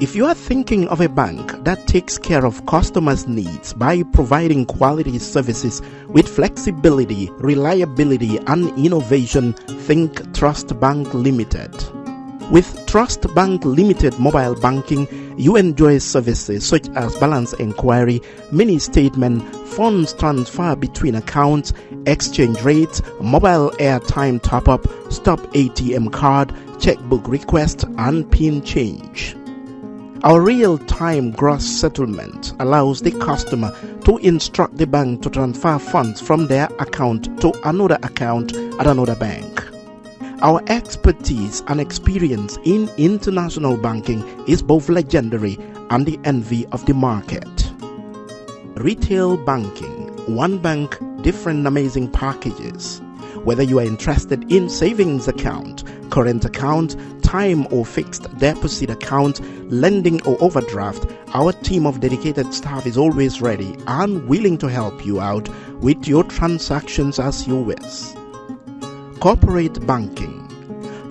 If you are thinking of a bank that takes care of customers' needs by providing quality services with flexibility, reliability, and innovation, think Trust Bank Limited. With Trust Bank Limited mobile banking, you enjoy services such as balance inquiry, mini statement, funds transfer between accounts, exchange rates, mobile airtime top-up, stop ATM card, checkbook request, and PIN change. Our real-time gross settlement allows the customer to instruct the bank to transfer funds from their account to another account at another bank. Our expertise and experience in international banking is both legendary and the envy of the market. Retail banking, one bank, different amazing packages. Whether you are interested in savings account, current account, time or fixed deposit account, lending or overdraft, our team of dedicated staff is always ready and willing to help you out with your transactions as you wish. Corporate banking.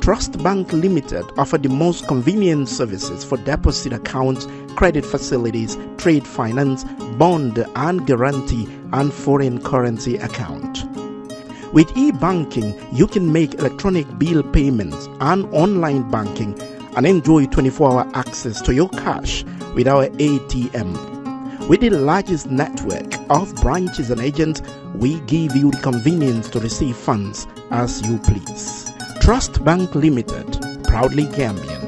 Trust Bank Limited offer the most convenient services for deposit accounts, credit facilities, trade finance, bond and guarantee, and foreign currency account. With e-banking, you can make electronic bill payments and online banking and enjoy 24-hour access to your cash with our ATM. With the largest network of branches and agents, we give you the convenience to receive funds as you please. Trust Bank Limited, proudly Gambian.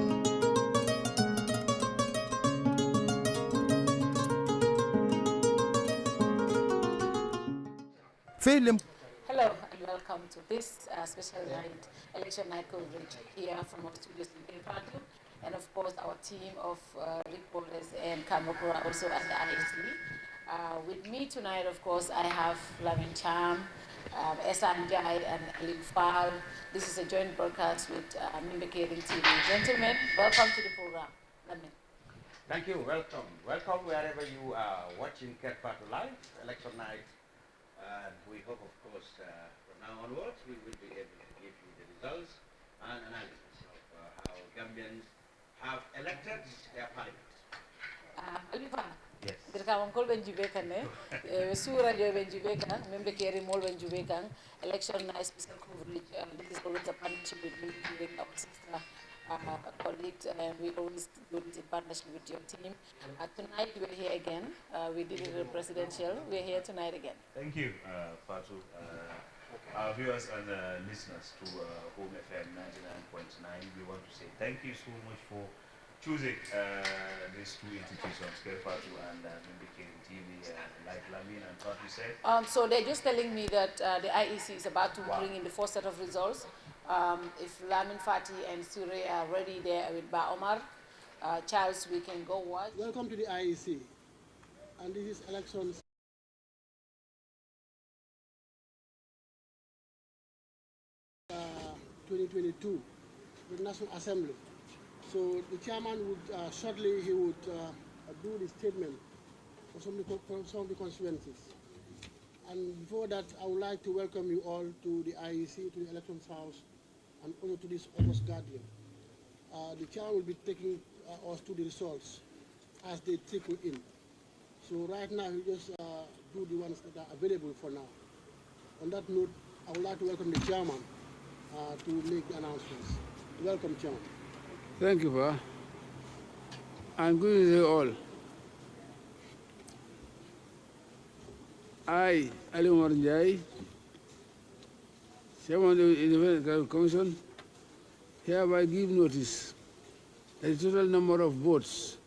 Hello and welcome to this special night, election night coverage here from our studios in Fatou, and of course our team of reporters and camera crew are also at the IEC. With me tonight, of course, I have Lamin Cham, Esan Jai and Alim Fal. This is a joint broadcast with Mimbekerin TV. Gentlemen, welcome to the program. Lamin. Thank you, welcome. Welcome wherever you are watching Kerr Live, election night. And we hope, of course, from now onwards, we will be able to give you the results and analysis of how Gambians have elected their parliament. Alifa. Yes. Dirkawam kol ben jube kan ne sura jo ben jube kan membe keri mol ben jube kan election night special coverage. This is always a partnership with me with our sister colleagues, and we always do it in partnership with your team. Tonight we're here again. We did it at presidential. We're here tonight again. Thank you, Fatou. Our viewers and listeners to Home FM 99.9, we want to say thank you so much for choosing these two institutions, Kerr and Mimbekerin TV, like Lamin and Fatou said. So they're just telling me that the IEC is about to bring in the first set of results. If Lamin, Fatih and Sure are ready there with Ba Omar, Charles, we can go watch. Welcome to the IEC, and this is elections. Uh, 2022, the National Assembly. So the chairman would shortly he would do the statement for some of the constituencies. And before that, I would like to welcome you all to the IEC, to the Elections House, and also to this August Guardian. The chairman will be taking us to the results as they trickle in. So right now, we just do the ones that are available for now. On that note, I would like to welcome the chairman to make the announcements. Welcome, chairman. Thank you, Pa. I'm good with you all. I, Ali Umar Njai, Chairman of the Independent Commission, hereby give notice that the total number of votes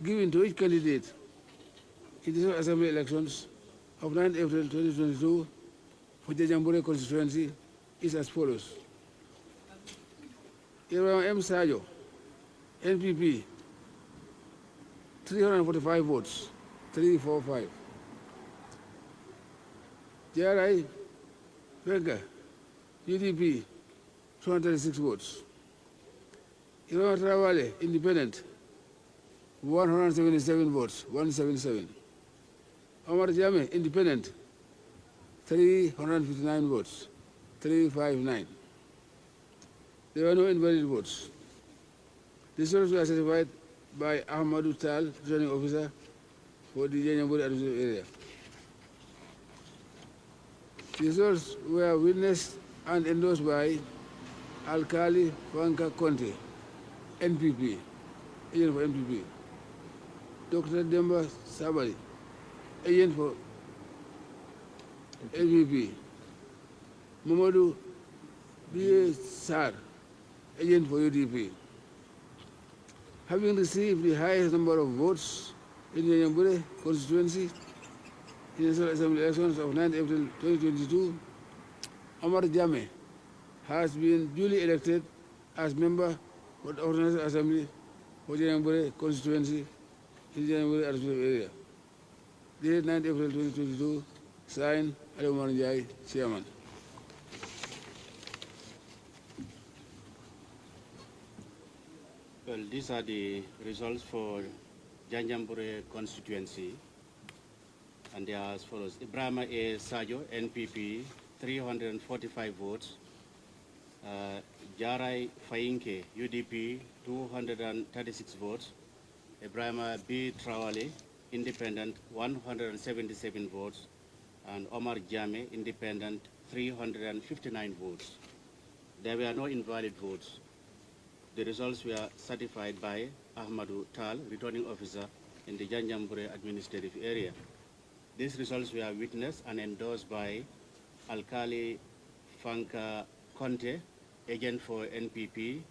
given to each candidate in the Assembly elections of 9 April 2022 for the Jambore constituency is as follows. Ibrahim M. Sajo, NPP, 345 votes, 345. JRI, Venga, UDP, 236 votes. Ibrahim Travale, Independent, 177 votes, 177. Omar Jame, Independent, 359 votes, 359. There were no invalid votes. The results were certified by Ahmadu Tal, returning officer for the Janjambure administrative area. The results were witnessed and endorsed by Alkali Fanka Conte, NPP, agent for NPP, Dr. Demba Sabali, agent for NPP, Mamadou B. Sar, agent for UDP. Having received the highest number of votes in the Yambure constituency in the National Assembly elections of 9 April 2022, Omar Jame has been duly elected as member of the National Assembly for the Yambure constituency in the Yambure administrative area. Dated 9 April 2022, signed Ali Omar Njai, Chairman. Well, these are the results for Janjambure constituency, and they are as follows. Ibrahima A. Sajo, NPP, 345 votes. Jarai Fayinke, UDP, 236 votes. Ibrahima B. Trawale, Independent, 177 votes. And Omar Jame, Independent, 359 votes. There were no invalid votes. The results were certified by Ahmadu Tal, returning officer in the Janjambure administrative area. These results were witnessed and endorsed by Alkali Fanka Conte, agent for NPP,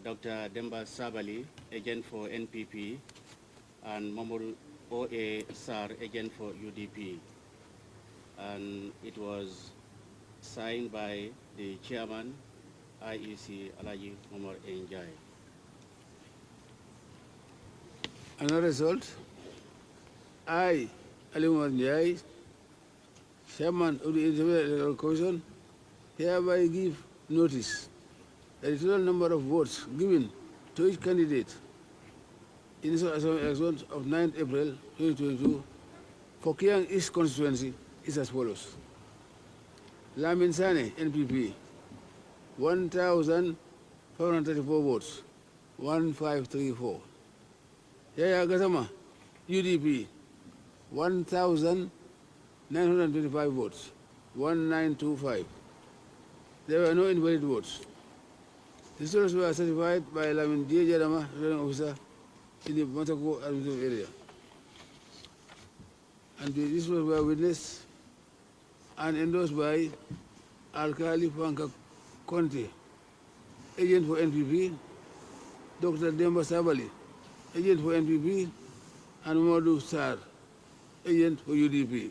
Dr. Demba Sabali, agent for NPP, and Mamoru O.A. Sar, agent for UDP. And it was signed by the chairman, IEC Alaji Omar Njai. Another result, I, Ali Omar Njai, chairman of the Independent Electoral Commission, hereby give notice that the total number of votes given to each candidate in the Assembly elections of 9 April 2022 for Kiang East constituency is as follows. Lamin Sane, NPP, 1,534 votes, 1,534. Yaya Gazama, UDP, 1,925 votes, 1,925. There were no invalid votes. The results were certified by Lamin D. Jadama, returning officer in the Matako administrative area. And the results were witnessed and endorsed by Alkali Fanka Conte, agent for NPP, Dr. Demba Sabali, agent for NPP, and Mamadou Sar, agent for UDP.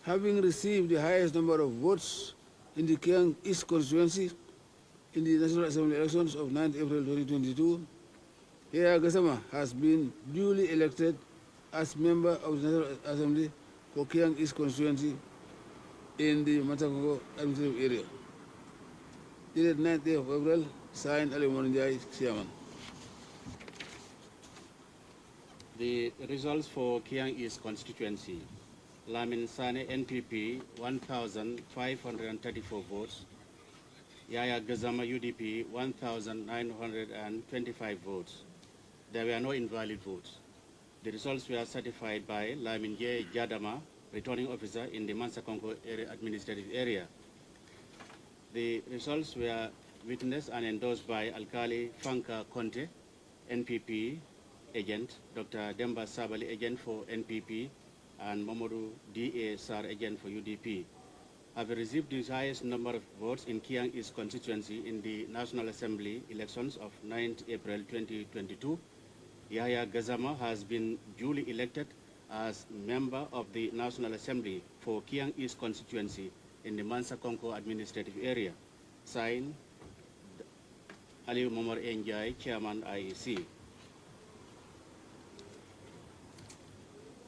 Having received the highest number of votes in the Kiang East constituency in the National Assembly elections of 9 April 2022, Yaya Gassama has been duly elected as member of the National Assembly for Kiang East constituency in the Matako administrative area. Dated 9th day of April, signed Ali Morinjai, Chairman. The results for Kiang East constituency. Lamin Sane, NPP, 1,534 votes. Yaya Gazama, UDP, 1,925 votes. There were no invalid votes. The results were certified by Lamin J. Jadama, returning officer in the Mansakonko administrative area. The results were witnessed and endorsed by Alkali Fanka Conte, NPP agent, Dr. Demba Sabali, agent for NPP, and Mamoru D.A. Sar, agent for UDP. Have received the highest number of votes in Kiang East constituency in the National Assembly elections of 9th April 2022. Yahya Gazama has been duly elected as member of the National Assembly for Kiang East constituency in the Mansa Konko administrative area. Signed, Ali Momar Njai, Chairman IEC.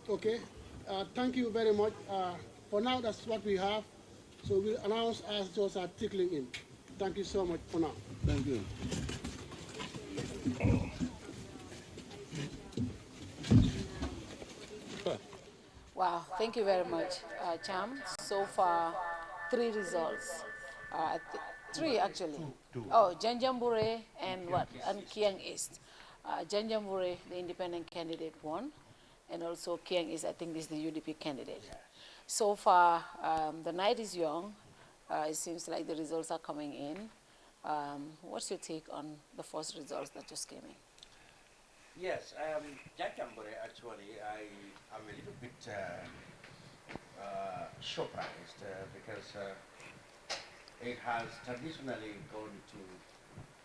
Okay, thank you very much. For now, that's what we have. So we'll announce as those are trickling in. Thank you so much for now. Thank you. Wow, thank you very much, Cham. So far, 3 results. 3 actually. Two. Oh, Janjambure and what? And Kiang East. Janjambure, the independent candidate, won, and also Kiang East, I think, is the UDP candidate. Yeah. So far, the night is young. It seems like the results are coming in. What's your take on the first results that just came in? Yes, Janjambure, actually, I am a little bit surprised because it has traditionally gone to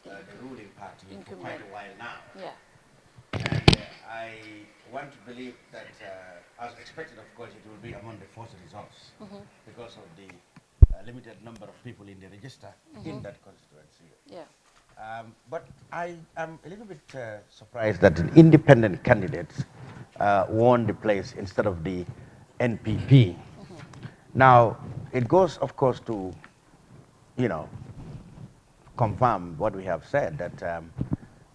the ruling party for quite a while now. Yeah. And I want to believe that, as expected, of course, it will be among the first results because of the limited number of people in the register in that constituency. Yeah. But I am a little bit surprised that an independent candidate won the place instead of the NPP. Now, it goes, of course, to, confirm what we have said, that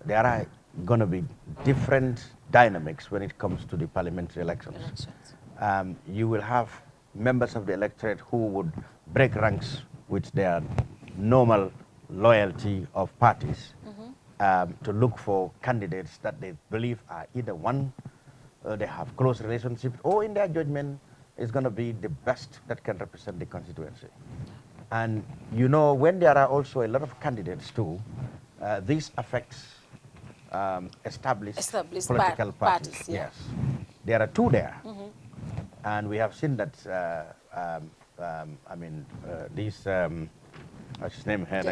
there are going to be different dynamics when it comes to the parliamentary elections. You will have members of the electorate who would break ranks with their normal loyalty of parties to look for candidates that they believe are either one, they have close relationships, or in their judgment is going to be the best that can represent the constituency. And when there are also a lot of candidates too, this affects established political parties. Yeah. Yes, there are two there, and we have seen that. This what's his name here?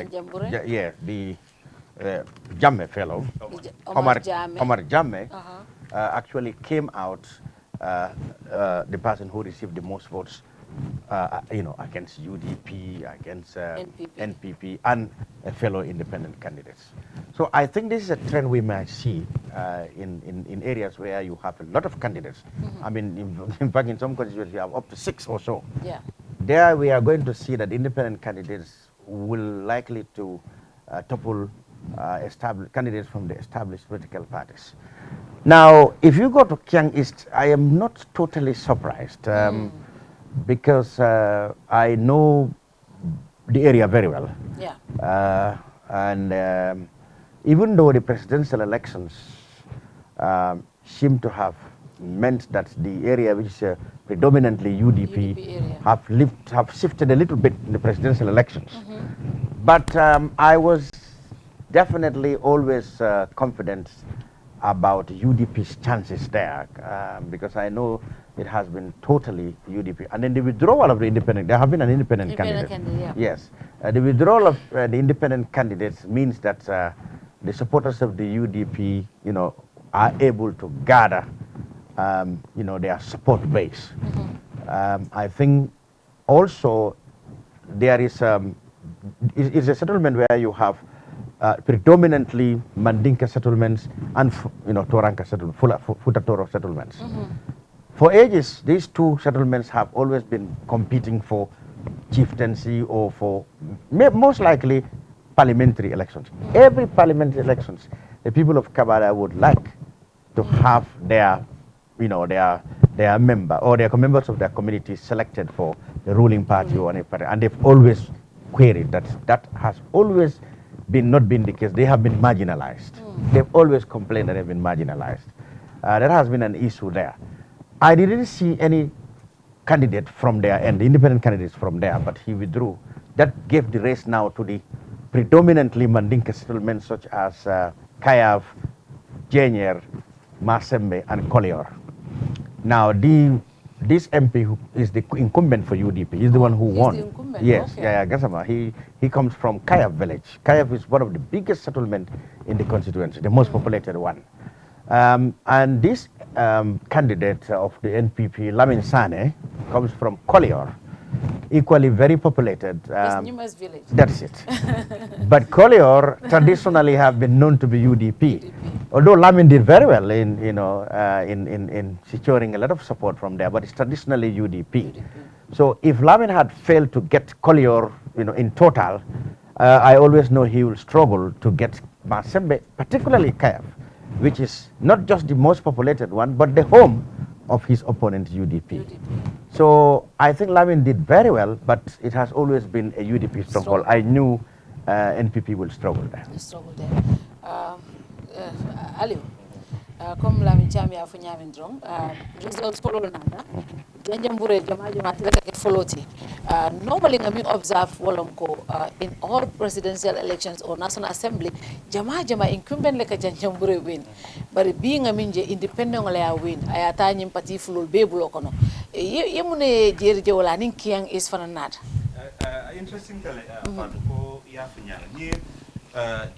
The Jammeh fellow, Omar Jammeh, actually came out the person who received the most votes. Against UDP, against NPP, and fellow independent candidates. So I think this is a trend we might see in areas where you have a lot of candidates. I mean, in fact, in some constituencies, you have up to 6 or so. Yeah. There we are going to see that independent candidates will likely to topple established candidates from the established political parties. Now, if you go to Kiang East, I am not totally surprised. Because I know the area very well. Yeah. And even though the presidential elections seem to have meant that the area which is predominantly UDP have shifted a little bit in the presidential elections. But I was definitely always confident about UDP's chances there because I know it has been totally UDP. And then the withdrawal of the independent, there have been an independent candidate. Yeah. Yes. The withdrawal of the independent candidates means that the supporters of the UDP, are able to gather, their support base. I think also there is it's a settlement where you have predominantly Mandinka settlements and Toranka settlements, Futatoro settlements. For ages, these two settlements have always been competing for chieftaincy or for most likely parliamentary elections. Every parliamentary elections, the people of Kabada would like to have their member or their members of their community selected for the ruling party or any party, and they've always queried that has always not been the case. They have been marginalized. They've always complained that they've been marginalized. There has been an issue there. I didn't see any candidate from there and the independent candidates from there, but he withdrew. That gave the race now to the predominantly Mandinka settlements such as Kayav, Jenyer, Masembe, and Kolior. Now, this MP who is the incumbent for UDP is the one who won. The incumbent. Yes, Okay. yeah, Gassama. He comes from Kayav village. Kayav is one of the biggest settlements in the constituency, the most populated one. And this candidate of the NPP, Lamin Sane, comes from Kolior, equally very populated. It's Numa's village. That's it. But Kolior traditionally have been known to be UDP. Although Lamin did very well in securing a lot of support from there, but it's traditionally UDP. So if Lamin had failed to get Kolior, in total, I always know he will struggle to get Masembe, particularly Kayav, which is not just the most populated one, but the home of his opponent, UDP. So I think Lamin did very well, but it has always been a UDP stronghold. I knew NPP will struggle there. Aliou comme la min chami afu nyamin drong results follow nanda janjambure jama jama tilaka foloti normally ngami observe wolonko in all presidential elections or national assembly jama incumbent leka janjambure win bari being a minje independent la win ayata nyim parti fulul be bulo kono yemune jerje wala nin Kiang East fananat interesting tale Fatou ko ya funyala ni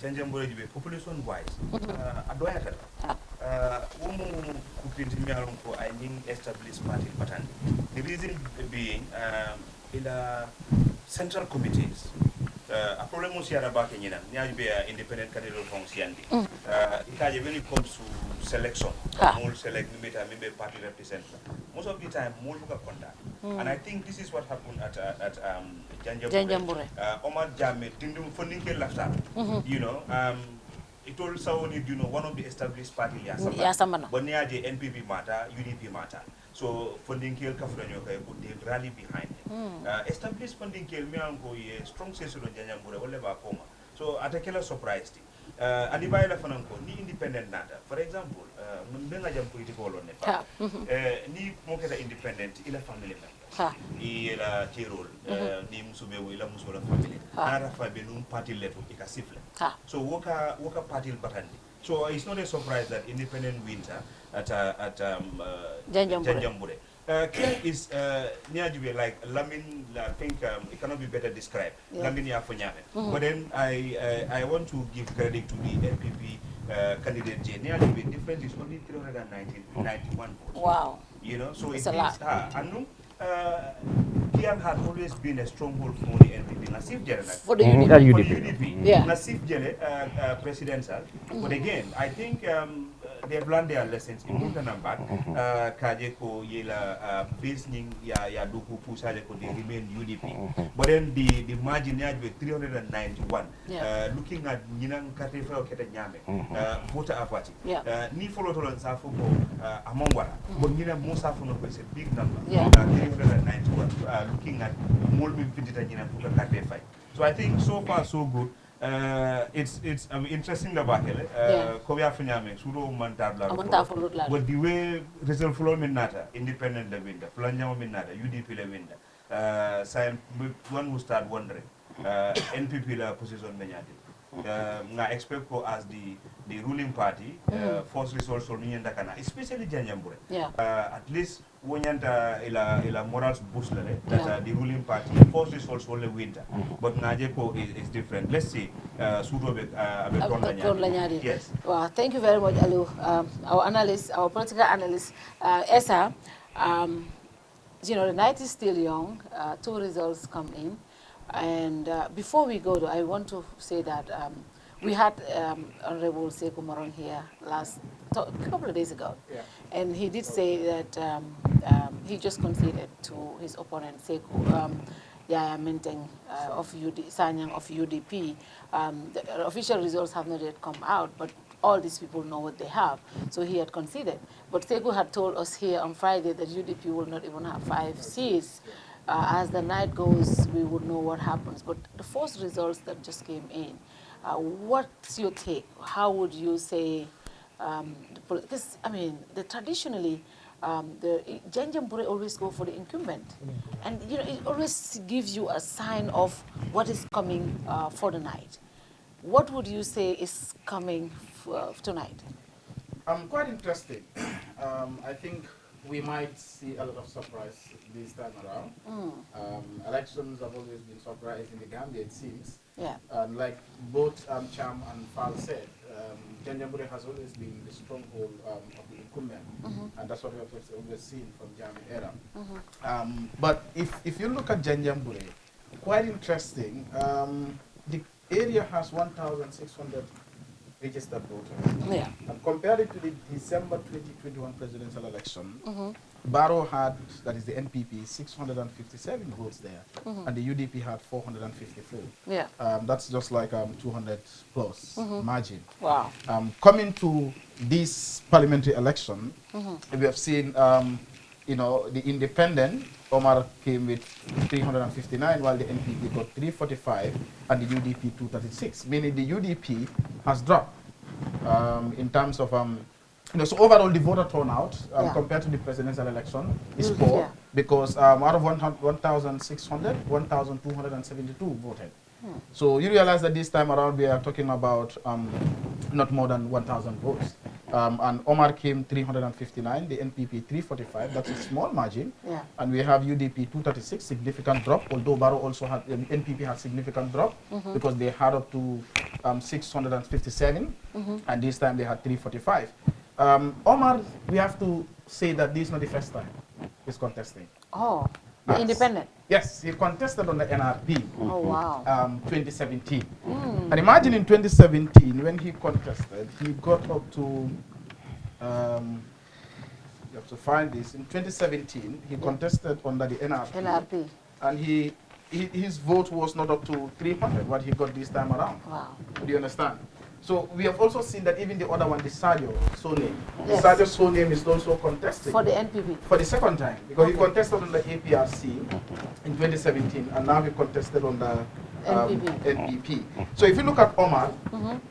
janjambure jibe population wise adoyata umu kupinti mialon ko I think established party pattern. The reason being in the central committees a problem was here about Kenya. Now you be independent candidate from CND. When it comes to selection, more select maybe party represent. Most of the time, more look at contact. And I think this is what happened at Janjambure. Omar Jame didn't funding left out. You know. It also need, you know, one of the established party Yasamana. But near the NPP matter, UDP matter. So funding kill Kafranyo could they rally behind it. Established funding kill me and go a strong sense of Janjambure or Leva Poma. So at a killer surprise. And if I ni independent nada. For example, Mbenga Jam political on the ni moketa independent ila family member. Ila Tirol, ni musube ila musola family. Nara fabenum party level ikasifle. So woka party batandi. So it's not a surprise that independent wins at Janjambure. Kiang is near like Lamin. I think it cannot be better described. Lamin Yafonyame. But then I want to give credit to the NPP candidate J. Nearly the difference is only 391 votes. Wow. You know, so it's a lot. Kiang had always been a stronghold for the NPP. Nasif Jele for the UDP. Yeah. Nasif Jele presidential. But again, I think they've learned their lessons in Muntanambat. Kajeko yela basing ya duku pusaje ko they remain UDP. But then the margin with 391. Looking at Ninang Katefa or Ketanyame, voter apathy. Ni follow to Safo Amongwara. But Nina Mosafuno is a big number. 391. Looking at Molbin Pidita Nina Puka Katefa. So I think so far so good. It's interesting about it. Kovia Finyame, Suro Mantabla. But the way result flow minata, independent the window, Flanja minata, UDP the window. One will start wondering. NPP la position Menyadi. I expect ko as the ruling party, force resource on Nyandakana, especially Janjambure. At least Wonyanta ila morals boost that the ruling party force resource only winter. But Najeko is different. Let's see. Yes. Well, thank you very much, Alu. Our analyst, our political analyst, Esa. You know, the night is still young. 2 results come in. And before we go, I want to say that we had Honorable Sekou Maron here a couple of days ago. And he did say that he just conceded to his opponent, Sekou Yaya Menteng Sanyang of UDP. The official results have not yet come out, but all these people know what they have. So he had conceded. But Sekou had told us here on Friday that UDP will not even have 5 seats. As the night goes, we would know what happens. But the first results that just came in, what's your take? How would you say, because, I mean, traditionally, the Janjambure always go for the incumbent. And, you know, it always gives you a sign of what is coming for the night. What would you say is coming tonight? Quite interesting. I think we might see a lot of surprise this time around. Elections have always been surprise in the Gambia, it seems. Like both Cham and Fal said, Janjambure has always been the stronghold of the incumbent, and that's what we have always seen from Jammeh era. But if you look at Janjambure, quite interesting. The area has 1,600 registered voters. And compared it to the December 2021 presidential election, Barrow had, that is the NPP, 657 votes there, and the UDP had 454. That's just like 200 plus margin. Wow. Coming to this parliamentary election, we have seen, you know, the independent, Omar came with 359, while the NPP got 345, and the UDP 236, meaning the UDP has dropped. in terms of so overall the voter turnout compared to the presidential election is poor because out of 1,600, 1,272 voted. So you realize that this time around we are talking about not more than 1,000 votes. And Omar came 359, the NPP 345, that's a small margin. And we have UDP 236, significant drop, although Barrow also had, NPP had significant drop because they had up to 657, and this time they had 345. Omar, we have to say that this is not the first time he's contesting. Oh, the independent? Yes, he contested on the NRP. Oh, wow. 2017. And imagine in 2017, when he contested, he got up to, you have to find this, in 2017, he contested under the NRP. And his vote was not up to 300, what he got this time around. Wow. Do you understand? So we have also seen that even the other one, the Sadio Soname, Sadio Soname is also contesting. For the NPP? For the second time, because he contested on the APRC in 2017, and now he contested on the NPP. So if you look at Omar,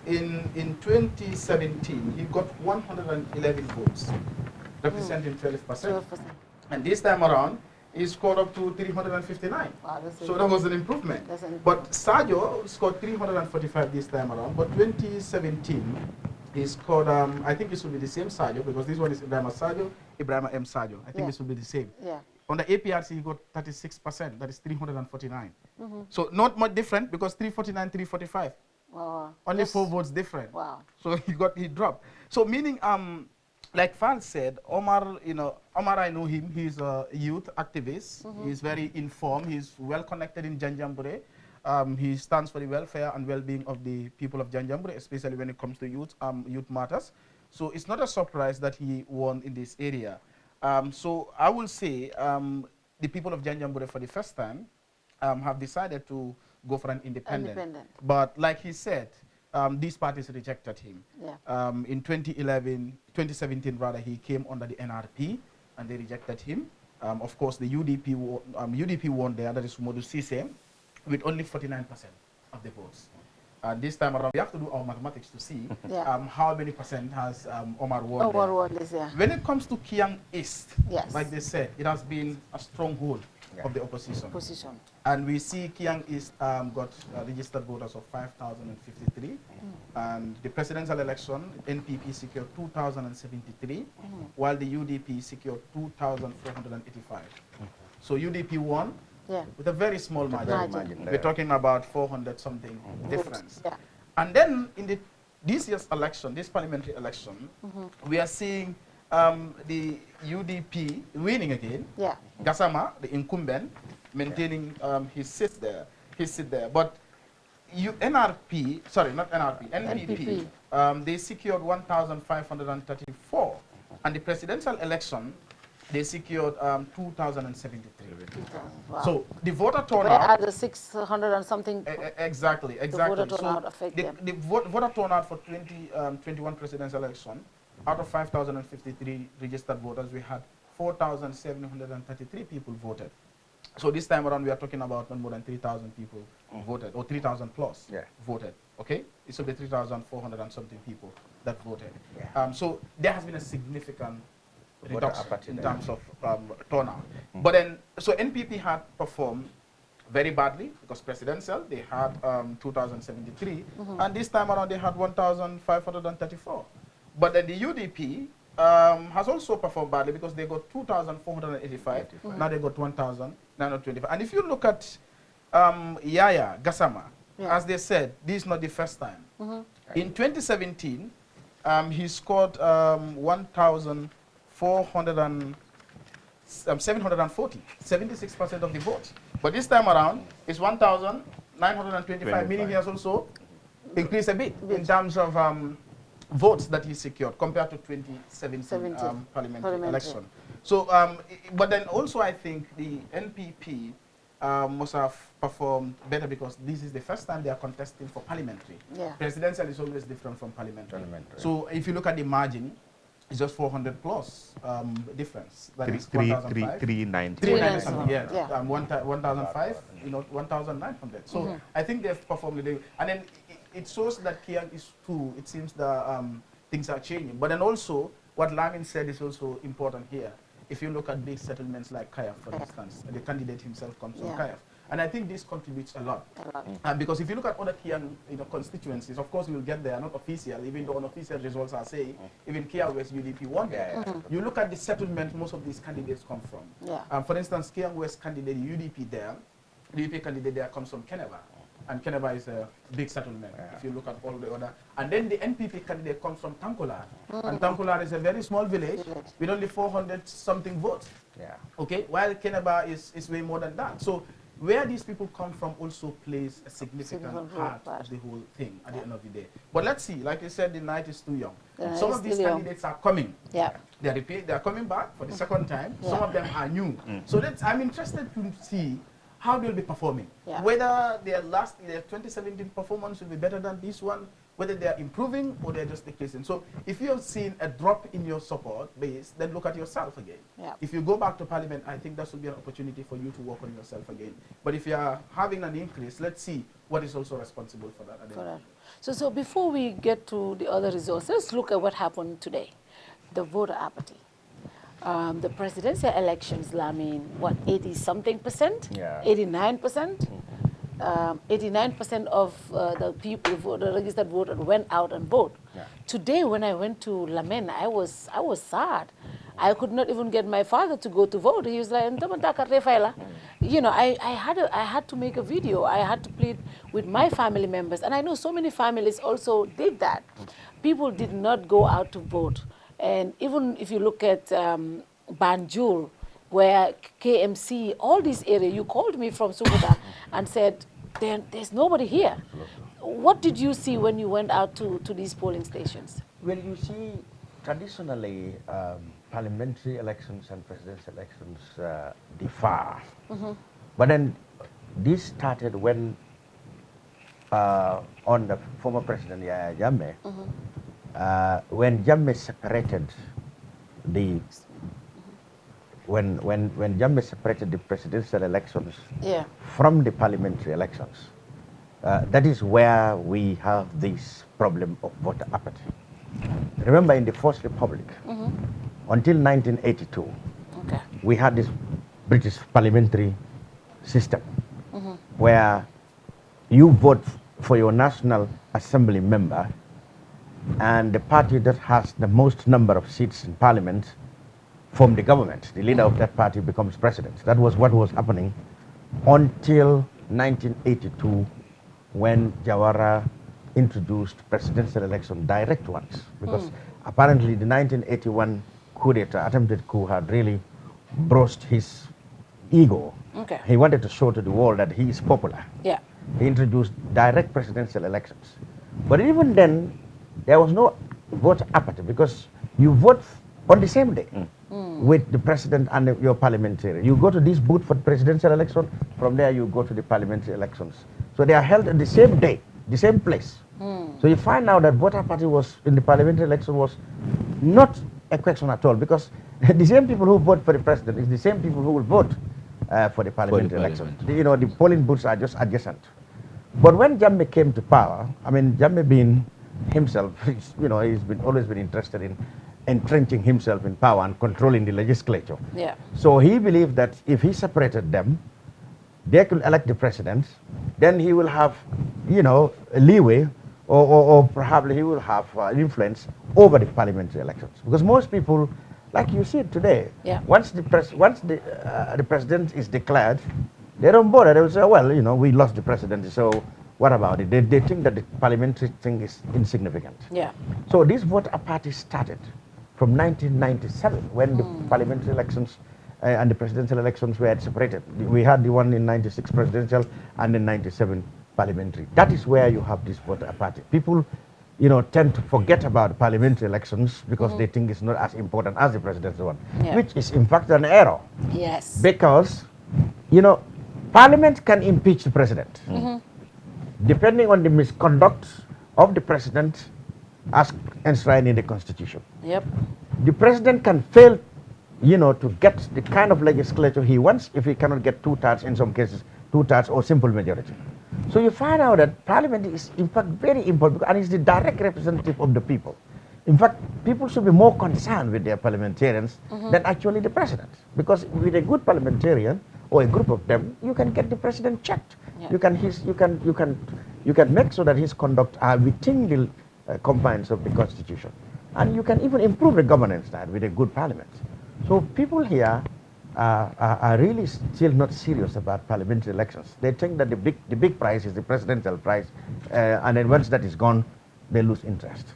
in 2017, he got 111 votes, representing 12%. And this time around, he scored up to 359. Wow, so that was an improvement. But Sadio scored 345 this time around. But 2017, he scored, I think this will be the same Sadio, because this one is Ibrahim Sadio, Ibrahim M. Sadio. I think this will be the same. On the APRC, he got 36%, that is 349. So not much different, because 349, 345. Wow. Only 4 votes different. Wow. So he dropped. So meaning, like Fan said, Omar, Omar, I know him. He's a youth activist. He's very informed. He's well connected in Janjambure. He stands for the welfare and well-being of the people of Janjambure, especially when it comes to youth matters. So it's not a surprise that he won in this area. So I will say the people of Janjambure for the first time have decided to go for an independent. But like he said, these parties rejected him. In 2017 rather, he came under the NRP and they rejected him. Of course, the UDP won there, that is Modu Sise, with only 49% of the votes. This time around, we have to do our mathematics to see how many percent has Omar won there. When it comes to Kiang East, like they said, it has been a stronghold of the opposition. And we see Kiang East got registered voters of 5,053. And the presidential election, NPP secured 2,073, while the UDP secured 2,485. So UDP won with a very small margin. We're talking about 400 something difference. And then in this year's election, this parliamentary election, we are seeing the UDP winning again. Gassama, the incumbent, maintaining his seat there. But NPP, they secured 1,534. And the presidential election, they secured 2,073. Wow. So the voter turnout. Where are the 600 and something? Exactly. The voter turnout affect them. The voter turnout for 2021 presidential election, out of 5,053 registered voters, we had 4,733 people voted. So this time around, we are talking about not more than 3,000 people voted, or 3,000 plus voted. Okay, it should be 3,400 and something people that voted. So there has been a significant reduction in terms of turnout. But then, so NPP had performed very badly because presidential, they had 2,073, and this time around they had 1,534. But then the UDP has also performed badly because they got 2,485, now they got 1,925. And if you look at Yaya Gassama, as they said, this is not the first time. In 2017, he scored 740, 76% of the vote. But this time around, it's 1,925, meaning he has also increased a bit in terms of votes that he secured compared to 2017 parliamentary election. So, but then also I think the NPP must have performed better because this is the first time they are contesting for parliamentary. Presidential is always different from parliamentary. So if you look at the margin, it's just 400 plus difference. That is 1,005. 390. 1,005, 1,900. So I think they've performed. And then it shows that Kiang is true. It seems that things are changing. But then also, what Lamin said is also important here. If you look at big settlements like Kayaf, for instance, the candidate himself comes from Kayaf. And I think this contributes a lot. Because if you look at other Kiang constituencies, of course we will get there, not official, even though unofficial results are saying, even Kiang West UDP won there. You look at the settlement most of these candidates come from. For instance, Kiang West candidate UDP there, the UDP candidate there comes from Keneva. And Keneva is a big settlement, if you look at all the other. And then the NPP candidate comes from Tankolar. And Tankolar is a very small village with only 400-something votes. Okay, while Keneva is way more than that. So where these people come from also plays a significant part of the whole thing at the end of the day. But let's see, like I said, the night is too young. Some of these candidates are coming. They are coming back for the second time. Some of them are new. So I'm interested to see how they'll be performing. Whether their 2017 performance will be better than this one, whether they are improving or they're just decreasing. So if you have seen a drop in your support base, then look at yourself again. If you go back to Parliament, I think that will be an opportunity for you to work on yourself again. But if you are having an increase, let's see what is also responsible for that. So before we get to the other results, let's look at what happened today, the voter apathy. The presidential elections, I mean, what, 80-something%? 89%? 89% of the people, the registered voters, went out and voted. Today, when I went to Lamen, I was sad. I could not even get my father to go to vote. He was like, you know, I had to make a video. I had to plead with my family members. And I know so many families also did that. People did not go out to vote. And even if you look at Banjul, where KMC, all these areas, you called me from Subuta and said, there's nobody here. What did you see when you went out to these polling stations? Well, you see, traditionally, parliamentary elections and presidential elections differ. But then this started when, on the former president, Yahya Jammeh, when Jammeh separated the when Jammeh separated the presidential elections from the parliamentary elections, that is where we have this problem of voter apathy. Remember, in the First Republic, until 1982, we had this British parliamentary system where you vote for your National Assembly member, and the party that has the most number of seats in parliament form the government. The leader of that party becomes president. That was what was happening until 1982, when Jawara introduced presidential election direct ones, because apparently the 1981 coup d'etat, attempted coup, had really brushed his ego. He wanted to show to the world that he is popular. He introduced direct presidential elections. But even then, there was no voter apathy, because you vote on the same day with the president and your parliamentary. You go to this booth for the presidential election, from there you go to the parliamentary elections. So they are held on the same day, the same place. So you find out that voter apathy was in the parliamentary election was not a question at all, because the same people who vote for the president is the same people who will vote for the parliamentary election. You know, the polling booths are just adjacent. But when Jammeh came to power, I mean, Jammeh being himself, you know, he's always been interested in entrenching himself in power and controlling the legislature. So he believed that if he separated them, they could elect the president, then he will have, you know, leeway, or perhaps he will have influence over the parliamentary elections. Because most people, like you see it today, once the president is declared, they don't bother. They will say, well, you know, we lost the presidency, so what about it? They think that the parliamentary thing is insignificant. So this voter apathy started from 1997, when the parliamentary elections and the presidential elections were separated. We had the one in 96 presidential and in 97 parliamentary. That is where you have this voter apathy. People, you know, tend to forget about parliamentary elections because they think it's not as important as the presidential one, which is in fact an error. Because, you know, Parliament can impeach the president depending on the misconduct of the president as enshrined in the Constitution. The president can fail, you know, to get the kind of legislature he wants if he cannot get 2/3, in some cases 2/3 or simple majority. So you find out that parliament is in fact very important and it's the direct representative of the people. In fact, people should be more concerned with their parliamentarians than actually the president. Because with a good parliamentarian or a group of them, you can get the president checked. Yeah. You can make sure that his conduct are within the confines of the constitution. And you can even improve the governance that with a good parliament. So people here are really still not serious about parliamentary elections. They think that the big prize is the presidential prize, and then once that is gone, they lose interest.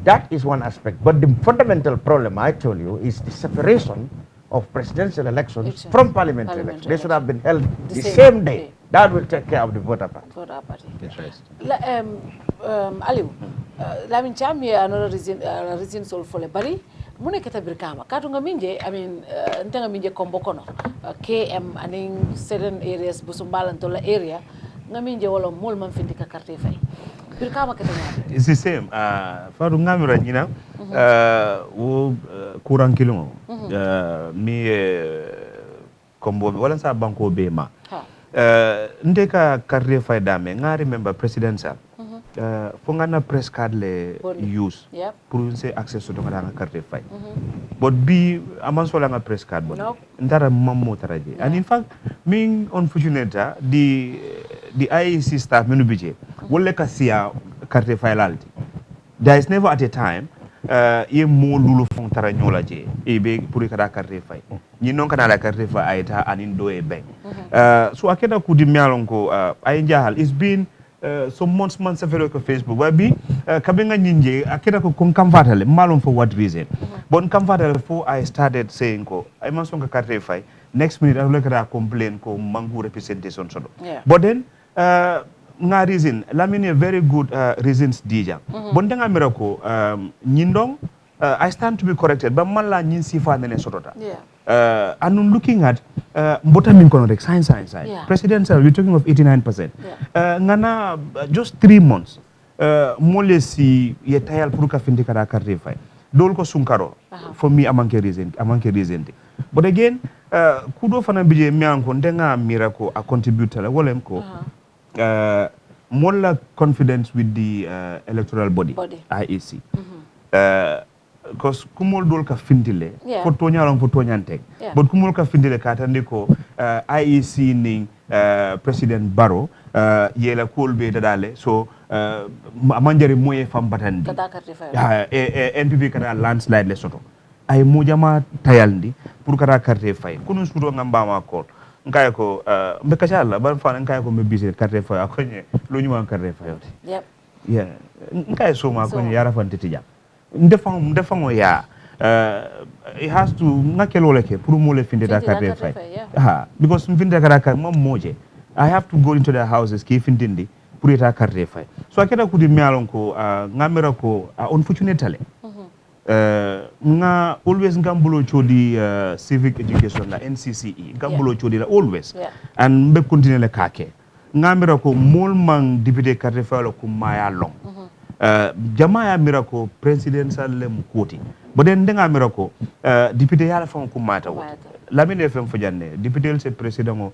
That is one aspect. But the fundamental problem, I told you, is the separation of presidential elections from parliamentary elections. They should have been held the same day. That will take care of the voter party. Aliou, Lamin Cham here another reason sol for bari mune kata birkama katunga minje I mean ntanga minje kombokono KM aning certain areas busumbalan tola area ngaminje wala mol man findika carte fay birkama kata nyaa it's the same faru ngamira nyina wo courant kilo mi kombo wala sa banko be ma ndeka carte fay dame nga remember presidential fo nga na press card le use pour se access to nga carte fay but bi aman so la nga press card bon ndara mammo taraje and in fact being unfortunate the IEC staff menu budget wolle ka sia carte fay lalti there is never at a time ye mo lulu fon tara nyola je e be pour ka carte fay ni non kana la carte fay ayta anin do e ben so akeda ku di mialon ko ay njahal it's been some months after Facebook wabi kabenga nyinje akira ko kamfatale malum for what reason bon kamfatale for I started saying ko I man songa carte fay next minute I look at complain ko mangu representation sodo but then nga reason lamine very good reasons dija bon danga mirako nyindong I stand to be corrected but man la nyin sifa nene sodota and looking at mbota min kono rek science presidential we're talking of 89% ngana just 3 months mole si ye tayal pour ka findi kara carte fay dol ko sunkaro for me amanke reason but again kudo fana bije mi anko ndenga miracle a contributor la wolem ko molla confidence with the electoral body. IEC because kumol dol ka findile foto nyalon foto nyante but kumol ka findile ka tande ko IEC ning president Barrow yela kolbe dadale so amanjari moye fam batandi NPP kada landslide le soto ay mujama tayalndi pour kada carte fay kunu sudo ngamba ma ko nkay ko mbeka chala ban fa nkay ko me bise carte fay akonye lo ñu wan carte fay nkay so ma ko yara fantiti jam ndefan ya it has to ngakelo leke pour mo le finde da carte fay because finde da carte mom moje I have to go into their houses ki findindi pour eta carte fay so akeda ko di mialon ko ngamira ko unfortunately nga always ngambulo chodi civic education la NCCE ngambulo chodi la always and mbe continue le kake ngamira ko mol mang député carte fay ko maya long jamaa ya mirako presidential le mukoti boden denga mirako député yala fon ko mata wo lamine fem fojanne député le président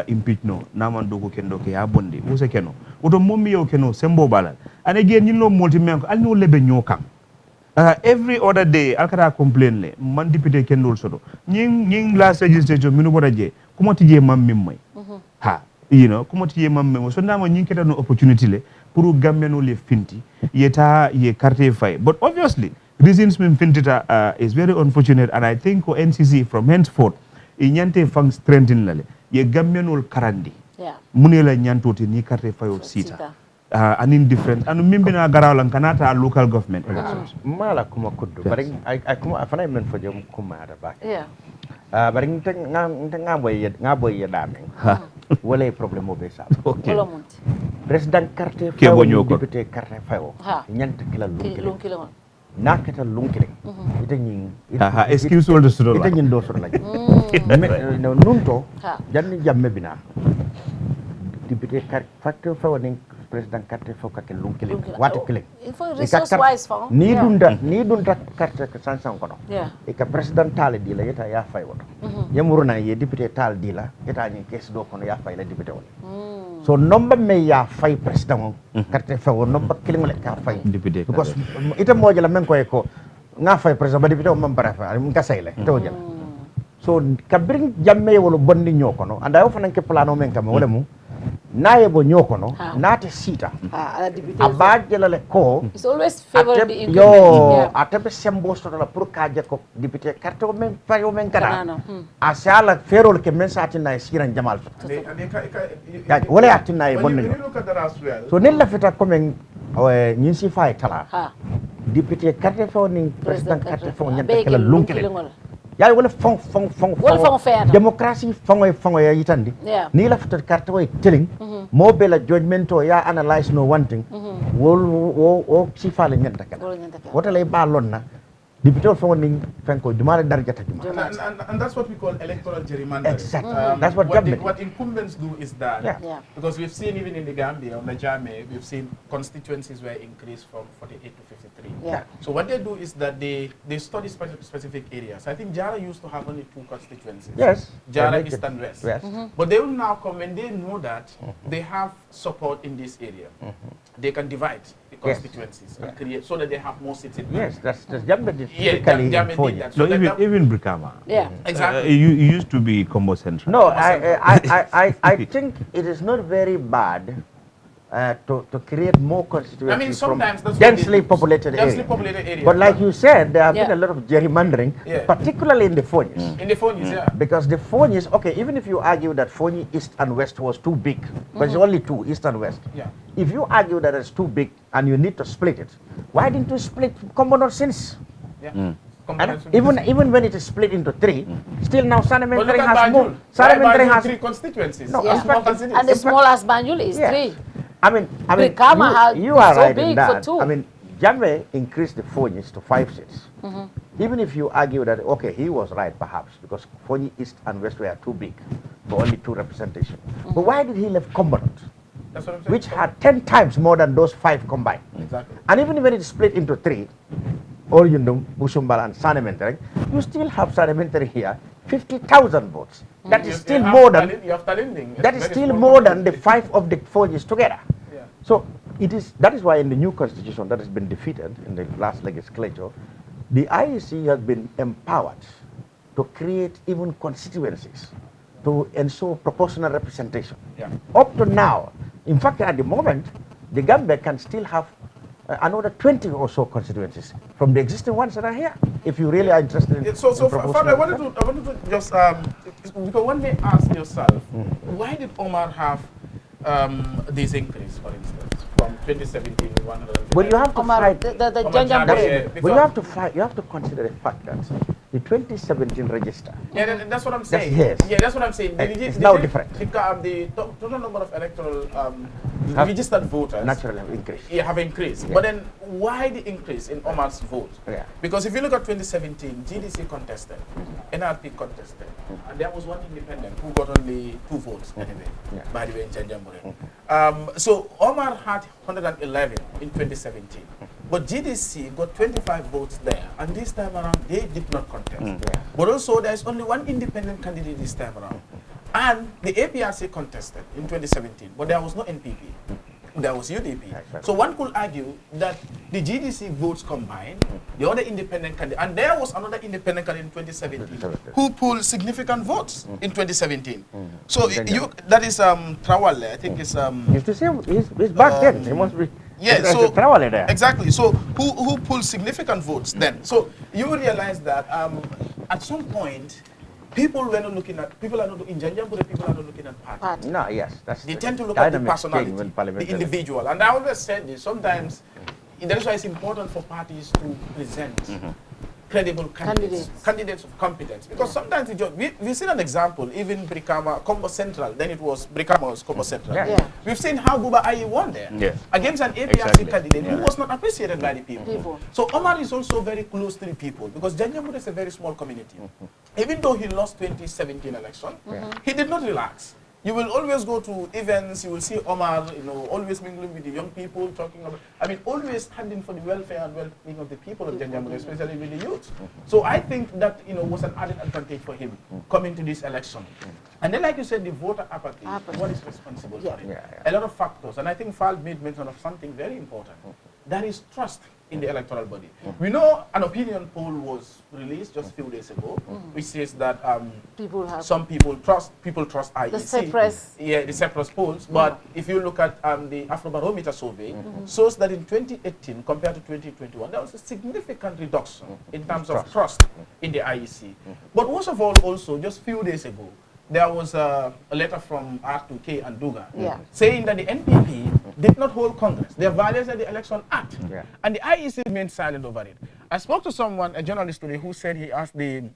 impeach no naman dogo kendo ke ya bonde wo se keno oto mommi yow keno sembo balal ane gen nyino multi men ko alno lebe nyokam every other day alkata complain le man député kendol soto nying last legislature minu boda je kuma tije mam mimmay ha you know kuma tije mam memo so ndama nying keta no opportunity le pour Gambiano le finti yeta ye carte fay but obviously reasons min fintita is very unfortunate and I think NCC from henceforth inyante fang strengthen lale ye Gambiano karandi munela nyantoti ni carte fayo sita an indifferent and mimbina garawlan kanata local government elections mala kuma kuddu bari ay kuma afana men fo jom kuma ada ba bari nga boy yedame wala problème be sa president carte fayo député carte fayo nyant kila lunkile nakata lunkile ita nyin excuse all the story ita nyin do sur la nunto janni jamme bina député carte fayo ning president carte fo ka ken lunkele wati kile info resource wise fo ni dunda carte ka sansan kono e ka president tale dila yeta ya fay woto yamuruna ye député tal dila yeta ni kes do kono ya fay la député wala so nomba me ya fay president carte fo nomba kilingole ka fay député because ita moja la men ko e ko nga fay president ba député o mam bara fa ka sayle to jala so kabring jamme wolo bonni ñokono anda yo fanan ke plano men kam wala mu naye bo ñokono nate sita abajela ko it's always favor the yo atabe sembo soto la pour kaje ko député carte o men fayo men kada asala ferol ke men sati na siran jamal wala atina e bonni so nella fita ko men ñin si fay tala député carte fo ni president carte fo ñanta kala lunkele yaay wala fong démocratie fongo ya yitandi ni la fata carte way telling mo bela judgment o ya analyze no one thing wo si fale ñanta kala wota lay balon na député fongo ni fenko dumare darjata and that's what we call electoral gerrymandering. Exactly. That's what incumbents do is that because we've seen even in the Gambia on the Jame, we've seen constituencies were increased from 48 to 53. So what they do is that they study specific areas. I think Jara used to have only 2 constituencies. Yes. Jara East and West. But they will now come when they know that they have support in this area. They can divide the constituencies and create so that they have more seats in that's Jamba did that. So even Brikama. Exactly. It used to be Combo Central. No, I think it is not very bad to create more constituencies. I mean, sometimes from densely populated areas. But like you said, there have been a lot of gerrymandering, particularly in the Fonies. In the Fonies, Because the Fonies, okay, even if you argue that Foni East and West was too big, because it's only 2, East and West. If you argue that it's too big and you need to split it, why didn't you split Commodore since? Even when it is split into 3, still now Sanamentary has more. Sanamentary has 3 constituencies. No, and the smallest Banjul is 3. I mean, you are so right in that. I mean, Jammeh increased the Fonies to 5 seats. Even if you argue that, okay, he was right perhaps, because Foni East and West were too big for only 2 representation. But why did he leave Commodore, which had 10 times more than those 5 combined? Exactly. And even when it's split into 3, Oriundum, Busumbala, and Sanamentary, you still have Sanamentary here, 50,000 votes. That is still more than the 5 of the Fonies together. So that is why in the new constitution that has been defeated in the last legislature, the IEC has been empowered to create even constituencies to ensure proportional representation. Up to now, in fact, at the moment, the Gambia can still have another 20 or so constituencies from the existing ones that are here, if you really are interested in Fatou, I wanted to just, because one may ask yourself, why did Omar have this increase, for instance, from 2017 to 100? But you have to fight. But you have to consider the fact that the 2017 register. That's what I'm saying. That's what I'm saying. It's now different. The total number of electoral registered voters naturally have increased. Have increased. But then why the increase in Omar's vote? Because if you look at 2017, GDC contested, NRP contested, and there was one independent who got only 2 votes anyway, by the way, in Gerrymandering. So Omar had 111 in 2017. But GDC got 25 votes there, and this time around they did not contest. But also there is only one independent candidate this time around. And the APRC contested in 2017, but there was no NPP. There was UDP. So one could argue that the GDC votes combined, the other independent candidate, and there was another independent candidate in 2017 who pulled significant votes in 2017. So that is Trawale, I think it's you to say he's back then. He must be. So there. Exactly. So who pulled significant votes then? So you realize that at some point people are not looking at people are not looking at party. No, yes, they tend to look at the personality, the individual. And I always said this. Sometimes that's why it's important for parties to present credible candidates of competence. Because sometimes we've seen an example, even Brikama, Combo Central, then it was Brikama's Combo Central. We've seen how Guba Ayi won there against an APRC candidate who was not appreciated by the people. So Omar is also very close to the people because Janjamuda is a very small community. Even though he lost 2017 election, he did not relax. You will always go to events, you will see Omar, always mingling with the young people, talking about, always standing for the welfare and well-being of the people of Gerrymandering, especially with the youth. So I think that, was an added advantage for him coming to this election. And then, like you said, the voter apathy, what is responsible for it? A lot of factors, and I think Fal made mention of something very important. That is trust in the electoral body. We know an opinion poll was released just a few days ago, which says that people trust IEC. The Cyprus. Yeah, the Cyprus polls. But if you look at the Afrobarometer survey, shows that in 2018 compared to 2021, there was a significant reduction in terms of trust in the IEC. But most of all, also, just a few days ago, there was a letter from R2K and Duga saying that the NPP did not hold Congress. They violated the Election Act. And the IEC remained silent over it. I spoke to someone, a journalist today, who said he asked the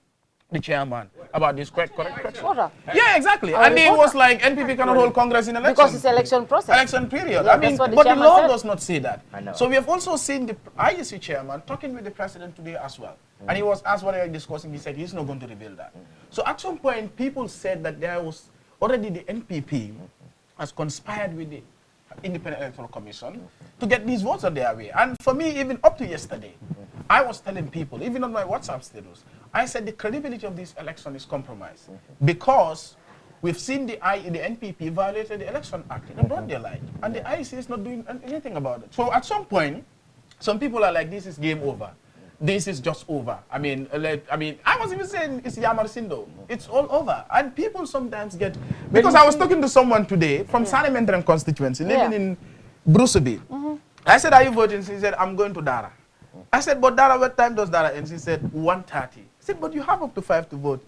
chairman about this correct question. Yeah, exactly. And he was like, NPP cannot hold Congress in election. Because it's election process. Election period. But the law does not say that. So we have also seen the IEC chairman talking with the president today as well. And he was asked what they are discussing. He said he's not going to reveal that. So at some point, people said that there was already the NPP has conspired with the Independent Electoral Commission to get these votes on their way. And for me, even up to yesterday, I was telling people, even on my WhatsApp status, I said the credibility of this election is compromised because we've seen the NPP violated the Election Act in a broad daylight, and the IEC is not doing anything about it. So at some point, some people are like, this is game over. This is just over. I was even saying it's Yamar Sindo. It's all over. And people sometimes get, because I was talking to someone today from Gerrymandering Constituency, living in Bruceby. I said, are you voting? She said, I'm going to Dara. I said, but Dara, what time does Dara end? She said, 1:30. I said, but you have up to 5 to vote.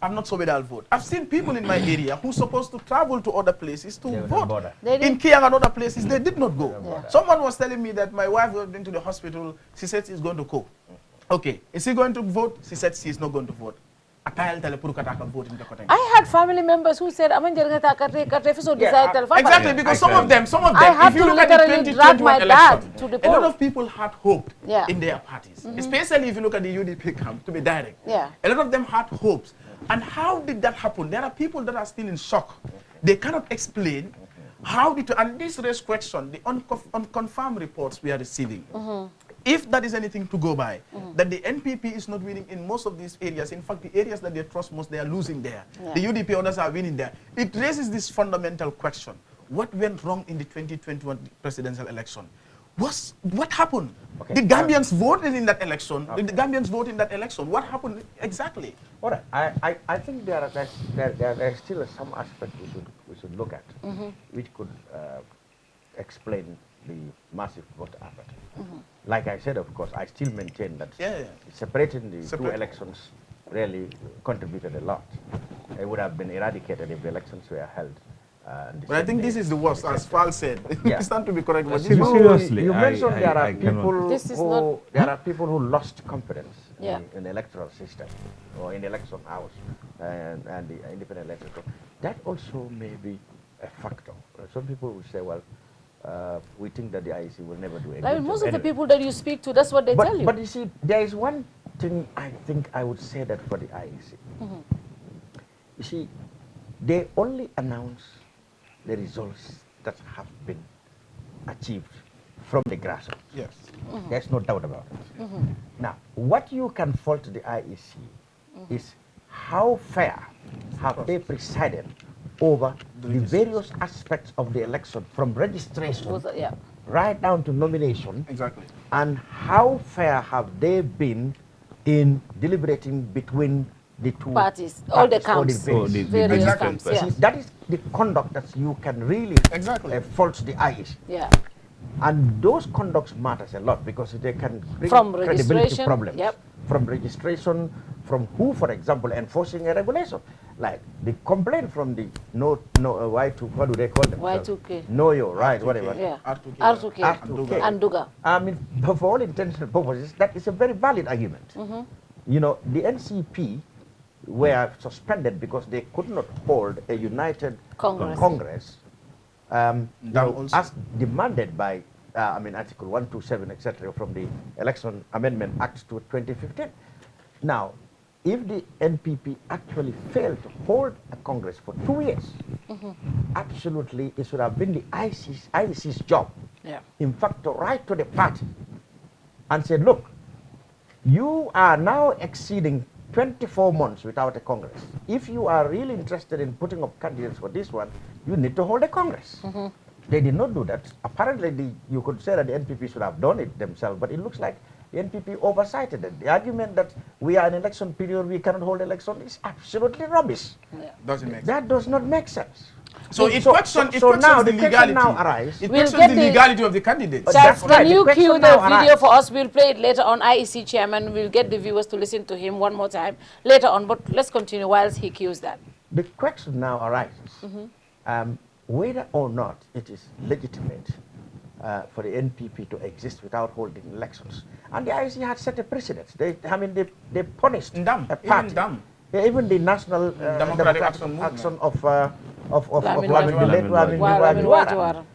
I'm not sure whether I'll vote. I've seen people in my area who's supposed to travel to other places to vote. In Kiang and other places, they did not go. Someone was telling me that my wife went into the hospital. She said she's going to cope. Okay, is she going to vote? She said she's not going to vote. I had family members who said, exactly, because some of them, if you look at the 2021 election, a lot of people had hope in their parties, especially if you look at the UDP camp, to be direct. A lot of them had hopes. And how did that happen? There are people that are still in shock. They cannot explain how did, and this raised question, the unconfirmed reports we are receiving. If that is anything to go by, that the NPP is not winning in most of these areas. In fact, the areas that they trust most, they are losing there. The UDP others are winning there. It raises this fundamental question. What went wrong in the 2021 presidential election? What happened? Did Gambians vote in that election? Did the Gambians vote in that election? What happened exactly? All right. I think there are still some aspects we should look at, which could explain the massive voter apathy. Like I said, of course, I still maintain that separating the two elections really contributed a lot. It would have been eradicated if the elections were held. But I think this is the worst, as Fal said. You stand to be correct. But seriously, you mentioned there are people who lost confidence in the electoral system or in the election house and the independent electoral. That also may be a factor. Some people will say, well, we think that the IEC will never do anything. Most of the people that you speak to, that's what they tell you. But you see, there is one thing I think I would say that for the IEC. You see, they only announce the results that have been achieved from the grassroots. Yes. There's no doubt about it. Now, what you can fault the IEC is how fair have they presided over the various aspects of the election, from registration right down to nomination. Exactly. And how fair have they been in deliberating between the two parties, all the camps, various camps. See, that is the conduct that you can really fault the IEC. And those conducts matters a lot because they can bring credibility problems. From registration, from who, for example, enforcing a regulation. Like the complaint from the Y2, what do they call them? Y2K. Know your right, whatever. R2K. And Duga. I mean, for all intents and purposes, that is a very valid argument. You know, the NCP were suspended because they could not hold a united Congress as demanded by, Article 127, etc., from the Election Amendment Act to 2015. Now, if the NPP actually failed to hold a Congress for 2 years, absolutely it should have been the IEC's job, in fact, to write to the party and say, look, you are now exceeding 24 months without a Congress. If you are really interested in putting up candidates for this one, you need to hold a Congress. They did not do that. Apparently, you could say that the NPP should have done it themselves, but it looks like the NPP oversighted it. The argument that we are in election period, we cannot hold election is absolutely rubbish. Doesn't make sense. That does not make sense. So it questions now the question legality. now arises. It questions the legality of the candidates. Charles, That's right. can you The cue question the now video arises. for us? We'll play it later on. IEC chairman, we'll get the viewers to listen to him one more time later on, but let's continue whilst he cues that. The question now arises, whether or not it is legitimate for the NPP to exist without holding elections. And the IEC had set a precedent. They punished a party. Even the National Democratic Action of Wawin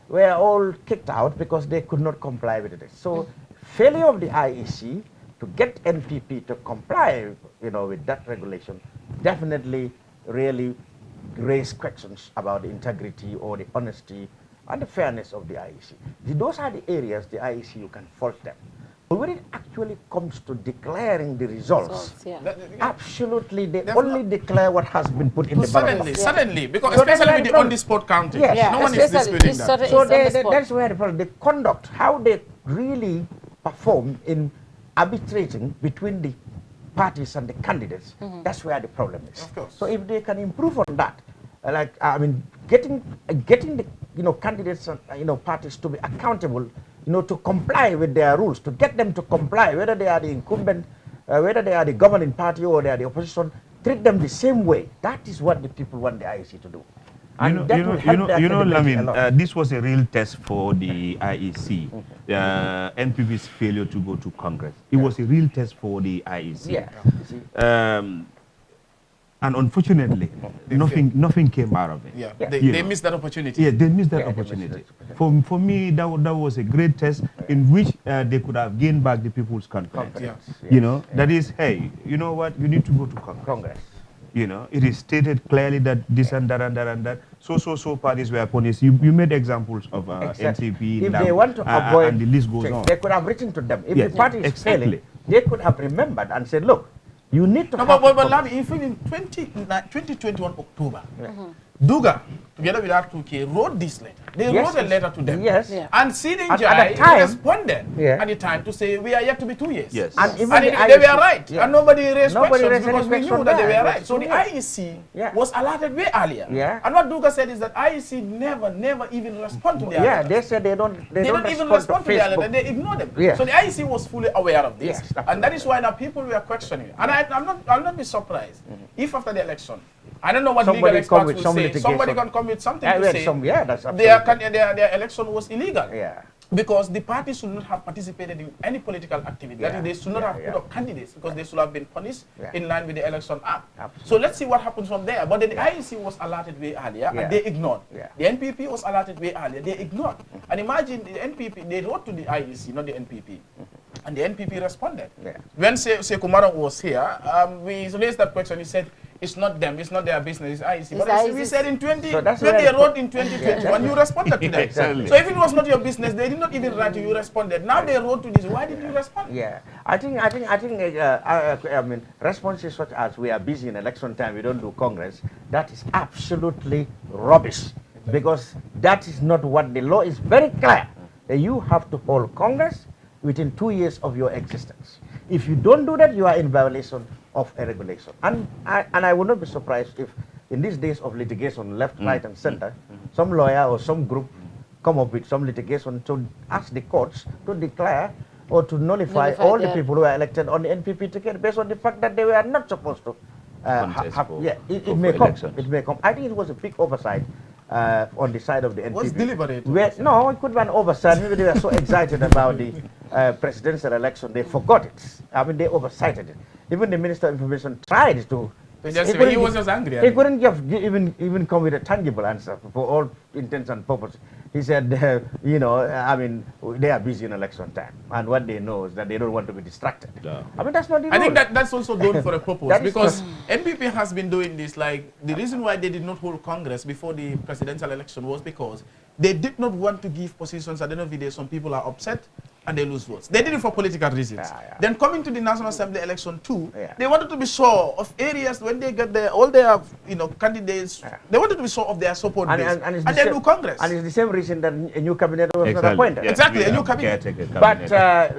were all kicked out because they could not comply with it. So failure of the IEC to get NPP to comply, with that regulation definitely really raise questions about the integrity or the honesty and the fairness of the IEC. Those are the areas the IEC you can fault them. But when it actually comes to declaring the results, absolutely they only declare what has been put in the ballot. Suddenly, because especially with the on-the-spot counting, no one is disputing that. So that's where the conduct, how they really perform in arbitrating between the parties and the candidates, that's where the problem is. Of course. So if they can improve on that, getting the candidates and parties to be accountable, to comply with their rules, to get them to comply, whether they are the incumbent, whether they are the governing party or they are the opposition, treat them the same way. That is what the people want the IEC to do. And Lamin, this was a real test for the IEC. NPP's failure to go to Congress. It was a real test for the IEC. And unfortunately, nothing came out of it. They missed that opportunity. Yeah, they missed that opportunity. For me, that was a great test in which they could have gained back the people's confidence. That is, hey, you know what? You need to go to Congress. It is stated clearly that this and that and that and that. So parties were punished. You made examples of NCP. If they want to avoid, and the list goes on. They could have written to them. If the party is failing, they could have remembered and said, look, you need to but Lami, if in 2021 October, Duga, together with R2K, wrote this letter. They wrote a letter to them. And Sidin Jai responded at the time to say, we are yet to be 2 years. And they were right. And nobody raised questions because we knew that they were right. So the IEC was alerted way earlier. And what Duga said is that IEC never even respond to the alert. They said they don't even respond to the alert, and they ignore them. So the IEC was fully aware of this. And that is why now people were questioning it. And I'll not be surprised if after the election, I don't know what legal experts will say. Somebody can come with something to say their election was illegal. Because the party should not have participated in any political activity. That is, they should not have put up candidates because they should have been punished in line with the Election Act. So let's see what happens from there. But the IEC was alerted way earlier and they ignored. The NPP was alerted way earlier, they ignored. And imagine the NPP, they wrote to the IEC, not the NPP. And the NPP responded. When Kumara was here, we raised that question. He said, it's not them, it's not their business, it's IEC. But we said in 2020, they wrote in 2021, you responded to them. So if it was not your business, they did not even write to you, responded. Now they wrote to this, why did you respond? I think responses such as we are busy in election time, we don't do Congress, that is absolutely rubbish. Because that is not what the law is very clear. That you have to hold Congress within 2 years of your existence. If you don't do that, you are in violation of a regulation. And I would not be surprised if in these days of litigation, left, right, and center, some lawyer or some group come up with some litigation to ask the courts to declare or to nullify all the people who are elected on the NPP ticket based on the fact that they were not supposed to it may come. I think it was a big oversight on the side of the NPP. Was deliberate? No, it could be an oversight. Maybe they were so excited about the presidential election, they forgot it. They oversighted it. Even the Minister of Information tried to, He was just angry. He couldn't even come with a tangible answer for all intents and purposes. He said, you know, I mean, they are busy in election time, and what they know is that they don't want to be distracted. Yeah. I mean, that's not the rule. I think that's also done for a purpose, because NPP has been doing this. Like, the reason why they did not hold Congress before the presidential election was because they did not want to give positions. At the end of the day, some people are upset and they lose votes. They did it for political reasons. Then coming to the National Assembly election too, they wanted to be sure of areas when they get all their candidates. They wanted to be sure of their support base, and they do Congress. And it's the same reason that a new cabinet was not appointed. Exactly, a new cabinet. But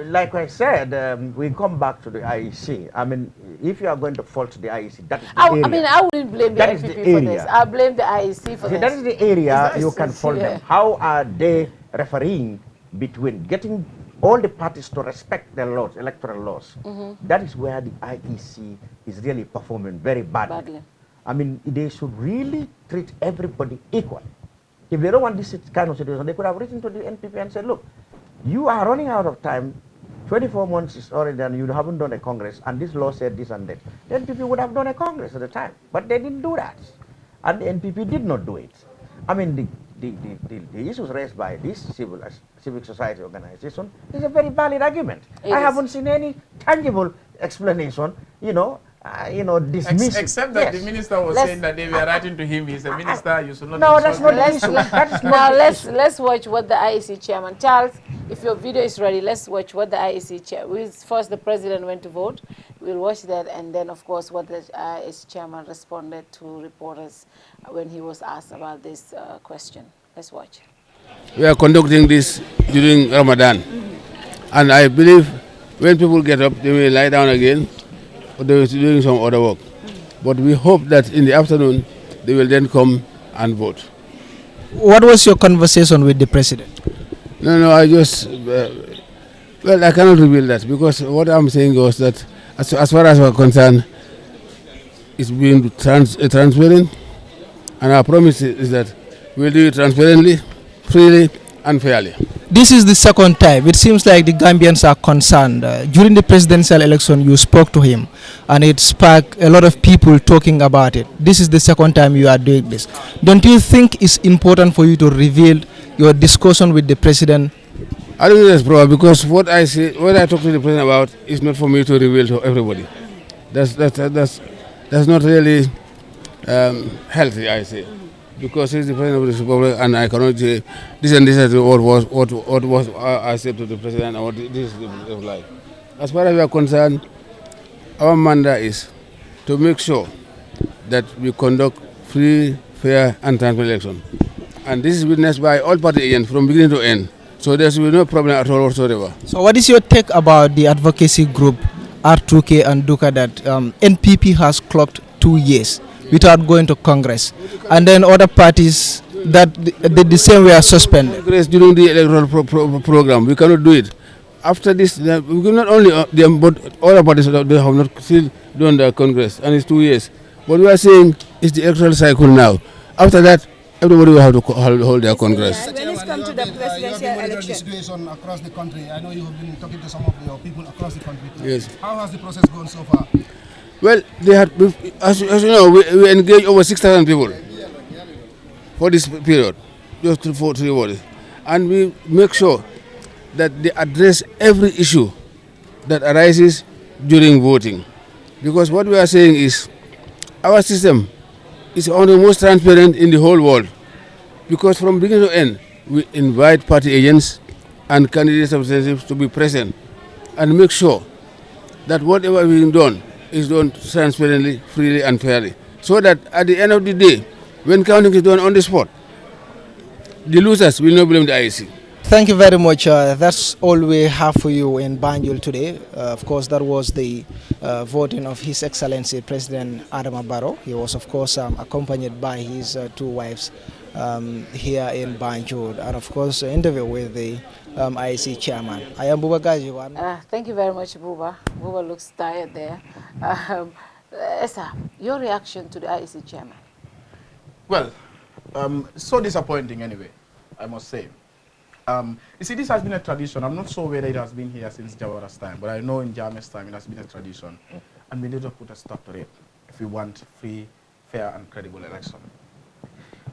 like I said, we come back to the IEC. I mean, if you are going to fault the IEC, that is the area. I mean, I wouldn't blame the NPP for this. I blame the IEC for this. That is the area you can fault them. How are they refereeing between getting all the parties to respect their laws, electoral laws? That is where the IEC is really performing very badly. I mean, they should really treat everybody equally. If they don't want this kind of situation, they could have written to the NPP and said, look, you are running out of time. 24 months is already done. You haven't done a Congress, and this law said this and that. The NPP would have done a Congress at the time, but they didn't do that. And the NPP did not do it. I mean, the issues raised by this civic society organization is a very valid argument. I haven't seen any tangible explanation, dismiss. Except that the minister was saying that they were writing to him. He's a minister. You should not. No, that's not the issue. Now let's watch what the IEC chairman. Charles, if your video is ready, let's watch what the IEC chairman. First, the president went to vote. We'll watch that, and then, of course, what the IEC chairman responded to reporters when he was asked about this question. Let's watch. We are conducting this during Ramadan, and I believe when people get up, they will lie down again, or they will be doing some other work. But we hope that in the afternoon, they will then come and vote. What was your conversation with the president? No, I just, well, I cannot reveal that, because what I'm saying was that as far as we're concerned, it's being transparent, and our promise is that we'll do it transparently, freely, and fairly. This is the second time. It seems like the Gambians are concerned. During the presidential election, you spoke to him, and it sparked a lot of people talking about it. This is the second time you are doing this. Don't you think it's important for you to reveal your discussion with the president? I don't think that's probable, because what I talk to the president about is not for me to reveal to everybody. That's not really healthy, I say, because he's the president of the republic, and I cannot say this and this is what was I said to the president, and what this is like. As far as we are concerned, our mandate is to make sure that we conduct free, fair, and transparent election, and this is witnessed by all party agents from beginning to end. So there will be no problem at all whatsoever. So what is your take about the advocacy group R2K and Duka that NPP has clocked 2 years without going to Congress, and then other parties that did the same way are suspended? Congress during the electoral program, we cannot do it. After this, we cannot only them, but other parties they have not still done the Congress, and it's 2 years. But we are saying it's the electoral cycle now. After that, everybody will have to hold their Congress. When it's come to the presidential election, the situation across the country, I know you have been talking to some of your people across the country. Yes. How has the process gone so far? Well, they had, as you know, we engaged over 6,000 people for this period, just for 3 bodies, and we make sure that they address every issue that arises during voting, because what we are saying is our system is one of the most transparent in the whole world, because from beginning to end, we invite party agents and candidates representatives to be present and make sure that whatever is being done is done transparently, freely, and fairly, so that at the end of the day, when counting is done on the spot, the losers will not blame the IEC. Thank you very much. That's all we have for you in Banjul today. Of course, that was the voting of His Excellency President Adama Barrow. He was, of course, accompanied by his 2 wives here in Banjul, and of course, an interview with the IEC chairman. I am Buba Gajiwan. Thank you very much, Buba. Buba looks tired there. Esa, your reaction to the IEC chairman? Well, so disappointing anyway, I must say. You see, this has been a tradition. I'm not sure whether it has been here since Jawara's time, but I know in Jammeh's time it has been a tradition, and we need to put a stop to it. if we want free, fair, and credible election.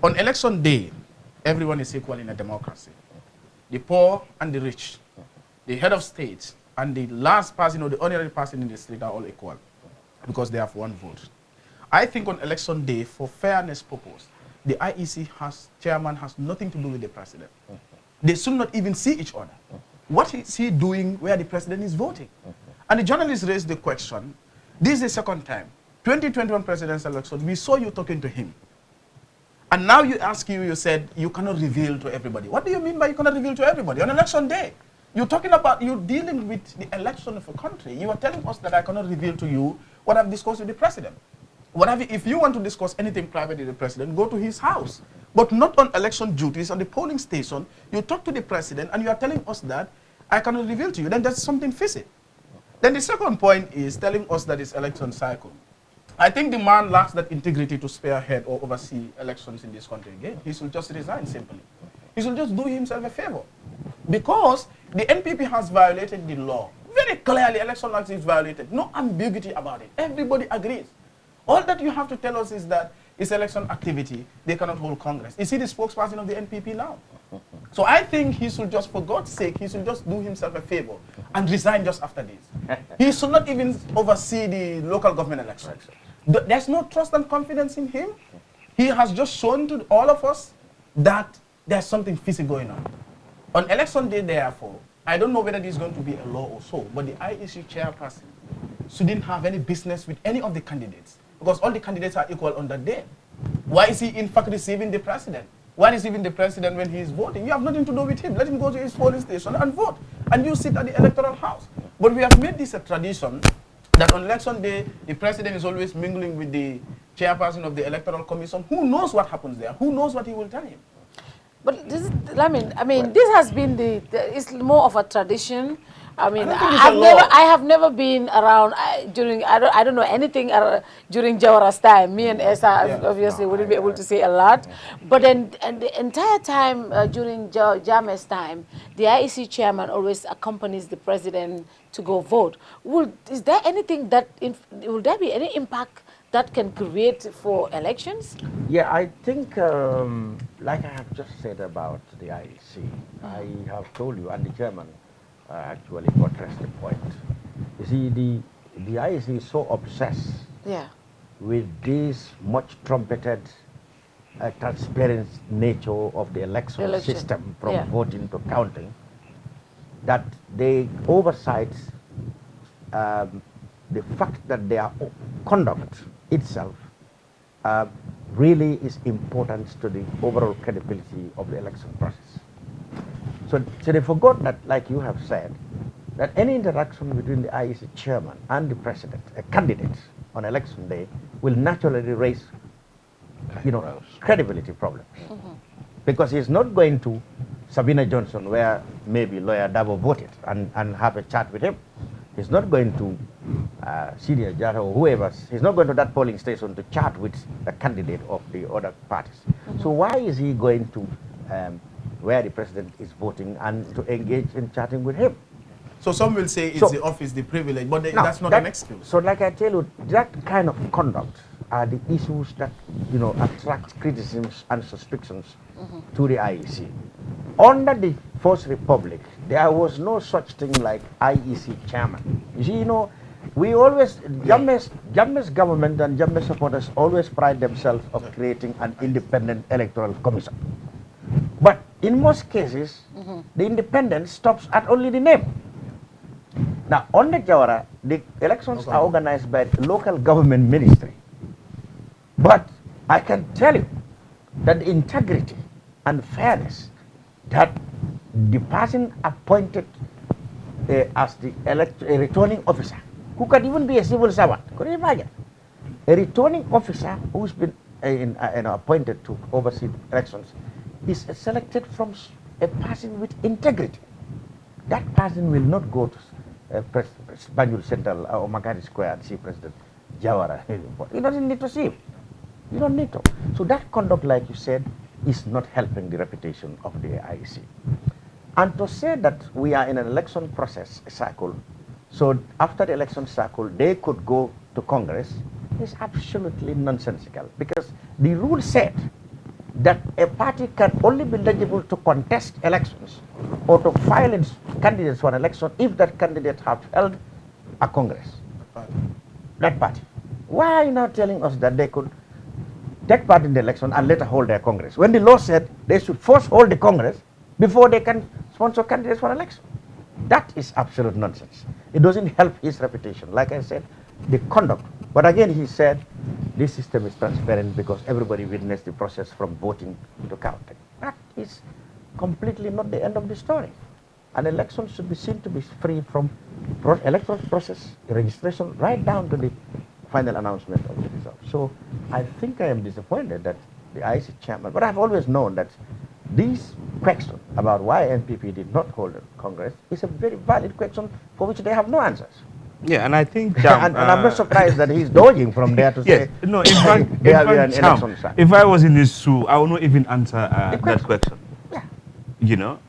On election day, everyone is equal in a democracy. The poor and the rich, the head of state, and the last person or the ordinary person in the street are all equal because they have one vote. I think on election day, for fairness purpose, the IEC chairman has nothing to do with the president. They should not even see each other. What is he doing where the president is voting? And the journalists raised the question, this is the second time, 2021 presidential election, we saw you talking to him. And now you said you cannot reveal to everybody. What do you mean by you cannot reveal to everybody? On election day, you're talking about you dealing with the election of a country. You are telling us that I cannot reveal to you what I've discussed with the president. If you want to discuss anything private with the president, go to his house. But not on election duties, on the polling station. You talk to the president and you are telling us that I cannot reveal to you. Then that's something fishy. Then the second point is telling us that it's election cycle. I think the man lacks that integrity to spearhead or oversee elections in this country again. He should just resign simply. He should just do himself a favor. Because the NPP has violated the law. Very clearly, election laws is violated. No ambiguity about it. Everybody agrees. All that you have to tell us is that it's election activity. They cannot hold Congress. Is he the spokesperson of the NPP now? So I think he should just, for God's sake, he should just do himself a favor and resign just after this. He should not even oversee the local government elections. There's no trust and confidence in him. He has just shown to all of us that there's something fishy going on. On election day, therefore, I don't know whether this is going to be a law or so, but the IEC chairperson shouldn't have any business with any of the candidates because all the candidates are equal on that day. Why is he in fact receiving the president? Why receiving the president when he is voting? You have nothing to do with him. Let him go to his polling station and vote. And you sit at the electoral house. But we have made this a tradition that on election day, the president is always mingling with the chairperson of the electoral commission. Who knows what happens there? Who knows what he will tell him? But this is, this has been it's more of a tradition. I have never been around during, I don't know anything during Jawara's time. Me and Esa obviously wouldn't be able to say a lot. But then and the entire time during Jammeh's time, the IEC chairman always accompanies the president to go vote. Is there anything that, will there be any impact that can create for elections? Yeah, I think, like I have just said about the IEC, I have told you, and the chairman actually addressed the point. You see, the IEC is so obsessed with this much trumpeted, transparent nature of the election system, from voting to counting, that they oversight the fact that their conduct itself really is important to the overall credibility of the election process. So they forgot that, like you have said, that any interaction between the IEC chairman and the president, a candidate on election day, will naturally raise, credibility problems. Because he's not going to Sabina Johnson, where maybe lawyer Dabo voted, and have a chat with him. He's not going to Syria Jara or whoever. He's not going to that polling station to chat with a candidate of the other parties. So why is he going to where the president is voting and to engage in chatting with him? So some will say it's the office, the privilege, but that's not an excuse. So like I tell you, that kind of conduct are the issues that attract criticisms and suspicions to the IEC. Under the First Republic, there was no such thing like IEC chairman. You see, we always, Jammeh's government and Jammeh supporters always pride themselves of creating an independent electoral commission. But in most cases, the independence stops at only the name. Now, under Jawara, the elections are organized by the local government ministry. But I can tell you that the integrity and fairness that the person appointed as a returning officer, who can even be a civil servant, could you imagine? A returning officer who's been appointed to oversee elections is selected from a person with integrity. That person will not go to Banjul Central or Makati Square and see President Jawara. He doesn't need to see him. You don't need to. So that conduct, like you said, is not helping the reputation of the IEC. And to say that we are in an election process cycle, so after the election cycle, they could go to Congress is absolutely nonsensical because the rule said that a party can only be eligible to contest elections or to file its candidates for an election if that candidate has held a congress. That party. Why are you not telling us that they could take part in the election and later hold their congress? When the law said they should first hold the congress before they can sponsor candidates for election. That is absolute nonsense. It doesn't help his reputation. Like I said, the conduct. But again, he said this system is transparent because everybody witnessed the process from voting to counting. That is completely not the end of the story. An election should be seen to be free from electoral process, registration, right down to the final announcement of the results. So I think I am disappointed that the IEC chairman, but I've always known that this question about why NPP did not hold a Congress is a very valid question for which they have no answers. Yeah, and I think and I'm not surprised that he's dodging from there to say no. In fact, if I was in his shoe, I would not even answer that question. Yeah. You know,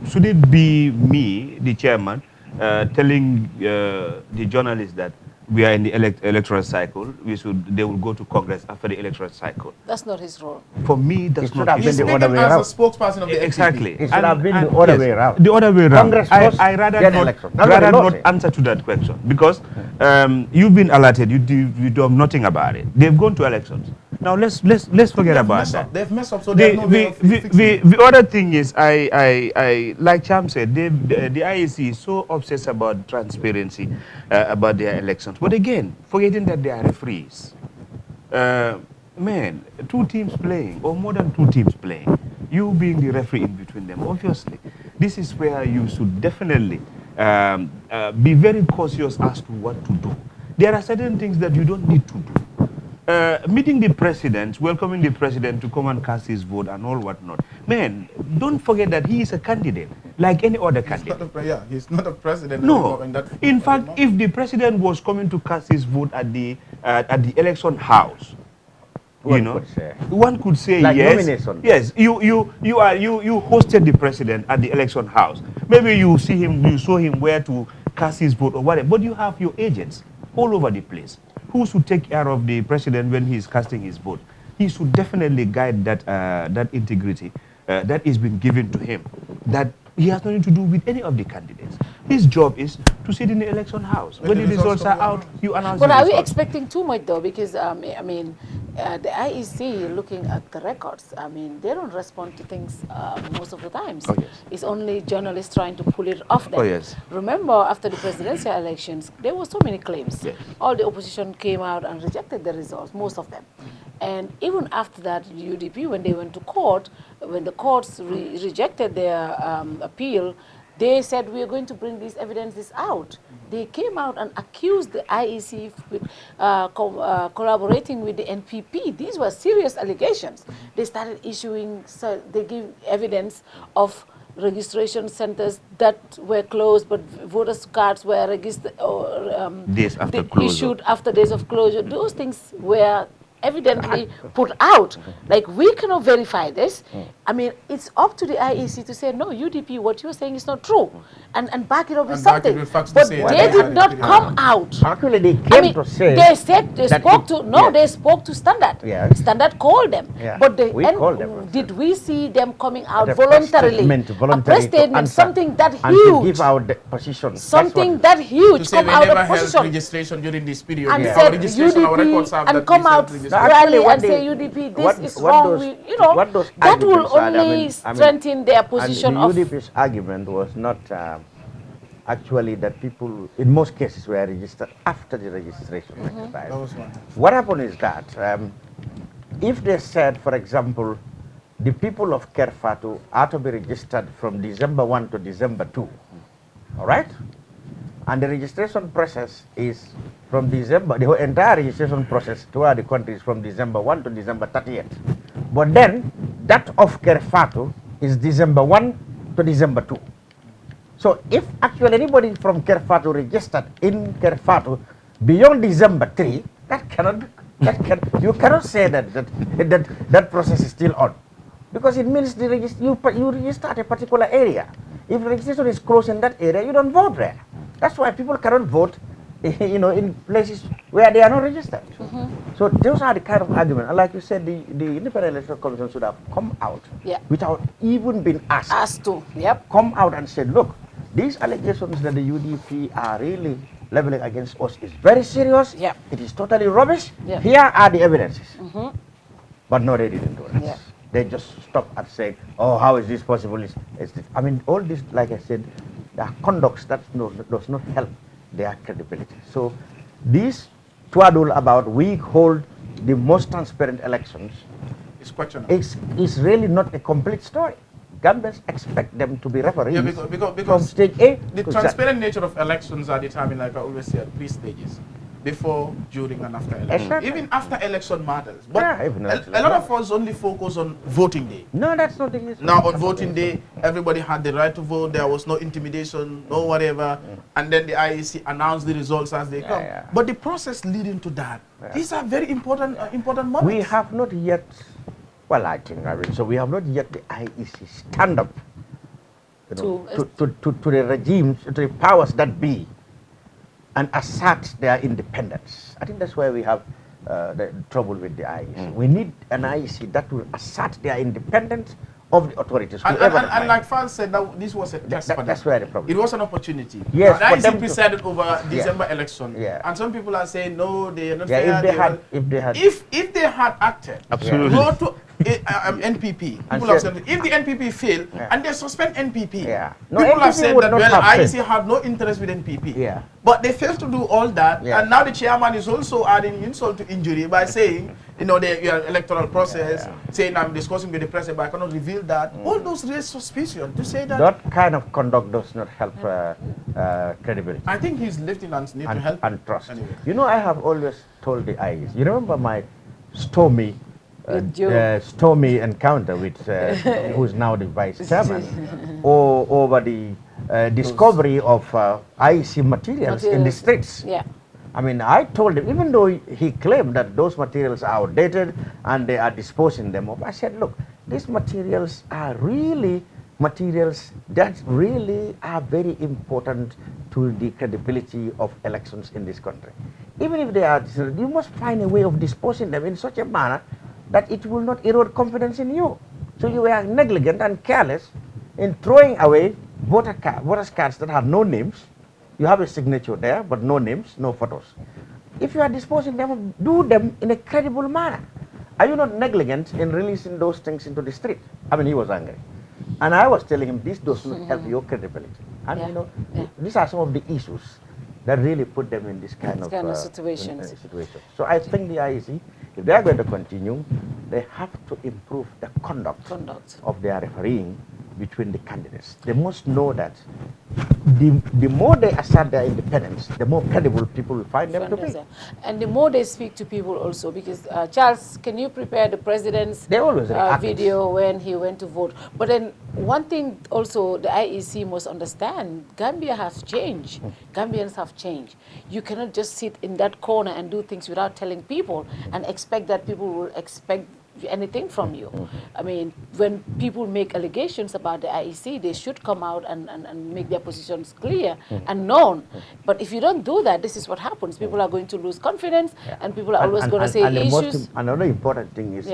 should it be me, the chairman, telling the journalists that we are in the electoral cycle, they will go to Congress after the electoral cycle? That's not his role. For me, that's not his role. He's speaking as a spokesperson of the Exactly. It should have been the other way around. The other way around. Congress I rather not answer to that question because you've been alerted. You do nothing about it. They've gone to elections. Now let's forget about that. They've messed up, so there's no way of fixing it. The other thing is, I like Cham said, the IEC is so obsessed about transparency about their elections. But again, forgetting that they are referees. Man, two teams playing, or more than two teams playing, you being the referee in between them, obviously, this is where you should definitely be very cautious as to what to do. There are certain things that you don't need to do. Meeting the president, welcoming the president to come and cast his vote and all whatnot. Man, don't forget that he is a candidate, like any other candidate. He's not a president. No. In fact, if the president was coming to cast his vote at the election house, one could say like yes. Nomination. Yes, you hosted the president at the election house. Maybe you saw him where to cast his vote or whatever. But you have your agents all over the place. Who should take care of the president when he is casting his vote? He should definitely guide that integrity that is been given to him. That he has nothing to do with any of the candidates. His job is to sit in the election house. When the results are out, you announce the results. But are we expecting too much though? Because the IEC, looking at the records, they don't respond to things most of the times. Oh, yes. It's only journalists trying to pull it off them. Oh, yes. Remember, after the presidential elections, there were so many claims. Yes. All the opposition came out and rejected the results, most of them. And even after that, UDP, when they went to court, when the courts rejected their appeal, they said, we are going to bring these evidences out. They came out and accused the IEC with collaborating with the NPP. These were serious allegations. They started issuing, so they give evidence of registration centers that were closed, but voters' cards were registered or issued after days of closure. Those things were evidently put out. Like, we cannot verify this. It's up to the IEC to say, no, UDP, what you're saying is not true, and back it up with something. But they did not come out. Actually, they came to say. They said they spoke to, they spoke to Standard. Yes. Standard called them. Yeah. But did we see them coming out voluntarily? A press statement, something that and huge. to give out the position. Something that huge. To say come we out never of held position. Registration during this period. And Our said registration, our records have UDP, and come out rally and say UDP, this is wrong. That will only strengthen their position. And the UDP's argument was not actually that people, in most cases, were registered after the registration expired. What happened is that if they said, for example, the people of Kerr Fatou are to be registered from December 1 to December 2, all right? And the registration process is from December, the whole entire registration process throughout the country is from December 1 to December 30th. But then, that of Kerr Fatou is December 1 to December 2. So if actually anybody from Kerr Fatou registered in Kerr Fatou beyond December 3, you cannot say that process is still on. Because it means you register at a particular area. If registration is closed in that area, you don't vote there. That's why people cannot vote you know, in places where they are not registered. So those are the kind of arguments. And like you said, the Independent Electoral Commission should have come out without even being asked. Asked to, come out and said, look, these allegations that the UDP are really leveling against us is very serious. It is totally rubbish. Here are the evidences. But no, they didn't do that. They just stopped at saying, oh, how is this possible? I mean, all this, like I said, there are conducts that does not help their credibility. So this twaddle about we hold the most transparent elections is really not a complete story. Gambians expect them to be referees because from stage A. The transparent nature of elections are determined, like I always say, at 3 stages. Before, during, and after election. Even after election matters. But a lot of us only focus on voting day. No, that's not the case. Now, on voting day, everybody had the right to vote. There was no intimidation, no whatever. And then the IEC announced the results as they come. But the process leading to that, these are very important moments. We have not yet, well, I think, so we have not yet the IEC stand up to the regimes, to the powers that be, and assert their independence. I think that's where we have the trouble with the IEC. We need an IEC that will assert their independence of the authorities. And like Fal said, that this was a test for them. That's where the problem. It was an opportunity. Yes, the IEC presided over December election. And some people are saying, no, they are not fair. If they had acted, go to NPP. People have said, if the NPP fail and they suspend NPP, people have said that, well, IEC have no interest with NPP. But they failed to do all that, and now the chairman is also adding insult to injury by saying, you know, the electoral process, saying I'm discussing with the president, but I cannot reveal that. All those raise suspicion to say that. That kind of conduct does not help credibility. I think his lieutenants need to help. And trust. Anyway. You know, I have always told the IEC, you remember my stormy encounter with who's now the vice chairman over the discovery of IEC materials in the streets. I mean, I told him, even though he claimed that those materials are outdated and they are disposing them of, I said, look, these materials are really materials that really are very important to the credibility of elections in this country. Even if they are, you must find a way of disposing them in such a manner that it will not erode confidence in you. So you are negligent and careless in throwing away voters' cards that have no names. You have a signature there, but no names, no photos. If you are disposing them, do them in a credible manner. Are you not negligent in releasing those things into the street? I mean, he was angry. And I was telling him, this does not help your credibility. And you know, these are some of the issues that really put them in this kind of situations. So I think the IEC, if they are going to continue, they have to improve the conduct of their refereeing between the candidates. They must know that the more they assert their independence, the more credible people will find them to be. And the more they speak to people also, because Charles, can you prepare the president's video when he went to vote? But then one thing also the IEC must understand, Gambia has changed. Gambians have changed. You cannot just sit in that corner and do things without telling people and expect that people will expect anything from you. I mean, when people make allegations about the IEC, they should come out and make their positions clear and known. But if you don't do that, this is what happens. People are going to lose confidence and people are always going to say issues. Another important thing is,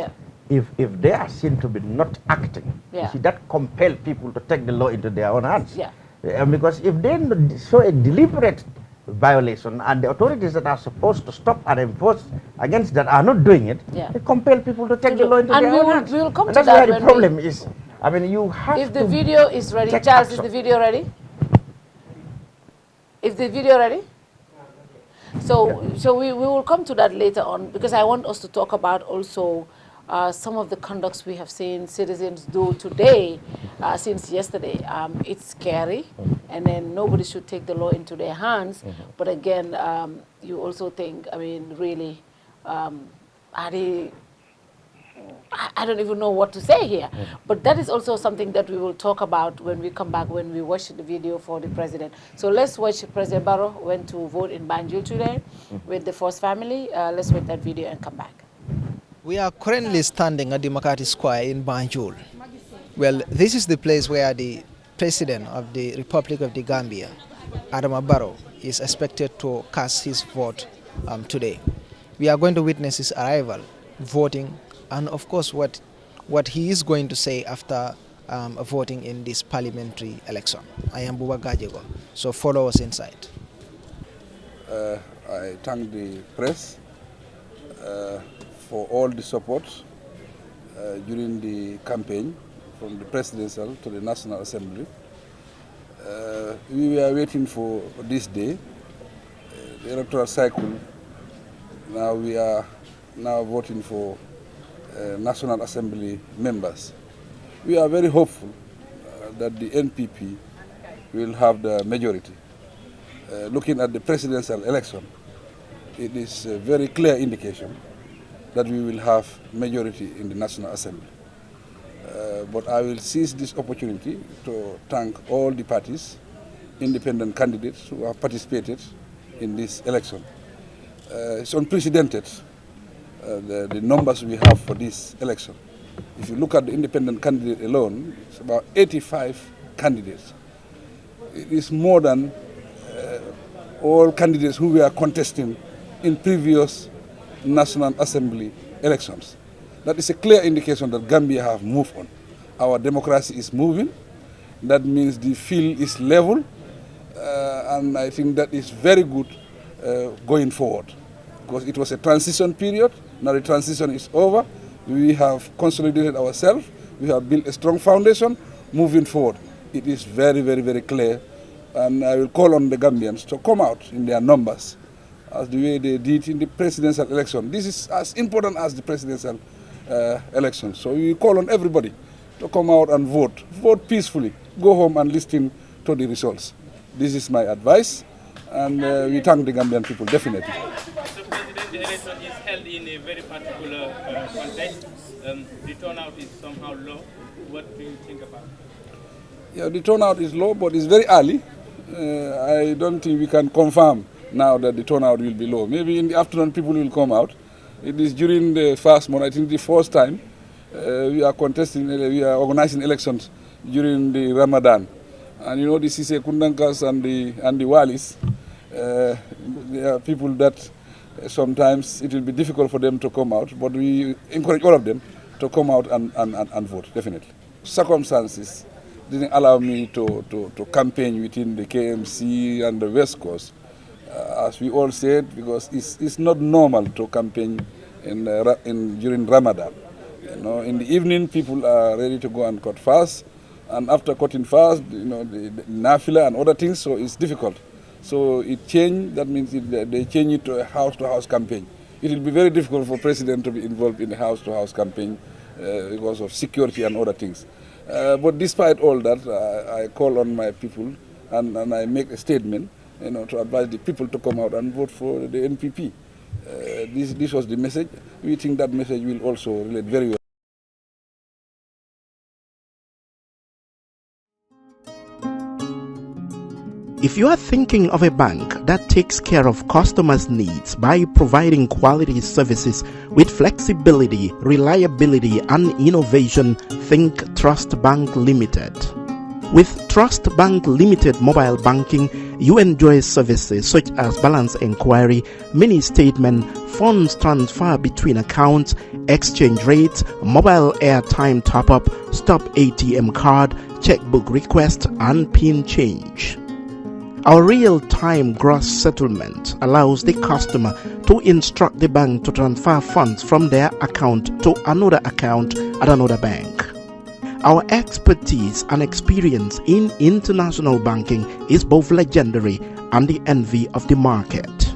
if they are seen to be not acting, you see, that compels people to take the law into their own hands. Because if they show a deliberate violation and the authorities that are supposed to stop and enforce against that are not doing it, they compel people to take the law into their own hands. We will come and to that's that where the problem is. I mean, you have if the video is ready, Charles, is the video ready? Is the video ready? So we will come to that later on, because I want us to talk about also some of the conducts we have seen citizens do today since yesterday. It's scary, and then nobody should take the law into their hands. But again, you also think, I mean, really, are they, I don't even know what to say here. But that is also something that we will talk about when we come back, when we watch the video for the president. So let's watch President Barrow went to vote in Banjul today with the First family. Let's watch that video and come back. We are currently standing at the Makati Square in Banjul. Well, this is the place where the President of the Republic of the Gambia, Adama Barrow is expected to cast his vote today. We are going to witness his arrival, voting, and of course what he is going to say after voting in this parliamentary election. I am Buba Gajego, so follow us inside. I thank the press for all the support during the campaign from the presidential to the National Assembly. We were waiting for this day, the electoral cycle. Now we are voting for National Assembly members. We are very hopeful that the NPP will have the majority. Looking at the presidential election, it is a very clear indication that we will have majority in the National Assembly. But I will seize this opportunity to thank all the parties, independent candidates who have participated in this election. It's unprecedented, the numbers we have for this election. If you look at the independent candidate alone, it's about 85 candidates. It is more than all candidates who were contesting in previous National Assembly elections. That is a clear indication that Gambia have moved on. Our democracy is moving. That means the field is level, and I think that is very good going forward, because it was a transition period. Now the transition is over. We have consolidated ourselves. We have built a strong foundation. Moving forward, it is very, very, very clear, and I will call on the Gambians to come out in their numbers as the way they did in the presidential election. This is as important as the presidential election. So we call on everybody to come out and vote. Vote peacefully. Go home and listen to the results. This is my advice, and we thank the Gambian people, definitely. So, President, the election is held in a very particular context. The turnout is somehow low. What do you think about it? Yeah, the turnout is low, but it's very early. I don't think we can confirm now that the turnout will be low. Maybe in the afternoon people will come out. It is during the first month, I think the first time we are organizing elections during the Ramadan. And you know, the Sise Kundankas and the Walis, they are people that sometimes it will be difficult for them to come out, but we encourage all of them to come out and vote, definitely. Circumstances didn't allow me to campaign within the KMC and the West Coast, as we all said, because it's not normal to campaign during Ramadan. You know, in the evening, people are ready to go and cut fast, and after cutting fast, you know, the nafila and other things, so it's difficult. So it changed. That means they change it to a house-to-house campaign. It will be very difficult for president to be involved in a house-to-house campaign because of security and other things. But despite all that, I call on my people and I make a statement, you know, to advise the people to come out and vote for the NPP. This was the message. We think that message will also relate very well. If you are thinking of a bank that takes care of customers' needs by providing quality services with flexibility, reliability, and innovation, think Trust Bank Limited. With Trust Bank Limited mobile banking, you enjoy services such as balance inquiry, mini statement, funds transfer between accounts, exchange rates, mobile airtime top-up, stop ATM card, checkbook request, and PIN change. Our real-time gross settlement allows the customer to instruct the bank to transfer funds from their account to another account at another bank. Our expertise and experience in international banking is both legendary and the envy of the market.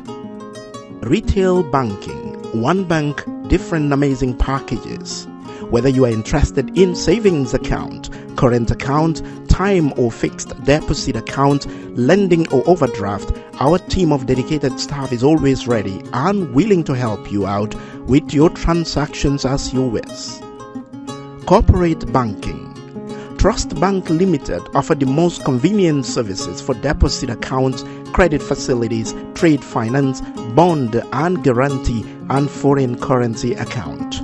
Retail banking, one bank, different amazing packages. Whether you are interested in savings account, current account, time or fixed deposit account, lending or overdraft, our team of dedicated staff is always ready and willing to help you out with your transactions as you wish. Corporate banking. Trust Bank Limited offer the most convenient services for deposit accounts, credit facilities, trade finance, bond and guarantee, and foreign currency account.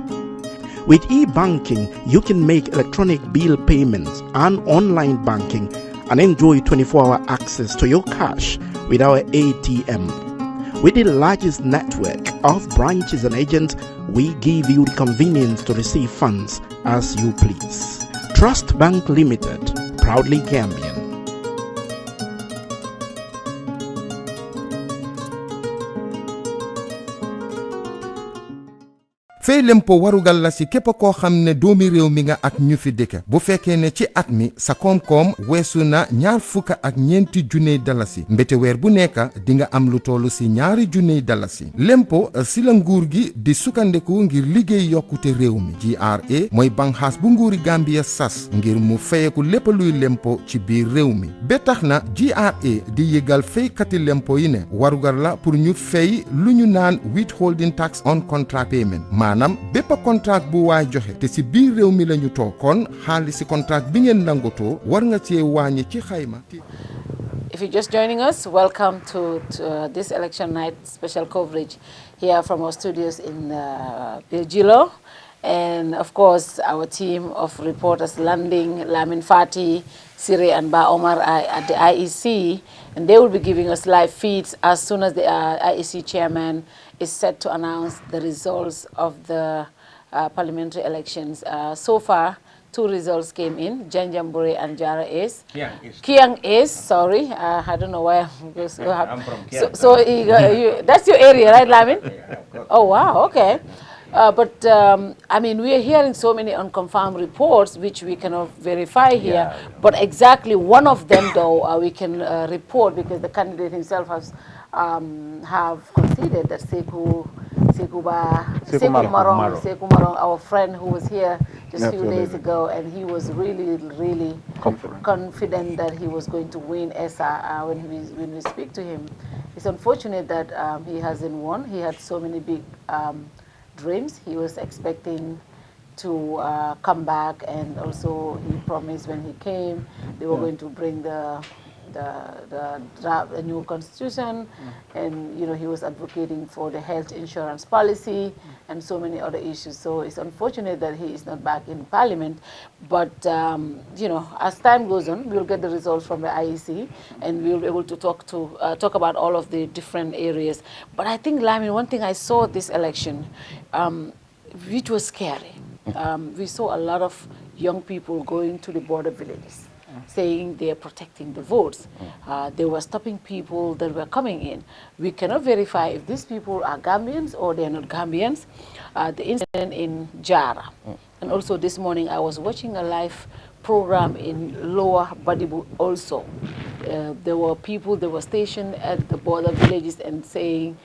With e-banking, you can make electronic bill payments and online banking and enjoy 24-hour access to your cash with our ATM. With the largest network of branches and agents, we give you the convenience to receive funds as you please. Trust Bank Limited, proudly Gambian. fay lempo warugal la si képp koo xam ne doomi réew mi nga ak ñu fi dëkk bu fekkee ne ci at mi sa koom-koom weesu na $2,400 dalasi mbete weer bu nekk di nga am lu tollu si $2,000 dalasi lempo si la nguur gi di sukkandiku ngir liggéey yokkute réew mi GRA mooy banxaas bu nguuri Gambia sas ngir mu fayeku lépp luy lempo ci biir réew mi ba tax na GRA di yëgal faykati lempo yi ne warugal la pour ñu fay lu ñu naan withholding tax on contract payment maanaam bépp contract bu waay joxe te si biir réew mi lañu toog kon xaalisi contract bi ngeen nangotoo war nga cee wàññi ci xayma. If you're just joining us, welcome to this election night special coverage here from our studios in Birjilo. And of course, our team of reporters landing, Lamin Fati, Siri and Ba Omar are at the IEC, and they will be giving us live feeds as soon as the IEC chairman is set to announce the results of the parliamentary elections. So far, 2 results came in, Janjambure and Jara East. Kiang East, sorry, I don't know why I'm just I'm from Kiang. So that's your area, right, Lamin? Oh, wow, okay. But I mean, we are hearing so many unconfirmed reports which we cannot verify here. But exactly one of them, though, we can report because the candidate himself has have conceded that Sekou Marong, our friend who was here just a few days ago, and he was really confident that he was going to win ESA when we speak to him. It's unfortunate that he hasn't won. He had so many big dreams. He was expecting to come back, and also he promised when he came they were going to bring the new constitution, and he was advocating for the health insurance policy and so many other issues. So it's unfortunate that he is not back in parliament, but as time goes on, we'll get the results from the IEC and we'll be able to talk about all of the different areas. But I think, Lamin, one thing I saw this election which was scary, we saw a lot of young people going to the border villages saying they are protecting the votes. They were stopping people that were coming in. We cannot verify if these people are Gambians or they are not Gambians. The incident in Jara. And also this morning I was watching a live program in Lower Badibu also. There were people that were stationed at the border villages and saying,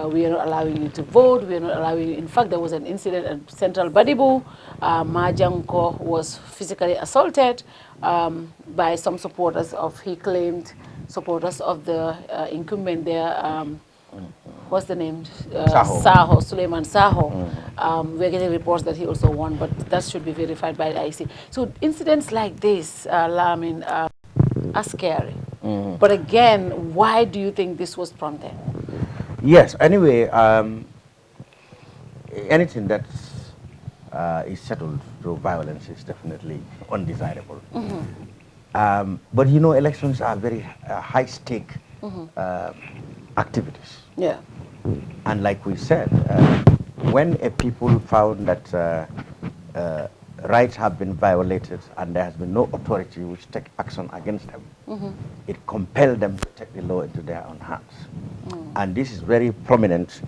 we are not allowing you to vote, we are not allowing you. In fact, there was an incident at Central Badibu. Majanko was physically assaulted by some supporters he claimed, supporters of the incumbent there, what's the name? Saho, Suleiman Saho. We're getting reports that he also won, but that should be verified by the IC. So incidents like this, Lamin, are scary. But again, why do you think this was prompted? Yes, anyway, anything that is settled through violence is definitely undesirable. But elections are very high-stake activities. Yeah. And like we said, when a people found that rights have been violated and there has been no authority which take action against them, it compelled them to take the law into their own hands. And this is very prominent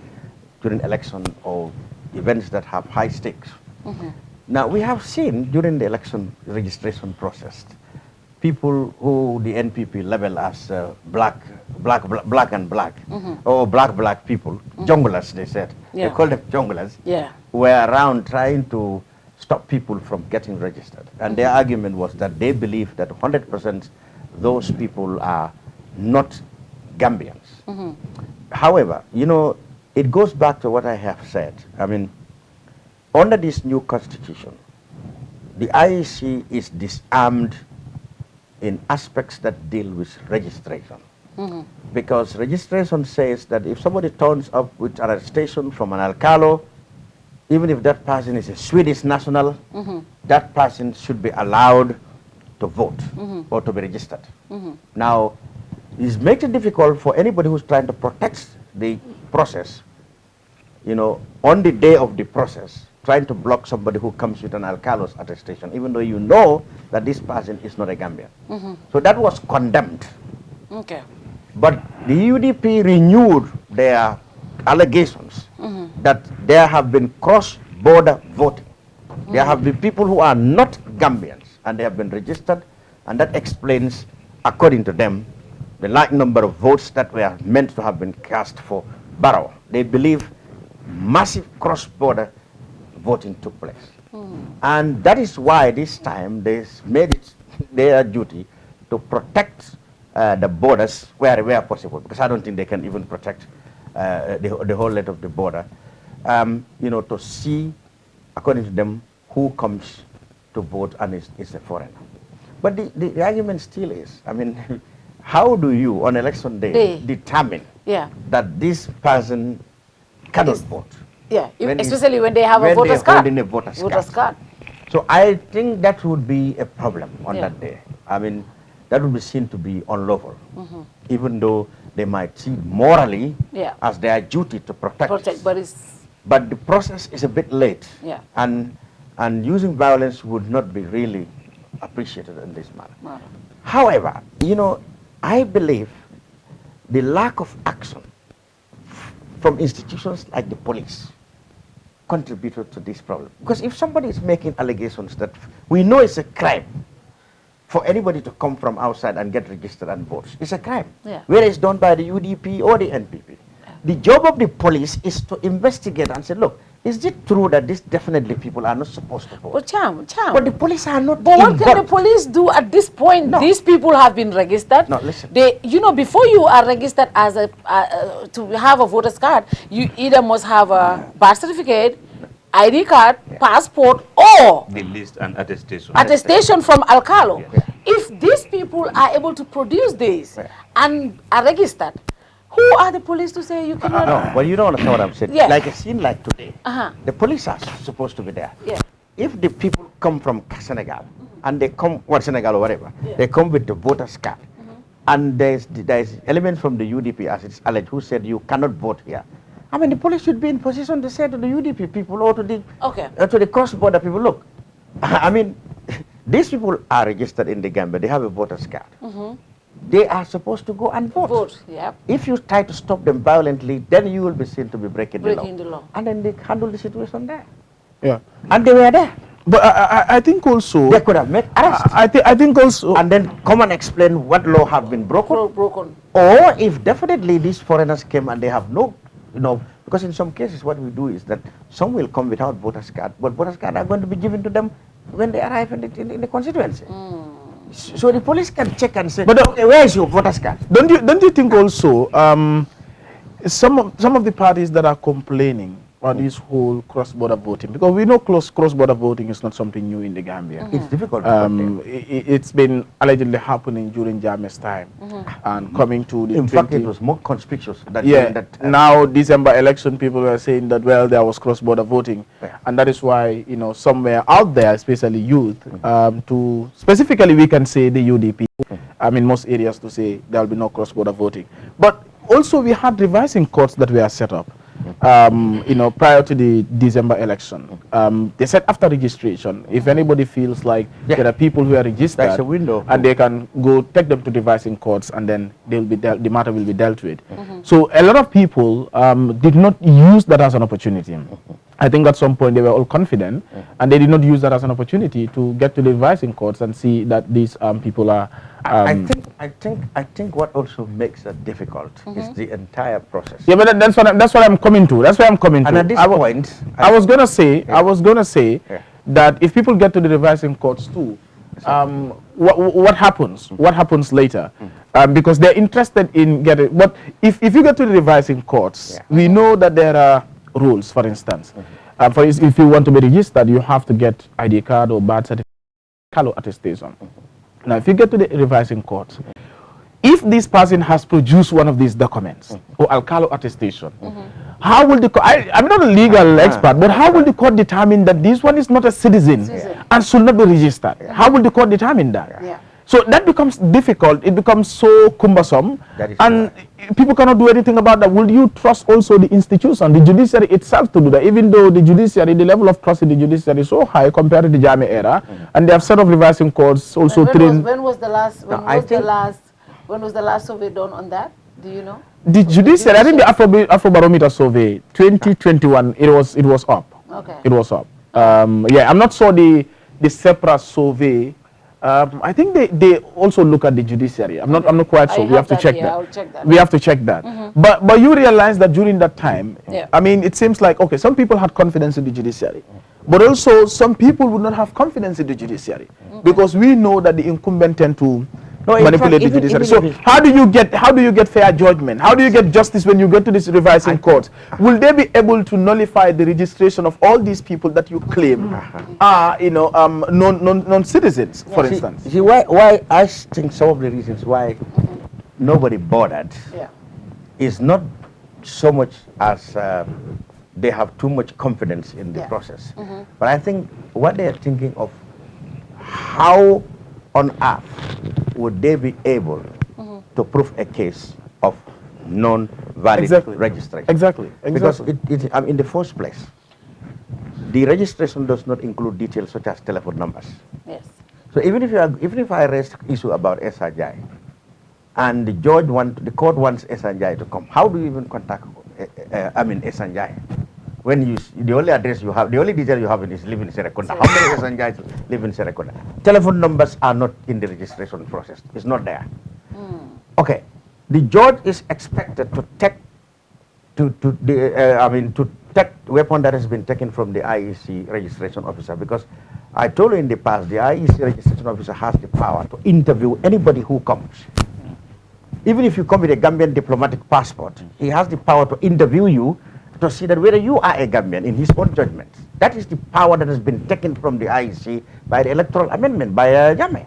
during election or events that have high stakes. Now, we have seen during the election registration process, people who the NPP label as black or black people, junglers, they said. They call them junglers, were around trying to stop people from getting registered. And their argument was that they believe that 100% those people are not Gambians. However, it goes back to what I have said. I mean, under this new constitution, the IEC is disarmed in aspects that deal with registration. Because registration says that if somebody turns up with an attestation from an alcalo, even if that person is a Swedish national, that person should be allowed to vote or to be registered. Now, it makes it difficult for anybody who's trying to protect the process, you know, on the day of the process, trying to block somebody who comes with an alcalos attestation, even though you know that this person is not a Gambian. So that was condemned. Okay. But the UDP renewed their allegations that there have been cross-border voting. There have been people who are not Gambians, and they have been registered, and that explains, according to them, the large number of votes that were meant to have been cast for Barrow. They believe massive cross-border voting took place. And that is why this time they made it their duty to protect the borders where possible, because I don't think they can even protect the whole length of the border, you know, to see, according to them, who comes to vote and is a foreigner. But the argument still is, I mean, how do you, on election day, determine that this person cannot vote? Yeah, especially when they have a voter's card. Holding a voter's card. So I think that would be a problem on that day. I mean, that would be seen to be unlawful, even though they might see morally as their duty to protect. But the process is a bit late, and using violence would not be really appreciated in this manner. However, you know, I believe the lack of action from institutions like the police contributed to this problem. Because if somebody is making allegations that we know it's a crime for anybody to come from outside and get registered and vote, it's a crime. Whether it's done by the UDP or the NPP. The job of the police is to investigate and say, look, is it true that these definitely people are not supposed to vote? But the police are not But what can the police do at this point? No. These people have been registered. No, listen. They, you know, before you are registered as a to have a voter's card, you either must have a birth certificate, ID card, passport, or the list and attestation. Attestation from Alcalo. If these people are able to produce this and are registered, who are the police to say you cannot? No, well, you don't understand what I'm saying. Like a scene like today, the police are supposed to be there. If the people come from Senegal and they come, or Senegal or whatever, they come with the voter's card, and there's elements from the UDP, as it's alleged, who said you cannot vote here. I mean, the police should be in position to say to the UDP people or to the cross-border people, look, I mean, these people are registered in the Gambia, they have a voter's card. They are supposed to go and vote. If you try to stop them violently, then you will be seen to be breaking the law. And then they handle the situation there. And they were there. But I think also they could have made arrests. I think also, and then come and explain what law have been broken. Or if definitely these foreigners came and they have no, you know, because in some cases what we do is that some will come without voters card, but voters card are going to be given to them when they arrive in the constituency. So the police can check and say, but okay, where is your voters card? Don't you think also some of the parties that are complaining on this whole cross-border voting, because we know cross-border voting is not something new in the Gambia. It's difficult. It's been allegedly happening during Jammeh's time and coming to the. In fact, it was more conspicuous. Now December election, people were saying that there was cross-border voting, and that is why somewhere out there, especially youth, to specifically we can say the UDP. I mean, most areas to say there will be no cross-border voting, but also we had revising courts that were set up. Prior to the December election, they said after registration, if anybody feels like there are people who are registered, that's a window, and they can go take them to revising courts, and then the matter will be dealt with. So a lot of people did not use that as an opportunity. I think at some point they were all confident, and they did not use that as an opportunity to get to the revising courts and see that these people are. I think what also makes it difficult is the entire process. Yeah, but that's what I'm coming to. That's where I'm coming to. And at this point, I was gonna say that if people get to the revising courts too, what happens? What happens later? Because they're interested in getting. But if you get to the revising courts, we know that there are rules. For instance, if you want to be registered, you have to get ID card or birth certificate, attestation. Now, if you get to the revising court, if this person has produced one of these documents or Alcalo attestation, how will the court, I'm not a legal expert, but how will the court determine that this one is not a citizen and should not be registered. How will the court determine that? Yeah. So that becomes difficult. It becomes so cumbersome, and people cannot do anything about that. Will you trust also the institution, the judiciary itself, to do that? Even though the judiciary, the level of trust in the judiciary is so high compared to the Jammeh era, and they have set of revising courts also trained. When was the last survey done on that? Do you know? The judiciary, I think the Afrobarometer survey 2021, it was up. Okay. It was up. Yeah, I'm not sure the separate survey. I think they also look at the judiciary. I'm not quite sure. We have to check that. I'll check that. We have to check that. But you realize that during that time, I mean, it seems like, okay, some people had confidence in the judiciary, but also some people would not have confidence in the judiciary, because we know that the incumbent tend to manipulate the judiciary. So how do you get fair judgment? How do you get justice when you get to this revising court? Will they be able to nullify the registration of all these people that you claim are, non-citizens, for instance? See, why I think some of the reasons why nobody bothered is not so much as they have too much confidence in the process, but I think what they are thinking of, how on earth would they be able to prove a case of non-valid registration? Exactly. Because in the first place, the registration does not include details such as telephone numbers. Yes. So even if I raise issue about SRJ, and the court wants SRJ to come, how do you even contact SRJ? When the only address you have, the only detail you have is live in Serekunda. How many SNJs live in Serekunda? Telephone numbers are not in the registration process. It's not there. Okay, the judge is expected to take to take weapon that has been taken from the IEC registration officer, because I told you in the past, the IEC registration officer has the power to interview anybody who comes. Even if you come with a Gambian diplomatic passport, he has the power to interview you to see that whether you are a Gambian in his own judgment. That is the power that has been taken from the IEC by the electoral amendment by Jammeh.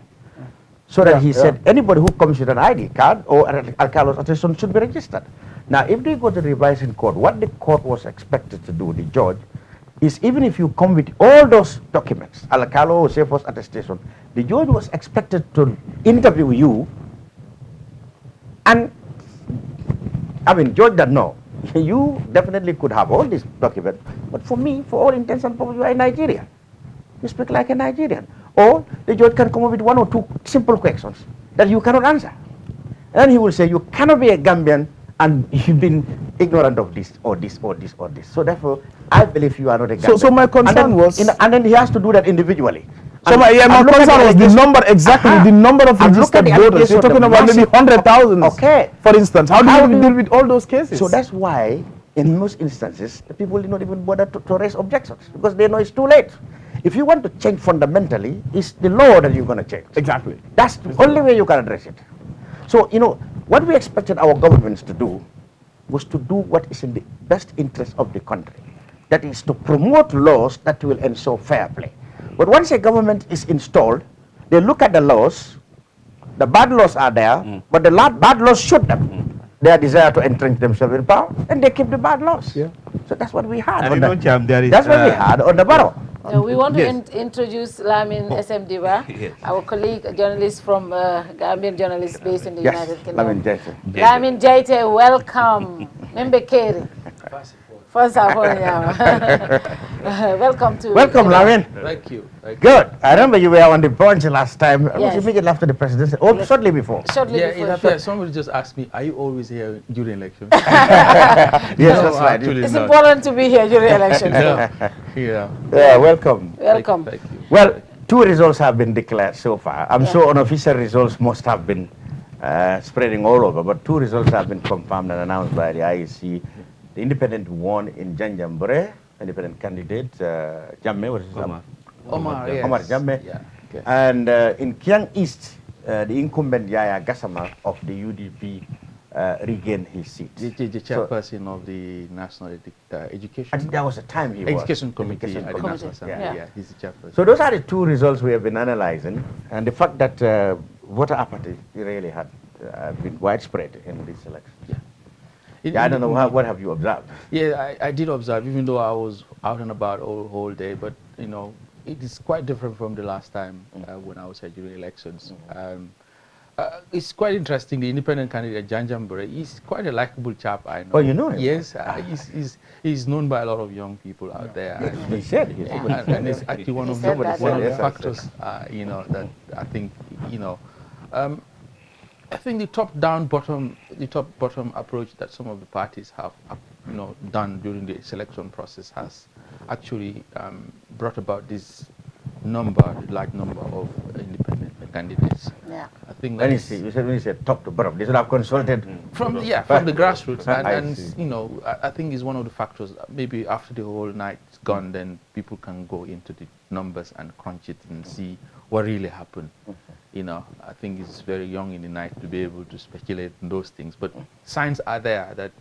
So that he said anybody who comes with an ID card or an Alcalo's attestation should be registered. Now, if they go to the revising court, what the court was expected to do, the judge, is even if you come with all those documents, Alcalo or Sefos attestation, the judge was expected to interview you and, judge that no, you definitely could have all these documents, but for me, for all intents and purposes, you are in Nigeria. You speak like a Nigerian. Or the judge can come up with one or two simple questions that you cannot answer. And he will say, you cannot be a Gambian and you've been ignorant of this or this or this or this. So therefore, I believe you are not a Gambian. So my concern was... and then he has to do that individually. So my concern was the number, the number of registered voters. You're talking about maybe 100,000. Okay. For instance, how do you deal with all those cases? So that's why, in most instances, the people did not even bother to raise objections, because they know it's too late. If you want to change fundamentally, it's the law that you're going to change. Exactly. That's the only way you can address it. So, what we expected our governments to do was to do what is in the best interest of the country. That is to promote laws that will ensure fair play. But once a government is installed, they look at the laws, the bad laws are there, but the bad laws shoot them. Their desire to entrench themselves in power, and they keep the bad laws. Yeah. So that's what we had. That's what we had on the Barrow. We want to introduce Lamin SMDiba, our colleague, a journalist from Gambian journalist based in the United Kingdom. Lamin Jaite. Lamin Jaite, welcome. Membe Kerr. Welcome to... Welcome, Lamin. Thank you. Good. I remember you were on the bunch last time. It was immediately after the presidency. Oh, shortly before. Somebody just asked me, are you always here during elections? Yes, that's right. It's important to be here during elections. Yeah, welcome. Welcome. Thank you. Well, 2 results have been declared so far. I'm sure unofficial results must have been spreading all over, but 2 results have been confirmed and announced by the IEC. The independent won in Janjambure, independent candidate, Jammeh, what is his name? Omar Jammeh. Yeah. Okay. And in Kiang East, the incumbent Yaya Gassama of the UDP regained his seat. The chairperson of the National Education. I think that was the time he was. Education Committee at the National Assembly. Yeah, he's the chairperson. So those are the 2 results we have been analyzing, and the fact that voter apathy really had been widespread in this election. I don't know, what have you observed? Yeah, I did observe, even though I was out and about all whole day, but, it is quite different from the last time when I was here during elections. It's quite interesting. The independent candidate, Janjambure, he's quite a likable chap, I know. Oh, you know him? Yes, he's known by a lot of young people out there. And he said he and it's actually one of the factors, you know, that I think, you know, I think the top-bottom approach that some of the parties have, you know, done during the selection process has actually brought about this large number of independent candidates. Yeah. I think when you said top to bottom, they should have consulted from the grassroots, and you know, I think it's one of the factors. Maybe after the whole night's gone, then people can go into the numbers and crunch it and see what really happened. You know, I think it's very young in the night to be able to speculate on those things, but signs are there that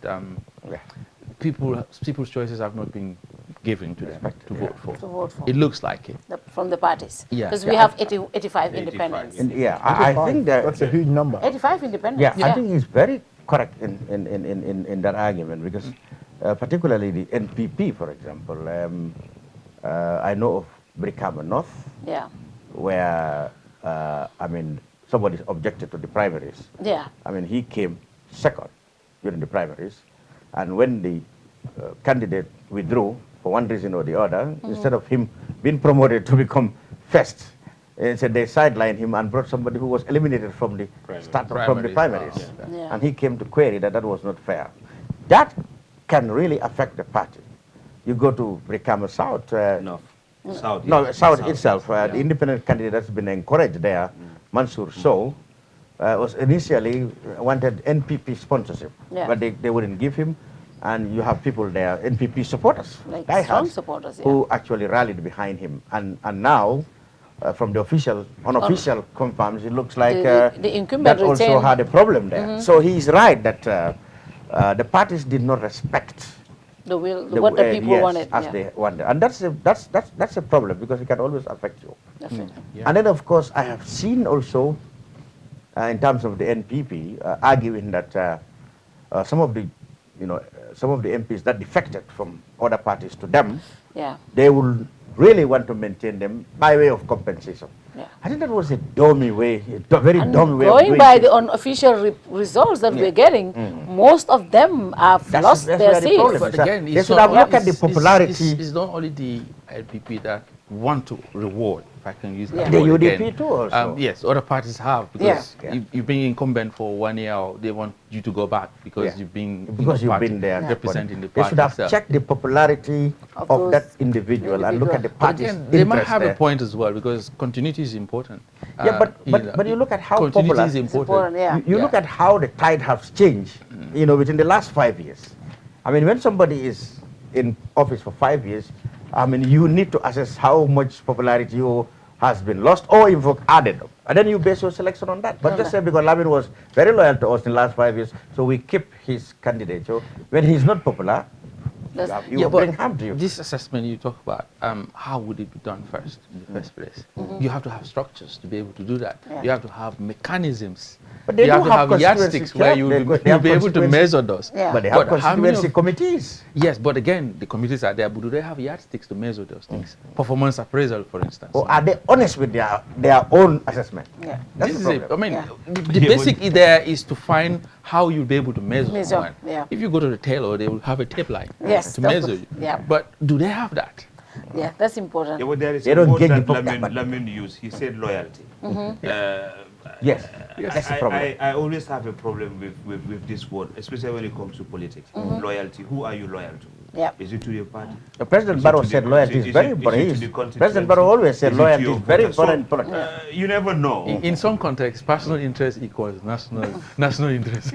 people's choices have not been given to them to vote for. It looks like it. From the parties. Yeah. Because we have 85 independents. I think that's a huge number. 85 independents. Yeah, I think he's very correct in that argument, because particularly the NPP, for example, I know of Brikama North, where I mean, somebody objected to the primaries. Yeah. I mean, he came second during the primaries, and when the candidate withdrew for one reason or the other, instead of him being promoted to become first, instead they sidelined him and brought somebody who was eliminated from the primaries. And he came to query that that was not fair. That can really affect the party. You go to Brikama South. South itself, the independent candidate that's been encouraged there, Mansour Sow, was initially wanted NPP sponsorship, but they wouldn't give him. And you have people there, NPP supporters, like strong supporters, who actually rallied behind him. And now, from the unofficial confirms, it looks like the incumbent that also had a problem there. So he's right that the parties did not respect what the people wanted. As they wanted. And that's a problem, because it can always affect you. And then, of course, I have seen also, in terms of the NPP, arguing that some of the MPs that defected from other parties to them, they will really want to maintain them by way of compensation. I think that was a dummy way, very dummy way of doing it. Going by the unofficial results that we're getting, most of them have lost their seats. But again, they should have looked at the popularity. It's not only the LPP that want to reward, if I can use that The word UDP again. too also. Yes, other parties have, because you've been incumbent for 1 year, they want you to go back because you've been there representing the party. They should have checked the popularity of that individual and look at the party's interest. They might have a point as well, because continuity is important. But you look at how continuity is important. You look at how the tide has changed, you know, within the last 5 years. I mean, when somebody is in office for 5 years, I mean, you need to assess how much popularity has been lost or even added. And then you base your selection on that. But just say because Lamin was very loyal to us in the last 5 years, so we keep his candidature. When he's not popular, you bring harm to you. This assessment you talk about, how would it be done first, in the first place? You have to have structures to be able to do that. You have to have mechanisms. But they you have to have yardsticks where you'll be able to measure those. But they have constituency committees. Yes, but again, the committees are there, but do they have yardsticks to measure those things? Performance appraisal, for instance. Or are they honest with their own assessment? That's this the is problem. it. I mean, the basic there is to find how you'll be able to measure someone. If you go to the tailor, they will have a tape line to measure you. But do they have that? Yeah, that's important. Yeah, well, there is they don't get that Lamin used. He said loyalty. Yes, that's the problem. I always have a problem with this word, especially when it comes to politics. Loyalty. Who are you loyal to? Is it to your party? President Barrow said loyalty is very important. President Barrow always said loyalty is very important. You never know. In some contexts, personal interest equals national interest.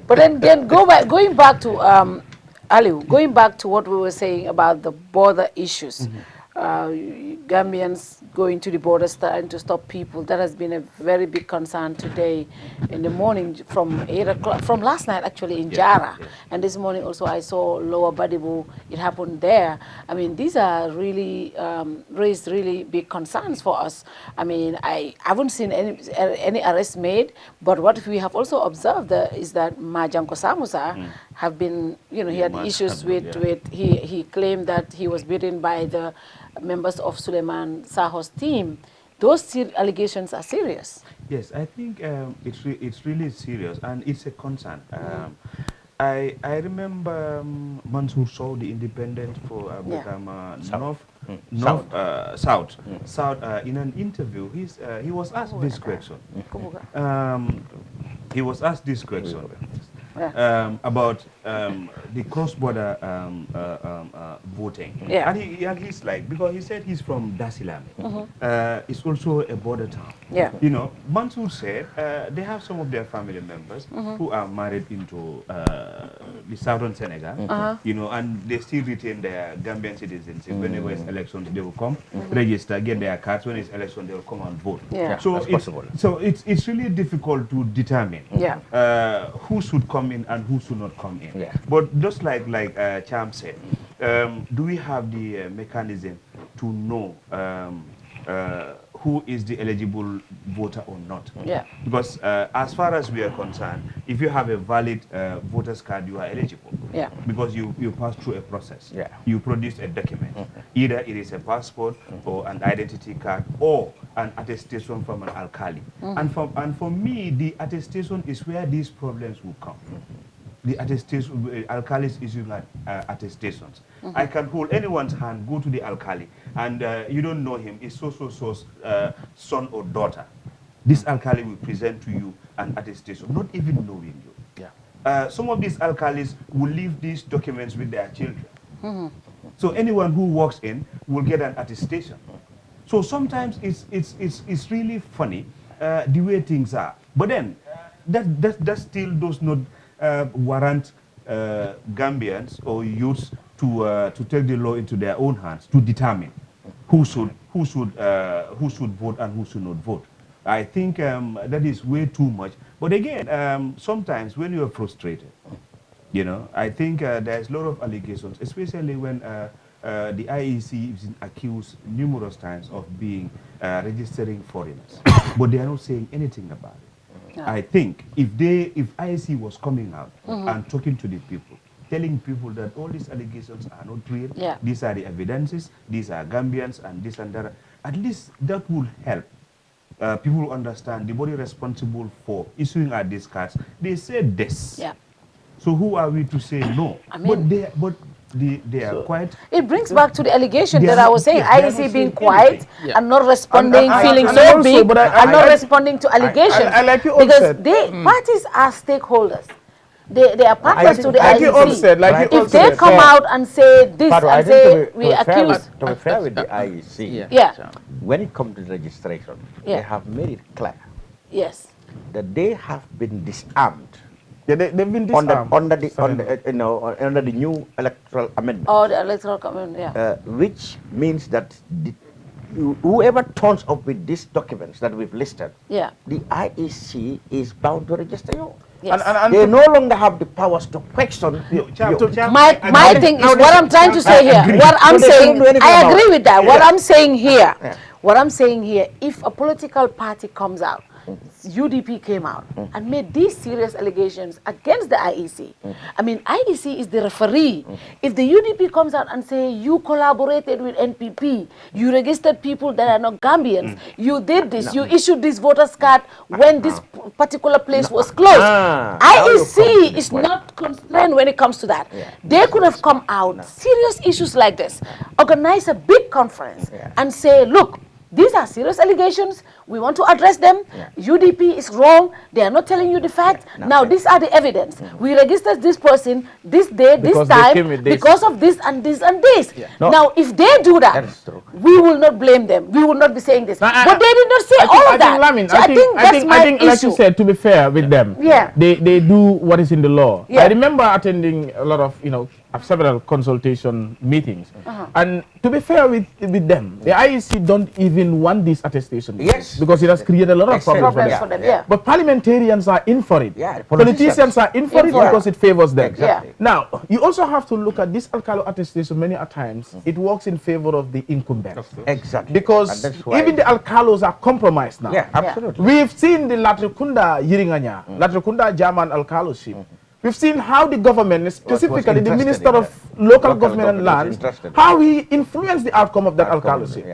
But then going back to Aliu, going back to what we were saying about the border issues, Gambians going to the border starting to stop people, that has been a very big concern today in the morning from 8 o'clock, from last night actually in Jara. And this morning also I saw Lower Badibu, it happened there. I mean, these are really raised really big concerns for us. I mean, I haven't seen any arrests made, but what we have also observed is that Majanko Samusa have been, you know, he had issues with he claimed that he was beaten by the members of Suleiman Saho's team, those allegations are serious. Yes, I think it's really serious and it's a concern. I remember Mansour Sow, the independent for South. In an interview, he was asked this question. He was asked this question about the cross-border voting. And he's like, because he said he's from Dasilame. It's also a border town. You know, Mansour said they have some of their family members who are married into the southern Senegal, you know, and they still retain their Gambian citizenship. Whenever it's elections, they will come, register, get their cards. When it's election, they will come and vote. So it's really difficult to determine who should come in and who should not come in. But just like Cham said, do we have the mechanism to know who is the eligible voter or not? Because as far as we are concerned, if you have a valid voter's card, you are eligible. Because you pass through a process. You produce a document. Either it is a passport or an identity card or an attestation from an alkali. And for me, the attestation is where these problems will come. The attestation, alkalis issuing attestations. I can hold anyone's hand, go to the alkali, and you don't know him, it's so-so-so's son or daughter. This alkali will present to you an attestation, not even knowing you. Some of these alkalis will leave these documents with their children. So anyone who walks in will get an attestation. So sometimes it's really funny the way things are. But then that still does not warrant Gambians or youths to take the law into their own hands to determine who should vote and who should not vote. I think that is way too much. But again, sometimes when you are frustrated, you know, I think there's a lot of allegations, especially when the IEC is accused numerous times of being registering foreigners, but they are not saying anything about it. I think if IEC was coming out and talking to the people, telling people that all these allegations are not real, these are the evidences, these are Gambians and this and that, at least that would help people understand the body responsible for issuing our these cards. They said this. So who are we to say no? I mean, they are quiet. It brings back to the allegation that I was saying, IEC being quiet and not responding, feeling so big, and not responding to allegations. Like you because parties are stakeholders. They are partners to the IEC. If they come out and say this and say we accuse. To be fair with the IEC, when it comes to registration, they have made it clear that they have been disarmed. They've been disarmed under the new electoral amendment. Oh, the electoral amendment, which means that whoever turns up with these documents that we've listed, the IEC is bound to register you. And they no longer have the powers to question you. My thing is what I'm trying to say here. What I'm saying, I agree with that. What I'm saying here, if a political party comes out, UDP came out and made these serious allegations against the IEC. I mean, IEC is the referee. If the UDP comes out and say you collaborated with NPP, you registered people that are not Gambians, you did this, you issued this voters card when this particular place was closed. IEC is not constrained when it comes to that. They could have come out, serious issues like this, organize a big conference and say, look, these are serious allegations. We want to address them. UDP is wrong. They are not telling you the facts. Now, these are the evidence. We registered this person this day, this time, because of this and this and this. Now, if they do that, we will not blame them. We will not be saying this. But they did not say all of that. I think, like you said, to be fair with them, they do what is in the law. I remember attending a lot of, several consultation meetings. And to be fair with them, the IEC don't even want this attestation. Because it has created a lot of problems for them. But parliamentarians are in for it. Politicians are in for it because it favors them. Now, you also have to look at this alcalo attestation many a times. It works in favor of the incumbents. Because even the alcalos are compromised now. We've seen the Latrikunda Yiringanya, Latrikunda German alcaloship. We've seen how the government, specifically the Minister of Local Government and Lands, how he influenced the outcome of that alcalosy.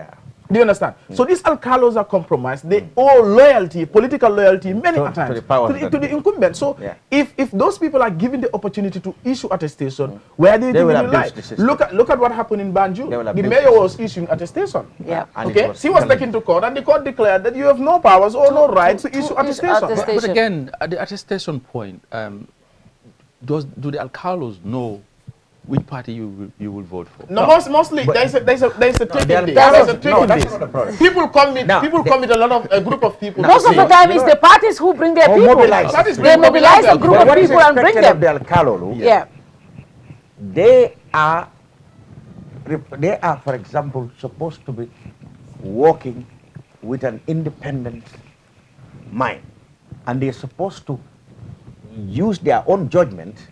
Do you understand? So these alcalos are compromised. They owe loyalty, political loyalty, many times to the incumbent. So if those people are given the opportunity to issue attestation, where they will lie? Look at what happened in Banjul. The mayor was issuing attestation. Okay, she was taken to court, and the court declared that you have no powers or no rights to issue attestation. But again, at the attestation point, do the alcalos know which party you will vote for? No, mostly there's a trick in this. People come with a lot of a group of people. Most of the time, it's the parties who bring their people. They mobilize a group of people and bring them. The alcalolo, they are, for example, supposed to be working with an independent mind, and they're supposed to use their own judgment.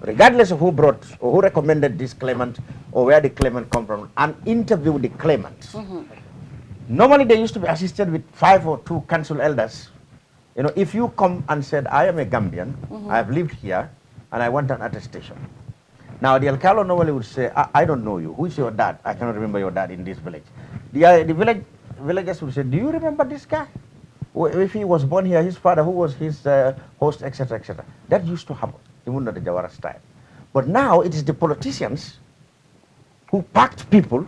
Regardless of who brought or who recommended this claimant or where the claimant come from, and interview the claimant. Normally they used to be assisted with 5 or 2 council elders. You know, if you come and said, I am a Gambian, I have lived here, and I want an attestation. Now the alcalo normally would say, I don't know you. Who is your dad? I cannot remember your dad in this village. The villagers would say, do you remember this guy? If he was born here, his father, who was his host, etc., etc. That used to happen, even at the Jawara style. But now it is the politicians who packed people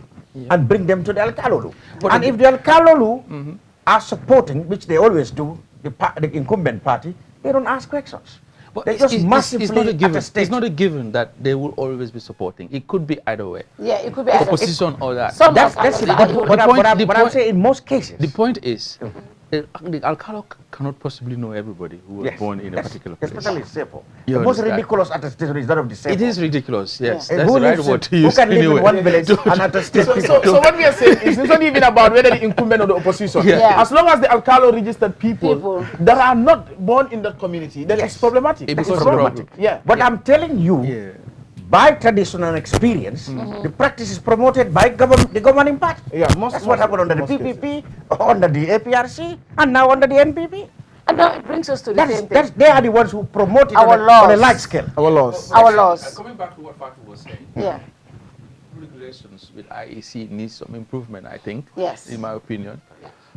and bring them to the alcalolu. And if the alcalolu are supporting, which they always do, the incumbent party, they don't ask questions. But they just massively it's not a given that they will always be supporting. It could be either way. Yeah, it could be either opposition or that. That's it. But I'm saying in most cases. The point is, the alcalo cannot possibly know everybody who was born in a particular place. Especially Sepo. The most ridiculous attestation is that of the Sepo. It is ridiculous, yes. That's the right word to use. Who can live in one village and attest people? So what we are saying is it's not even about whether the incumbent or the opposition. As long as the alcalo registered people that are not born in that community, then it's problematic. It becomes problematic. But I'm telling you, by traditional experience, the practice is promoted by the governing party. That's what happened under the PPP, under the APRC, and now under the NPP. And now it brings us to the same thing. They are the ones who promote it on a large scale. Our laws. Coming back to what Fatou was saying. Regulations with IEC needs some improvement, I think. Yes. In my opinion.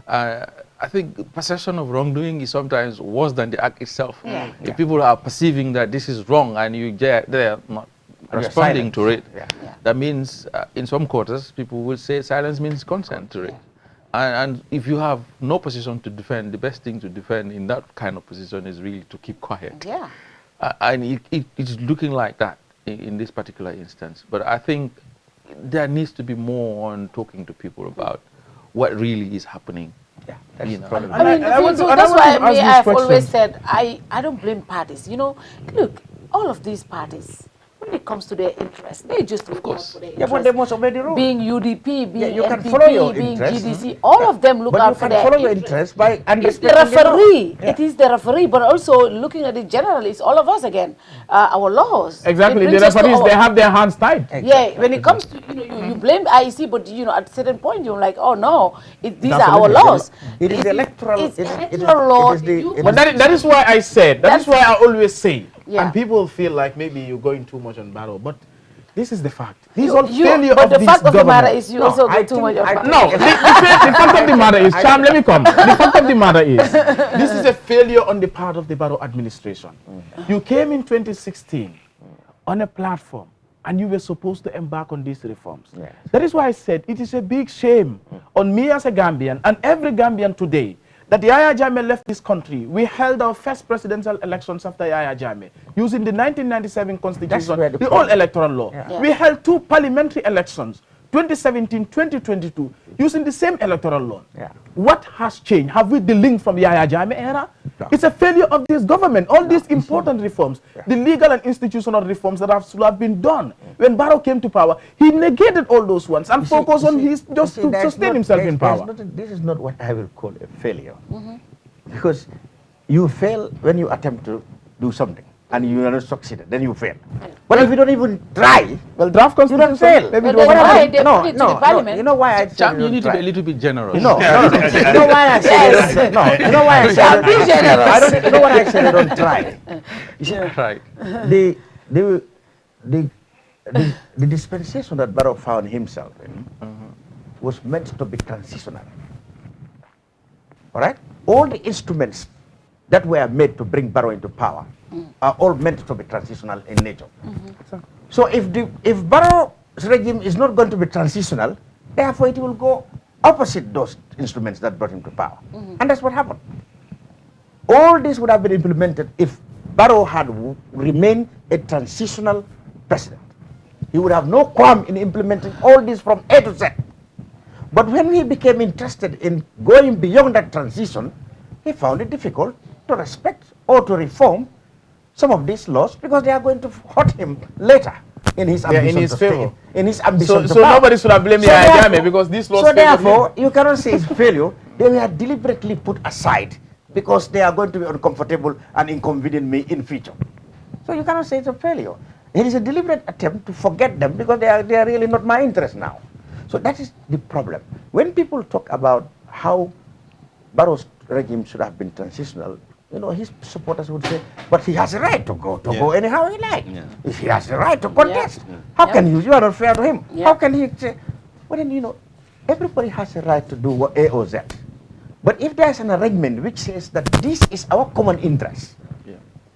I think perception of wrongdoing is sometimes worse than the act itself. If people are perceiving that this is wrong and they are not responding to it, that means in some quarters people will say silence means consent to it. And if you have no position to defend, the best thing to defend in that kind of position is really to keep quiet. And it's looking like that in this particular instance. But I think there needs to be more on talking to people about what really is happening. That's why I've always said I don't blame parties. You know, look, all of these parties, when it comes to their interests, they just look out for their interests. But they must obey the rules. Being UDP, being NPP, being GDC, all of them look out for their interests. But you can follow your interests by It's the referee. It is the referee, but also looking at it generally, it's all of us again. Our laws. Exactly. The referees, they have their hands tied. Yeah. When it comes to you blame IEC, but at a certain point you're like, oh no, these are our laws. It is electoral. It's electoral law. But that is why I said. That is why I always say. And people feel like maybe you're going too much on battle, but this is the fact. This is all failure of this government. But the fact of the matter is you also go too much on battle. No, the fact of the matter is, Cham, let me come. The fact of the matter is, this is a failure on the part of the Barrow administration. You came in 2016 on a platform and you were supposed to embark on these reforms. That is why I said it is a big shame on me as a Gambian and every Gambian today that Yahya Jammeh left this country. We held our first presidential elections after Yahya Jammeh using the 1997 Constitution, the old electoral law. We held 2 parliamentary elections, 2017, 2022, using the same electoral law. What has changed? Have we delinked from Yahya Jammeh era? No. It's a failure of this government. All these important reforms, the legal and institutional reforms that should have been done. When Barrow came to power, he negated all those ones and focused on his to sustain himself in power. This is not what I will call a failure. Because you fail when you attempt to do something and you are not succeeded, then you fail. But if you don't even try, well, draft constitution, you don't fail. Maybe No, you know why I said you need to be a little bit generous. You know why I said you know why I said be generous. you know what I said I don't try. You see, right. The dispensation that Barrow found himself in was meant to be transitional. All right? All the instruments that were made to bring Barrow into power are all meant to be transitional in nature. So if Barrow's regime is not going to be transitional, therefore it will go opposite those instruments that brought him to power. And that's what happened. All this would have been implemented if Barrow had remained a transitional president. He would have no qualm in implementing all this from A to Z. But when he became interested in going beyond that transition, he found it difficult to respect or to reform some of these laws because they are going to hurt him later in his ambition So nobody should have blamed Yahya Jammeh because these laws. So therefore, you cannot say it's failure. They were deliberately put aside because they are going to be uncomfortable and inconvenient me in future. So you cannot say it's a failure. It is a deliberate attempt to forget them because they are really not my interest now. So that is the problem. When people talk about how Barrow's regime should have been transitional, you know, his supporters would say, but he has a right to go anyhow he likes. He has a right to contest. How can you are not fair to him? How can he say, well then, you know, everybody has a right to do what A or Z. But if there's an arrangement which says that this is our common interest,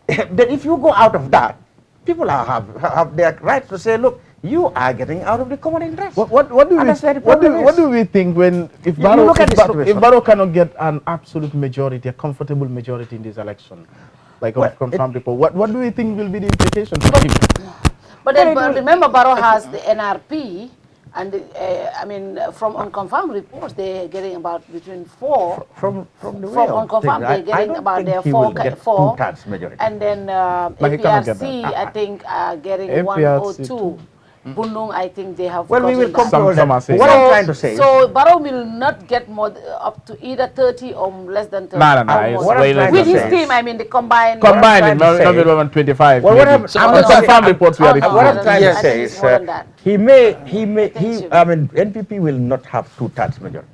then if you go out of that, people have their right to say, look, you are getting out of the common interest. What do we think when if Barrow cannot get an absolute majority, a comfortable majority in this election, like confirmed people? What do we think will be the implications for him? But then remember, Barrow has the NRP, and I mean, from unconfirmed reports, they're getting about between 4. From unconfirmed, they're getting about their 4, majority. and then APRC, I think, are getting 1 or 2. Bundung, I think they have. Well, we will come to what I'm trying to say. So Barrow will not get more up to either 30 or less than 30. No. With his team, I mean the combined. Combined, maybe 25. Well, confirmed reports we are what I'm trying to say is I mean, NPP will not have 2/3 majority.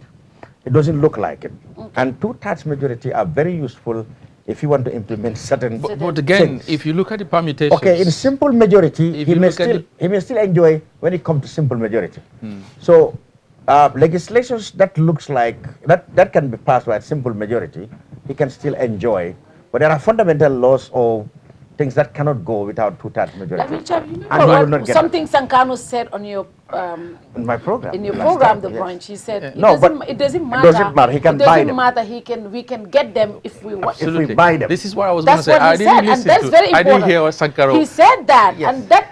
It doesn't look like it. And 2/3 majority are very useful if you want to implement certain but again, things. if you look at the permutations. Okay, in simple majority, he may still enjoy when it comes to simple majority. So legislations that looks like, that can be passed by a simple majority, he can still enjoy. But there are fundamental laws or things that cannot go without 2/3 majority. Something Sankano said on your in my program. In your program, the branch, he said it doesn't matter. It doesn't matter. He can buy them. It doesn't matter. We can get them if we want. If we buy them. This is what I was going to say. That's what he said, and that's very important. I didn't hear what Sankaro. He said that, and that.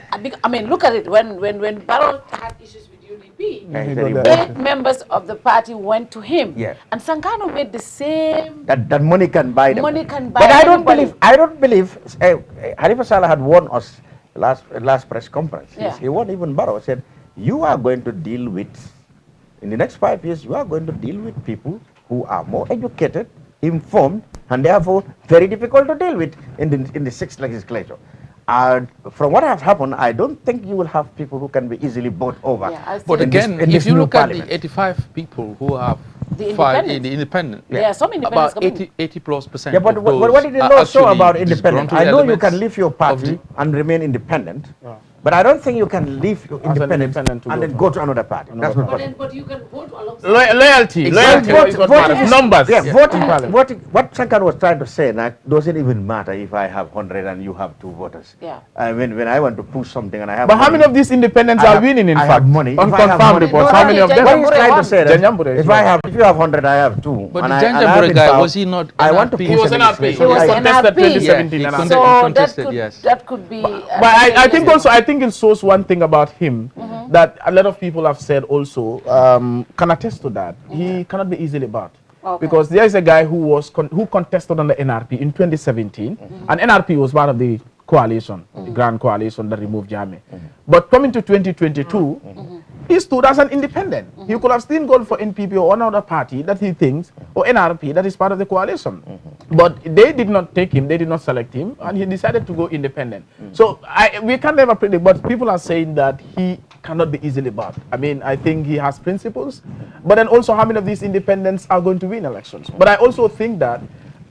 I mean, look at it. When Barrow had issues with UDP, 8 members of the party went to him, and Sankano made the same. That money can buy them. Money can buy. But I don't believe. Halifa Sallah had warned us last press conference. He warned even Barrow, said, you are going to deal with, in the next 5 years, you are going to deal with people who are more educated, informed, and therefore very difficult to deal with in the 6th legislature. From what has happened, I don't think you will have people who can be easily bought over. But again, if you look at the 85 people who have filed in the independent, there are some independents about 80+%. Yeah, but what did the law show about independent? I know you can leave your party and remain independent. But I don't think you can leave your independent and then go to another party. That's not possible. But you can vote alongside. Loyalty. Numbers. Yeah, voting. What Shankar was trying to say now doesn't even matter if I have 100 and you have 2 voters. Yeah. When I want to push something and I have. But how many of these independents are winning? In fact, I have money. Unconfirmed reports. How many of them? What he's trying to say that if you have 100, I have 2. But the Jambore guy, was he not? I want to push. He was NRP. He was contested 2017. So that could be. But I think also it shows one thing about him that a lot of people have said also can attest to that. He cannot be easily bought. Because there is a guy who contested on the NRP in 2017, and NRP was part of the coalition, the grand coalition that removed Jammeh. But coming to 2022, he stood as an independent. He could have still gone for NPP or another party that he thinks, or NRP, that is part of the coalition. But they did not take him, they did not select him, and he decided to go independent. So we can never predict, but people are saying that he cannot be easily bought. I mean, I think he has principles, but then also how many of these independents are going to win elections? But I also think that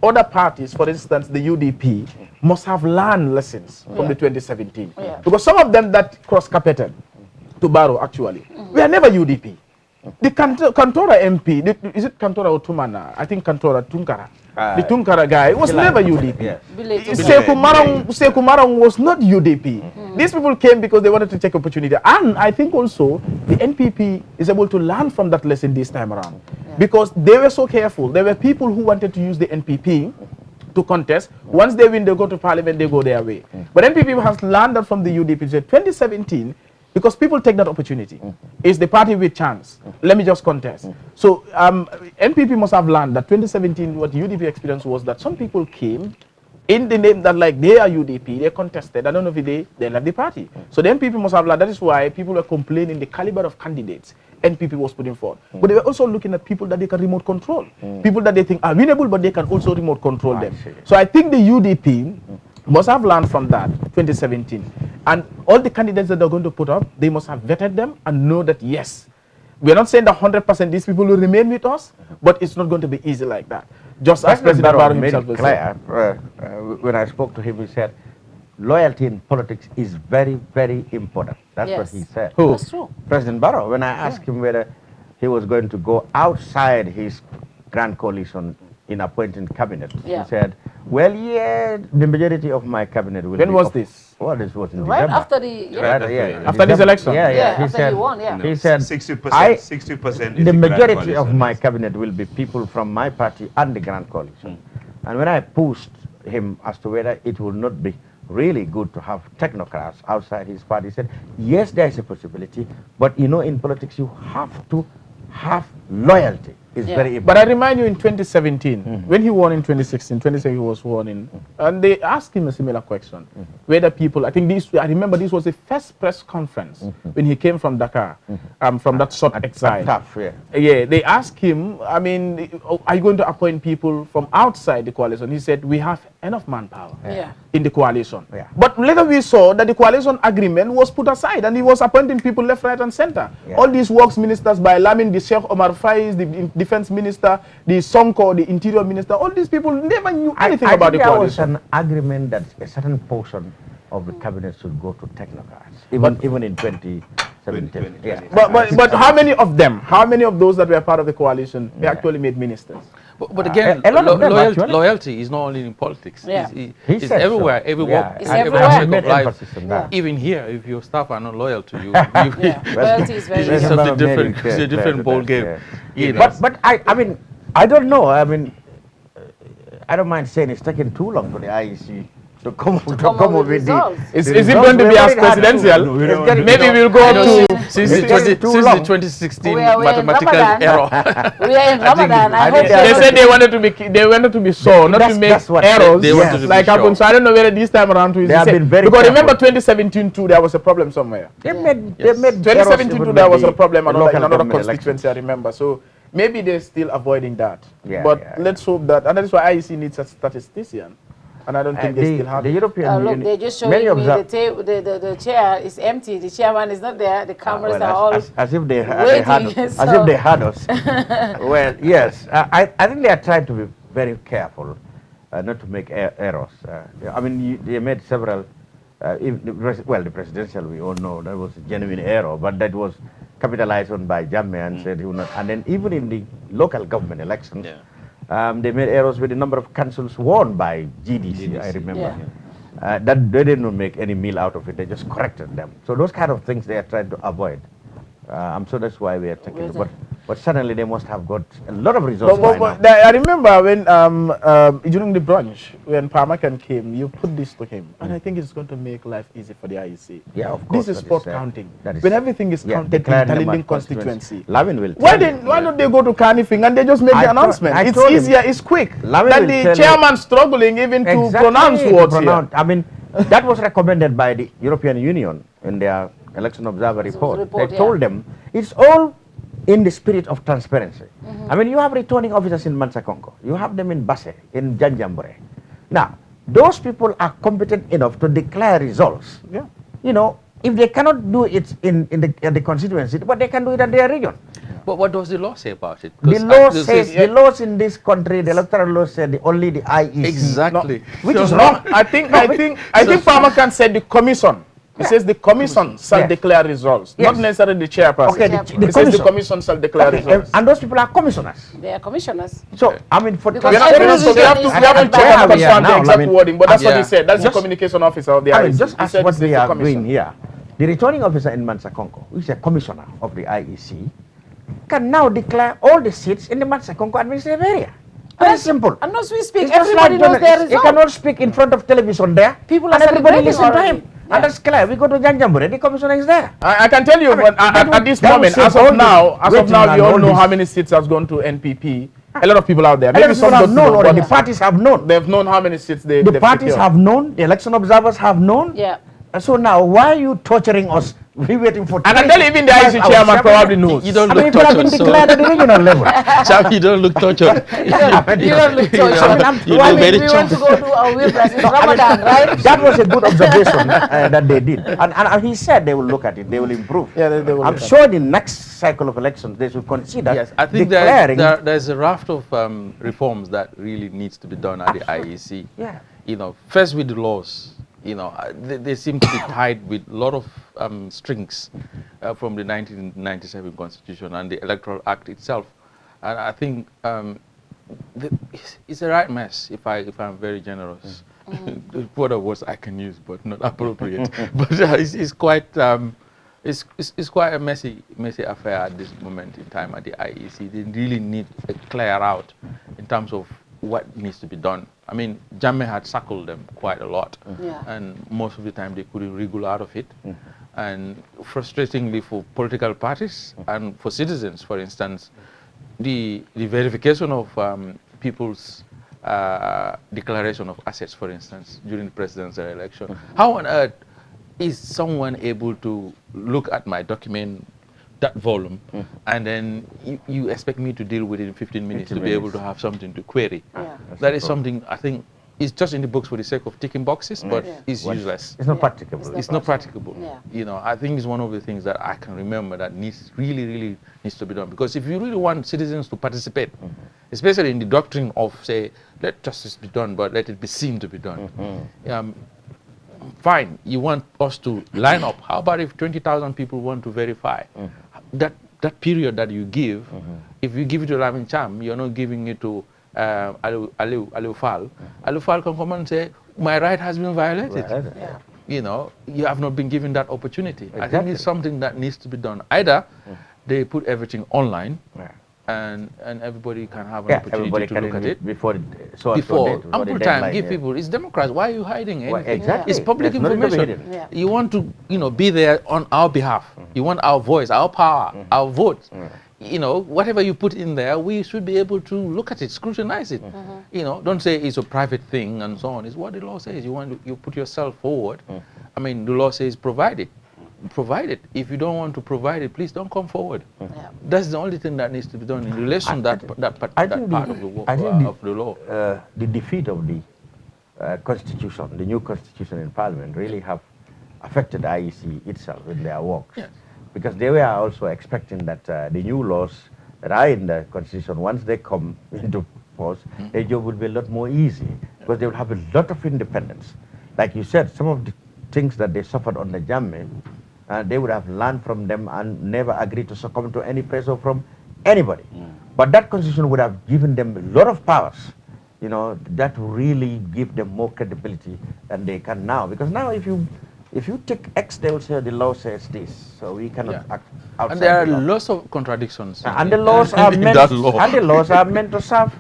other parties, for instance, the UDP, must have learned lessons from the 2017. Because some of them that cross-carpeted to Barrow, actually, we are never UDP. The Kantora MP, is it Kantora or Tumana? I think Kantora Tunkara. The Tunkara guy was never UDP. Sekou Marong was not UDP. These people came because they wanted to take opportunity. And I think also the NPP is able to learn from that lesson this time around. Because they were so careful. There were people who wanted to use the NPP to contest. Once they win, they go to parliament, they go their way. But NPP has learned that from the UDP. 2017, because people take that opportunity. It's the party with chance. Let me just contest. So NPP must have learned that 2017, what UDP experience was that some people came in the name that like they are UDP, they contested, at the end of the day, they left the party. So the NPP must have learned. That is why people were complaining the caliber of candidates NPP was putting forward. But they were also looking at people that they can remote control. People that they think are winnable, but they can also remote control them. So I think the UDP must have learned from that 2017, and all the candidates that they're going to put up, they must have vetted them and know that yes, we're not saying that 100% these people will remain with us, but it's not going to be easy like that. Just as President Barrow himself was saying. When I spoke to him, he said loyalty in politics is very, very important. That's what he said. Who? That's true. President Barrow. When I asked him whether he was going to go outside his grand coalition in appointing cabinet, he said, well, yeah, the majority of my cabinet will When was this? Well, this was in right December. After the after this election. He after said, he won, he said 60% the majority of my cabinet will be people from my party and the grand coalition. And when I pushed him as to whether it would not be really good to have technocrats outside his party, he said, yes, there is a possibility, but you know, in politics you have to have loyalty. It's very important. But I remind you in 2017, when he won in 2016, 2017 he was sworn in, and they asked him a similar question, whether people, I remember this was the first press conference when he came from Dakar, from that short exile. They asked him, I mean, are you going to appoint people from outside the coalition? He said, we have enough manpower in the coalition. But later we saw that the coalition agreement was put aside and he was appointing people left, right and center. All these works ministers by Lamin, the Sheikh Omar Faiz, the defense minister, the Sonko, the interior minister, all these people never knew anything about the coalition. There was an agreement that a certain portion of the cabinet should go to technocrats, even in 2017. But how many of them, how many of those that were part of the coalition, they actually made ministers? But again, loyalty is not only in politics. It's everywhere, every walk, every aspect of life. Even here, if your staff are not loyal to you, loyalty is very something different. It's a different ball game. But I mean, I don't know. I mean, I don't mind saying it's taking too long for the IEC to come up with the. Is it going to be as presidential? Maybe we'll go up to since the 2016 mathematical error. We are in Ramadan. I hope they said they wanted to be so, not to make errors like happened. So I don't know whether this time around they have been very because remember 2017 too, there was a problem somewhere. They made 2017 too, there was a problem in another constituency. I remember. So maybe they're still avoiding that. But let's hope that, and that is why IEC needs a statistician. And I don't think they still have the European Union. Look, they just showing me the chair is empty. The chairman is not there. The cameras are all as if they had us. As if they had us. Well, yes, I think they are trying to be very careful not to make errors. I mean, they made several. The presidential, we all know that was a genuine error, but that was capitalized on by Jammeh and said he would not. And then even in the local government elections. They made errors with the number of councils won by GDC, I remember. That they didn't make any meal out of it, they just corrected them. So those kind of things they are trying to avoid. I'm sure that's why we are taking it. But suddenly they must have got a lot of results. I remember when during the brunch, when Parmakan came, you put this to him. And I think it's going to make life easy for the IEC. Yeah, of course. This is sport counting. When everything is counted in Talinding constituency. Lavin will why don't they go to Carnifing and they just make the announcement? It's easier, it's quick. Than the chairman struggling even to pronounce words here. I mean, that was recommended by the European Union in their election observer report, they told them it's all in the spirit of transparency. I mean, you have returning officers in Mansakonko, you have them in Basse, in Janjambure. Now, those people are competent enough to declare results. Yeah. You know, if they cannot do it in the constituency, but they can do it at their region. But what does the law say about it? The law says, the laws in this country, the electoral law said only the IEC. Exactly. No, which is wrong. I think Parliament said the commission. It says the commission shall declare results, not necessarily the chairperson. Okay, it says the commission shall declare results. And those people are commissioners. They are commissioners. So, I mean, for we have to check and confirm the exact wording, but that's what he said. That's the communication officer of the IEC. I mean, just as what we are doing here, the returning officer in Mansakonko, who is a commissioner of the IEC, can now declare all the seats in the Mansakonko administrative area. Very simple. And as we speak, It's just everybody knows their He result. cannot speak in front of television there. People and are everybody celebrating listen to already. him. And that's clear. We go to Janjambure, the commissioner is there. I can tell you, at this moment, as of now, we all know how many seats has gone to NPP. A lot of people out there. Maybe some have known, or the parties have known. They've known how many seats they've The parties have known, the election observers have known. Yeah. And so now, why are you torturing us? We're waiting for. And I tell you, even the IEC chairman probably knows. You don't I mean, look people have been tortured. declared at the regional level. Chap, you don't look tortured. You don't look tortured. You look very we want to go to our wilderness. It's Ramadan, right? That was a good observation that they did. And he said they will look at it, they will improve. Yeah, they will. I'm sure the next cycle of elections, they should consider Yes, I think declaring. there's a raft of reforms that really needs to be done at the IEC. Yeah. You know, first with the laws. You know, they seem to be tied with a lot of strings from the 1997 Constitution and the Electoral Act itself. And I think it's a right mess, if I'm very generous. What of words I can use, but not appropriate. But it's quite a messy affair at this moment in time at the IEC. They really need a clear out in terms of what needs to be done. I mean, Jammeh had circled them quite a lot, and most of the time they couldn't wriggle out of it. And frustratingly for political parties and for citizens, for instance, the verification of people's declaration of assets, for instance, during the presidential election. How on earth is someone able to look at my document, that volume, and then you expect me to deal with it in 15 minutes to be able to have something to query? That is something I think is just in the books for the sake of ticking boxes, but it's useless. It's not practicable. It's not practicable. You know, I think it's one of the things that I can remember that really needs to be done. Because if you really want citizens to participate, especially in the doctrine of, say, let justice be done, but let it be seen to be done. Fine, you want us to line up. How about if 20,000 people want to verify? That period that you give, if you give it to Lamin Cham, you're not giving it to Aliu Fall. Aliu Fall can come and say, my right has been violated. You know, you have not been given that opportunity. I think it's something that needs to be done. Either they put everything online, and everybody can have an opportunity to look at it before ample time. Give people. It's democracy. Why are you hiding anything? Exactly. It's public information. You want to, be there on our behalf. You want our voice, our power, our vote. You know, whatever you put in there, we should be able to look at it, scrutinize it. You know, don't say it's a private thing and so on. It's what the law says. You put yourself forward. I mean, the law says provide it. Provide it. If you don't want to provide it, please don't come forward. That's the only thing that needs to be done in relation to that part of the work of the law. The defeat of the constitution, the new constitution in Parliament, really have affected IEC itself in their works. Because they were also expecting that the new laws that are in the constitution, once they come into force, their job will be a lot more easy, because they will have a lot of independence. Like you said, some of the things that they suffered on the Jammeh, they would have learned from them and never agreed to succumb to any pressure from anybody. But that constitution would have given them a lot of powers, you know, that really give them more credibility than they can now. Because now if you take X, they will say the law says this, so we cannot act outside. And there are lots of contradictions. And the laws are meant to serve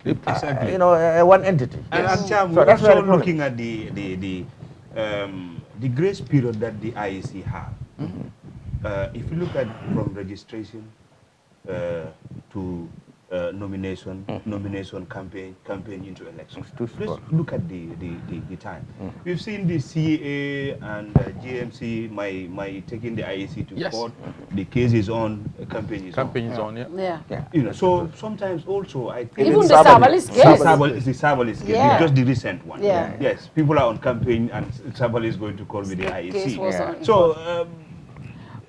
you know, one entity. And Cham, so we're that's also looking at the grace period that the IEC have. If you look at from registration to nomination campaign into elections. Let's look at the time. We've seen the CA and GMC my taking the IEC to court. The case is on. Campaign is on. Yeah. You know, so sometimes also I think even the Sabalis case. The Sabalis case, just the recent one. Yes, people are on campaign and Sabalis is going to call with the IEC. So.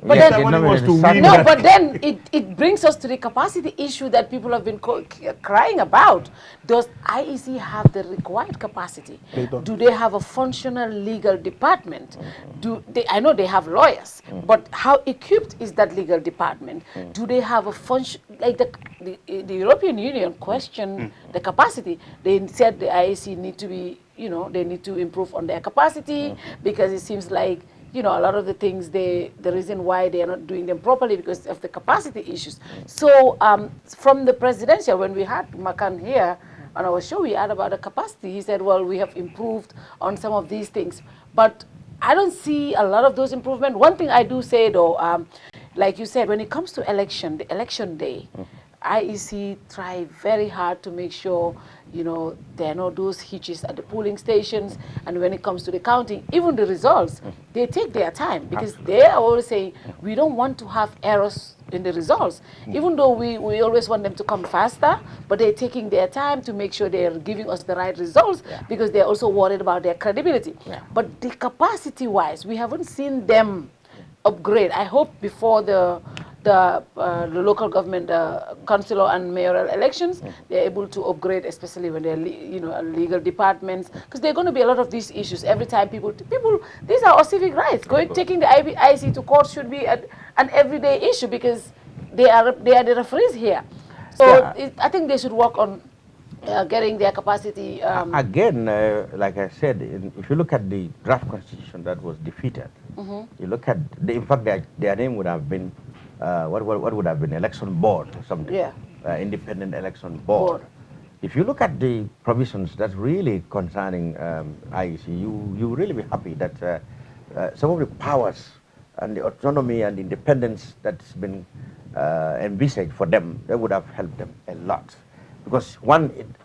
But then it brings us to the capacity issue that people have been crying about. Does IEC have the required capacity? Do they have a functional legal department? I know they have lawyers, but how equipped is that legal department? Do they have a function, like the European Union questioned the capacity. They said the IEC need to be, they need to improve on their capacity because it seems like a lot of the things, the reason why they are not doing them properly because of the capacity issues. So from the presidential, when we had Makan here on our show, we had about the capacity. He said, well, we have improved on some of these things. But I don't see a lot of those improvements. One thing I do say, though, like you said, when it comes to the election day, IEC try very hard to make sure there are no those hitches at the polling stations, and when it comes to the counting, even the results, they take their time because they are always saying we don't want to have errors in the results, even though we always want them to come faster, but they're taking their time to make sure they're giving us the right results because they're also worried about their credibility. But the capacity-wise, we haven't seen them upgrade. I hope before the local government, councillor and mayoral elections, they're able to upgrade, especially when they're legal departments, because there are going to be a lot of these issues every time people. These are our civic rights. Taking the IEC to court should be an everyday issue because they are the referees here. So I think they should work on getting their capacity. Again, like I said, if you look at the draft constitution that was defeated, you look at in fact their name would have been. What would have been election board or something? Independent election board. If you look at the provisions that's really concerning IEC, you really be happy that some of the powers and the autonomy and independence that's been envisaged for them, that would have helped them a lot. Because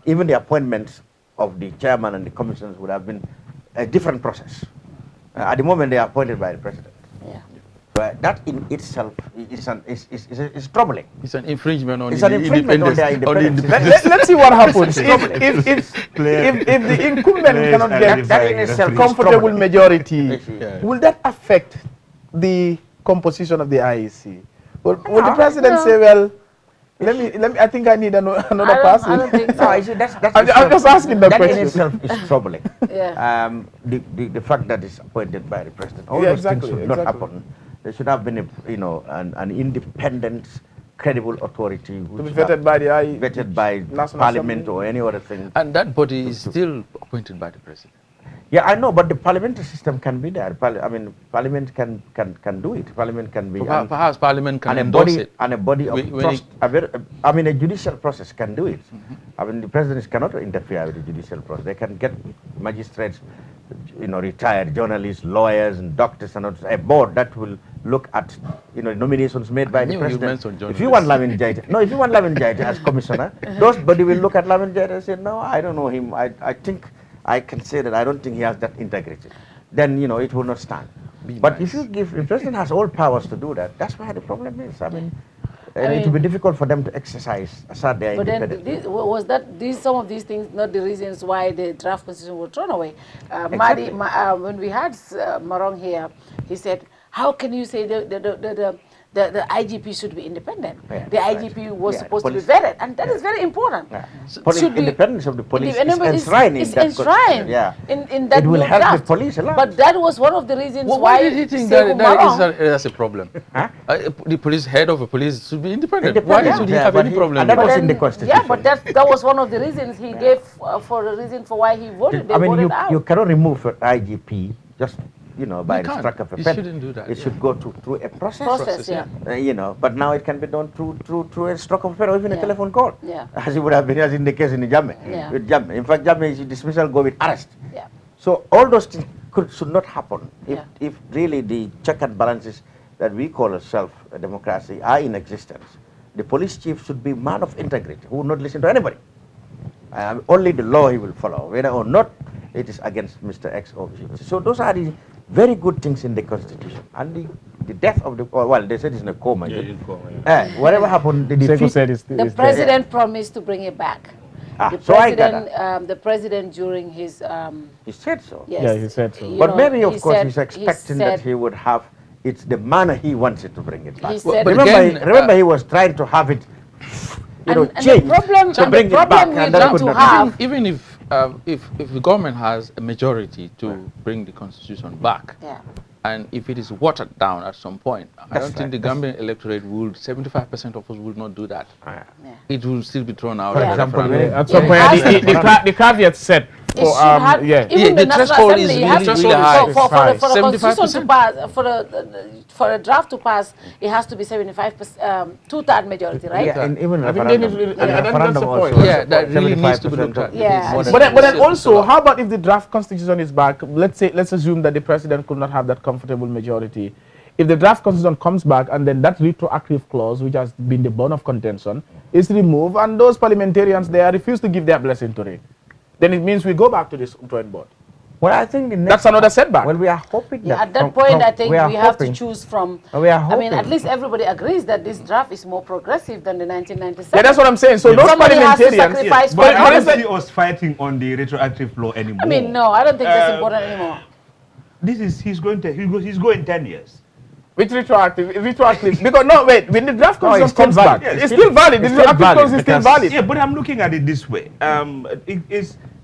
even the appointments of the chairman and the commissioners would have been a different process. At the moment, they are appointed by the president. That in itself is troubling. It's an infringement on their independence. Let's see what happens if the incumbent cannot get that in itself comfortable majority. Will that affect the composition of the IEC? Will the president say, well, let me? I think I need another person. I don't think so. I'm just asking the question. That in itself is troubling. The fact that it's appointed by the president. All those things should not happen. There should have been an independent, credible authority to be vetted by the vetted by Parliament Assembly or any other thing. And that body is still appointed by the president. Yeah, I know, but the parliamentary system can be there. Parliament can do it. Parliament can be. Perhaps Parliament can endorse it. And a body of trust. A judicial process can do it. The president cannot interfere with the judicial process. They can get magistrates, retired journalists, lawyers, and doctors, and a board that will look at nominations made by the president. If you want Lamin Jaita, as commissioner, those body will look at Lamin Jaita and say, no, I don't know him. I think I can say that I don't think he has that integrity. Then it will not stand. But if the president has all powers to do that, that's where the problem is. It will be difficult for them to exercise their independence. But then, some of these things not the reasons why the draft constitution was thrown away? Exactly. When we had Marong here, he said, how can you say the IGP should be independent? The IGP was supposed to be vetted, and that is very important. Independence of the police is enshrined in that constitution. In that it will help draft. the police a lot. But that was one of the reasons why. Why did he think that's a problem? The police head of the police should be independent. Why should he have any problem? And that was in the constitution. Yeah, but that was one of the reasons he gave for the reason for why he voted. You cannot remove an IGP just by the stroke of a pen. You shouldn't do that. It should go through a process. But now it can be done through a stroke of a pen or even a telephone call. As it would have been as in the case in Jammeh. With Jammeh. In fact, Jammeh's dismissal go with arrest. So all those things should not happen if really the check and balances that we call ourselves a democracy are in existence. the police chief should be a man of integrity who will not listen to anybody. Only the law he will follow, whether or not it is against Mr. X or Z. So those are the very good things in the Constitution. And the death of the, well, they said it's in a coma. Yeah, in coma, yeah. Whatever happened, the defeat. The president promised to bring it back. The president during his... he said so. Yes. Yeah, he said so. But maybe, of course, he's expecting that he would have, it's the manner he wants it to bring it back. Remember, he was trying to have it, changed to bring it back, and that could not happen. Even if the government has a majority to bring the constitution back, and if it is watered down at some point, I don't think the Gambian electorate would, 75% of us will not do that. It will still be thrown out. For example, at some point, the caveat set for, the threshold is really high. For the constitution to pass, for a draft to pass, it has to be 75%, two-third majority, right? Yeah, and even referendum also. Yeah, that really needs to be looked at. Yeah. But then also, how about if the draft constitution is back? Let's assume that the president could not have that comfortable majority. If the draft constitution comes back and then that retroactive clause, which has been the bone of contention, is removed, and those parliamentarians there refuse to give their blessing to it, then it means we go back to this drawing board. Well, I think that's another setback. Well, we are hoping that at that point, I think we have to choose from. I mean, at least everybody agrees that this draft is more progressive than the 1997. Yeah, that's what I'm saying. So those parliamentarians, yes, but I don't see us fighting on the retroactive law anymore. I mean, no, I don't think that's important anymore. This is he's going 10 years. Which retroactive? Because no, wait. When the draft constitution comes back, it's still valid. The retroactive clause is still valid. Yeah, but I'm looking at it this way.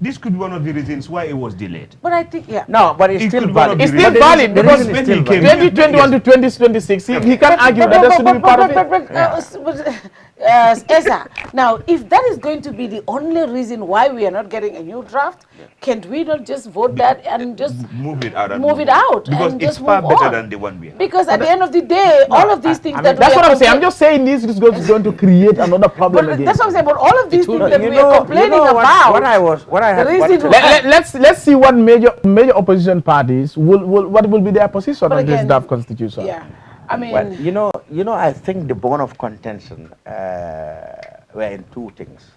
This could be one of the reasons why it was delayed. But I think, no, but it's still valid. It's still valid because when he came 2021 to 2026, he can argue that that should be part of it. Esa, now, if that is going to be the only reason why we are not getting a new draft, can't we not just vote that and just move it out? and Because it's just far move better on? than the one we have. Because at the end of the day, all of these things that that's what I'm saying. I'm just saying this is going to create another problem again. That's what I'm saying. But all of these things that we are complaining about. Let's see what major opposition parties what will be their position on this draft constitution. Yeah. I mean, well, I think the bone of contention were in two things.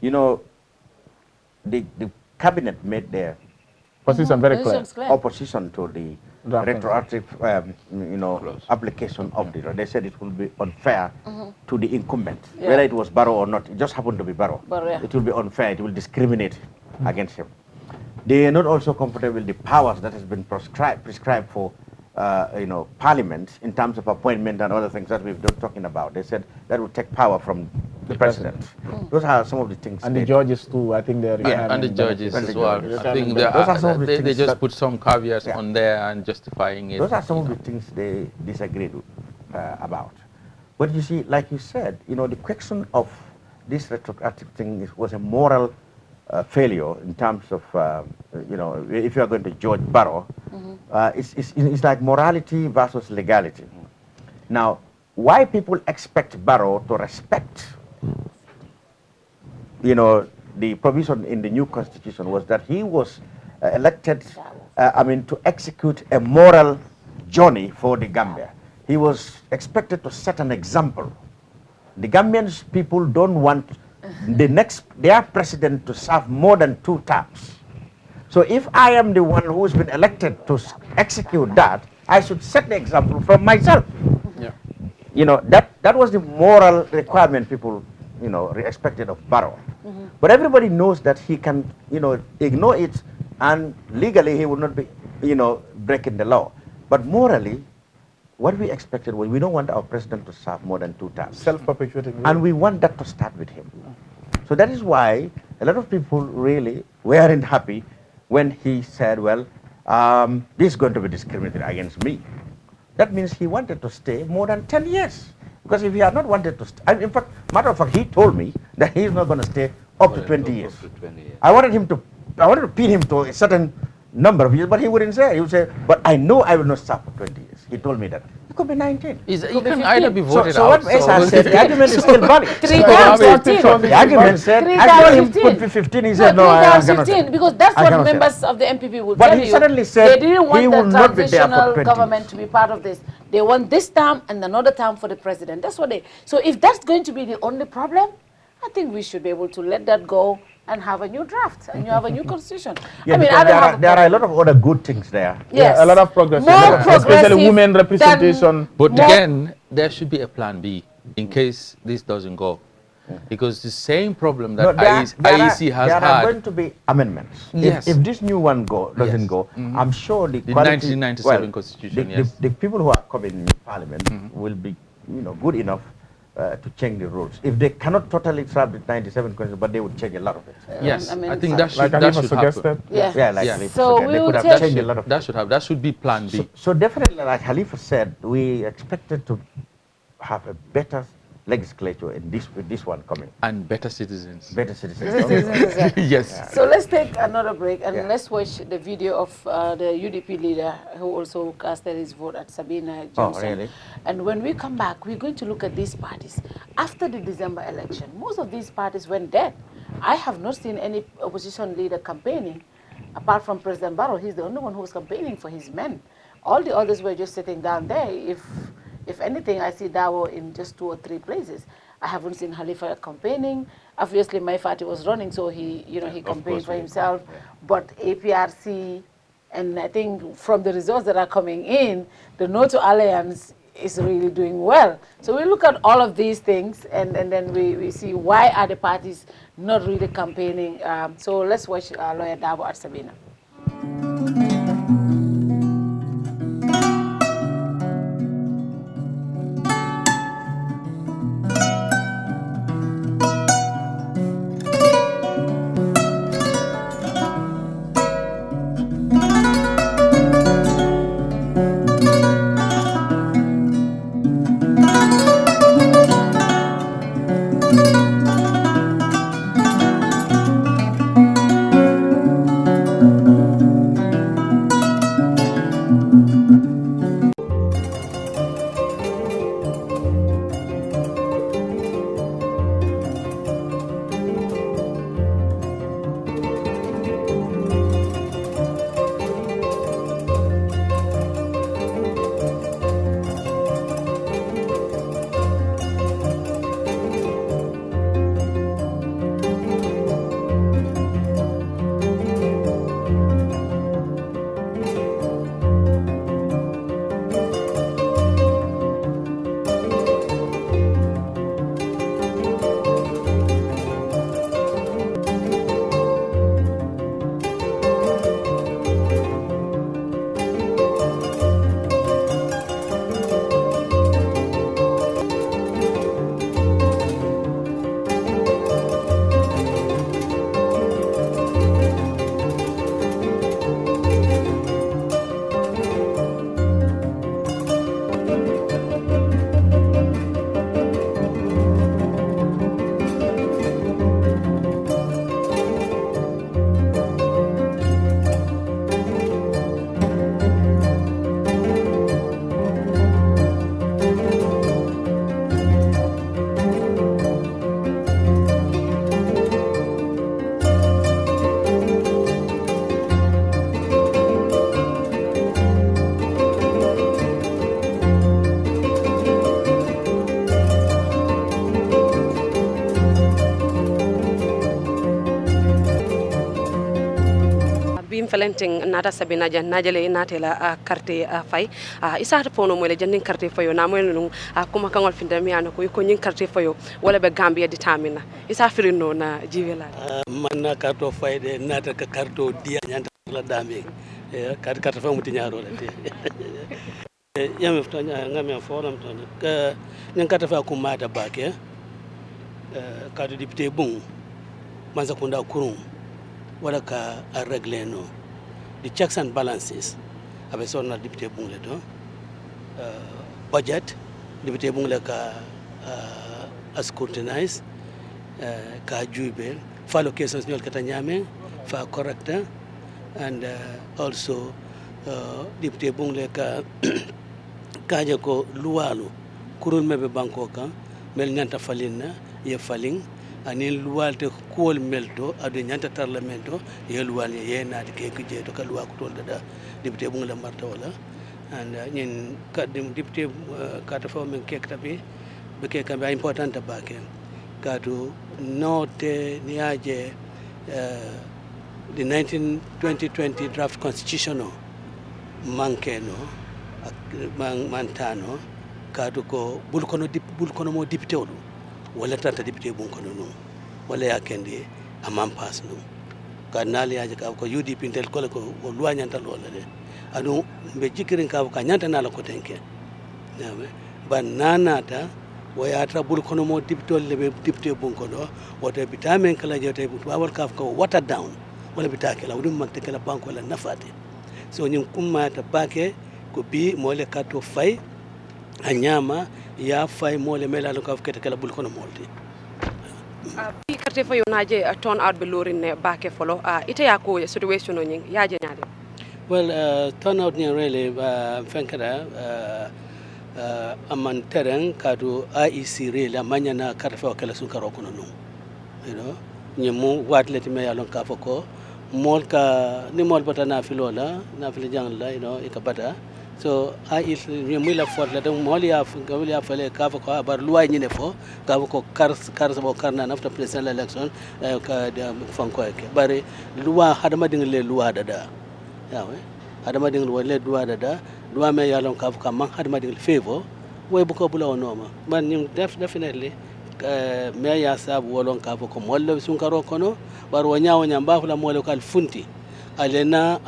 The cabinet made their position very clear. Opposition to the retroactive, application of the. They said it will be unfair to the incumbent, whether it was Barrow or not. It just happened to be Barrow. It will be unfair. It will discriminate against him. They are not also comfortable with the powers that has been prescribed for. Parliament in terms of appointment and other things that we've been talking about. They said that would take power from the president. Those are some of the things. And the judges too, I think they're... and the judges as well. I think they just put some caveats on there and justifying it. Those are some of the things they disagreed about. But you see, like you said, the question of this retroactive thing was a moral failure in terms of, if you are going to judge Barrow, it's like morality versus legality. Now, why people expect Barrow to respect, the provision in the new constitution was that he was elected, to execute a moral journey for the Gambia. He was expected to set an example. The Gambian people don't want their president to serve more than 2 terms. So if I am the one who's been elected to execute that, I should set the example from myself. That was the moral requirement people, expected of Barrow. But everybody knows that he can, ignore it, and legally he would not be, breaking the law. But morally, what we expected was we don't want our president to serve more than 2 terms. Self-perpetuating. And we want that to start with him. So that is why a lot of people really weren't happy when he said, well, this is going to be discriminatory against me. That means he wanted to stay more than 10 years. Because if he had not wanted to stay, in fact, matter of fact, he told me that he's not going to stay up to 20 years. I wanted to pin him to a certain number of years, but he wouldn't say. He would say, but I know I will not serve for 20 years. He told me that. It could be 19. He can either be voted so out. So what Esa said, the argument is still valid. 3 times 15. The argument said, I told him put 15. He said, no, I cannot. 15, because that's what members of the MPP would but tell he you. suddenly said they didn't want the transitional government to be part of this. They want this term and another term for the president. That's what they. So if that's going to be the only problem, I think we should be able to let that go and have a new draft and you have a new constitution. Yeah, I mean, there are a lot of other good things there. Yes. Yeah, a lot of progress. Especially women representation. But again, there should be a plan B in case this doesn't go. Because the same problem that IEC has had. There are going to be amendments. Yes. If this new one doesn't go, I'm sure the 1997 constitution, the people who are coming in parliament will be, good enough to change the rules. If they cannot totally scrap the 97 constitution, but they would change a lot of it. Yes, I think that should happen. So we will change a lot of that should happen. That should be plan B. So definitely, like Khalifa said, we expected to have a better legislature in this one coming. And better citizens. Better citizens. Yes. So let's take another break and let's watch the video of the UDP leader who also casted his vote at Sabina Johnson. Oh, really? And when we come back, we're going to look at these parties. After the December election, most of these parties went dead. I have not seen any opposition leader campaigning, apart from President Barrow. He's the only one who was campaigning for his men. All the others were just sitting down there. If anything, I see Dawo in just 2 or 3 places. I haven't seen Khalifa campaigning. Obviously, my Fatou was running, so he campaigned for himself. Yeah. But APRC, and I think from the results that are coming in, the NATO Alliance is really doing well. So we look at all of these things, and then we see why are the parties not really campaigning. So let's watch Lawyer Dawo at Sabina. Felenting nata Sabina jan najale natela carte fay isata pono mo le jandin carte fayo na mo no kuma kangol finda mi an ko nyin carte fayo wala be Gambia determina isa firino na jiwela man na carte fay de nata ka carte dia nyanta la dame carte fay muti nyaro le yam ftanya ngam forum ton ka nyin carte fay ko mata bake carte député bon man sakunda kurum wala ka régler no the checks and balances abe sonna député bungle to budget député bungle ka scrutinize ka jube fa locations nyol kata nyame fa correcta and also député bungle ka kaje ko luwalu kurul mebe banko kan mel nyanta falinna ye faling ani luwalte kuol melto adu nyanta parlamento ye luwal ye naati ke kuje to ka luwa ko tolda da député bungle marta wala and in deputy kata fo men kekta bi be keka be important bake kadu note niaje the 2020 draft constitution mankeno mantano kadu ko bulkono mo député odu wala tata député bunkono no wala yakende amam pass no kanali yaje ka ko UDP intel ko loi nyanta lola de adu be jikirin ka nyanta nala ko tenke nyame banana ta wayata bulkono mo député bunkono wote bitamen kala jete bawol ka ko water down wala bitake la wudum makte kala banko la nafate so nyum kumma ta bake ko bi mole kato fay anyama ya fay mole mela ko kete kala bulkono molti bi carte fayo naje turn out be lorin ne bake folo ite ya ko situation no nying yaje nyaade well turn out ni really fankara aman terrain kadu IEC really amanya na carte fayo kala sun karo kono no you know nyemu watleti me yalon ka foko mol ka ni mol bata na filola na fil jangla you know ikabata so IEC nyemu la fort la dem mol ya fale ka foko bar luwa nyine fo ka foko kar sabo karna after presidential election ka fanko ke bare luwa hadama dingle luwa dada yawe hadama dingle le luwa dada luwa me yalon ka foko man hadama dingle favor way bu ko bula onoma man nyum definitely me ya sabu wolon ka foko molle sun karo kono bar wanyaawo nyamba fula mole kal funti alena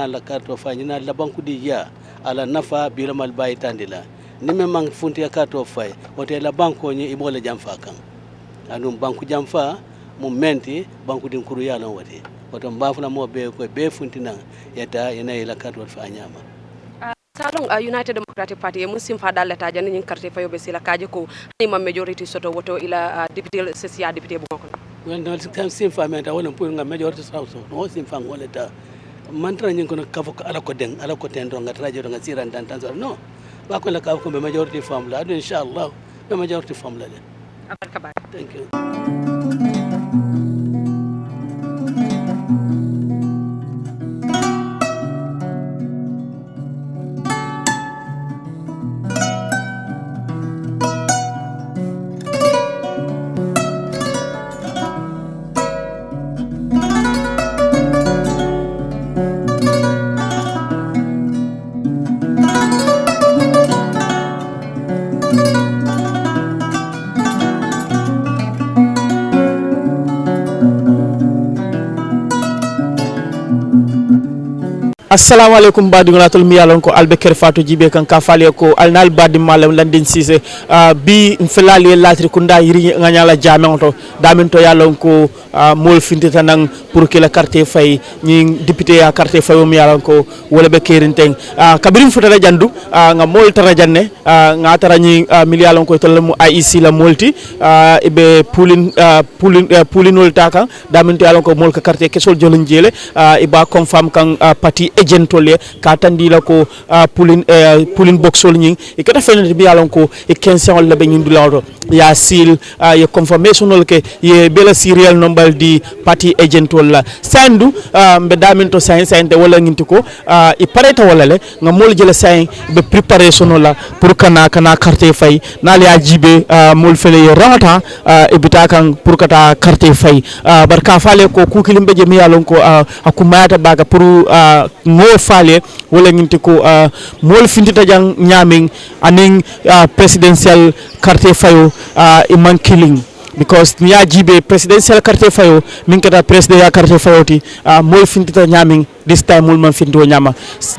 la karto fanyina la banku di ya ala nafa biramal baytandila nimme mang funti ya karto fay wote la banko ni ibole jamfa kan anum banku jamfa mu menti banku din kuru yalon wote woto mbafula mo be ko be funti na yata ina la karto fanyama salong United Democratic Party musim fada leta jani nyin carte fayo be sila kaje ko ni ma majority soto woto ila député CCA député bu ko well no kam sim fa meta wala pour nga majority sauce no sim fa wala ta mantra nyin ko kafo ala ko ten do nga traje do nga siran dan tan no ba ko la kafo be majority fam la inshallah be majority fam la abarka thank you assalamu alaikum badigolatul mi yalon ko albe Kerr Fatou jibe kan ka fale ko alnal badi malam landin sise bi mfelali latri kunda yiri nganyala jamento damento yalon ko mol fintita nan pour que la carte fay ni député ya carte fay mi yalon ko wala be kerinteng kabirim futata jandu nga mol tara janne nga tara ni mi yalon ko tol mu IEC la molti ibe pulinol taka damento yalon ko mol ka carte kesol jolon jele iba confirm kan parti agentole ka tandila ko pulin boxol ñing e kata fenete bi yalon ko e 15 wala be ñindu lawdo ya seal ye confirmational ke ye bela serial number di party agentol la sandu be daminto sain de wala nginti ko e pareta wala le nga mol jela sain be preparation la pour kana carte fay nal ya jibe mol fele ye ramata e bitakan pour kata carte fay barka fale ko kukilimbe je mi yalon ko akumata baga pour mo fale wala nginti ko mol findita jang nyaming aning presidential carte fayo iman killing because niya jibe presidential carte fayo min kata president ya carte fayoti mol findita nyaming this time mol man findo nyama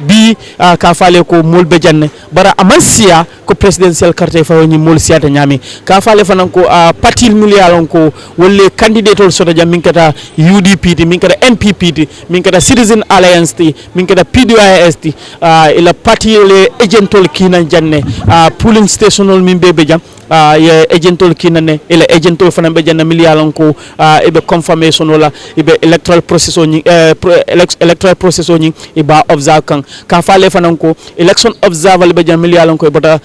bi ka fale ko mol be janne bara amansia ko presidential carte fayo ni mol siata nyami ka fale fanan ko parti million ko wolle candidate ol soto jam min kata UDP ti min kata NPP ti min kata Citizen Alliance ti min kata PDOIS ti ila parti le agentol kinan janne polling station ol min be jam ye agentol kinane ila agentol fanan be janne million ko e be confirmation wala e be electoral process o electoral process o iba observe kan ka fale fanan ko election observer be janne million ko bota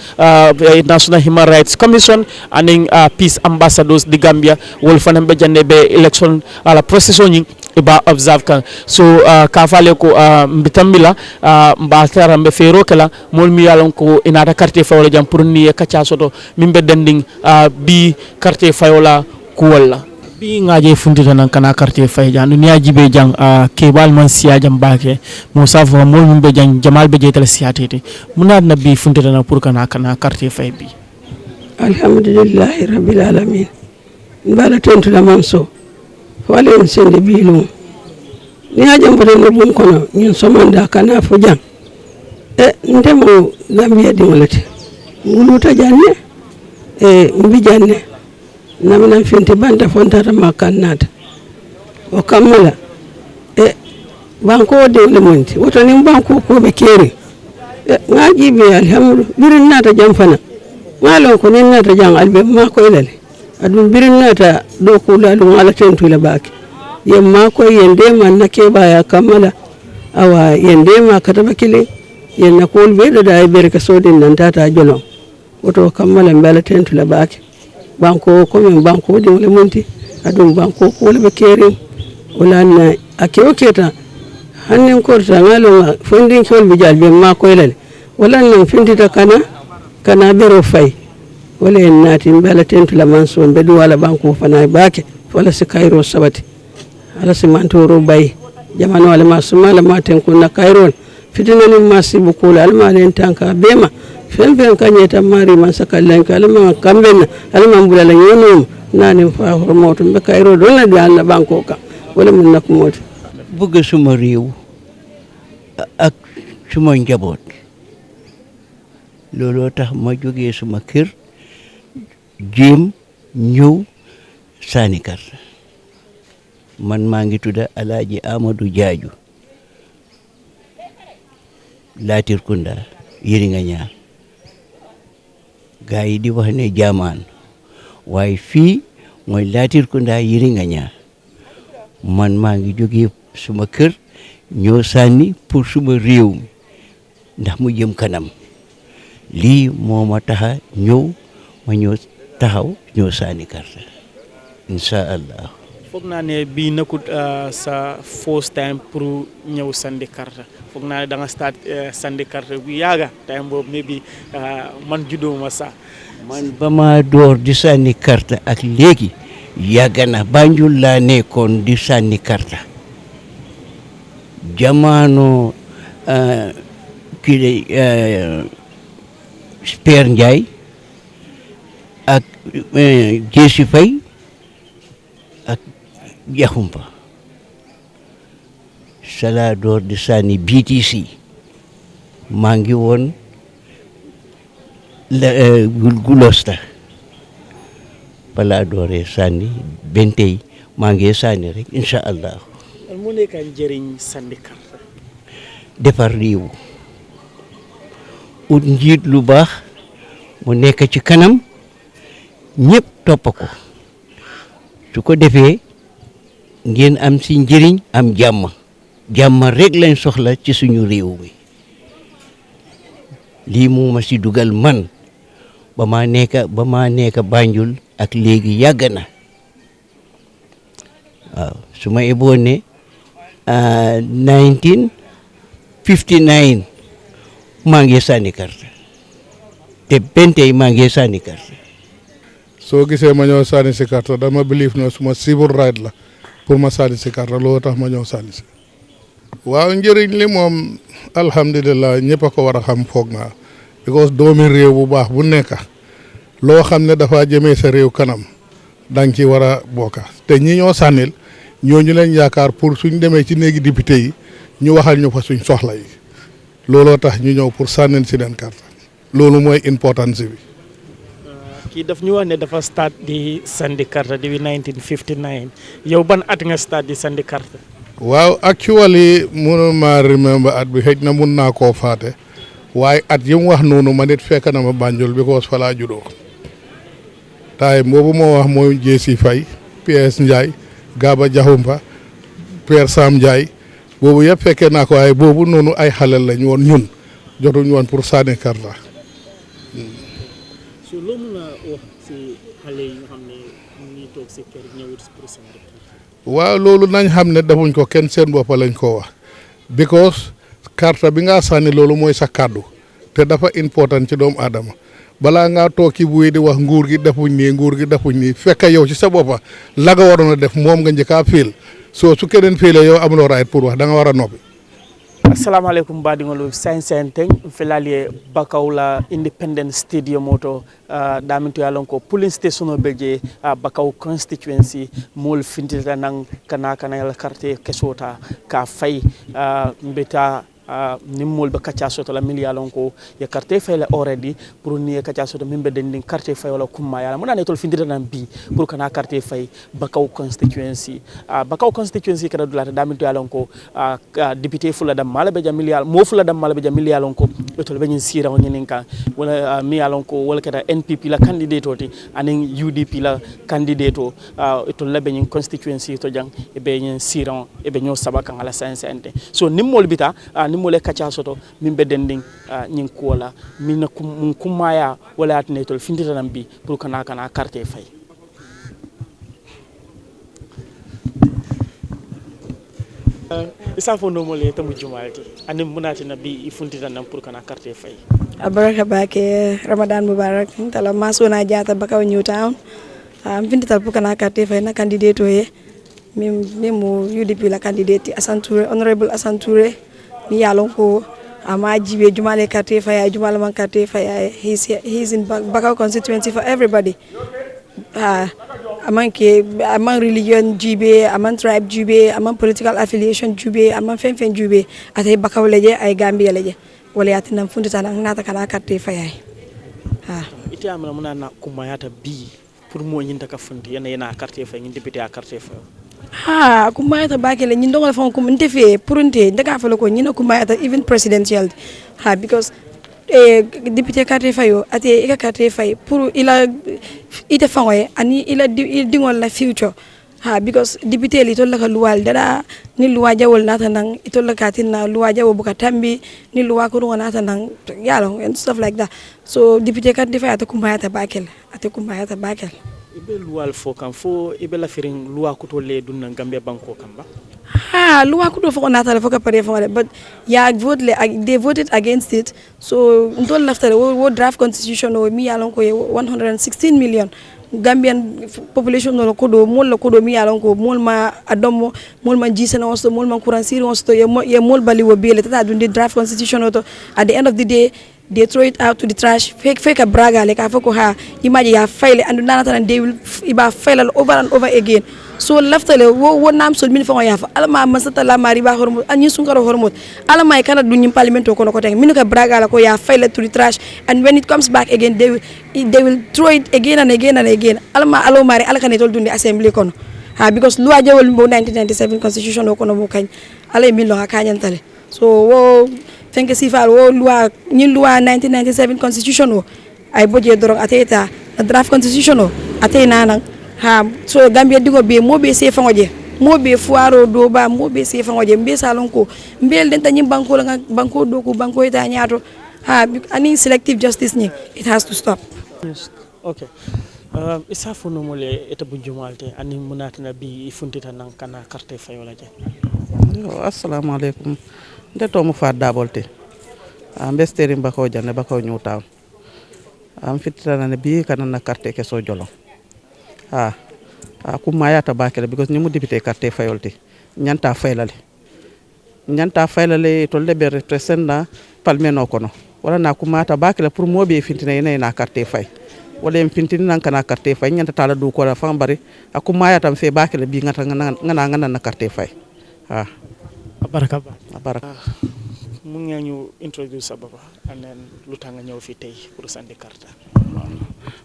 National Human Rights Commission aning peace ambassadors di Gambia wol fanan be janne be election ala process o iba observe kan so ka fale ko mbitambila mba tara mbe fero kala mol mi yalon ko inata carte fawla jam pour ni kacha soto mimbe dending bi carte fayola ko walla bi ngaje fundita nan kana carte fay jan ni ajibe jang kebal man siya jam bake mo safo mol mimbe jang jamal be jetal siyatete munad na bi fundita nan pour kana carte fay bi alhamdulillahi rabbil alamin mbala tentu la manso wala en sende bilu ni ajam bode no bum kono ñun somonda kana fo jang ndemo Gambia dingolete nguluta janne mbi janne namina finti banda fontata makannata o kammala banko de monti woto ni banko ko be keri ngaji be alhamdu birin nata jam fana ngalo ko nen nata jang albe ma ko ilale adun birin nata do ko lalu ngala tentu la baki yemma ko yende man nake baya kammala awa yende ma kataba kile yenna ko be da ay berka sodin nan tata jolo woto kammala mbala tentu la baki banko ko men banko de wala monti adun banko ko wala be keri wala na akewo keta hannen korta ngalo fondin kol bi jalbe ma ko ilale wala nan fintita kana bero fay wala en naati mbala tentu la manso be du wala banko fana baake wala si kayro sabati ala si mantoro bay jamano wala masumala maten ko na kayro fitina ni masibu kula alma len tanka bema fen kanyeta mari man sakallan kalma kamben alma bulala yono nani fa hormoto be kayro don la dal banko ka wala mun nak moti bëgg suma réew ak suma njaboot looloo tax ma jógee suma kër jéem ñëw sànni carte man maa ngi tudda Alaaji Amadou Jaaju Latrikunda Yiringa Ñaar gaa yi di wax ne jaamaan waaye fii mooy Latrikunda Yiringa Ñaar man maa ngi jógee suma kër ñoo sànni pour suma réew mi ndax mu jëm kanam lii moo ma taxa ñëw ma ñëw taxaw ñoo sànni carte insha allah foog naa ne bii nekkut sa first time pour ñëw sànni carte foog naa ne da nga start sànni carte bu yàgga time boobu maybe man judduma sax man ba ma door di sànni carte ak léegi yàgg na Banjul laa nekkoon di sànni carte jamono kii de Père Ndiaye ak Jessi Faye ak Yaxumpa sala door di sànni BTC maa ngi woon Gulosta balaa dooree sànni benn tey maa ngi sànni rek incha allah. mu nekk njëriñ sànni carte. defar réew ut njiit lu baax mu nekk ci kanam ñëpp topp ko su ko defee ngeen am si njëriñ am jàmm rek lañ soxla ci suñu réew mi lii moo ma si dugal man ba maa nekk Banjul ak léegi yàgg na waaw su ma eboon ne 1959 maa ngi sànni carte te benn tey maa ngi sànni carte. soo gisee ma ñëw sànni si carte dama believe ne suma civil right la pour ma sànni si carte loolu tax ma ñëw sànni si. waaw njëriñ li moom alhamdulilah ñëpp a ko war a xam foog naa because doomi réew bu baax bu nekk loo xam ne dafa jëmee sa réew kanam danga ci war a bokka te ñi ñoo sànnil ñooñu leen yaakaar pour suñ demee ci néegi député yi ñu waxal ñu fa suñ soxla yi looloo tax ñu ñëw pour sànnil si leen carte loolu mooy importance bi. kii daf ñu wax ne dafa start di sànni carte depuis 1959 yow ban at nga start di sànni carte. waaw actually mënuma remember at bi xëj na mun naa koo faate waaye at yi mu wax noonu ma nit fekk na ma Banjul because fa laa juddoo taay boobu moo wax mooy Jessi Faye PS Ndiaye Gaba Jaxumpa Père Sam Ndiaye boobu yëpp fekkee naa ko waaye boobu noonu ay xale lañ woon ñun jotuñ woon pour sànni carte. so loo mun a wax si xale yi nga xam ne ñu ngi toog si kër ñëwut pour sànni carte. waaw loolu nañ xam ne defuñ ko kenn seen bopp lañ ko wax because carte bi nga sànni loolu mooy sa kàddu te dafa important ci doomu aadama balaa ngaa toog ci buy di wax nguur gi defuñ nii fekk yow ci sa boppa la nga waroon a def moom nga njëkkaa fiil soo su keneen fiilee yow amuloo right pour wax da nga war a noppi. assalamu alaikum baɗigol sain felalie bakawla independent stadium oto daminto yalon ko polling station o beje bakaw constituency mol fintita nan kana yala carte kesota ka fay mbeta nimmol be kacha soto la miliyalon ko ya carte fay la already pour ni kacha soto mimbe den carte fay wala kumma yala mona netol findita nan bi pour kana carte fay bakaw constituency kada dulata daminto yalon ko député fula dam mala be jamiliyal mo fula dam mala be jamiliyalon ko betol be nyin sira on nyin kan wala mi yalon ko wala kada NPP la candidate oti anen UDP la candidate o etol la be nyin constituency to jang e be nyin sira e be nyo sabaka ala science ente so nimmol bita nimole kacha soto min be dending nyin kola min kumaya wala atne tol findita nan bi pour kana carte fay isa fo no mole tamu jumalti anim munati na bi ifuntita nan pour kana carte fay abaraka bake ramadan mubarak tala masona jata bakaw Newtown findita pour kana carte fay na candidate ye mimo UDP la candidate Asantoure honorable Asantoure mi yalon ko ama jibe jumale carte faya jumala man carte faya he's in Bakaw constituency for everybody among religion jibe among tribe jibe among political affiliation jibe among fen jibe atay Bakaw leje ay Gambia leje wala yatina fundita na nata kana carte faya ite amna muna na kumayata bi pour mo nyinta ka funti yana carte faya ngi député a carte faya kumayata bakele nyi ndongo fon ko nte fe pour nte ndaka falo ko nyina kumayata even presidential because député carte fayo ate ika carte fay pour ila ite fangoye ani ila dingol la future because député li to la ka luwal dada ni luwa jawol nata nang ito la katina luwa jawo buka tambi ni luwa ko nata nang yalo and stuff like that so député carte fay ate kumayata bakele ibe luwal fo kan fo ibe la firing luwa kuto le dunna Gambia banko kamba luwa kuto fo nata fo ka pare fo but they voted against it so ndol laftare wo draft constitution o mi yalon ko 116 million Gambian population no kodo mi yalon ko mol ma adomo mol ma jisena osto mol ma kuransiri osto ye mol bali wo bele tata dundi draft constitution o to at the end of the day they throw it out to the trash fake a braga like afoko imagine ya file and nanata and they will iba file over and over again so laftale wo nam so min fa ya fa alama masata la mari ba hormot anyi sungaro hormot alama kana dunyim parliament ko ko teng minuka braga la ko ya file to the trash and when it comes back again they will throw it again and again alama alo mari alakane tol dundi assembly kono because loi jawol mbo 1997 constitution ko no mo kany alay min lo ka nyantale so wo fenke sifal wo loi 1997 constitution o ay boje dorong ateta draft constitution o atena nan so Gambia digo be mo be se fangoje mo be fuaro do ba mo be se fangoje mbe salon ko mbel den tanyim banko la banko do ko banko ita nyaato ani selective justice ni it has to stop. Okay isa fono mole eta bunjumalte ani munatina bi ifuntita nan kana carte fayola je assalamu alaikum ndeto mo fa dabolte mbesteri Bakaw jande Bakaw Newtown am fitana ne bi kana na carte ke so jolo kumaya ta bakele because ni mu député carte fayolte nyanta faylale to lebe representa palmeno kono wala na kumata bakele pour mo be fintina ina na carte fay wala en fintini nan kana carte fay nyanta tala du ko la fam bari akumaya tam fe bakele bi ngata ngana na carte fay baraka mu ngi ñu introduce sababa and then lu tanga ñew fi tay pour sandi carte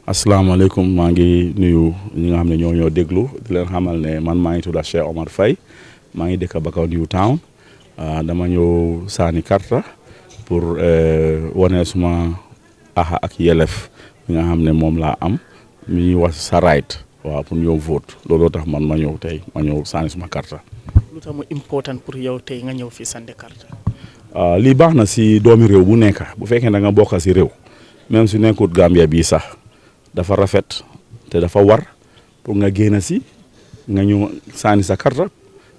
assalamu alaykum ma ngi nuyu ñi nga xamne ñoo déglu di leen xamal ne man ma ngi tudda Cheikh Omar Faye ma ngi dëkk Bakaw Newtown dama ñëw sani carte pour woné suma aha ak yelef nga xamne mom la am mi wax sa right wa pour ñëw vote lolo tax man ma ñëw tay ma ñëw sani suma carte lu tax mu important pour yow tay nga ñëw fi sandi carte li baax na si doomi réew bu nekk bu fekkee da nga bokk si réew même su nekkut Gambia bii sax dafa rafet te dafa war pour nga génn si nga ñu sani sa carte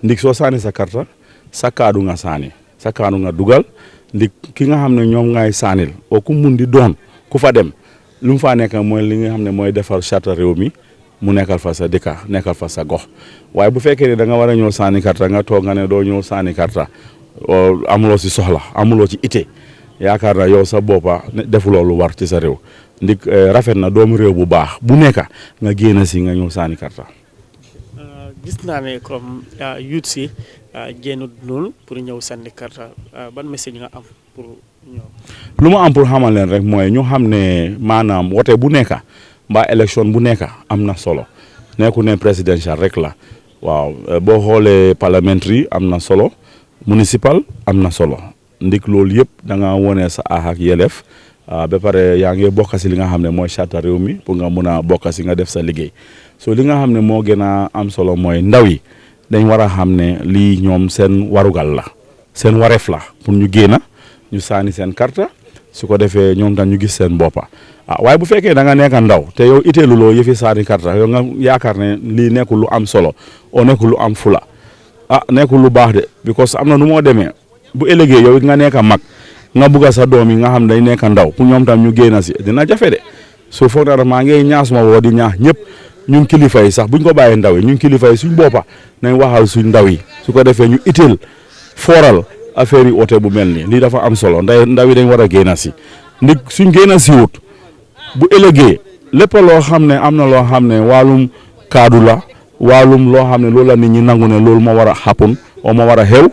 ndik so sani sa carte sa kaadu nga sani sa kaadu nga dugal ndik ki nga xamne ñom ngay sanil o ku mundi doon ku fa dem lu mu fa nekk mooy li nga xamne mooy defar charte réew mi mu nekkal fa sa dëkka nekkal fa sa gox waaye bu fekkee ne da nga war a ñëw sànni karta nga toog nga ne doo ñëw sànni karta amuloo si soxla amuloo ci ité yaakaar na yow sa boppa defuloo lu war ci sa réew ndik rafet na doomu réew bu baax bu nekka nga génn si nga ñëw sànni karta gis naa ne comme youth si génnut lool pour ñëw sànni karta ban message nga am pour ñëw lu ma am pour xamal leen rek mooy ñu xam ne maanaam wote bu nekka mbaa élection bu nekk am na solo nekku ne présidentiel rek la waaw boo xoolee parliamentary am na solo municipal am na solo ndik loolu yëpp da nga wone sa ak yelef ba pare yaa ngi bokk si li nga xam ne mooy charte réew mi pour nga mun a bokk si nga def sa liggéey so li nga xam ne moo gën a am solo mooy ndaw yi dañ war a xam ne lii ñoom seen warugal la seen wareef la pour ñu génn ñu saani seen carte su ko defee ñoom tam ñu gis seen boppa waaye bu fekkee da nga nekk ndaw te yow iteeluloo yëfi saani karta yow nga yaakaar ne lii nekkul lu am solo o nekkul lu am fula nekkul lu baax de because am na nu moo demee bu ëllëgee yow nga nekk mag nga bugga sa doom yi nga xam dañ nekk ndaw pour ñoom tam ñu génn si dina jafe de so foog na maa ngi ñaas ma woo di ñaax ñëpp ñun kilifa yi sax buñ ko bàyyee ndaw yi ñun kilifa yi suñ boppa nañ waxal suñ ndaw yi su ko defee ñu iteel fooral affaire yi oote bu mel nii lii dafa am solo ndaw yi dañ war a génn si ndik suñ génn si wut bu ëllëgee lépp loo xam ne am na loo xam ne wàllum kaadu la wàllum loo xam ne loolu la nit ñi nangu ne loolu moo war a happen o moo war a xew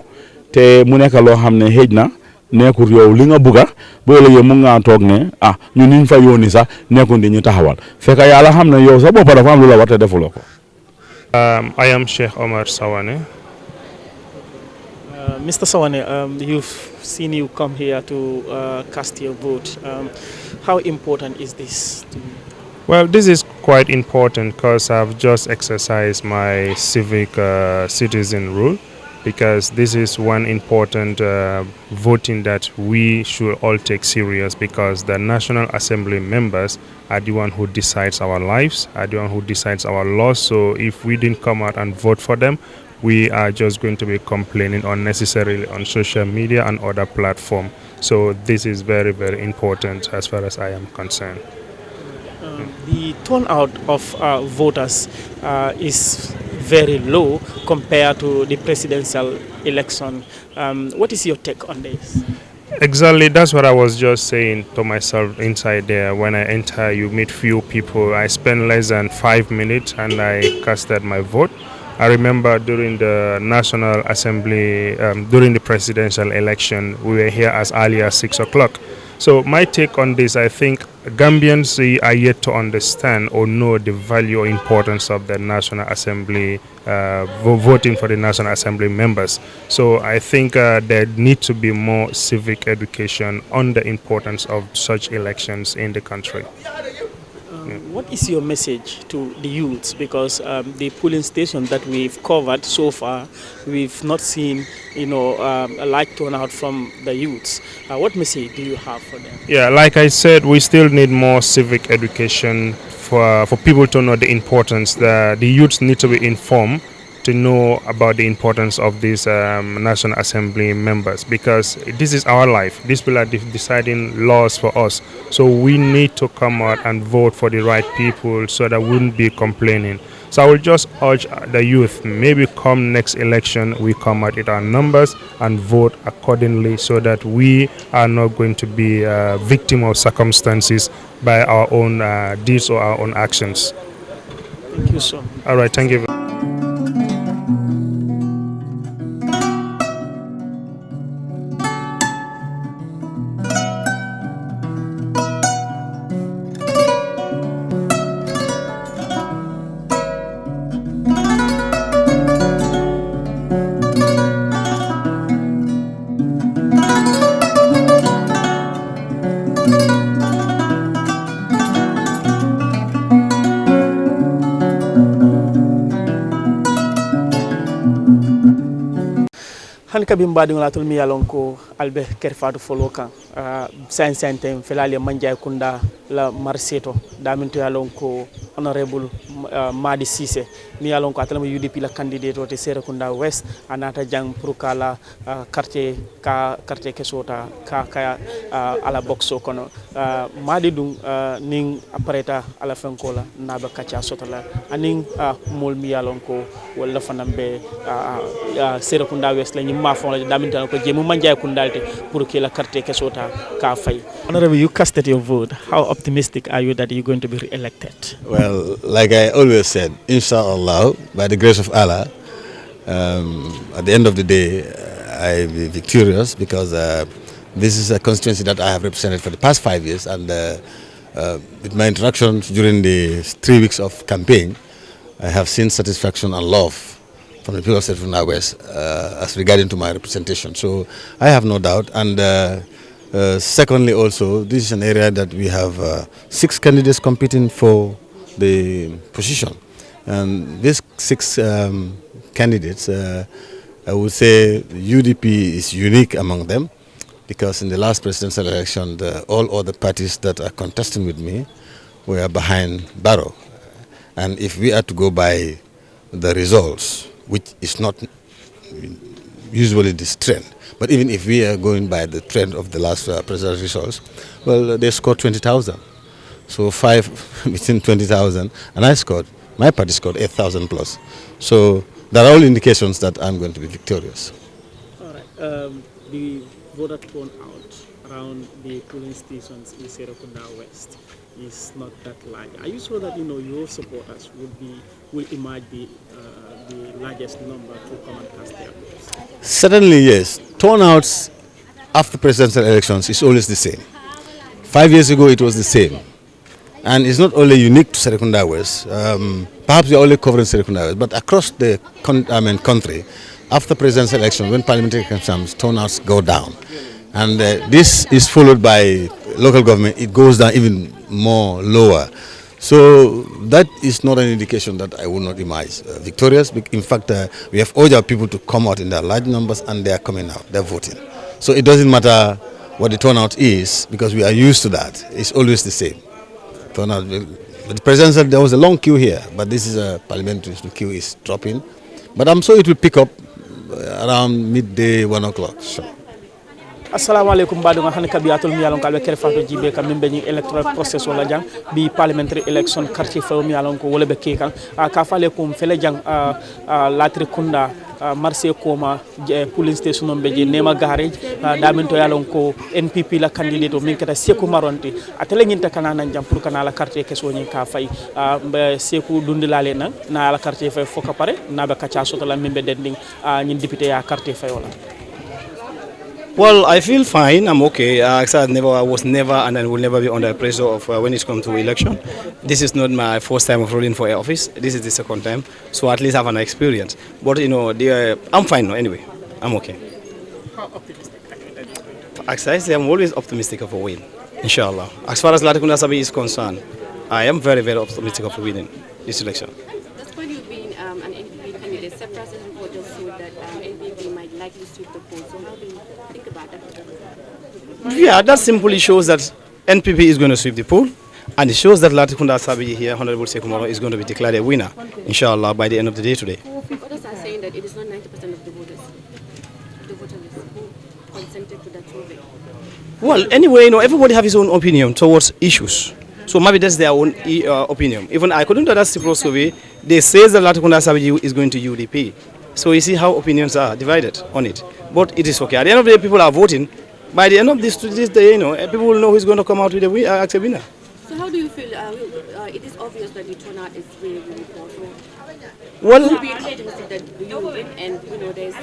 te mu nekk loo xam ne xëj na nekkul yow li nga bugga bu ëllëgee mu ngaa toog ne ñun niñ fa yónni sax nekkul di ñu taxawal fekk yàlla xam ne yow sa bopp dafa am lu la war te defuloo ko. I am Sheikh Omar Sawane. Mr. Sawane, you've seen you come here to cast your vote. How important is this to you? Well, this is quite important because I've just exercised my civic citizen rule, because this is one important voting that we should all take serious, because the National Assembly members are the one who decides our lives, are the one who decides our laws. So if we didn't come out and vote for them, we are just going to be complaining unnecessarily on social media and other platforms. So this is very, very important as far as I am concerned. The turnout of voters is very low compared to the presidential election. What is your take on this? Exactly, that's what I was just saying to myself inside there. When I enter, you meet few people. I spent less than 5 minutes and I casted my vote. I remember during the National Assembly, during the presidential election, we were here as early as 6 o'clock. So my take on this, I think Gambians are yet to understand or know the value or importance of the National Assembly, voting for the National Assembly members. So I think there needs to be more civic education on the importance of such elections in the country. What is your message to the youths? Because the polling station that we've covered so far, we've not seen, a large turnout from the youths. What message do you have for them? Yeah, like I said, we still need more civic education for people to know the importance. The youths need to be informed to know about the importance of these National Assembly members, because this is our life. These people are deciding laws for us. So we need to come out and vote for the right people so that we wouldn't be complaining. So I will just urge the youth, maybe come next election, we come out with our numbers and vote accordingly so that we are not going to be a victim of circumstances by our own deeds or our own actions. Thank you so much. All right, thank you. Kabi mbadi ngala tol mi yalon ko albe Kerr Fatou folo kan sain sain tem felale manjay kunda la marseto daminto yalon ko honorable Madi Cissé mi yalon ko atalama UDP la candidate te Serekunda West anata jang pour kala quartier kesota ka ala boxo kono Madi dum ning apareta ala fenkola naba kacha sotala aning mol mi yalon ko wala fanambe Serekunda West la nyima fon la daminto ko jemu manjay kundalte pour que la quartier kesota ka fay. Honorable, you casted your vote. How optimistic are you that you're going to be re-elected? Well, like I always said, inshallah, by the grace of Allah, at the end of the day, I will be victorious because this is a constituency that I have represented for the past 5 years, and with my interactions during the 3 weeks of campaign, I have seen satisfaction and love from the people of Serekunda West as regarding to my representation. So I have no doubt, and secondly also, this is an area that we have 6 candidates competing for the position, and these 6 candidates, I would say UDP is unique among them, because in the last presidential election, all other parties that are contesting with me were behind Barrow, and if we are to go by the results, which is not usually this trend, but even if we are going by the trend of the last presidential results, well, they scored 20,000. So 5 between 20,000, and my party scored 8,000 plus. So there are all indications that I'm going to be victorious. All right. The voter turnout around the polling stations in Serekunda West is not that large. Are you sure that your supporters will emerge the largest number to come and cast their votes? Certainly, yes. Turnouts after presidential elections is always the same. 5 years ago, it was the same. And it's not only unique to Serekunda West. Perhaps we're only covering Serekunda West, but across the country, after presidential election, when parliamentary elections, turnouts go down. And this is followed by local government. It goes down even more lower. So that is not an indication that I will not emerge victorious. In fact, we have urged our people to come out in their large numbers, and they are coming out, they're voting. So it doesn't matter what the turnout is, because we are used to that. It's always the same. Turnout, the presidential, there was a long queue here, but this is a parliamentary, the queue is dropping. But I'm sure it will pick up around midday, 1 o'clock. Sure. Assalamu alaikum badu nga xane kabiyatul mi yalon ko albe kere Fatou jibe kam membe ni electoral process wala jang bi parliamentary election quartier fa mi yalon ko wala be kekan ka fale kum fele jang latri kunda marse koma polling station on beje nema garage daminto yalon ko NPP la candidate o min kata Seku Maronti atele nyinta kana nan jam pour kana la quartier keso nyi ka fay Seku dundilale nan na la quartier fay foka pare na be kacha soto la membe dending nyin député ya quartier fay wala. Well, I feel fine. I'm okay. I was never and I will never be under pressure of when it comes to election. This is not my first time of running for office. This is the second time, so at least I have an experience. But I'm fine now. Anyway, I'm okay. How optimistic are you? Actually, I'm always optimistic of a win, inshallah. As far as Latikunda Sabi is concerned, I am very, very optimistic of winning this election. Despite you being an NPP candidate, some president voters showed that NPP might likely sweep the polls. So how do you think about that? Yeah, that simply shows that NPP is going to sweep the poll, and it shows that Latikunda Sabi here, Honorable Sekumaro, is going to be declared a winner, inshallah, by the end of the day today. Others are saying that it is not 90% of the voters who consented to that survey. Well, anyway, everybody have his own opinion towards issues. So maybe that's their own opinion. Even according to that survey, they say that Latikunda Sabi is going to UDP. So you see how opinions are divided on it. But it is okay. At the end of the day, people are voting. By the end of this day, people will know who's going to come out with a winner. So how do you feel? It is obvious that the turnout is really, really poor. So well, will be optimistic that you will win, and there's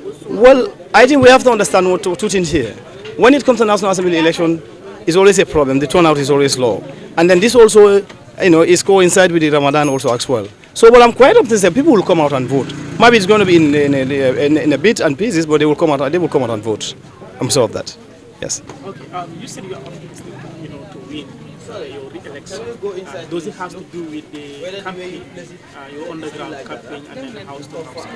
also. Well, I think we have to understand two things here. When it comes to National Assembly election, it's always a problem. The turnout is always low, and then this also, is coincide with the Ramadan also as well. So, well, I'm quite optimistic people will come out and vote. Maybe it's going to be in a bit and pieces, but they will come out and vote. I'm sure of that. Yes. Okay. You said you are optimistic, to win your re-election. Does it have to do with the campaign, your underground campaign, and then house to house?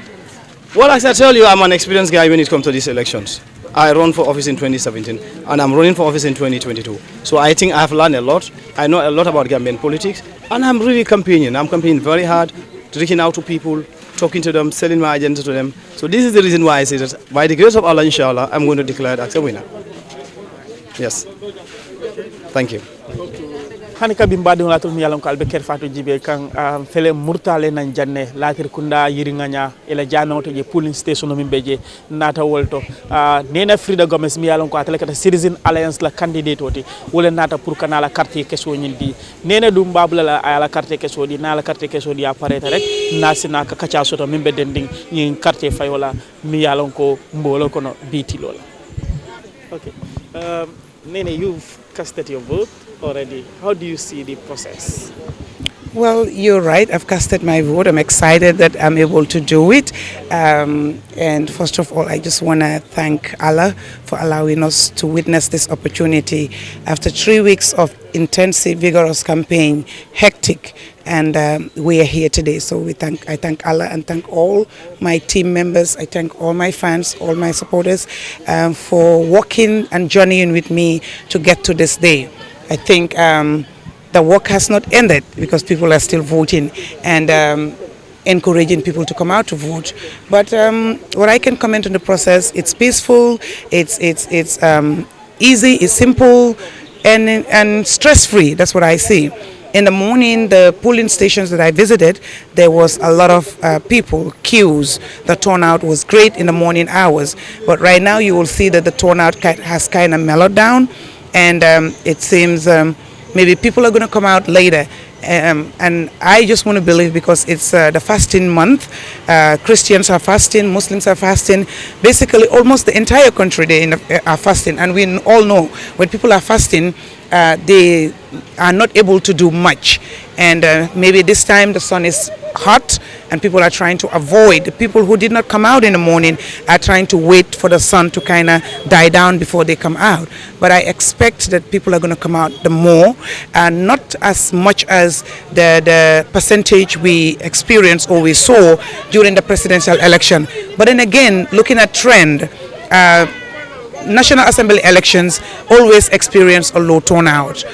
Well, as I tell you, I'm an experienced guy when it comes to these elections. I ran for office in 2017 and I'm running for office in 2022. So I think I have learned a lot. I know a lot about Gambian politics and I'm really campaigning. I'm campaigning very hard, reaching out to people, talking to them, selling my agenda to them. So this is the reason why I say that by the grace of Allah, inshallah, I'm going to declare it as a winner. Yes. Thank you. hani ka bimbadi la to mi yalam ko albe Kerr Fatou jibe kan fele murtale nan janne latir kunda yiringanya ela jano to je polling station min beje nata wolto nena Frida Gomez mi yalam ko atale kata Citizen Alliance la candidate oti wala nata pour kana la carte kesso nyindi nena dum babula la ala carte kesso di na la carte kesso di apparaître rek nasina ka kacha soto min be dending nyi carte fay wala mi yalam ko mbolo kono biti lola. Okay. Nene, you've casted your vote already. How do you see the process? Well, you're right. I've casted my vote. I'm excited that I'm able to do it. And first of all, I just want to thank Allah for allowing us to witness this opportunity. After 3 weeks of intensive, vigorous campaign, hectic, and we are here today. So I thank Allah and thank all my team members. I thank all my fans, all my supporters for working and journeying with me to get to this day. I think the work has not ended because people are still voting and encouraging people to come out to vote. But what I can comment on the process, it's peaceful, it's easy, it's simple, and stress-free. That's what I see. In the morning, the polling stations that I visited, there was a lot of people, queues. The turnout was great in the morning hours. But right now, you will see that the turnout has kind of mellowed down, and it seems maybe people are going to come out later. And I just want to believe because it's the fasting month. Christians are fasting, Muslims are fasting. Basically, almost the entire country are fasting. And we all know when people are fasting, they are not able to do much. And maybe this time the sun is hot and people are trying to avoid. The people who did not come out in the morning are trying to wait for the sun to kind of die down before they come out. But I expect that people are going to come out the more, and not as much as the percentage we experienced or we saw during the presidential election. But then again, looking at trend, National Assembly elections always experience a low turnout.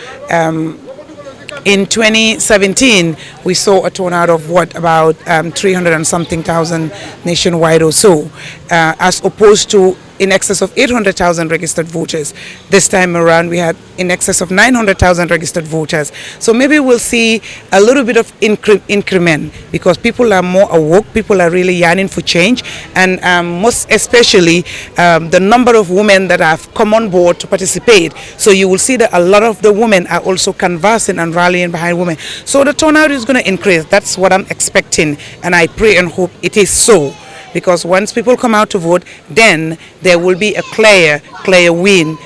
In 2017, we saw a turnout of about 300 and something thousand nationwide or so, as opposed to in excess of 800,000 registered voters. This time around, we had in excess of 900,000 registered voters. So maybe we'll see a little bit of increment because people are more awoke, people are really yearning for change, and most especially the number of women that have come on board to participate. So you will see that a lot of the women are also conversing and rallying behind women. So the turnout is going to increase. That's what I'm expecting, and I pray and hope it is so. Because once people come out to vote, then there will be a clear win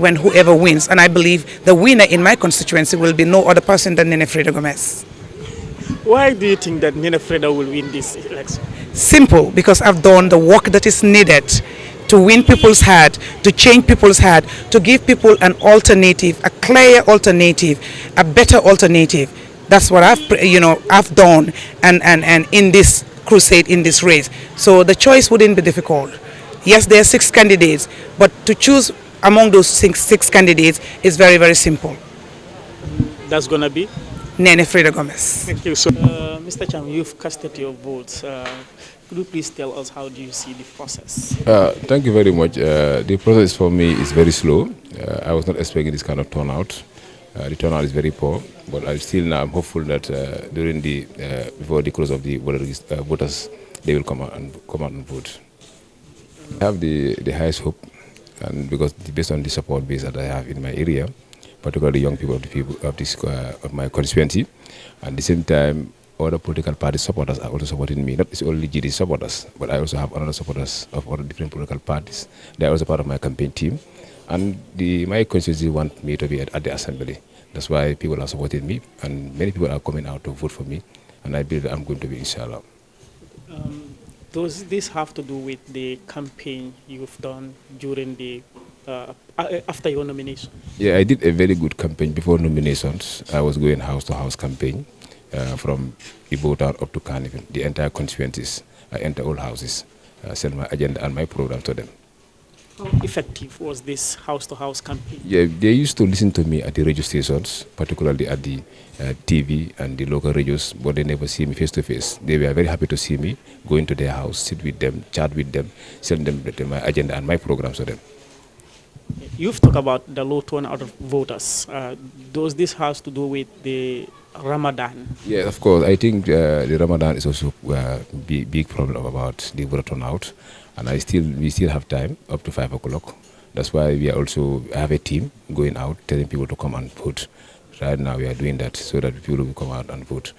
when whoever wins. And I believe the winner in my constituency will be no other person than Nene Frida Gomez. Why do you think that Nene Frida will win this election? Simple, because I've done the work that is needed to win people's heart, to change people's heart, to give people an alternative, a clear alternative, a better alternative. That's what I've done, and in this crusade, in this race. So the choice wouldn't be difficult. Yes, there are 6 candidates, but to choose among those six candidates is very, very simple. That's going to be? Nene Frida Gomez. Thank you. So, Mr. Cham, you've casted your votes. Could you please tell us how do you see the process? Thank you very much. The process for me is very slow. I was not expecting this kind of turnout. The turnout is very poor, but I'm hopeful that during before the close of the voters, they will come out and vote. I have the highest hope, and because based on the support base that I have in my area, particularly young people of my constituency, and at the same time, other political party supporters are also supporting me. Not only GD supporters, but I also have other supporters of other different political parties. They are also part of my campaign team. And my constituency want me to be at the assembly. That's why people are supporting me, and many people are coming out to vote for me, and I believe that I'm going to be, inshallah. Does this have to do with the campaign you've done during after your nomination? Yeah, I did a very good campaign before nominations. I was going house to house campaign from Ibo Town up to Carnival, the entire constituencies. I enter all houses, send my agenda and my program to them. How effective was this house-to-house campaign? Yeah, they used to listen to me at the radio stations, particularly at the TV and the local radios, but they never see me face to face. They were very happy to see me, go into their house, sit with them, chat with them, send them my agenda and my programs to them. You've talked about the low turnout of voters. Does this have to do with the Ramadan? Yeah, of course. I think the Ramadan is also a big problem about the voter turnout, and we still have time up to 5 o'clock. That's why we have a team going out telling people to come and vote. Right now we are doing that so that people will come out and vote.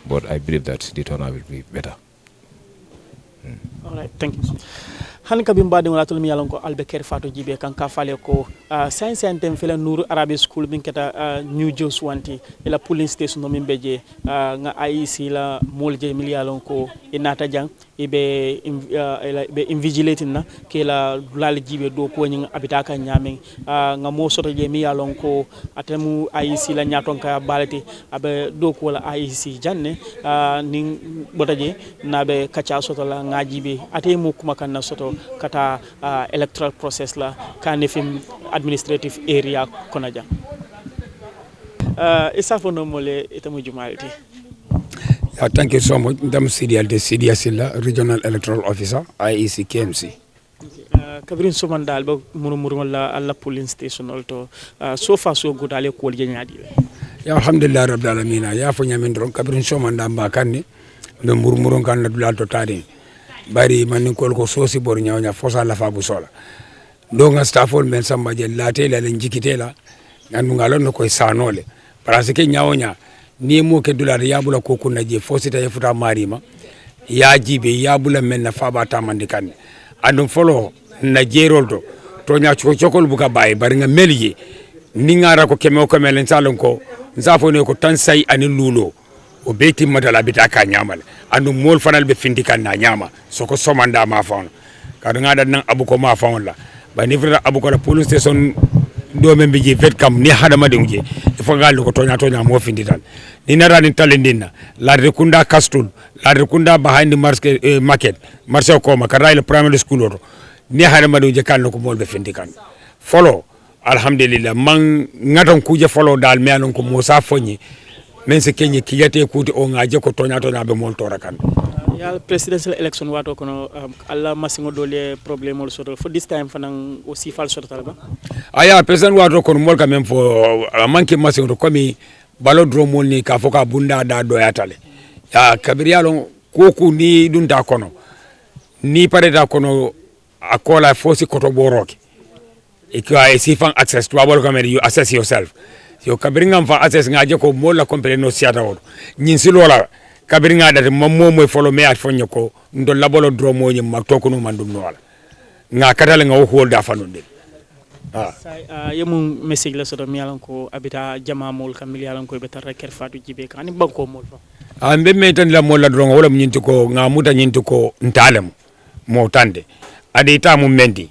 But I believe that the turnout will be better. All right, thank you. Han kabim badi ngala tol mi yalon ko albe Kerr Fatou jibe kan ka fale ko science and fela Nour Arabic School bin keta New Jos wanti ila polling station no min beje nga IEC la molje mi yalon ko inata jang ibe invigilating na ke la lal jibe do ko nyi abita kan nyame nga mo soto je mi yalon ko atemu IEC la nyaton ka balati abe do ko la IEC janne ning botaje na be kacha soto la ngajibe atemu kuma kan na soto kata electoral process la kanefim administrative area konaja isafo no mole itamu jumaliti. Yeah, thank you so much. Ndam Sidia Silla, Regional Electoral Officer, IEC KMC. Kabrin Somandal ba murmur la alla polling station also so far so good ale ko jenyadi. Ya alhamdulillah rabbil alamin ya fo nyamin don Kabrin Somandal ba kanni no murmurun kan na dulal to tadi bari man ko sosi bor nyawnya fosa la fa bu sola do nga staffol men samba je latela len jikitela ngandu ngalon no koy sanole parce que nyawnya ni mo ke dolar yabula ko kunna je fosita e futa marima ya jibe yabula men na fa ba tamandi kan andum folo na jerol to nya chokol buka baye bari nga melje ni ngara ko keme ko melen salon ko nzafo ne ko tan say ani lulo o beti madala bita ka nyamal andu mol fanal be findikan na nyama soko somanda ma fon kadu ngada nan abuko ma fon la ba ni frata abuko la police station do men biji vet kam ni hadama de ngi fo gal ko tonya mo findital ni nara ni talendina la rekunda castle la rekunda behind the market marché ko ma karay le primary school oto ni hadama de ngi kan ko mol be findikan folo alhamdulillah man ngaton kuje folo dal me anon ko Musa fonyi men se kenye kiyate kuti o ngaje ko tonya be mol tora kan ya presidential election wato kono alla masingo dole problem ol soto for this time fanan aussi fal soto talba aya president wato kono mol quand même fo manke masingo ko mi balo dromo ni ka foka bunda da do yatale ya kabiriyalo koku ni dunda kono ni pareta kono akola fosi koto boroke e ko ay sifan access to abol kamera you assess yourself yo kabiringa fa access ngaje ko mola compare no siata wodo nyin silola kabiringa date mammo moy folo me at fonyo ko ndo labolo dromo nyim mak to ko no mandum no wala nga katale nga ho da fanonde yemu message la soto mi yalan ko abita jama mol kam mi yalan ko be tar Kerr Fatou jibe kan banko mol fa be me tan la mol la drongo wala nyinti ko nga muta nyinti ko ntalem mo tande ade ta mu mendi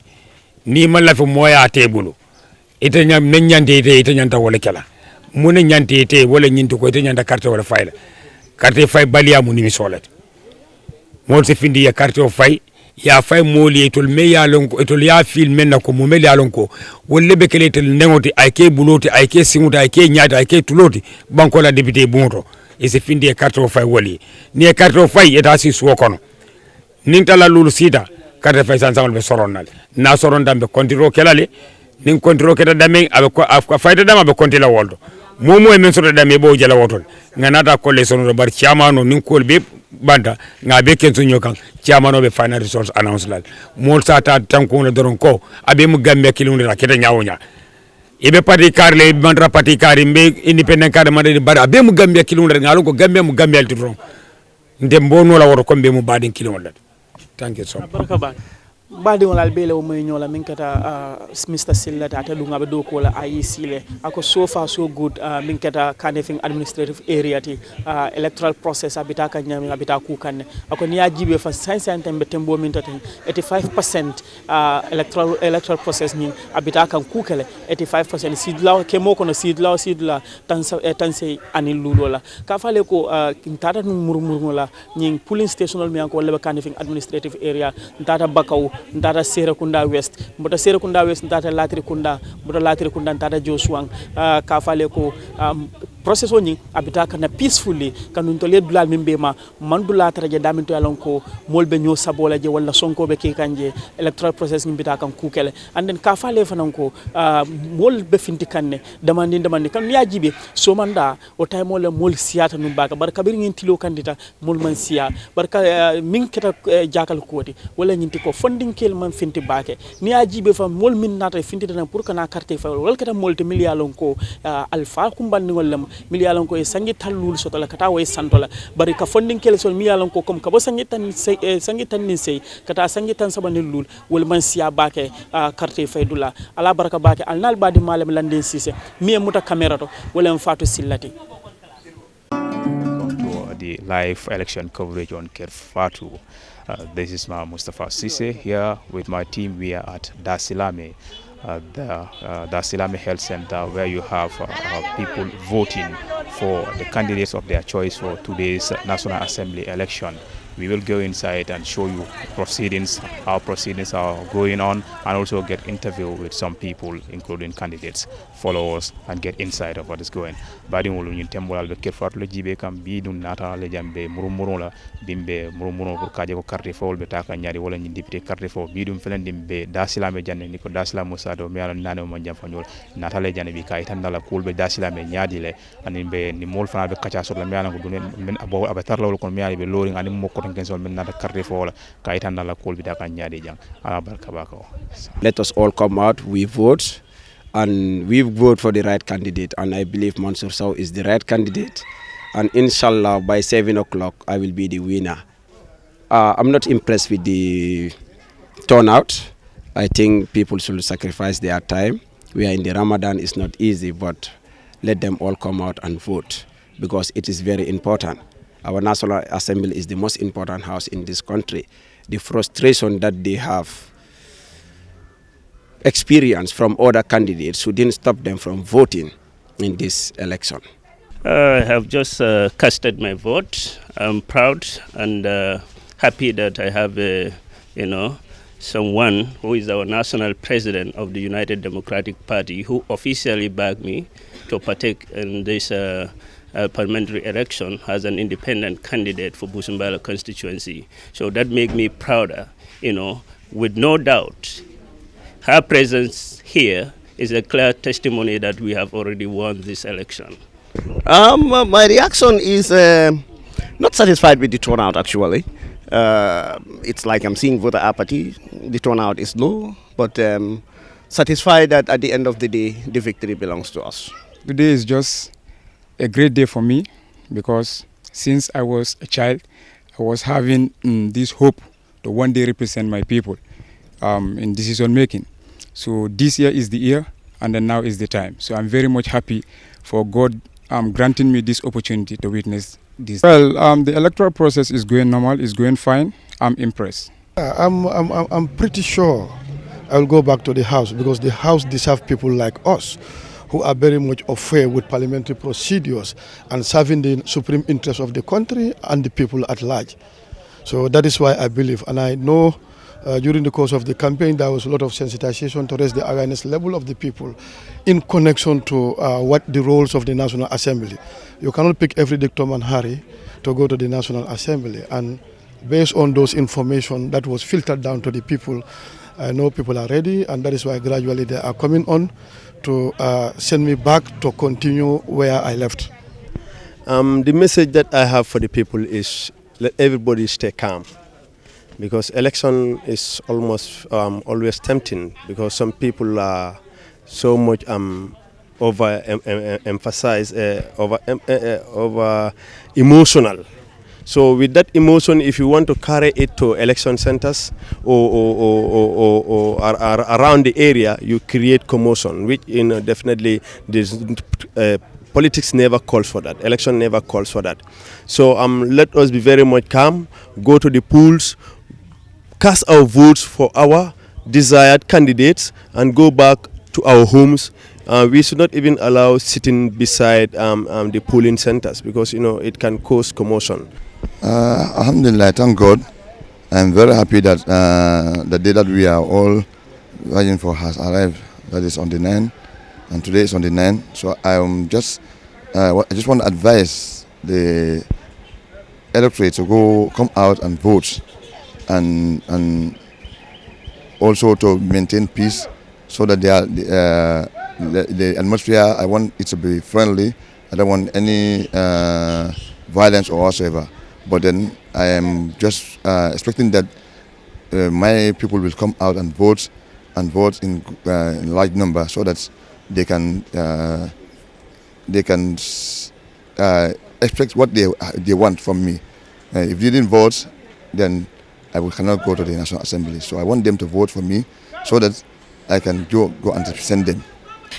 ni man la fi moya tebulu ite nyam men nyante ite nyanta wala kala mun nyante ite wala nyinti ko ite nyanta carte wala fayla carte fay baliya mu ni solat mo se findi ya carte fay ya fay moli etol me ya lonko etol ya fil men na ko mo mel ya lonko wolle be kele tel ngoti ay ke buloti ay ke singuta ay ke nyaata ay ke tuloti banko la député bonto e se findi ya carte fay wali ni carte fay eta si so kono nin tala lulu sita carte fay san be soronnal na soron dambe kontiro kelale nin kontiro keda dame abe fayda dama be kontila woldo momo e men soto dame bo jala wotol nganata kolle sono bar chiamano nin kolbe banda nga be kenzo nyokan chiamano be final results announce lal mol sata tanko na doron ko abe mu Gambia kilunde la keda nyawonya ibe parti karle mandra parti kari mbe independent kar mande bar abe mu Gambia kilunde ngalo ko Gambia mu Gambia altidron ndem bono la woto kombe mu badin kilunde. Thank you so much. Badi wala albele o moy nyola min kata Mr. Silla ta lunga be do ko la IEC le ako so far so good min kata kanefing administrative area ti electoral process abita ka nyami abita ku kanne ako ni ajibe fa 500 tembe tembo min tatin 85% electoral process ni abita kan ku kele 85% sidla ke moko no sidla tanse anil lulola ka fale ko tata murmur la nyin polling station mi ko le kanefing administrative area tata bakaw ndata Serekunda West mbota Serekunda West ndata Latrikunda mbota Latrikunda ndata Josuang ka fale ko process oni abita kana peacefully kanu to le dulal mimbe ma mandula taraje damin to yalon ko molbe nyo sabola je wala sonko be ke kanje electoral process ngimbita kan kukele and then ka fale fanan ko molbe finti kanne demandi kan ya jibe so manda o tay mol siyata num baka barka bir ngin tilo kandita mol man siya barka min keta jakal koti wala nyinti ko funding kel man finti bake ni ya jibe fa mol min nata finti tan pour kana carte fa wala keta mol te millialon ko alfa kumbandi ngolam millialon ko e sangi tallul sotola kata way santola bari ka funding kel sol millialon ko comme ka bo sangi tan ni sey kata sangi tan sabanil lul wala man siya bake carte fa dula ala baraka bake alnal badi malam landen sise mi muta camera to wala Fatou sillati. The live election coverage on Kerr Fatou. This is Mustafa Sise here with my team. We are at Dasilame, the Dasilame Health Center, where you have people voting for the candidates of their choice for today's National Assembly election. We will go inside and show you proceedings, how proceedings are going on, and also get interview with some people, including candidates. Follow us and get inside of what is going. Badi ngolu ñun tembolal be Kerr Fatou le jibe kam bi dun nata le jambe murumuro la bimbe murumuro pour kaje ko carte fawol be taka ñari wala ñi député carte fawol bi dum felen dimbe dasilame janne ni ko dasilame Musa do mi ala nane mo jam fanyol nata le janne bi kay tan dala kulbe dasilame ñaadi le ani be ni mol fana be kacha so la mi ala ko dun men abo abatar lawol kon mi ala be lori ngani mo ko tan ken sol men nata carte fawol kay tan dala kulbe daka ñaadi jang ala barka bako. Let us all come out, we vote. And we vote for the right candidate, and I believe Mansour Sow is the right candidate. And inshallah, by 7 o'clock, I will be the winner. I'm not impressed with the turnout. I think people should sacrifice their time. We are in the Ramadan, it's not easy, but let them all come out and vote, because it is very important. Our National Assembly is the most important house in this country. The frustration that they have experience from other candidates who didn't stop them from voting in this election. I have just casted my vote. I'm proud and happy that I have, someone who is our national president of the United Democratic Party who officially backed me to partake in this parliamentary election as an independent candidate for Busumbala constituency. So that makes me prouder, with no doubt. Her presence here is a clear testimony that we have already won this election. My reaction is not satisfied with the turnout, actually. It's like I'm seeing voter apathy. The turnout is low, but satisfied that at the end of the day, the victory belongs to us. Today is just a great day for me, because since I was a child, I was having this hope to one day represent my people in decision making. So this year is the year, and then now is the time. So I'm very much happy for God granting me this opportunity to witness this. Well, the electoral process is going normal, is going fine. I'm impressed. I'm pretty sure I'll go back to the House, because the House deserves people like us who are very much affair with parliamentary procedures and serving the supreme interest of the country and the people at large. So that is why I believe, and I know during the course of the campaign, there was a lot of sensitization to raise the awareness level of the people in connection to what the roles of the National Assembly. You cannot pick every dictum and hurry to go to the National Assembly. And based on those information that was filtered down to the people, I know people are ready, and that is why gradually they are coming on to send me back to continue where I left. The message that I have for the people is let everybody stay calm. Because election is almost always tempting, because some people are so much over emotional. So with that emotion, if you want to carry it to election centers or around the area, you create commotion, which definitely politics never calls for that. Election never calls for that. So let us be very much calm. Go to the polls, cast our votes for our desired candidates, and go back to our homes. We should not even allow sitting beside the polling centers, because it can cause commotion. Alhamdulillah, thank God. I'm very happy that the day that we are all waiting for has arrived. That is on the 9th, and today is on the 9th. So I just want to advise the electorate to come out and vote, and also to maintain peace, so that the atmosphere, I want it to be friendly. I don't want any violence or whatsoever. But then I am just expecting that my people will come out and vote in large number, so that they can expect what they want from me. If they didn't vote, then I cannot go to the National Assembly. So I want them to vote for me, so that I can go and represent them.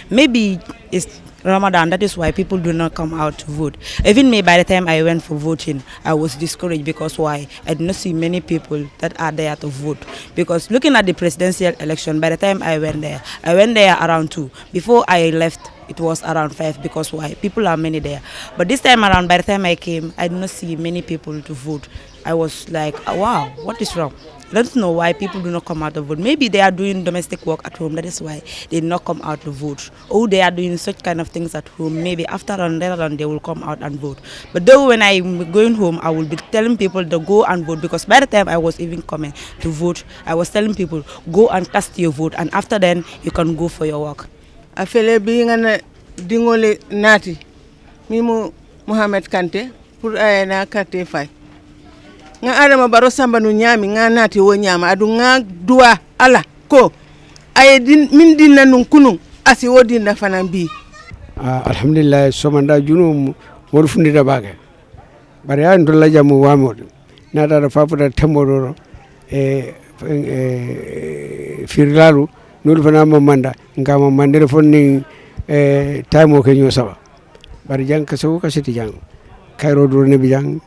Maybe it's Ramadan, that is why people do not come out to vote. Even me, by the time I went for voting, I was discouraged because why? I did not see many people that are there to vote. Because looking at the presidential election, by the time I went there around 2. Before I left, it was around 5, because why? People are many there. But this time around, by the time I came, I did not see many people to vote. I was like, oh, wow, what is wrong? I don't know why people do not come out to vote. Maybe they are doing domestic work at home. That is why they did not come out to vote. Or they are doing such kind of things at home. Maybe after and later on they will come out and vote. But though when I'm going home, I will be telling people to go and vote, because by the time I was even coming to vote, I was telling people, go and cast your vote, and after then you can go for your work. I feel being an dingole nati, Mimu Muhammad Kante, pour ayana kate fai. Nga adama baro samba no nyami nga nati wo nyama adu nga dua ala ko ay din min dinna nun kunu asi wodi na fanambi. Alhamdulillah somanda junu modu fundida bage bari ya ndolla jamu wamo nada da fafuda tamoro firlalu nul fana mamanda ngama mandere fonni taymo ke nyosaba bari jang kaso kasiti jang kayro do ne bi jang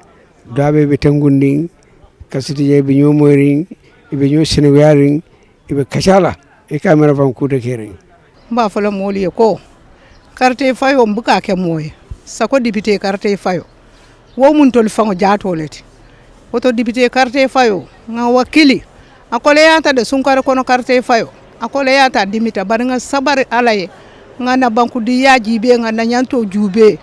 dabe be tangundi kasiti je be nyomoring ibe nyo senewaring ibe kashala e camera van kude kering mba fala moli ko carte fayo mbuka ke moye sako député carte fayo wo mun tol fango jaato leti woto député carte fayo nga wakili akole yata de sunkare kono carte fayo akole yata dimita bar nga sabar alaye nga na banku di yaji be nga na nyanto jube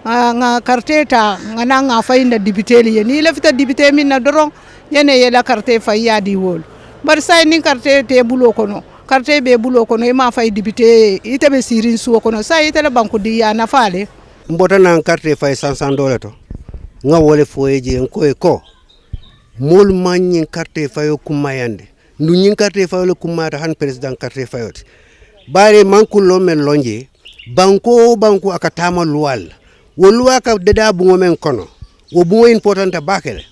nga carte ta nga na nga fayinda député li ni lefita député min na doron yene yela carte fay yadi wol bar say ni carte te bulo kono carte be bulo kono e ma fay député ite be sirin suwo kono say ite la banku di ya na faale mbota na carte fay $500 to nga wole foyeje ko mol manyi carte fayo kumayande ndu nyin carte fayo le kumata han president carte fayoti bare mankulo men lonje banko akatama luwal wo luwa ka deda bungo men kono wo bungo important bakele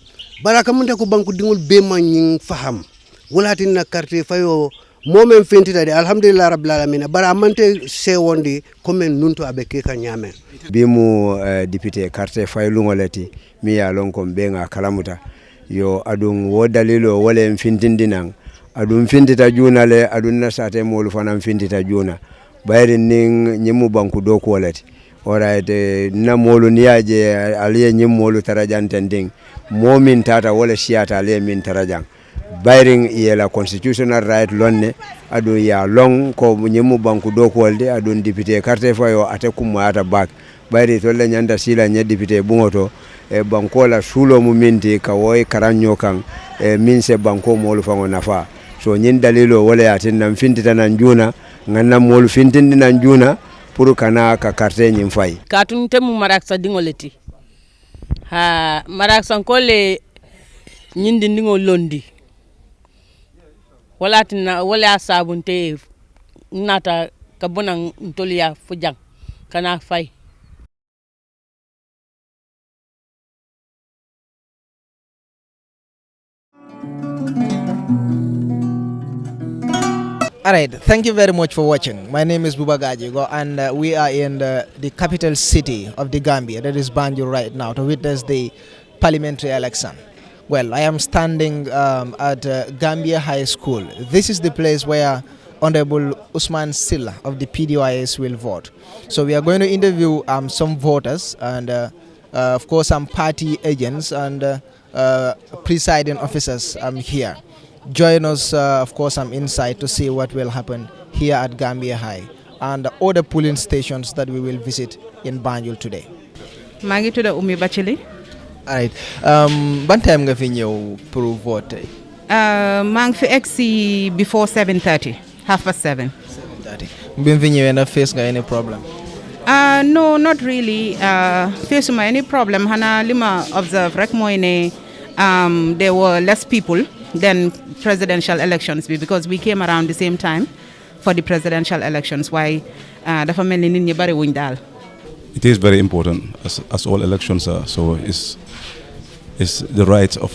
baraka munta ko banku dingol be manyi faham walatin na carte fayo momen fentita de alhamdulillah rabbil alamin bara amante se wondi comme nunto abeke ka nyame bimu député carte fayo lungoleti mi ya lon ko benga kalamuta yo adun wo dalilo wala fintindinan adun fintita juna le adun nasate molu fanam fintita juna bayri ning nyimu banku do ko walati orayte na molu niaje aliye nyimmolu tarajanten ding momin tata wala siata aliye min tarajan bayring yela constitutional right lonne adu ya long ko nyimu banku do ko walde adun député carte fayo ate kumata bak bayri to le nyanda sila nya député bungoto e banko la sulo mu minti ka woy karanyo kan min se banko molu fango nafa so nyin dalilo wala yatin nam fintita nan juna nganna molu fintindi nan juna pour kana ka carte nyim fay katun temu marak sa dingoleti ha marak san kolle nyindi ndingo londi wala tina wala sabunte nata kabona ntoliya fujang kana fay. All right, thank you very much for watching. My name is Buba Gajigo, and we are in the capital city of the Gambia, that is Banjul right now, to witness the parliamentary election. Well, I am standing at Gambia High School. This is the place where Honorable Usman Silla of the PDYS will vote. So we are going to interview some voters and of course some party agents and presiding officers here. Join us, of course, inside to see what will happen here at Gambia High and other polling stations that we will visit in Banjul today. maa ngi tudd Oumy Bachili. All right. Ban time nga fi ñëw pour vote? maa ngi fi egsi before 7:30, 7:30. 7:30. Bi nga fi ñëwee na face nga any problem? No, not really. Facuma any problem. Hana lima observe rek mooy ne there were less people than presidential elections because we came around the same time for the presidential elections. Why dafa mel ni nit ñi bari wuñ daal. It is very important, as all elections are. So it's the right of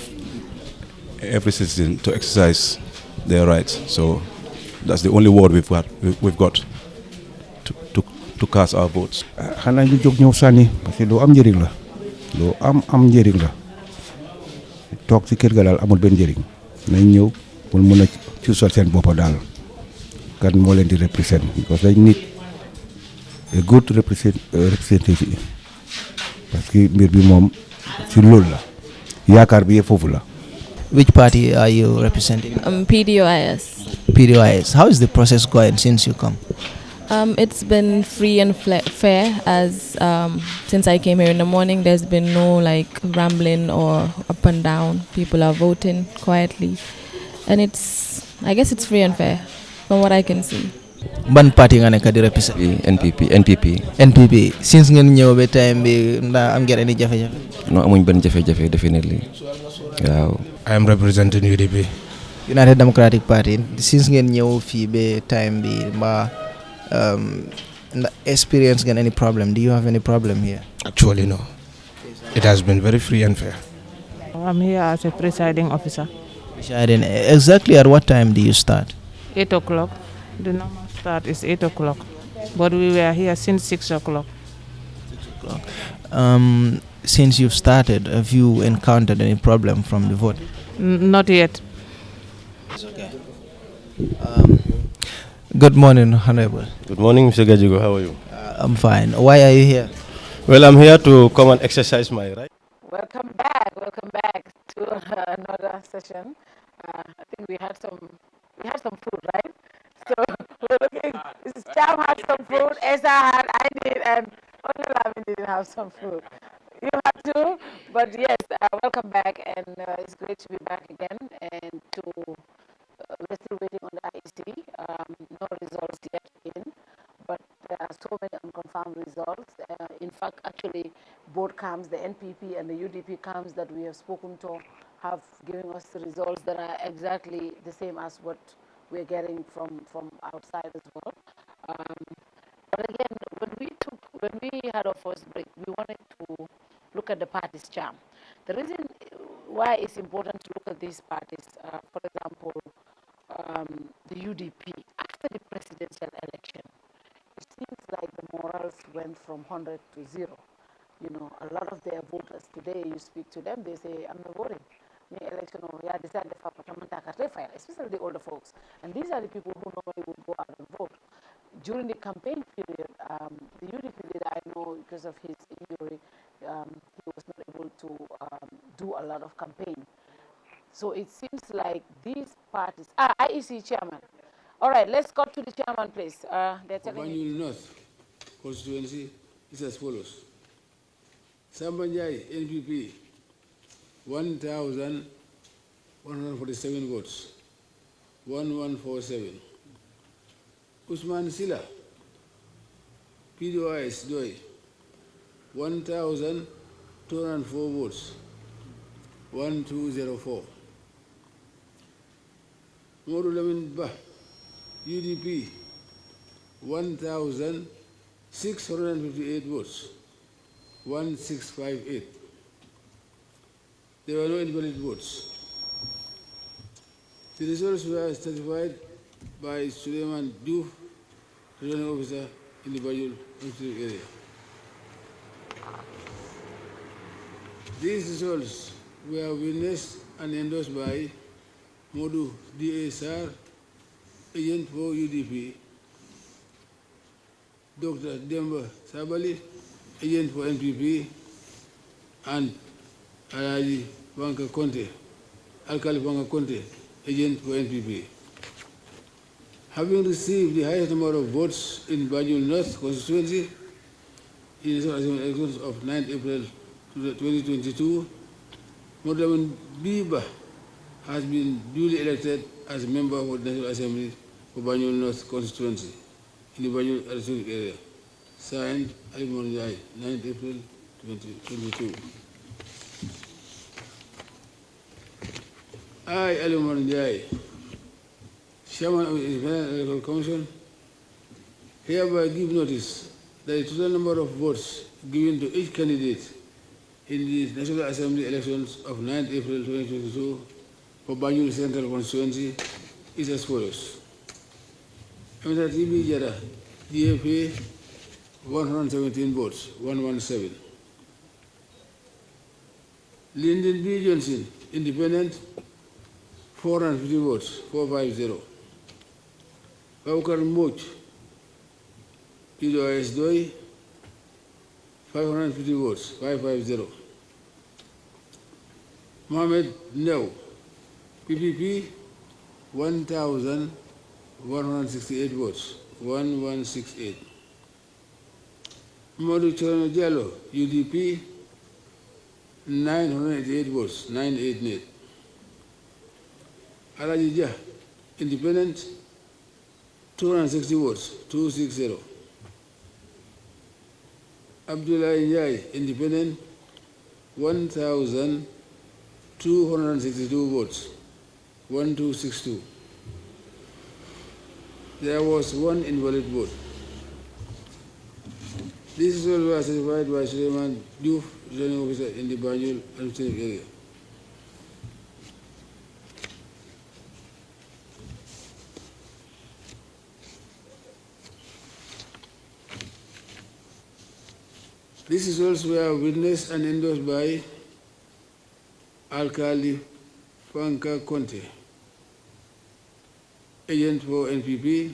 every citizen to exercise their rights. So that's the only word we've got to cast our votes. xanaa ñu jóg ñëw sànni parce que lu am njëriñ la lu am njëriñ la toog ci kër ga daal amul benn njëriñ nañ ñëw pour mën a ci sol seen bopp daal kan moo leen di represent because dañ nit a good representative parce que mbir bi moom ci loolu la yaakaar bi yëpp foofu la. Which party are you representing? PDOIS. PDOIS. How is the process going since you come? It's been free and fair as since I came here in the morning. There's been no like rambling or up and down. People are voting quietly, and I guess it's free and fair from what I can see. Ban party nga nekk di represent? NPP. Since ngeen ñëw ba time bi ndax am ngeen any jafe-jafe? No, amuñ benn jafe-jafe definitely. Waaw. I am representing UDP. United Democratic Party. Since ngeen ñëw fii ba time bi mbaa experience again any problem? Do you have any problem here? Actually, no. It has been very free and fair. I'm here as a presiding officer. Presiding. Exactly at what time do you start? 8 o'clock. The normal start is 8 o'clock. But we were here since 6 o'clock. 6 o'clock. Since you've started, have you encountered any problem from the vote? Not yet. It's okay. Good morning, Honorable. Good morning, Mr. Gajigo. How are you? I'm fine. Why are you here? Well, I'm here to come and exercise my right. Welcome back to another session. I think we had some food, right? So we're looking. Cham had some food. Esa had, I did, and only Lamin didn't have some food. You had to, but yes, welcome back, and it's great to be back again and to. We're still waiting on the IEC. No results yet in, but there are so many unconfirmed results. In fact, actually, both camps, the NPP and the UDP camps that we have spoken to, have given us the results that are exactly the same as what we're getting from outside as well. But again, when we had our first break, we wanted to look at the party's charm. The reason why it's important to look at these parties, for example, the UDP, after the presidential election, it seems like the morals went from 100 to 0. You know, a lot of their voters today, you speak to them, they say, I'm not voting. The election, especially the older folks. And these are the people who normally would go out and vote. During the campaign period, the UDP leader, I know because of his injury, he was not able to do a lot of campaign. So it seems like these parties... IEC chairman. All right, let's go to the chairman, please. They're telling me... North Constituency is as follows. Sambanjai, NPP, 1,147 votes, 1147. Usman Sila, PDOIS Doi, 1,204 votes, 1204. Modu Lamin Bah, UDP, 1,658 votes, 1658. There were no invalid votes. The results were certified by Suleiman Diouf, returning officer in the Banjul area. These results were witnessed and endorsed by Modu DSR, agent for UDP, Dr. Demba Sabali, agent for NPP, and Alaji Vanka Conte, Alkali Vanka Conte, agent for NPP. Having received the highest number of votes in Banjul North Constituency in the elections of 9 April 2022, Modaman Biba has been duly elected as a member of the National Assembly for Banjul North Constituency in the Banjul electoral area. Signed, Ali Monjai, 9 April 2022. I, Ali Monjai, Chairman of the Independent Electoral Commission, hereby give notice that the total number of votes given to each candidate in the National Assembly elections of 9 April 2022 for Banjul Central Constituency is as follows. Mr. TB Jara, DFA, 117 votes, 117. Lyndon B. Johnson, Independent, 450 votes, 450. Baukar Moch, PDOS Doi, 550 votes, 550. Mohamed New, PPP, 1,168 votes, 1168. Modu Chorano Diallo, UDP, 988 votes, 988. Alajija, Independent, 260 votes, 260. Abdullah Njai, Independent, 1,262 votes, 1262. There was one invalid vote. This is all was certified by Suleiman Diouf, returning officer in the Banjul administrative area. This is also witnessed and endorsed by Alkali Fanka Conte, agent for NPP,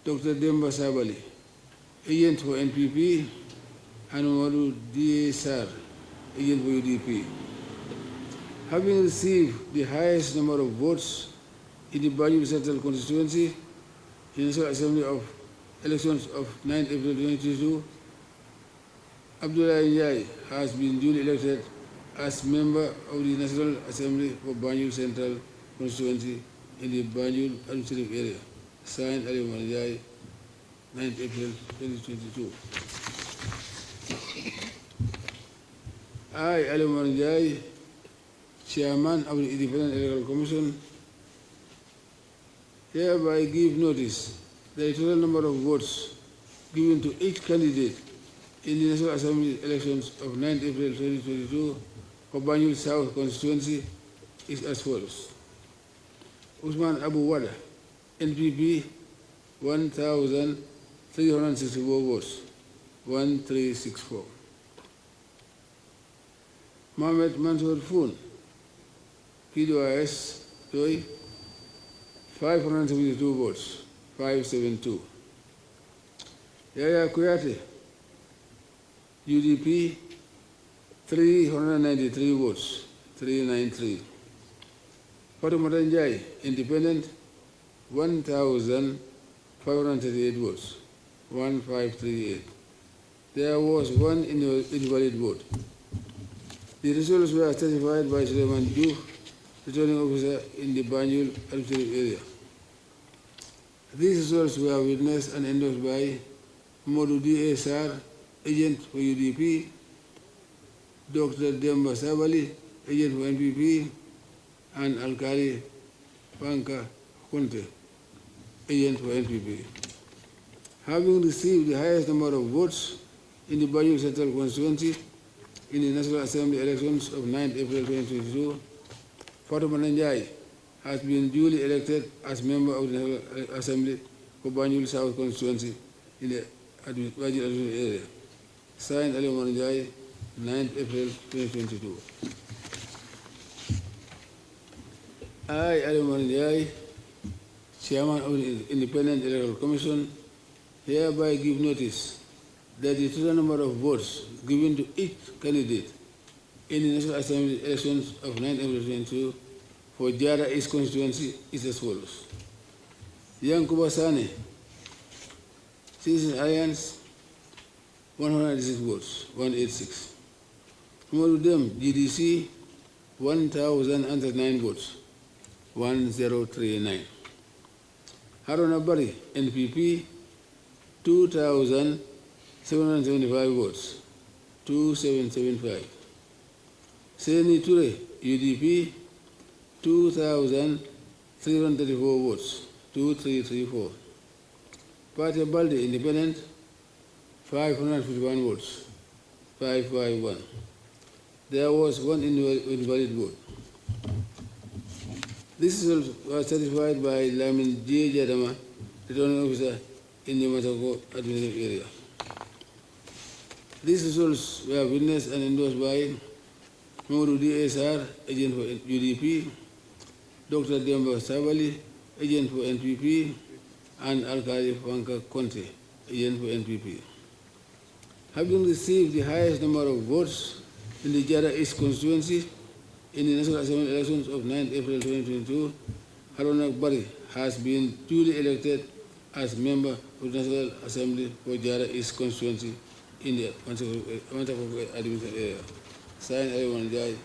Dr. Demba Sabali, agent for NPP, and Modu DSR, agent for UDP. Having received the highest number of votes in the Banjul Central Constituency in the National Assembly of elections of 9 April 2022, Abdullah Njai has been duly elected as member of the National Assembly for Banjul Central Constituency in the Banjul administrative area. Signed, Ali Njai, 9 April 2022. I, Ali Njai, Chairman of the Independent Electoral Commission, hereby give notice that the total number of votes given to each candidate in the National Assembly elections of 9 April 2022 for Banjul South Constituency is as follows. Usman Abu Wada, NPP, 1,364 votes, 1364. Mohamed Mansour Foon, PDOS, 572 votes, 572. Yaya Kuyate, UDP, 393 votes, 393. Fatou Matanjai, Independent, 1,538 votes, 1538. There was one invalid vote. The results were certified by Suleiman Diouf, returning officer in the Banjul administrative area. These results were witnessed and endorsed by Modu DSR, agent for UDP, Dr. Demba Sabali, agent for NPP, and Alkali Fanka Conte, agent for NPP. Having received the highest number of votes in the Banjul Central Constituency in the National Assembly elections of 9 April 2022, Fatou Mananjai has been duly elected as member of the National Assembly for Banjul South Constituency in the Banjul area. Signed, Ali Mananjai, 9 April 2022. I, Ali Mananjai, Chairman of the Independent Electoral Commission, hereby give notice that the total number of votes given to each candidate in the National Assembly elections of 9 April 2022 for Jara East Constituency is as follows. Yankuba Sane, Citizen Alliance, 196 votes, 186. Dem, GDC, 1,009 votes, 1039. Haruna Bari, NPP, 2,775 votes, 2775. Seni Ture, UDP, 2,334 votes, 2334. Party Balde, Independent, 551 votes, 551. There was one invalid vote. This was certified by Lamin J. Jadama, returning officer in the Matako administrative area. These results were witnessed and endorsed by Modu DSR, agent for UDP, Dr. Demba Sabali, agent for NPP, and Alkali Fanka Conte, agent for NPP. Having received the highest number of votes in the Jara East constituency in the National Assembly elections of 9 April 2022, Haruna Bari has been duly elected as member of the National Assembly for Jara East constituency in the Matako administrative area. Signed, everyone died,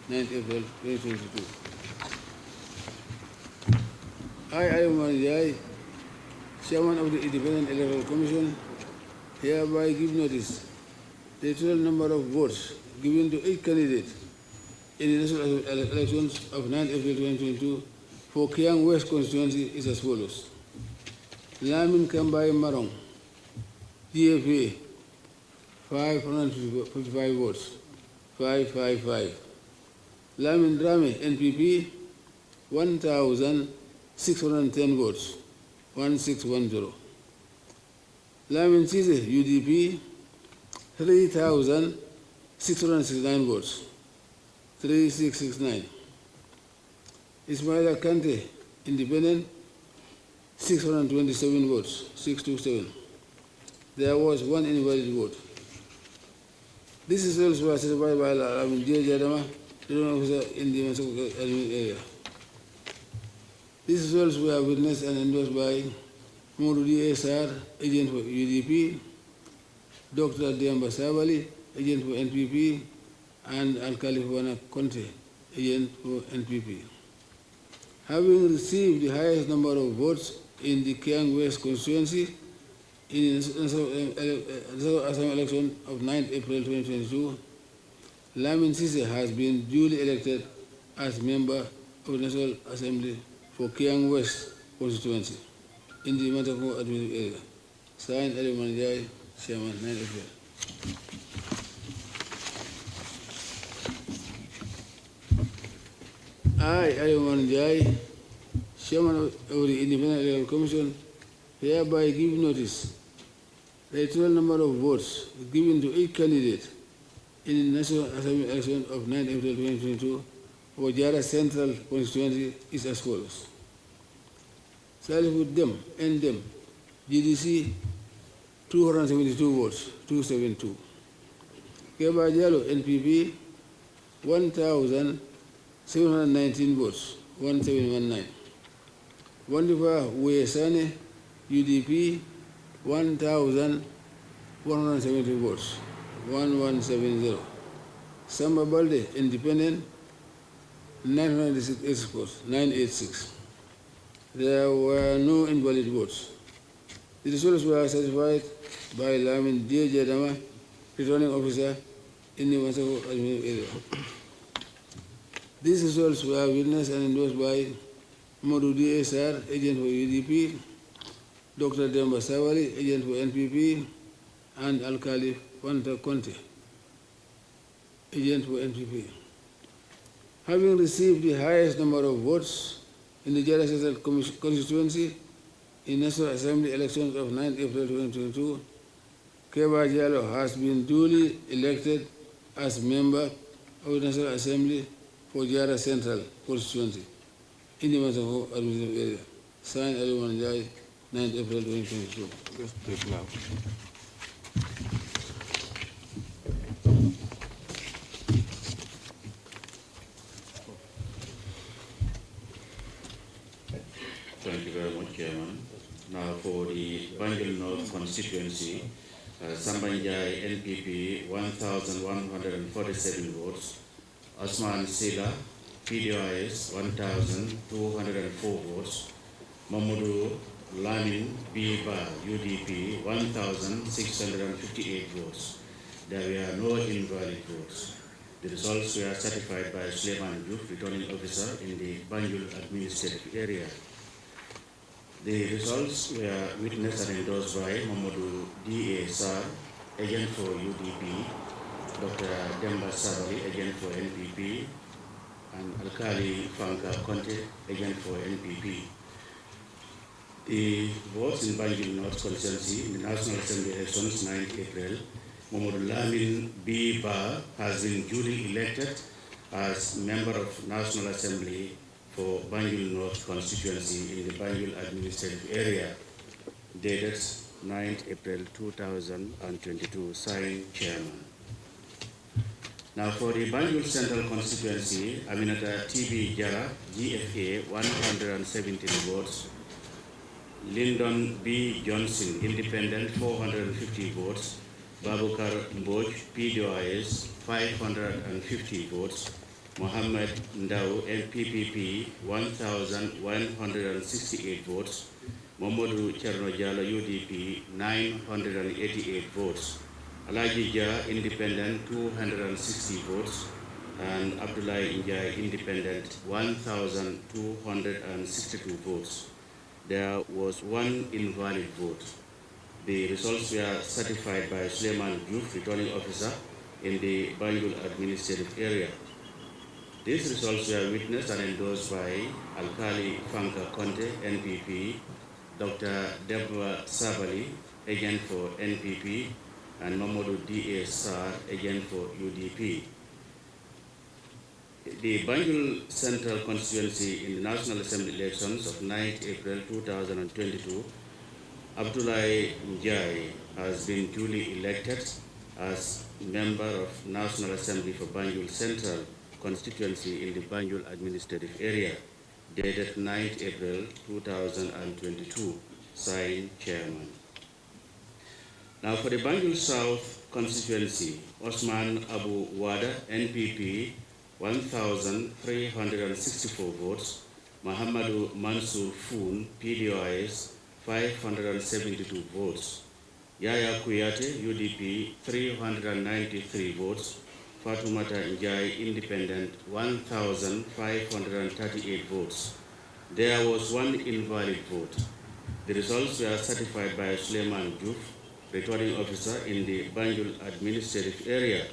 9 April 2022. I, everyone died, Chairman of the Independent Electoral Commission, hereby give notice the total number of votes given to each candidate in the national elections of 9 April 2022 for Kiang West constituency is as follows. Lamin Kambai Marong, DFA, 555 votes, 555. Lamin Drame, NPP, 1,610 votes, 1610. Lamin Chise, UDP, 3,669 votes, 3669. Ismaila Kante, Independent, 627 votes, 627. There was one invalid vote. This is also certified by Lamin J. Jadama, officer in the Masako area. These results were witnessed and endorsed by Modu DSR, agent for UDP, Dr. Demba Sabali, agent for NPP, and Al-Khalifwana Conte, agent for NPP. Having received the highest number of votes in the Kiang West constituency in the National Assembly election of 9 April 2022, Lamin Sise has been duly elected as member of the National Assembly for Kiang West constituency in the Matako administrative area. Signed, Ali Manjai, Chairman, 9 April. I, Ali Manjai, Chairman of the Independent Electoral Commission, hereby give notice the total number of votes given to each candidate in the National Assembly election of 9 April 2022 for Jara Central constituency is as follows. Salifud Dem, NDem, GDC, 272 votes, 272. Keba Jalo, NPP, 1,719 votes, 1719. Wandifa Wesane, UDP, 1,170 votes, 1170. Samba Balde, Independent, 986 votes, 986. There were no invalid votes. The results were certified by Lamin J. Jadama, returning officer in the Masako administrative area. These results were witnessed and endorsed by Modu DSR, agent for UDP, Dr. Demba Sawari, agent for NPP, and Alkali Fanta Conte, agent for NPP. Having received the highest number of votes in the Jara Central constituency in National Assembly elections of 9 April 2022, Keba Jalo has been duly elected as member of the National Assembly for Jara Central constituency in the Masako administrative area. Signed, Ali Manjai, 9 April 2022. Let's take now. Banjul North constituency, Sambanjai NPP 1,147 votes, Osman Sila PDIS 1,204 votes, Mamudu Lamin Biba UDP 1,658 votes. There were no invalid votes. The results were certified by Suleiman Juf, returning officer in the Banjul administrative area. The results were witnessed and endorsed by Mamadou D.A. Sar, agent for UDP, Dr. Demba Sabali, agent for NPP, and Alkali Fanka Conte, agent for NPP. The votes in Banjul North Constituency in the National Assembly elections 9 April, Mamadou Lamin B. Ba has been duly elected as member of National Assembly for Banjul North constituency in the Banjul administrative area, dated 9 April 2022, signed chairman. Now for the Banjul Central constituency, Aminata T.B. Jara, GFA, 117 votes, Lyndon B. Johnson, independent, 450 votes, Babukar Mboj, PDOIS, 550 votes, Mohammed Ndau, MPPP, 1,168 votes, Momodu Chernojala, UDP, 988 votes, Alaji Jah, independent, 260 votes, and Abdullah Injai, independent, 1,262 votes. There was one invalid vote. The results were certified by Suleiman Juf, returning officer in the Banjul administrative area. These results were witnessed and endorsed by Alkali Fanka Conte, NPP, Dr. Deborah Sabali, agent for NPP, and Mamadou D.A. Sar, agent for UDP. The Banjul Central constituency in the National Assembly elections of 9 April 2022, Abdullahi Njai has been duly elected as member of National Assembly for Banjul Central constituency in the Banjul administrative area, dated 9 April 2022, signed chairman. Now for the Banjul South constituency, Osman Abu Wada, NPP, 1,364 votes, Muhammadu Mansur Foon, PDOIS, 572 votes, Yaya Kuyate, UDP, 393 votes, Fatumata Njai, independent, 1,538 votes. There was one invalid vote. The results were certified by Suleiman Juf, returning officer in the Banjul administrative area.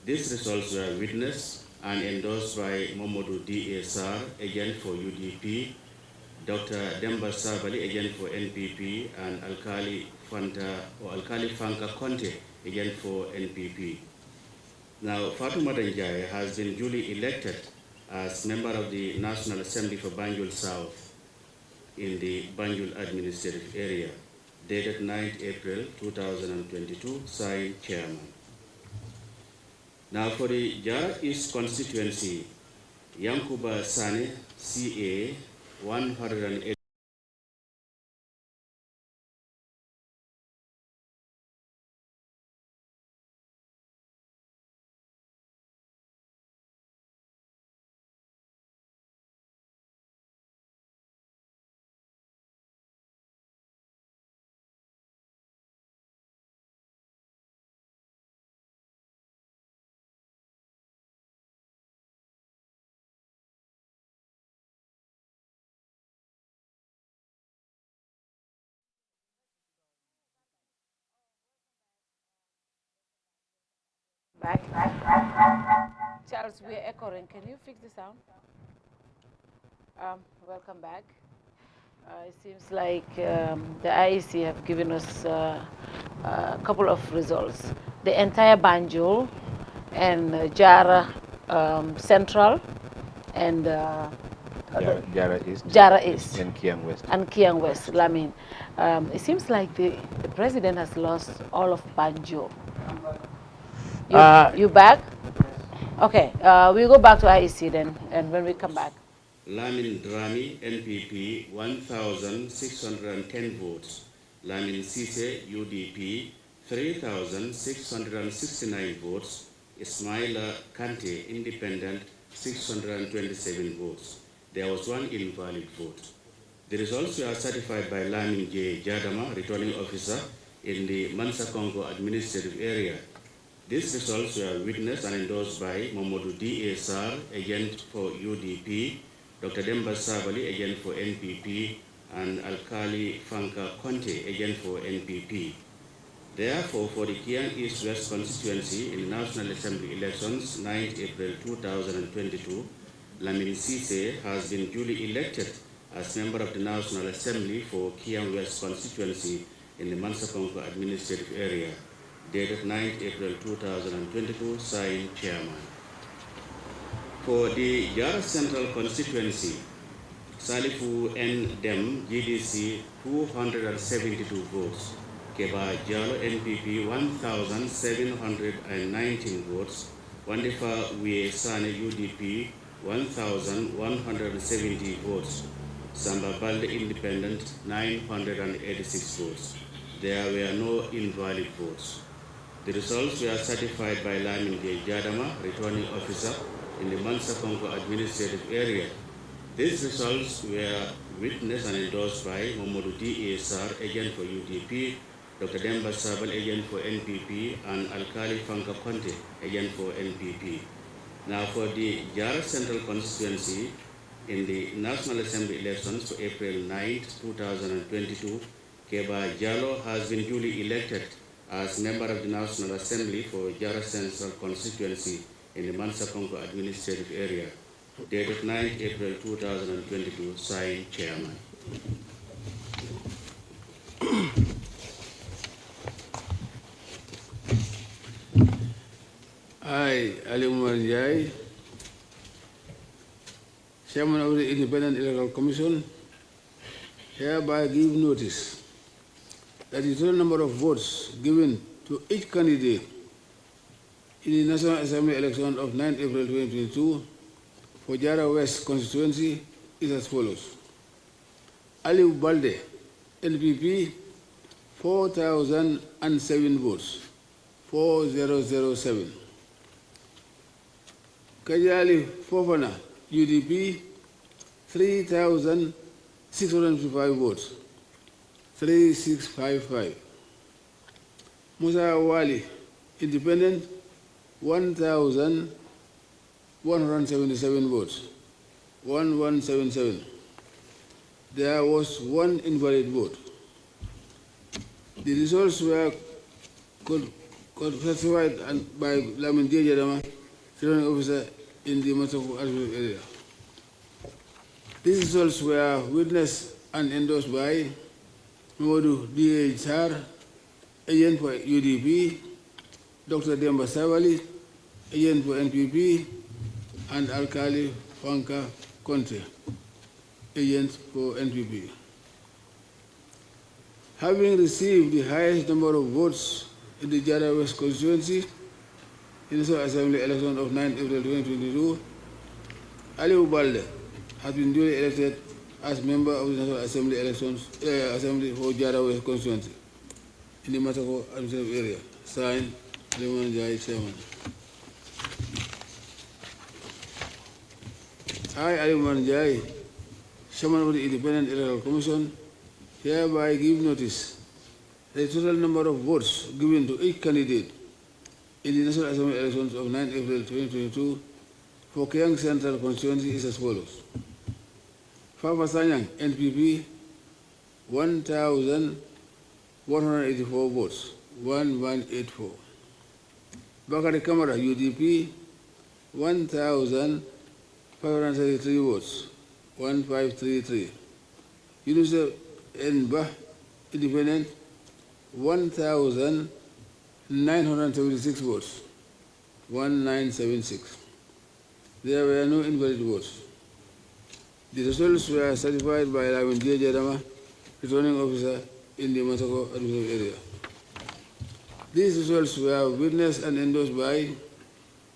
These results were witnessed and endorsed by Momodu D.A. Sar, agent for UDP, Dr. Demba Sabali, agent for NPP, and Alkali Fanka Conte, agent for NPP. Now, Fatou Njai has been duly elected as member of the National Assembly for Banjul South in the Banjul administrative area, dated 9 April 2022, signed chairman. Now for the Jara East constituency, Yankuba Sane, CA, 108. Back. Charles, we are echoing. Can you fix the sound? Welcome back. It seems like the IEC have given us a couple of results. The entire Banjul and Jara Central and Jara East and Kiang West. And Kiang West, Lamin. It seems like the president has lost all of Banjul. You back? Okay, we'll go back to IEC then, and when we come back. Lamin Drami, NPP, 1,610 votes. Lamin Sise, UDP, 3,669 votes. Ismaila Kante, Independent, 627 votes. There was one invalid vote. The results were certified by Lamin J. Jadama, returning officer in the Mansa Congo administrative area. These results were witnessed and endorsed by Momodu D. A. Sar, agent for UDP, Dr. Demba Sabali, agent for NPP, and Alkali Fanka Conte, agent for NPP. Therefore, for the Kiang East West constituency in the National Assembly elections 9 April 2022, Lamin Sise has been duly elected as member of the National Assembly for Kiang West constituency in the Mansa Congo administrative area, dated 9 April 2022, signed chairman. For the Yara Central constituency, Salifu N. Dem, GDC, 272 votes. Keba Jalo NPP 1,719 votes, Wandifa Wie Sane UDP 1,170 votes, Samba Balde Independent 986 votes. There were no invalid votes. The results were certified by Lamin J. Jadama, returning officer in the Mansa Congo administrative area. These results were witnessed and endorsed by Momodu D. A. Sar, agent for UDP, Dr. Demba Sabal, agent for NPP, and Alkali Fanka Conte, agent for NPP. Now for the Jara Central constituency in the National Assembly elections for April 9, 2022, Keba Jalo has been duly elected as member of the National Assembly for Jara Central constituency in the Mansa Congo administrative area, dated 9 April 2022, signed chairman. I, Ali Umar Njai, Chairman of the Independent Electoral Commission, hereby give notice that the total number of votes given to each candidate in the National Assembly election of 9 April 2022 for Jara West constituency is as follows. Ali Balde, NPP, 4,007 votes, 4007. Kajali Fofana, UDP, 3,655 votes, 3655. Musa Wali, Independent, 1,177 votes, 1177. There was one invalid vote. The results were certified by Lamin J. Jadama, returning officer in the Masako area. These results were witnessed and endorsed by Modu D. Sar, agent for UDP, Dr. Demba Savali, agent for NPP, and Alkali Fanka Conte, agent for NPP. Having received the highest number of votes in the Jara West constituency in the National Assembly election of 9 April 2022, Ali Ubalde has been duly elected as member of the National Assembly Assembly for Jara West constituency in the Masako administrative area. Signed, Raymond Jai, Chairman. I, Ali Manjai, Chairman of the Independent Electoral Commission, hereby give notice that the total number of votes given to each candidate in the National Assembly elections of 9 April 2022 for Kiang Central constituency is as follows. Fafa Sanyang, NPP, 1,184 votes, 1184. Bakari Kamara, UDP, 1,533 votes, 1533. Yunus N. Bah, Independent, 1,976 votes, 1976. There were no invalid votes. The results were certified by Lamin J. Jadama, returning officer in the Masako administrative area. These results were witnessed and endorsed by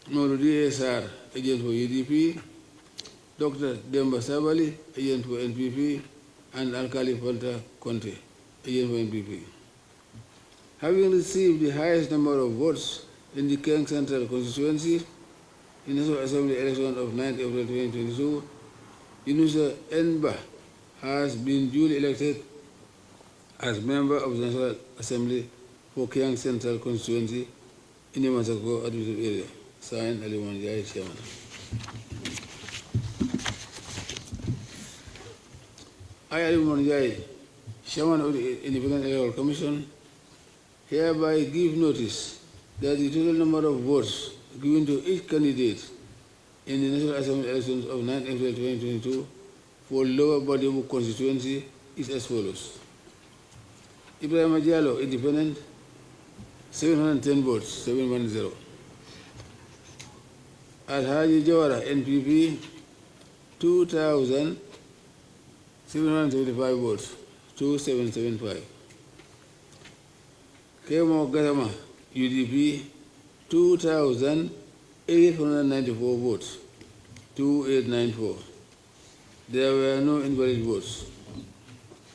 Maurudi SR, agent for UDP, Dr. Demba Sabali, agent for NPP, and Alkali Fanta Conte, agent for NPP. Having received the highest number of votes in the Kiang Central Constituency in the National Assembly election of 9 April 2022, Yunusa Enba has been duly elected as member of the National Assembly for Kiang Central Constituency in the Masako administrative area. Signed, Ali Manjai, Chairman. I, Ali Manjai, Chairman of the Independent Electoral Commission, hereby give notice that the total number of votes given to each candidate in the National Assembly elections of 9 April 2022 for Lower Badibu constituency is as follows. Ibrahim Ajalo, Independent, 710 votes, 710. Alhaji Jawara, NPP, 2,775 votes, 2775. Kemo Gatama, UDP, 2,894 votes, 2894. There were no invalid votes.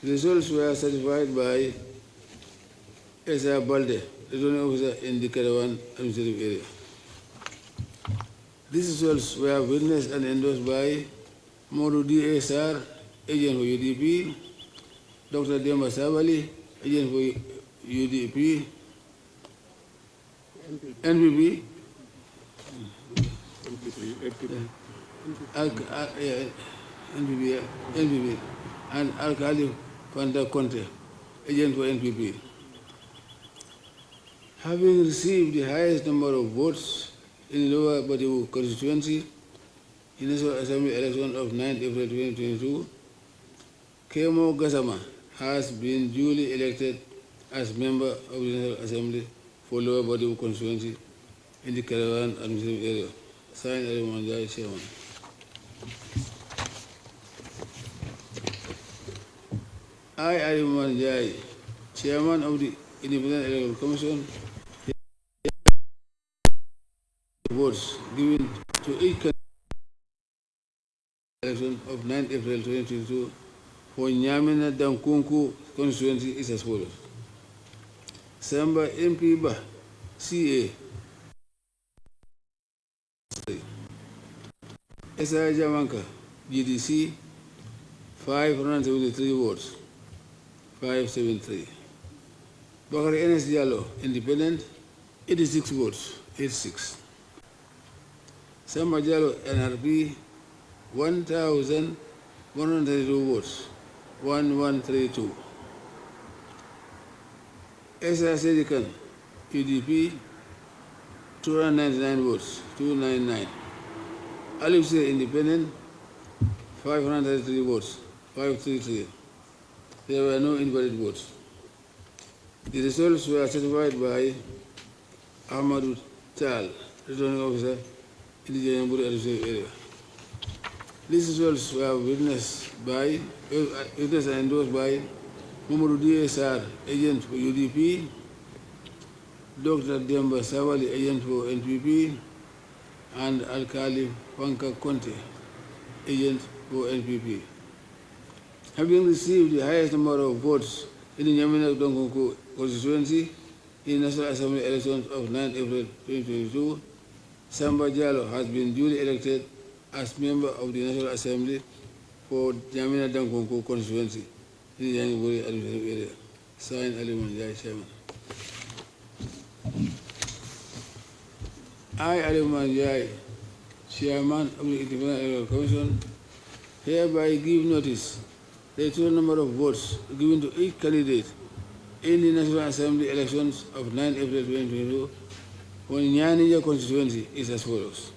The results were certified by Esa Balde, returning officer in the Caravan administrative area. These results were witnessed and endorsed by Modu DSR, agent for UDP, Dr. Demba Sabali, agent for UDP, NPP, NPP, and Al-Khalif Panda Conte, agent for NPP. Having received the highest number of votes in the Lower Badibu constituency in the National Assembly election of 9 April 2022, Kemo Gasama has been duly elected as member of the National Assembly for Lower Badibu constituency in the Caravan administrative area. Signed, Ali Manjai, Chairman. I, Ali Manjai, Chairman of the Independent Electoral Commission, votes given to each election of 9 April 2022 for Nyamina Dankunku constituency is as follows. Samba MP Ba, CA, Esa Jamanka, GDC, 573 votes, 573. Bakari NS Diallo, Independent, 86 votes, 86. Samba Diallo, NRP, 1,132 votes, 1132. Esa Sedikan, UDP, 299 votes, 299. Alif Sir, Independent, 533 votes, 533. There were no invalid votes. The results were certified by Ahmadu Tal, returning officer in the Gerrymandering administrative area. These results were witnessed and endorsed by Mamadou DSR, agent for UDP, Dr. Demba Savali, agent for NPP, and Al-Khalif Panka Conte, agent for NPP. Having received the highest number of votes in the Nyamina Donkonko constituency in the National Assembly elections of 9 April 2022, Samba Diallo has been duly elected as member of the National Assembly for Nyamina Donkonko constituency in the Gerrymandering administrative area. Signed, Ali Manjai, Chairman. I, Ali Manjai, Chairman of the Independent Electoral Commission, hereby give notice the total number of votes given to each candidate in the National Assembly elections of 9 April 2022 for Nyanija constituency is as follows.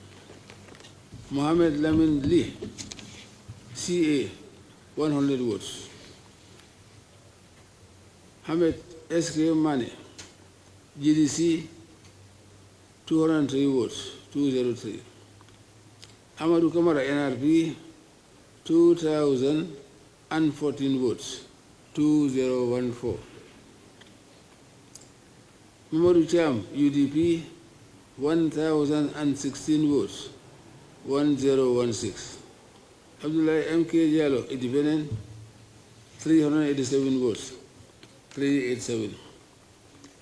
Mohammed Lamin Lee, CA, 100 votes. Hamed S.K. Mane, GDC, 203 votes, 203. Amadou Kamara, NRP, 2,014 votes, 2014. Mamadou Cham, UDP, 1,016 votes, 1016. Abdullah M.K. Diallo, Independent, 387 votes, 387.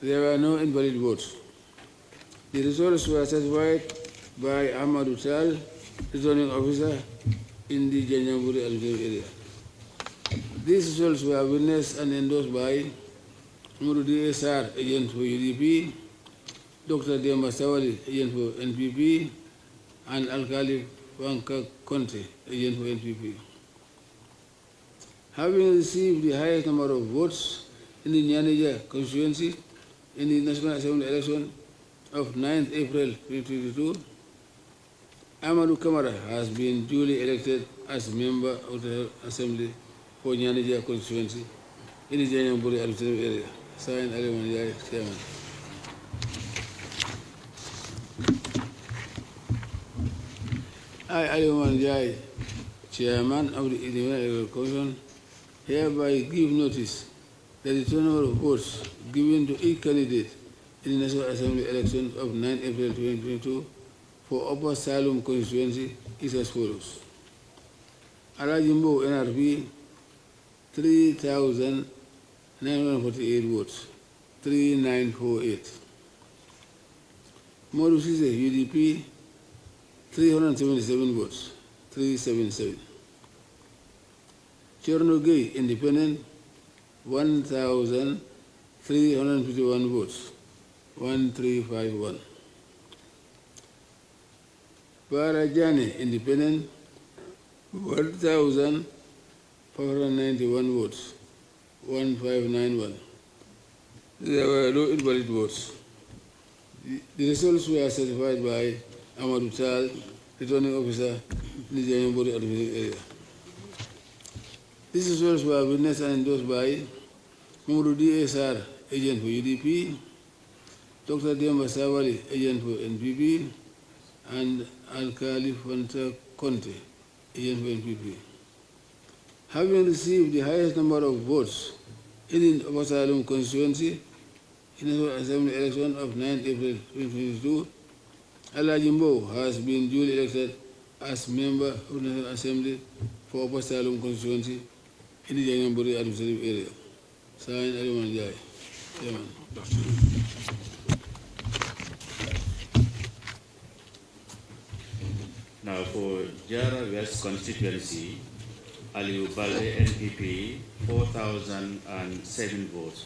There were no invalid votes. The results were certified by Ahmadu Tal, returning officer in the Janjamburi area. These results were witnessed and endorsed by Ahmadu DSR, agent for UDP, Dr. Demba Sawali, agent for NPP, and Alkali Wanka Conte, agent for NPP. Having received the highest number of votes in the Nyanija constituency in the National Assembly election of 9th April 2022, Amadou Kamara has been duly elected as member of the Assembly for Nyanija constituency in the Janjamburi administrative area. Signed, Ali Manjai, Chairman. I, Ali Manjai, Chairman of the Independent Electoral Commission, hereby give notice that the turnout of votes given to each candidate in the National Assembly elections of 9 April 2022 for Upper Salem constituency is as follows. Alajimbo NRP 3,948 votes, 3948. Modu Sise UDP 377 votes, 377. Chernogay Independent 1,351 votes, 1351. Barajane Independent 1,591 votes, 1591. There were no invalid votes. The results were certified by Amadou Tal, returning officer in the Janjamburi administrative area. These results were witnessed and endorsed by Mamadou DSR, agent for UDP, Dr. Demba Sawali, agent for NPP, and Alkali Fanta Conte, agent for NPP. Having received the highest number of votes in the Upper Salem constituency in the Assembly election of 9 April 2022, Alajimbo has been duly elected as member of the National Assembly for Upper Salem constituency in the Janjamburi administrative area. Signed, Ali Manjai, Chairman. Now for Jara West constituency, Aliu Balde NPP 4,007 votes,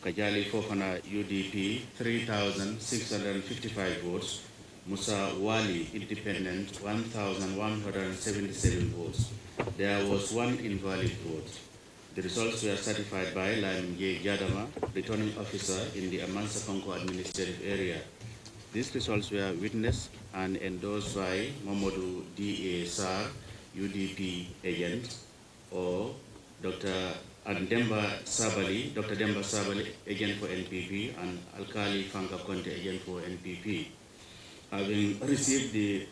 Kajali Fofana UDP 3,655 votes, Musa Wali Independent 1,177 votes. There was one invalid vote. The results were certified by Lam J. Jadama, returning officer in the Amansa Konko administrative area. These results were witnessed and endorsed by Mamadou D.A. Sar, UDP agent, or Dr. Demba Sabali, Dr. Demba Sabali, agent for NPP, and Alkali Fanka Conte, agent for NPP. Having received the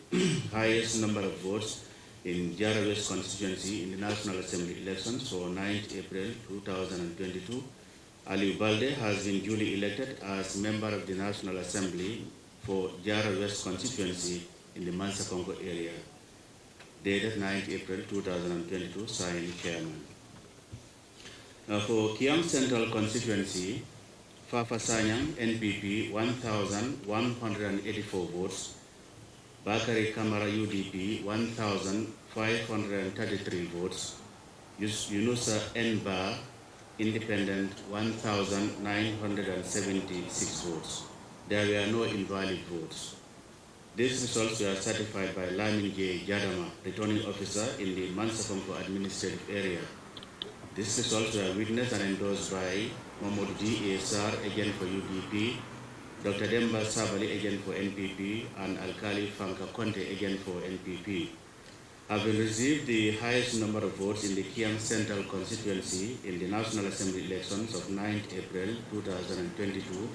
highest number of votes in Jara West constituency in the National Assembly elections for 9th April 2022, Aliu Balde has been duly elected as member of the National Assembly for Jara West constituency in the Mansa Kongo area. Dated 9th April 2022, signed Chairman. Now for Kiang Central constituency, Fafa Sanyang, NPP, 1,184 votes. Bakari Kamara, UDP, 1,533 votes. Yunusa Nba, Independent, 1,976 votes. There were no invalid votes. These results were certified by Lamin J. Jadama, returning officer in the Mansakonko administrative area. These results were witnessed and endorsed by Mahmoud D. Sar, agent for UDP, Dr. Demba Sabali, agent for NPP, and Alkali Fanka Conte, agent for NPP. Having received the highest number of votes in the Kiang Central constituency in the National Assembly elections of 9th April 2022,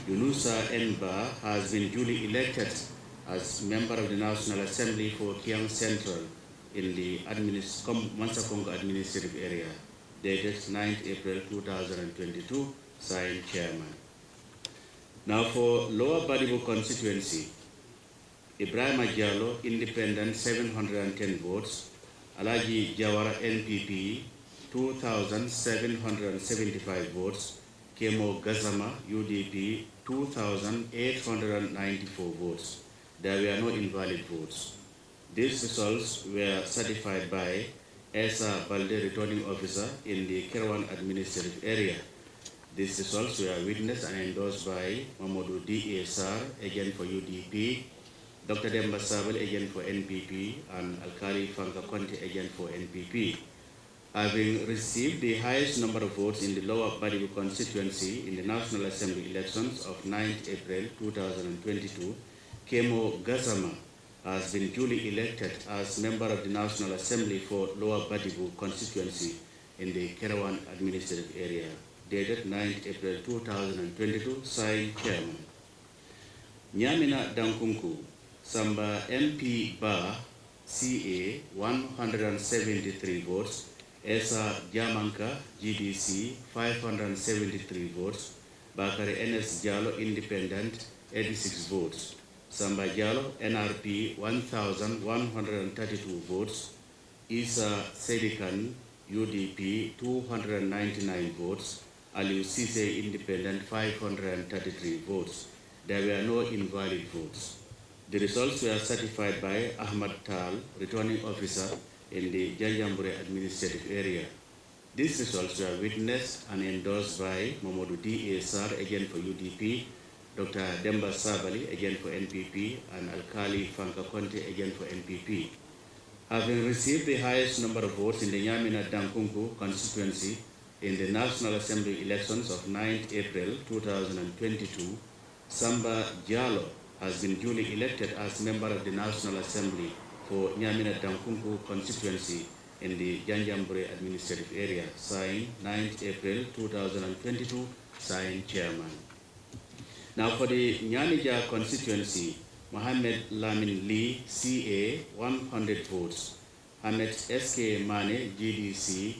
Yunusa Nba has been duly elected as member of the National Assembly for Kiang Central in the Mansakongo administrative area, dated 9th April 2022, signed Chairman. Now for Lower Badibu constituency, Ibrahim Diallo, Independent, 710 votes, Alaji Jawara, NPP, 2,775 votes, Kemo Gazama, UDP, 2,894 votes. There were no invalid votes. These results were certified by Esa Balde, returning officer in the Kerwan administrative area. These results were witnessed and endorsed by Mamadou D. Sar, agent for UDP, Dr. Demba Sabel, agent for NPP, and Alkali Fanka Conte, agent for NPP. Having received the highest number of votes in the Lower Badibu constituency in the National Assembly elections of 9th April 2022, Kemo Gazama has been duly elected as member of the National Assembly for Lower Badibu constituency in the Kerawan administrative area, dated 9th April 2022, signed Chairman. Nyamina Dankunku, Samba MP Ba, CA, 173 votes, Esa Jamanka, GDC, 573 votes, Bakari NS Jalo, Independent, 86 votes, Samba Jalo, NRP, 1,132 votes, Isa Sedikan, UDP, 299 votes, Aliu Sise, Independent, 533 votes. There were no invalid votes. The results were certified by Ahmad Tal, returning officer in the Janjambure administrative area. These results were witnessed and endorsed by Mamadou D. Sar, agent for UDP, Dr. Demba Sabali, agent for NPP, and Alkali Fanka Conte, agent for NPP. Having received the highest number of votes in the Nyamina Dankunku constituency in the National Assembly elections of 9th April 2022, Samba Diallo has been duly elected as member of the National Assembly for Nyamina Dankunku constituency in the Janjambure administrative area, signed 9th April 2022, signed Chairman. Now for the Nyanija constituency, Mohammed Lamin Lee, CA, 100 votes. Hamed SK Mane, GDC,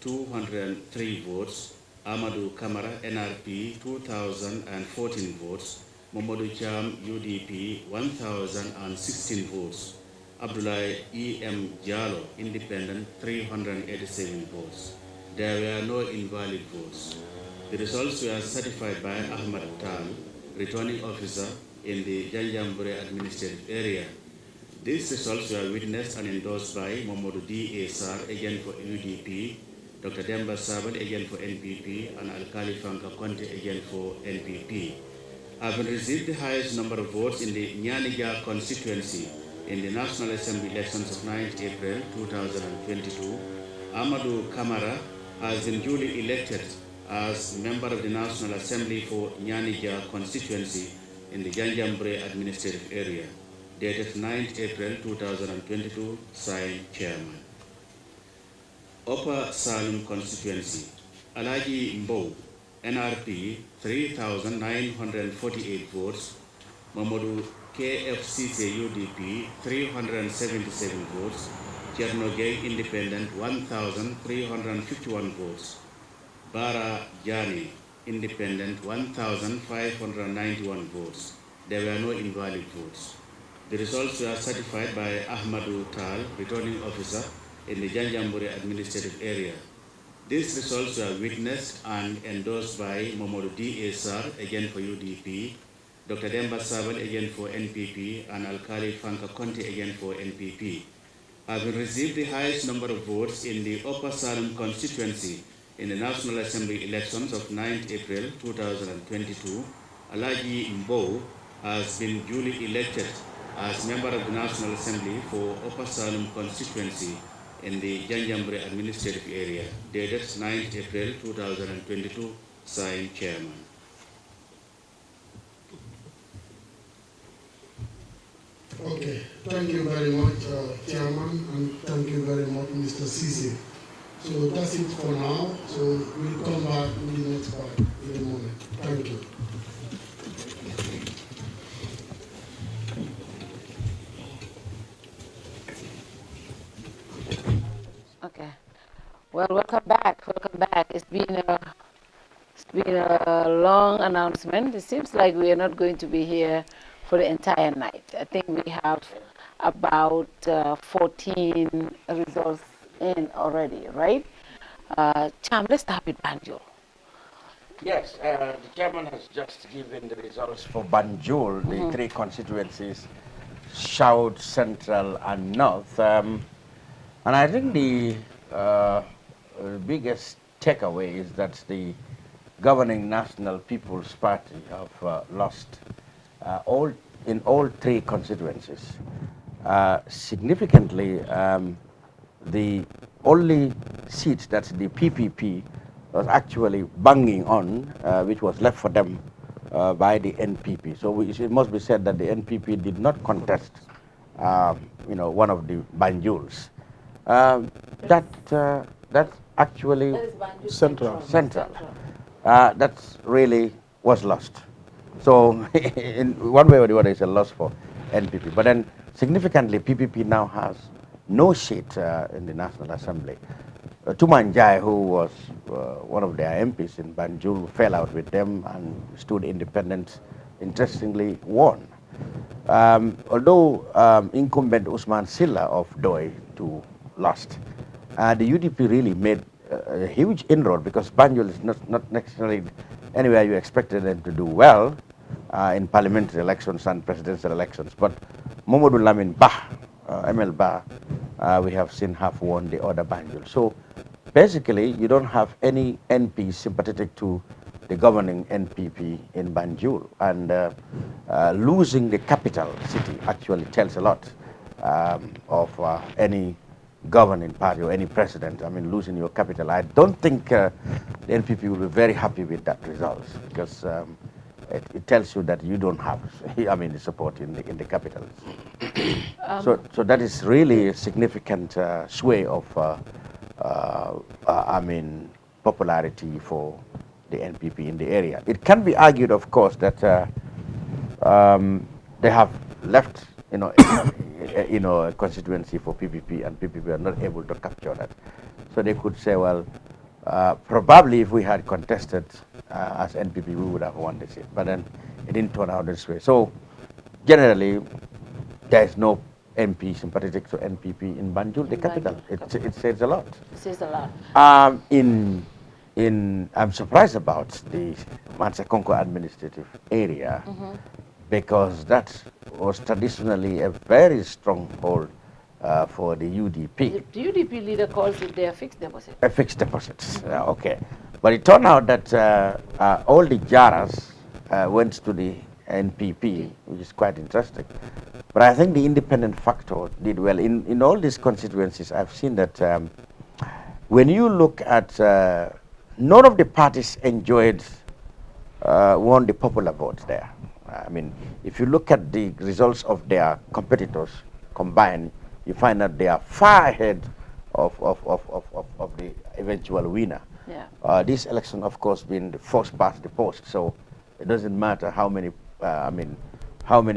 203 votes. Amadou Kamara, NRP, 2,014 votes. Momodu Cham, UDP, 1,016 votes. Abdullah E.M. Jallo, Independent, 387 votes. There were no invalid votes. The results were certified by Ahmad Tal, returning officer in the Janjambure administrative area. These results were witnessed and endorsed by Momodu D. Sar, agent for UDP, Dr. Demba Sabal, agent for NPP, and Alkali Fanka Conte, agent for NPP. Having received the highest number of votes in the Nyanija constituency in the National Assembly elections of 9th April 2022, Amadou Kamara has been duly elected as member of the National Assembly for Nyanija constituency in the Janjambure administrative area, dated 9th April 2022, signed Chairman. Upper Salem constituency, Alaji Mbow, NRP, 3,948 votes, Mamadou KFCC UDP, 377 votes, Chernogay Independent, 1,351 votes, Bara Jani Independent, 1,591 votes. There were no invalid votes. The results were certified by Ahmadou Tal, returning officer in the Janjambure administrative area. These results were witnessed and endorsed by Momodu D. Sar, agent for UDP, Dr. Demba Sabal, agent for NPP, and Alkali Fanka Conte, agent for NPP. Having received the highest number of votes in the Upper Salem constituency in the National Assembly elections of 9th April 2022, Alaji Mbow has been duly elected as member of the National Assembly for Upper Salem constituency in the Janjambure administrative area, dated 9th April 2022, signed Chairman. Okay, thank you very much, Chairman, and thank you very much, Mr. Sisi. So that's it for now. So we'll come back in the next part in a moment. Thank you. Okay. Well, welcome back. Welcome back. It's been a long announcement. It seems like we are not going to be here for the entire night. I think we have about 14 results in already, right? Cham, let's start with Banjul. Yes, the chairman has just given the results for Banjul, the three constituencies, South, Central, and North. And I think the biggest takeaway is that the governing National People's Party have lost in all three constituencies. Significantly, the only seat that the PPP was actually banging on, which was left for them by the NPP. So it must be said that the NPP did not contest, one of the Banjuls. That's actually Central. That's really was lost. So in one way or the other, it's a loss for NPP. But then significantly, PPP now has no seat in the National Assembly. Tumanjai, who was one of their MPs in Banjul, fell out with them and stood independent, interestingly won. Although incumbent Usman Silla of Doi too lost, the UDP really made a huge inroad because Banjul is not necessarily anywhere you expected them to do well in parliamentary elections and presidential elections. But Mamadou Lamin Bah, ML Bah, we have seen have won the other Banjul. So basically, you don't have any NP sympathetic to the governing NPP in Banjul, and losing the capital city actually tells a lot of any governing party or any president. I mean, losing your capital. I don't think the NPP will be very happy with that result because it tells you that you don't have, the support in the capital. So that is really a significant sway of, popularity for the NPP in the area. It can be argued, of course, that they have left, a constituency for PPP, and PPP are not able to capture that. So they could say, well, probably if we had contested as NPP, we would have won the seat. But then it didn't turn out this way. So generally, there is no MP sympathetic to NPP in Banjul, the capital. It says a lot. It says a lot. I'm surprised about the Mansakonko administrative area because that was traditionally a very stronghold for the UDP. The UDP leader calls it their fixed deposit. A fixed deposit, okay. But it turned out that all the Jaras went to the NPP, which is quite interesting. But I think the independent factor did well. In all these constituencies, I've seen that when you look at, none of the parties won the popular vote there. I mean, if you look at the results of their competitors combined, you find that they are far ahead of the eventual winner. Yeah. This election, of course, being the first past the post, so it doesn't matter how many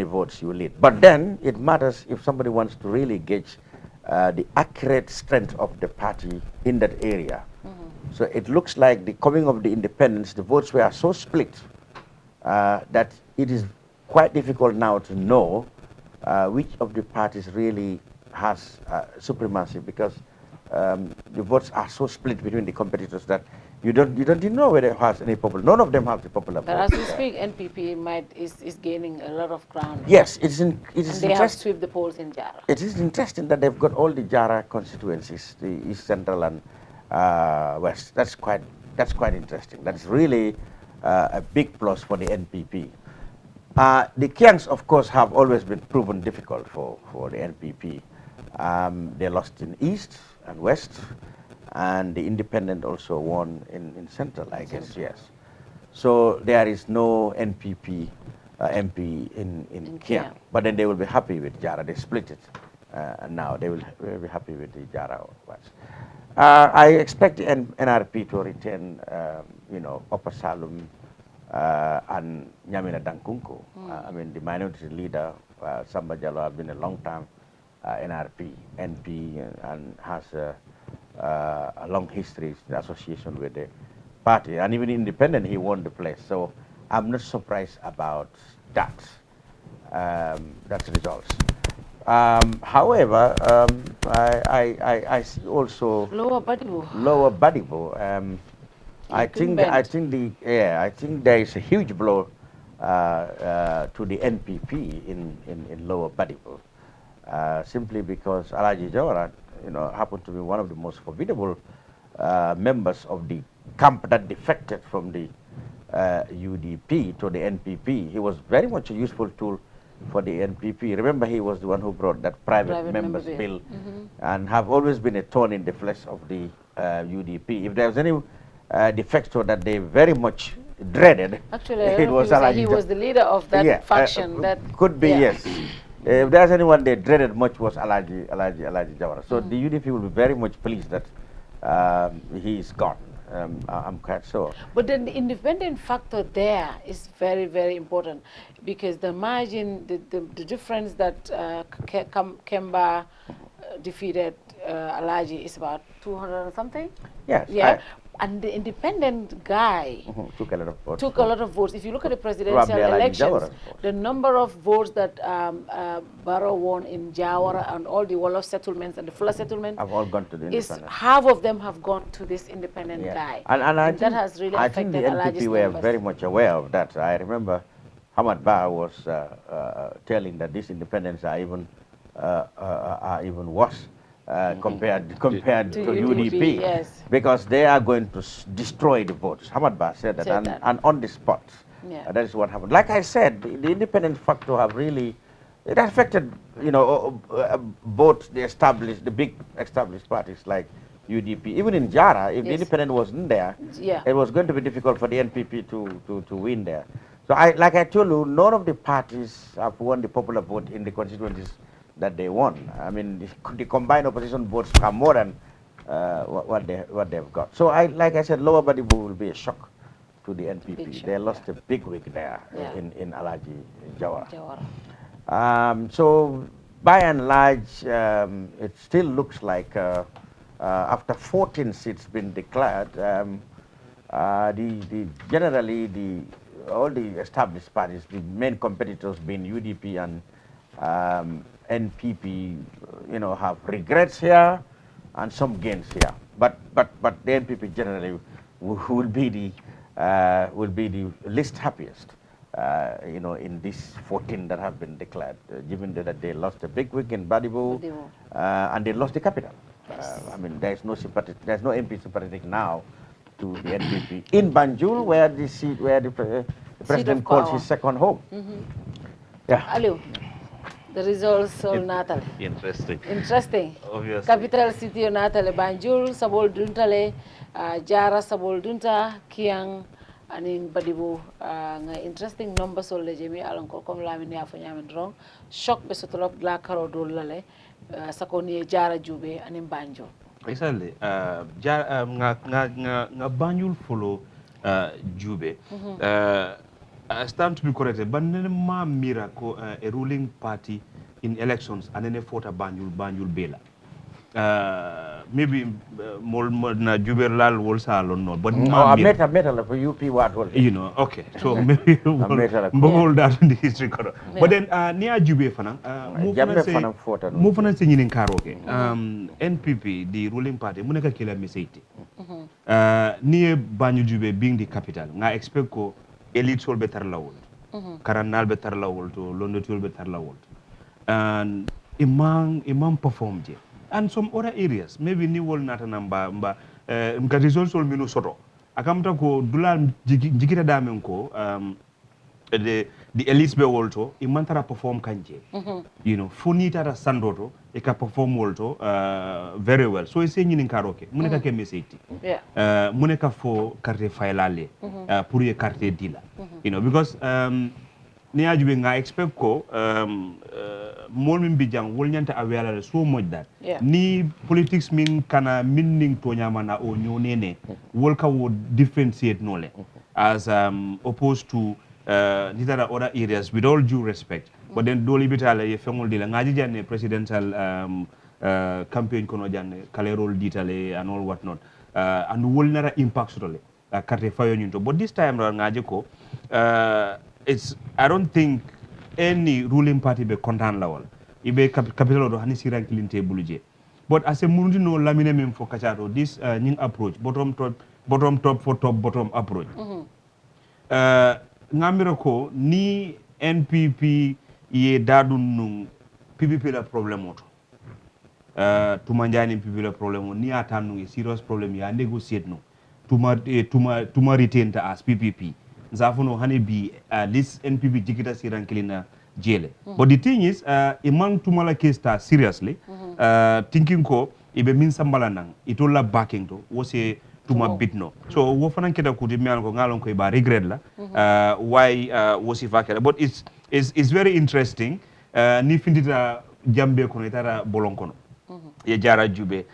votes you lead. But then it matters if somebody wants to really gauge the accurate strength of the party in that area. So it looks like the coming of the independents, the votes were so split that it is quite difficult now to know which of the parties really has supremacy, because the votes are so split between the competitors that you don't know whether it has any popular. None of them have the popular vote. But as we speak, NPP is gaining a lot of ground. Yes, it is interesting. They have swept the polls in Jara. It is interesting that they've got all the Jara constituencies, the East, Central, and West. That's quite interesting. That's really a big plus for the NPP. The Kiangs, of course, have always been proven difficult for the NPP. They lost in East and West, and the independent also won in Central, I guess, yes. So there is no NPP MP in Kiang, but then they will be happy with Jara. They split it, and now they will be happy with the Jara ones. I expect the NRP to retain, Upper Salum and Nyamina Dankunku. The minority leader, Samba Jallo, has been a long time NRP, NP, and has a long history in association with the party. And even independent, he won the place. So I'm not surprised about that, results. However, I see also Lower Badibo. Lower Badibo. I think there is a huge blow to the NPP in Lower Badibul, simply because Alaji Jawara, happened to be one of the most formidable members of the camp that defected from the UDP to the NPP. He was very much a useful tool for the NPP. Remember, he was the one who brought that private members bill, and have always been a thorn in the flesh of the UDP. If there was any defector that they very much dreaded, actually, it was he was the leader of that faction. That could be, yes. If there's anyone they dreaded much was Alaji Jawara. So the UDP will be very much pleased that he is gone. I'm quite sure. But then the independent factor there is very, very important, because the margin, the difference that Kemba defeated Alaji is about 200 and something. Yes. Yeah. And the independent guy took a lot of votes. Took a lot of votes. If you look at the presidential elections, the number of votes that Barrow won in Jawara and all the Wolof settlements and the Fula settlement have all gone to the independent. Half of them have gone to this independent guy. And I think, that has really affected the NPP were very much aware of that. I remember Hamad Ba was telling that these independents are even worse. Compared to UDP, yes. Because they are going to destroy the votes. Hamad Ba said that, and on the spot. That is what happened. Like I said, the independent factor have really, it affected, both the big established parties like UDP. Even in Jara, if the independent wasn't there, it was going to be difficult for the NPP to win there. So like I told you, none of the parties have won the popular vote in the constituencies that they won. I mean, the combined opposition votes are more than what they've got. So like I said, Lower Badibul will be a shock to the NPP. They lost a big week there in Alaji Jawara. So by and large, it still looks like after 14 seats been declared, generally all the established parties, the main competitors being UDP and NPP, have regrets here and some gains here. But the NPP generally will be the least happiest, in these 14 that have been declared, given that they lost a big week in Badibul, and they lost the capital. I mean, there's no MP sympathetic now to the NPP in Banjul, where the president calls his second home. Yeah. Aliu. The results of Natal. Interesting. Obviously. Capital city of Natal, Banjul, Sabol Duntale, Jara Sabol Dunta, Kiang, and in Badibu. Interesting numbers of Lejemi Alonko Kom Lamini Afanyamendrong. Shock Besotolop Glakaro Dolale, Sakoni Jara Jube, and in Banjul. Exactly. Nga Banjul follow Jube. Stand to be corrected, but ma miracle a ruling party in elections and then a fought a Banjul Bela. Maybe more na Juberlal was alone, no, but I met for UP what was it? Okay, so maybe we'll that in the history. But then near Jube Fana, move on saying in karaoke. NPP, the ruling party, Muneka Kila Meseti. Near Banjul Jube being the capital, I expect ko Electoral better lawol, Karanal better lawol to London better lawol, and imam performed it. And some other areas, maybe New World Natanamba, results all Minnesota. Akamta ko Dula Jikita Damenko, the elites be wolto, imantara perform kanje. Funita Sandoto, it can perform wolto very well. So it's saying in karaoke, Muneka ke meseti. Muneka for carte failale, pour carte dealer. Because near you I expect ko Molmin Bijang will not aware so much that ni politics mean kana meaning to nyamana o nyonene wolka would differentiate nole as opposed to these are other areas with all due respect. But then doli bitala ye fengol dila ngaji jane presidential campaign kono jane kalerol ditale and all whatnot and will never impact totally karte fayo nyunto. But this time around ngaji ko I don't think any ruling party be content lawal. Ibe capital do hani siran kilinte buluje. But as a mundi no lamine mem for kachato this new approach bottom top bottom top for top bottom approach. Ngamira ko ni NPP ye dadu nung PPP la problem oto. Tuma njani NPP la problem ni atanu ye serious problem ya negotiate no. Tuma retain ta as PPP. Zafuno hani bi this NPP jikita sirankilina jele. But the thing is, imang tumala case ta seriously, thinking ko ibe min sambala nang itola backing to wose tuma bitno. So wo fanan keda kuti mi ko ngalon ko iba regret la why wosi fakela. But it's very interesting. Ni findita jambe kono itara bolonkono. Ye jara jube.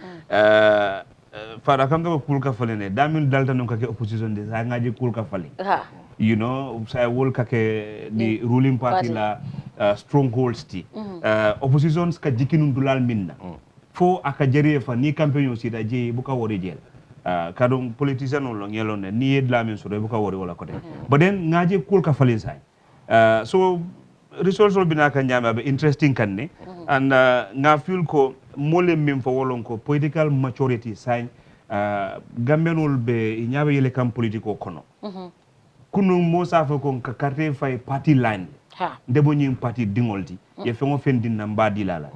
Fara kanga kulka falene damin dalta non kake opposition de sa ngaje kulka fale. You know, say wol kake the ruling party la strongholds ti. Oppositions ka jikinun dulal minna. Fo aka jere fa ni campaign aussi da je buka wori jel. Kadon politician on ngelone ni edla min so buka wori wala kote. But then ngaje kulka fale sai. So results will be na kan nyama be interesting kan ne. And nga feel ko mole mim fo wolon ko political maturity sai Gambianol be nyabe yele kam politiko kono. Kunu mo safa ko ka carte fay party line debo nyim party dingolti ye fengo fendi namba dilala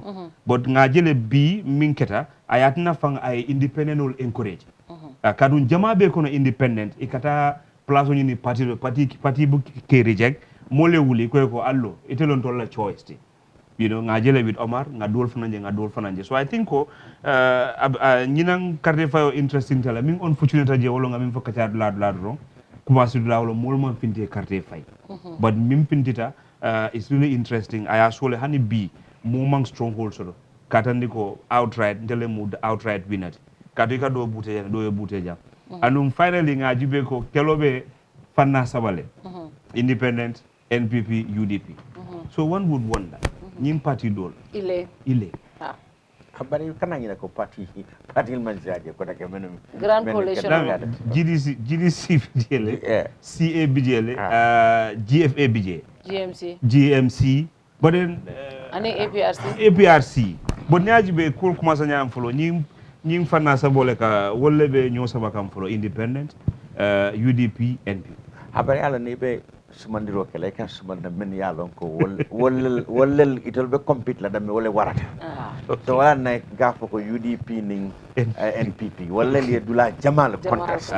but nga jele bi minketa ayatna fang ay independent ol encourage kadun jama be kono independent ikata place ni party bu ke reject mo le wuli ko allo itelon tolla choice ti you know nga jele with Omar nga dol fananje so I think ko nyinang carte fay interesting tala min unfortunate je wolo nga min fokata ladu commencé de la wala molman finte carte fay but mim pintita it's really interesting I actually hani bi momang stronghold solo katandi ko outright ndele mu outright winner kadika do buteja anum finally nga jibe ko kelobe fanna sabale independent NPP UDP so one would wonder nyim party dol ile habari kana ngira ko party manjaje ko take men grand coalition GDC bidele CA bidele GFA bidje GMC but then ani APRC but nyaaji be ko commence nyam folo nyim fanna sa bole ka wolle be nyo sama kam folo independent UDP NP habari ala ne be sumandiro kele kan sumanda men yalon ko wollel itol be compete la dami wolle warata so wala na gafo ko UDP ning NPP wollel ye dula jamal contest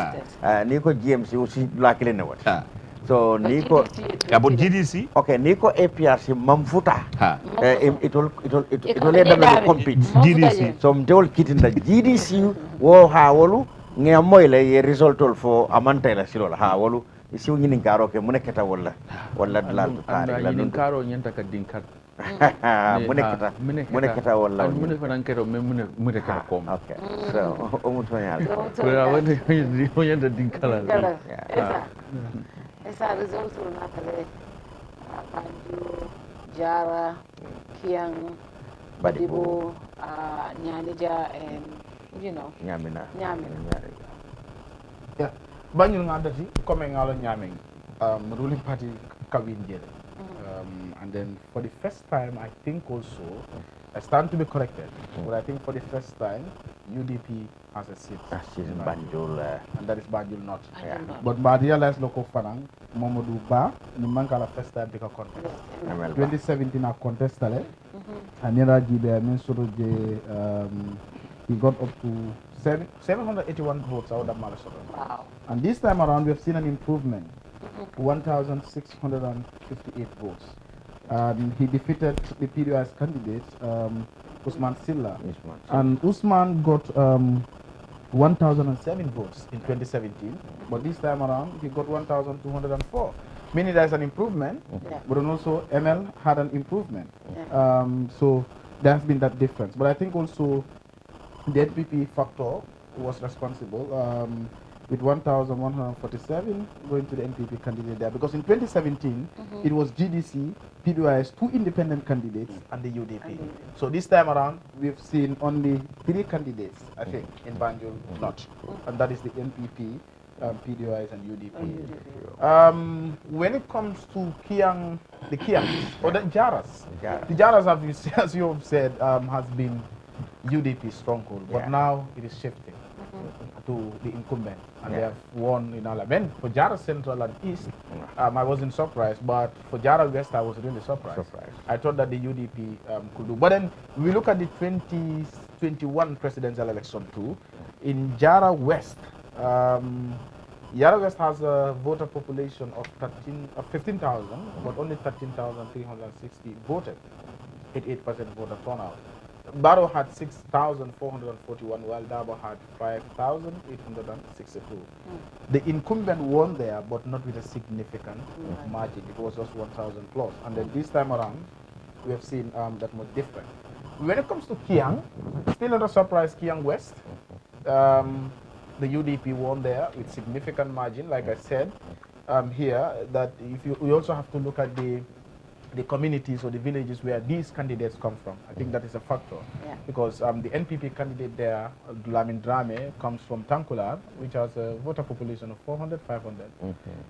ni ko GMC aussi dula kele ne wat so ni ko about GDC okay ni ko APRC mamfuta itol le dami compete GDC so mtewol kitinda GDC wo ha wolu ngam moyle ye resultol fo amantela silola ha wolu isi ñini karo ke mu nekkata wala dalal to tari la ñini karo ñenta ka dinkar mu nekkata wala mu ne fanan keto men mu nekkata ko okay so o mu to ñal ko wala ñu ñenta dinkala esa result na kale Banjul Jara Kiang Badibu Nyanija and you know Nyamina yeah Banjul nga dati comme ngalo nyaming ruling party kawin jele and then for the first time I think also I stand to be corrected but I think for the first time UDP has a seat in Banjul and that is Banjul not but ba realize loko fanang Mamadou Ba ni manka la first time bika contest 2017 a contest ale anira jibe min suru je he got up to 781 votes out of Malasota. Wow. And this time around, we have seen an improvement, 1,658 votes. He defeated the PDI's candidate, Usman Silla. And Usman got 1,007 votes in 2017, but this time around, he got 1,204. Meaning there's an improvement, but then also ML had an improvement. So there has been that difference. But I think also the NPP factor was responsible with 1,147 going to the NPP candidate there, because in 2017 it was GDC, PDIS, 2 independent candidates and the UDP. So this time around we've seen only 3 candidates, I think, in Banjul not, and that is the NPP, PDIS and UDP. When it comes to Kiang, the Kiang or the Jaras, the Jaras, as you have said, has been UDP stronghold, but now it is shifting. to the incumbent, and they have won in Alaben. For Jara Central and East, I wasn't surprised, but for Jara West, I was really surprised. I thought that the UDP could do. But then we look at the 2021 presidential election too. In Jara West, Jara West has a voter population of 15,000, but only 13,360 voted, 88% voter turnout. Barrow had 6,441, while Dabo had 5,862. The incumbent won there, but not with a significant margin. It was just 1,000 plus. And then this time around, we have seen that much different. When it comes to Kiang, still not a surprise, Kiang West. The UDP won there with significant margin, like I said here, that we also have to look at the communities or the villages where these candidates come from. I think that is a factor, because the NPP candidate there, Lamin Drame, comes from Tankular, which has a voter population of 400, 500.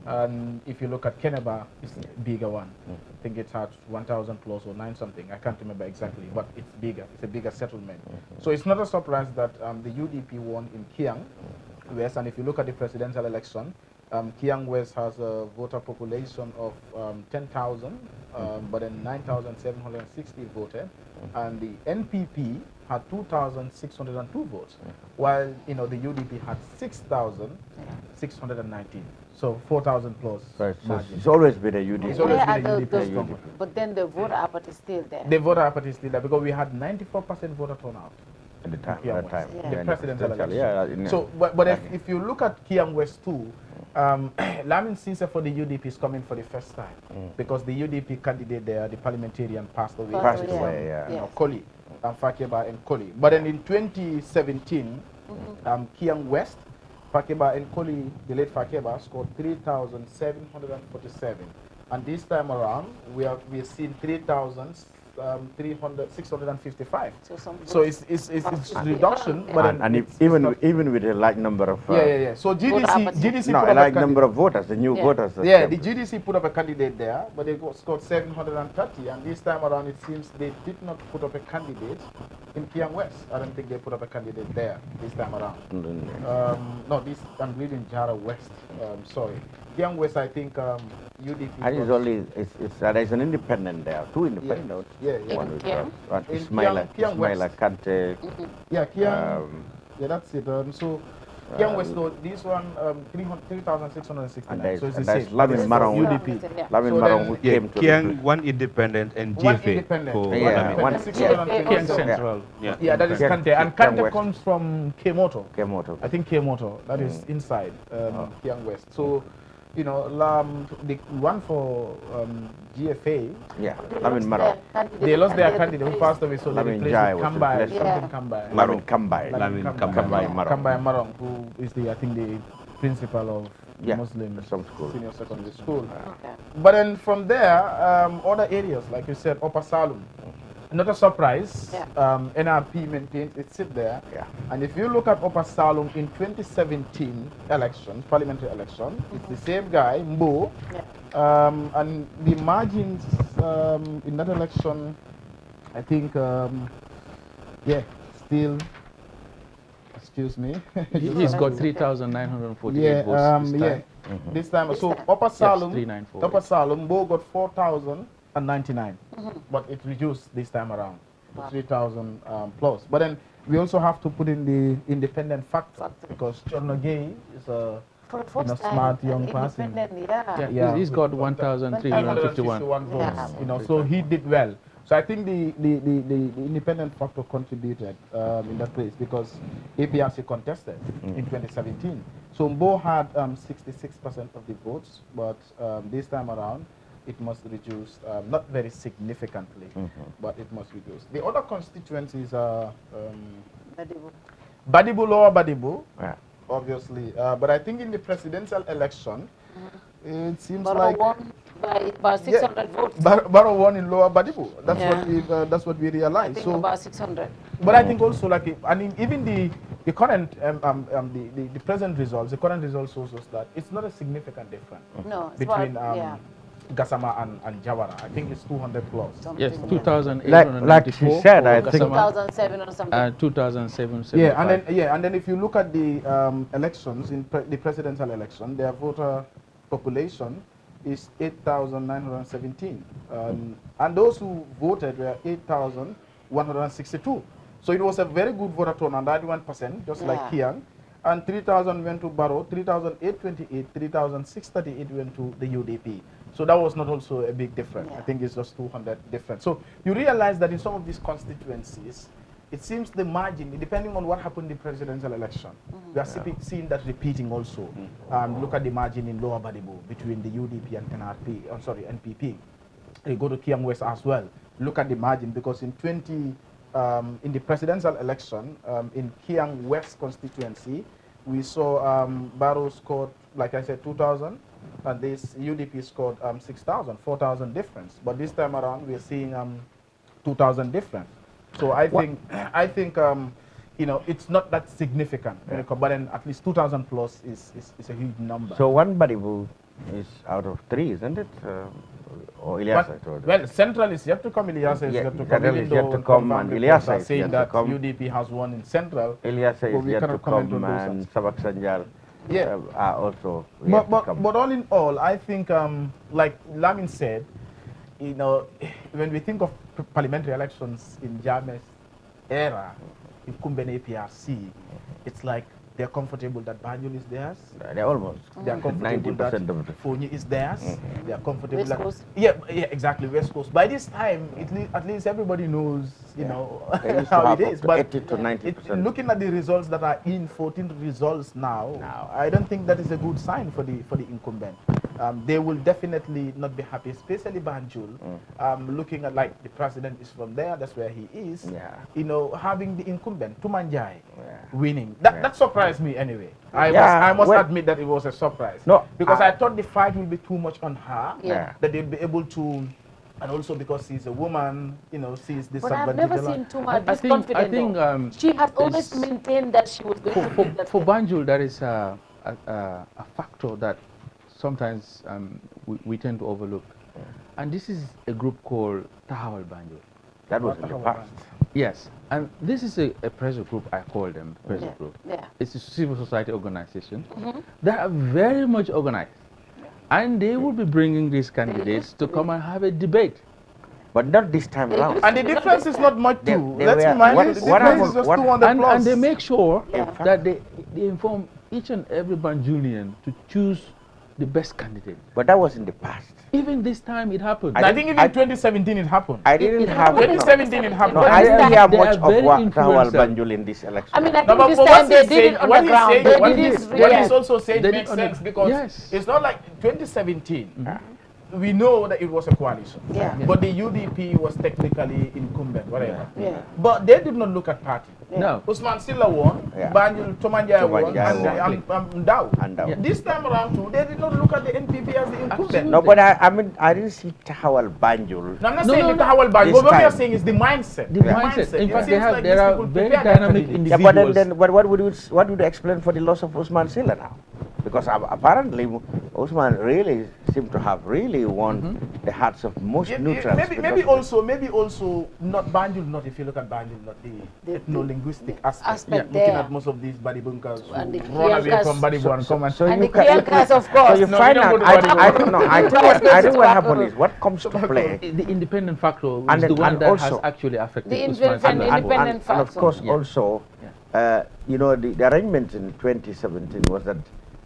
And if you look at Keneba, it's a bigger one. I think it's at 1,000 plus or 9 something. I can't remember exactly, but it's bigger. It's a bigger settlement. So it's not a surprise that the UDP won in Kiang West. And if you look at the presidential election, Kiang West has a voter population of 10,000, but then 9,760 voted, and the NPP had 2,602 votes, while the UDP had 6,619. So 4,000 plus. So it's always been a UDP. It's always been a UDP. But then the voter appetite is still there. The voter appetite is still there because we had 94% voter turnout. At the time, the presidential election. Yeah, so, but if you look at Kiang West too, Lamin Sise for the UDP is coming for the first time because the UDP candidate there, the parliamentarian, passed away. Koli, Fakeba and Koli. But then in 2017, Kiang West, Fakeba and Koli, the late Fakeba, scored 3,747. And this time around, we've seen 3,655. So it's reduction, but even with a large number of So GDC put up a large number of voters, the new voters. The GDC put up a candidate there, but they scored 730, and this time around it seems they did not put up a candidate in Kiang West. I don't think they put up a candidate there this time around. No, I'm reading Jara West. Sorry, Kiang West. I think UDP. And it's only there's an independent there, 2 independent. One with Ismaila Kante. Kiang. That's it. So Kiang West, though, this one 3,669. So it's the same. Lamin Marong, UDP. Lamin Marong who came to Kiang, one independent and GFA. Kiang Central. That is Kante. And Kante comes from Kemoto. I think Kemoto. That is inside Kiang West. So, the one for GFA, Lamin Marong. They lost their candidate who passed away, so they replaced Kambai. Lamin Kambai. Kambai Marong, who is the principal of Muslim senior secondary school. But then from there, other areas, like you said, Upper Salum. Not a surprise, NRP maintains its seat there. And if you look at Upper Salum in 2017 election, parliamentary election, it's the same guy, Mbo. And the margins in that election, I think, still, excuse me. He's got 3,948 votes this time. This time. So Upper Salum, Mbo got 4,099, but it reduced this time around to 3,000 plus. But then we also have to put in the independent factor because John Nogay is a smart young person. He's got 1,351 votes. So he did well. So I think the independent factor contributed in that place because APRC contested in 2017. So Mbo had 66% of the votes, but this time around it must reduce, not very significantly, but it must reduce. The other constituencies are Badibu, Lower Badibu, obviously. But I think in the presidential election, it seems Barrow won by about 600 votes. Barrow won in Lower Badibu. That's what we realized. I think about 600. But I think also even the current the present results, the current results shows us that it's not a significant difference between Gassama and Jawara. I think it's 200 plus. Yes, 2,894. Like she said, I think 2007 or something. 2007. Yeah, and then if you look at the elections in the presidential election, their voter population is 8,917, and those who voted were 8,162. So it was a very good voter turnout, 91%, just like Kiang. And 3,000 went to Barrow, 3,828, 3,638 went to the UDP. So that was not also a big difference. I think it's just 200 difference. So you realize that in some of these constituencies, it seems the margin, depending on what happened in the presidential election, we are seeing that repeating also. Look at the margin in Lower Badibu between the UDP and NPP. You go to Kiang West as well. Look at the margin, because in in the presidential election, in Kiang West constituency, we saw Barrow scored, like I said, 2,000, and this UDP scored 6,000, 4,000 difference. But this time around, we are seeing 2,000 difference. So I think you know, it's not that significant, but then at least 2,000 plus is a huge number. So one Badibu is out of 3, isn't it? Or Ilyasa? Well, Central is yet to come. Ilyasa is yet to come. Central is yet to come, and Ilyasa is saying yet that to come. UDP has won in Central. Ilyasa is yet to come, and Sabak Sanjal are also yet to come. But all in all, I think, like Lamin said, you know, when we think of parliamentary elections in Jammeh's era, in Kumbene APRC, it's like they're comfortable that Banjul is theirs. They're almost. They're comfortable that 90% of it. Fonyi is theirs. They're comfortable West Coast. that exactly, West Coast. By this time, at least everybody knows, you know, how it is. But 80 to 90%. looking at the results that are in, 14 results now, I don't think that is a good sign for the incumbent. They will definitely not be happy, especially Banjul. Looking at, like, the president is from there, that's where he is. You know, having the incumbent, Tumanjai, winning. That surprised me anyway. I must admit that it was a surprise. No, because I thought the fight will be too much on her. That they'll be able to, and also because she's a woman, you know, she's disadvantaged. But I've never seen Tuma this confident. I think she has always maintained that she was going to win that. For Banjul, that is a factor that sometimes we tend to overlook. And this is a group called Tahawal Banjul. That was in the past. Yes, and this is a pressure group, I call them pressure group. It's a civil society organization. They are very much organized. And they will be bringing these candidates to come and have a debate. But not this time around. And the difference is not much too. Let's remind you, the difference is just 200 plus. And they make sure that they inform each and every Banjulian to choose the best candidate. But that was in the past. Even this time it happened. I think even in 2017 it happened. I didn't have 2017 it happened. No, I didn't hear much of what Tahawal Banjul in this election. I mean, I think this time they did it on the ground. What he's also saying makes sense, because it's not like 2017. We know that it was a coalition, but the UDP was technically incumbent, whatever. But they did not look at party. No. Usman Silla won, Banjul Tomanjai won, and Ndao. This time around too, they did not look at the NPP as the incumbent. No, but I mean, I didn't see Tahawal Banjul. No, I'm not saying the Tahawal Banjul. What we are saying is the mindset. The mindset. In fact, there are very dynamic individuals. But what would you explain for the loss of Usman Silla now? Because apparently Usman really seemed to have really won the hearts of most neutrals. Maybe also not Banjul, not if you look at Banjul, not the ethno-linguistic aspect. Looking at most of these Badibunkas who run away from Badibu and come and the Kiankas, of course. So you find out, I think what happened is, what comes to play. The independent factor is the one that has actually affected Usman. Independent factor. And of course also, you know, the arrangement in 2017 was that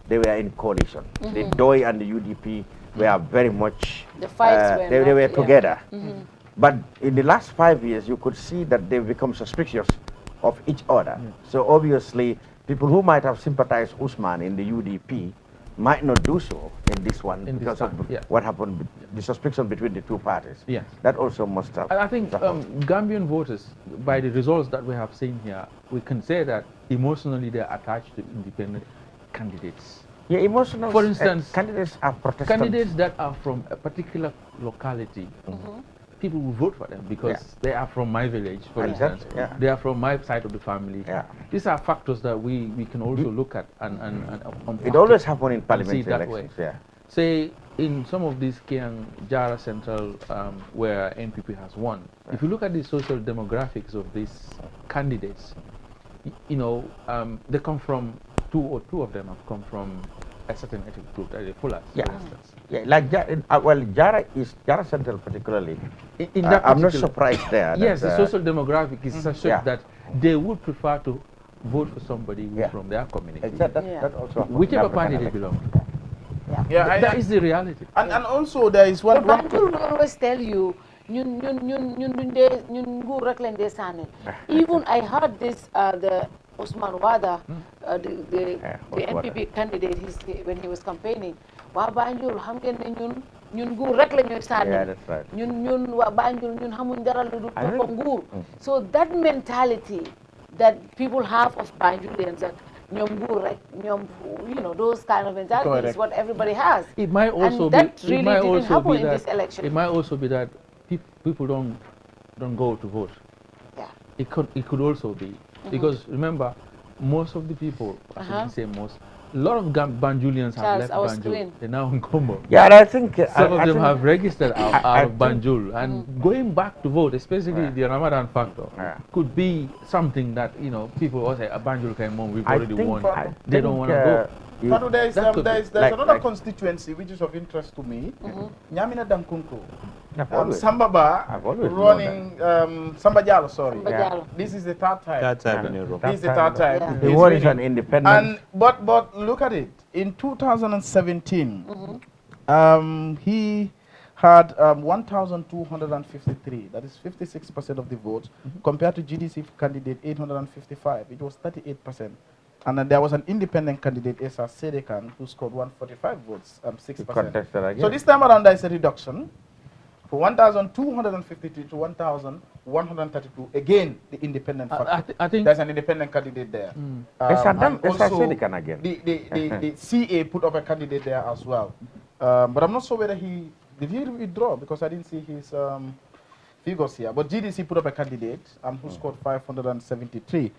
they were in coalition. The DOI and the UDP were very much, the fights they were together. But in the last 5 years, you could see that they've become suspicious of each other. So obviously, people who might have sympathized Usman in the UDP might not do so in this one because of what happened, the suspicion between the two parties. That also must have. I think Gambian voters, by the results that we have seen here, we can say that emotionally they are attached to independent candidates. Yeah, emotional. For instance, candidates are Protestant. Candidates that are from a particular locality, people will vote for them because they are from my village, for instance. They are from my side of the family. These are factors that we can also look at and it always happens in parliamentary elections. Say in some of these Kiang Jara Central where NPP has won, if you look at the social demographics of these candidates, you know, they come from two of them have come from a certain ethnic group, the Fullers, for instance. Yeah, like Jara Central particularly. In that I'm not surprised there. Yes, that, the social demographic is such that they would prefer to vote for somebody who's from their community, that also whichever party they belong to. Yeah, that is the reality. And also there is one. Banjul will always tell you, even I heard this the Usman Wada, the NPP candidate, when he was campaigning, wa Banjul xam ngeen ne ñun nguur rek la ñuy sànni ñun wa Banjul ñun xamuñ dara lu dul topp nguur. So that mentality that people have of Banjulians, that you know, those kind of mentalities is what everybody has. It might also and be that really didn't happen in this election. It might also be that people don't go to vote. Yeah. It could also be because remember, most of the people, I shouldn't say most, a lot of Banjulians have left Banjul. They're now in Combo. Yeah, and I think some of them have registered out of Banjul, and going back to vote, especially the Ramadan factor, could be something that, you know, people will say, Banjul came home, we've already won. They don't want to go. Fatou, there's another constituency which is of interest to me. Nyamina Dankunku. Sambaba running Samba Jalo, sorry. This is the third time. This is the third time. The war is an independent. And but look at it. In 2017, he had 1,253. That is 56% of the votes, compared to GDC candidate 855. It was 38%. And then there was an independent candidate, Esa Sedekan, who scored 145 votes, 6%. So this time around, there is a reduction for 1,253 to 1,132. Again, the independent factor. I think there's an independent candidate there. Also, the CA put up a candidate there as well. But I'm not sure whether did he withdraw, because I didn't see his figures here. But GDC put up a candidate who scored 573.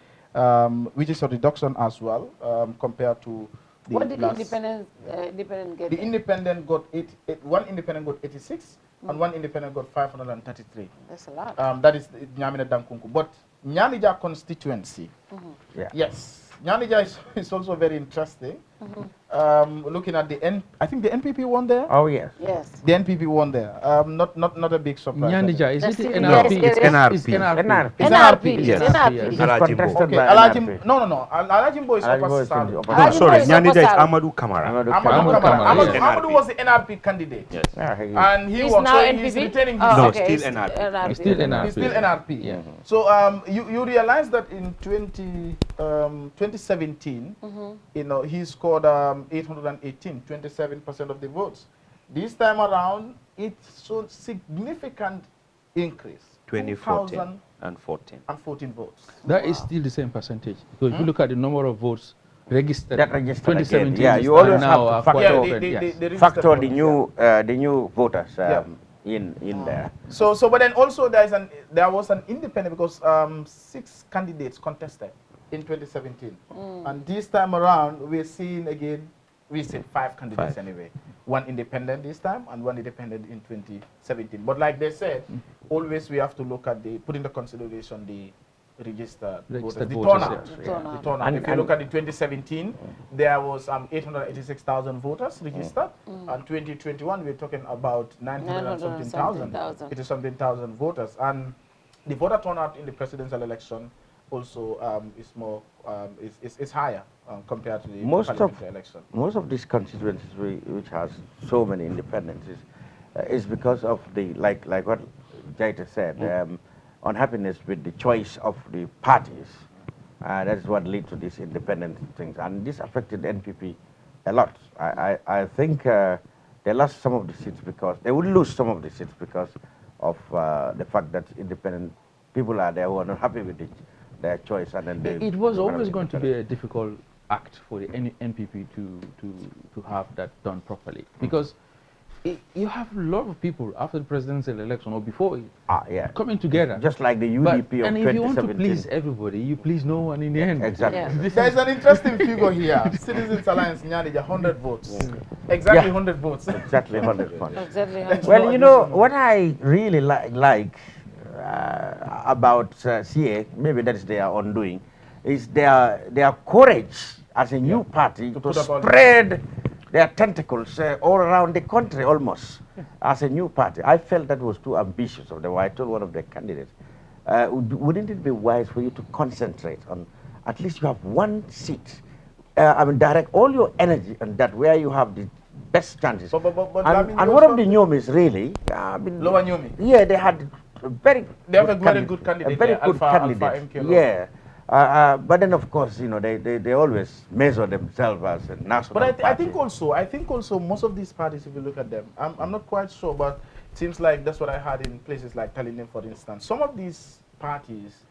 Which is a reduction as well compared to the what did independent get? The independent got one independent got 86 and one independent got 533. That's a lot. That is Nyamina Dankunku. But Nyanija constituency, yes, Nyanija is also very interesting. Looking at I think the NPP won there. Oh yes. Yes. The NPP won there. Not a big surprise. Nyanija, is it NRP? It's NRP. It's NRP. Yes. It's contested by NRP. No. Alajimbo is opposite. Sorry, Nyanija is Amadou Kamara. Amadou was the NRP candidate. Yes. And he won. Now so NPP? he's retaining Oh, his okay. Still NRP. It's still NRP. He's still NRP. Yeah. So you realize that in 2017, you know, he scored 818, 27% of the votes. This time around, it's so significant increase. 2014 and 14 votes. That is still the same percentage. So if you look at the number of votes registered, that registered 2017, yeah, you always now have to factor the new voters in there. So but then also there was an independent, because 6 candidates contested in 2017, and this time around we're seeing again. We said 5 candidates anyway. 1 independent this time and 1 independent in 2017. But like they said, always we have to look at put into consideration the registered voters, the turnout. The turnout. If you look at the 2017, there was 886,000 voters registered, and 2021 we're talking about 900 something thousand. It is something thousand voters, and the voter turnout in the presidential election also is more is higher compared to the parliamentary election. Most of these constituencies which has so many independents is because of the like what Jaita said, unhappiness with the choice of the parties. That is what leads to these independent things, and this affected NPP a lot. I think they lost some of the seats because they would lose some of the seats because of the fact that independent people are there who are not happy with their choice, and then it was always going to be a difficult act for the NPP to have that done properly, because you have a lot of people after the presidential election or before it, coming together. Just like the UDP of and 2017. if you want to please everybody, you please no one in the end. Exactly. Yeah. There's an interesting figure here. Citizens Alliance Nyadija, 100 votes. Exactly 100 votes. Exactly 100 votes. Exactly 100. Well, you know, what I really like about CA, maybe that is their undoing, is their courage as a new party to spread their tentacles all around the country almost as a new party. I felt that was too ambitious of them. I told one of the candidates, wouldn't it be wise for you to concentrate on at least you have one seat? I mean, direct all your energy on that where you have the best chances. But and one of the Nyomis really, I mean, Lower Nyomi. Yeah, they had They have a very good candidate. A very there, good candidate. MK Yeah. But then, of course, you know, they always measure themselves as a national But I party. think also most of these parties, if you look at them, I'm not quite sure, but it seems like that's what I heard in places like Tallinn, for instance. Some of these parties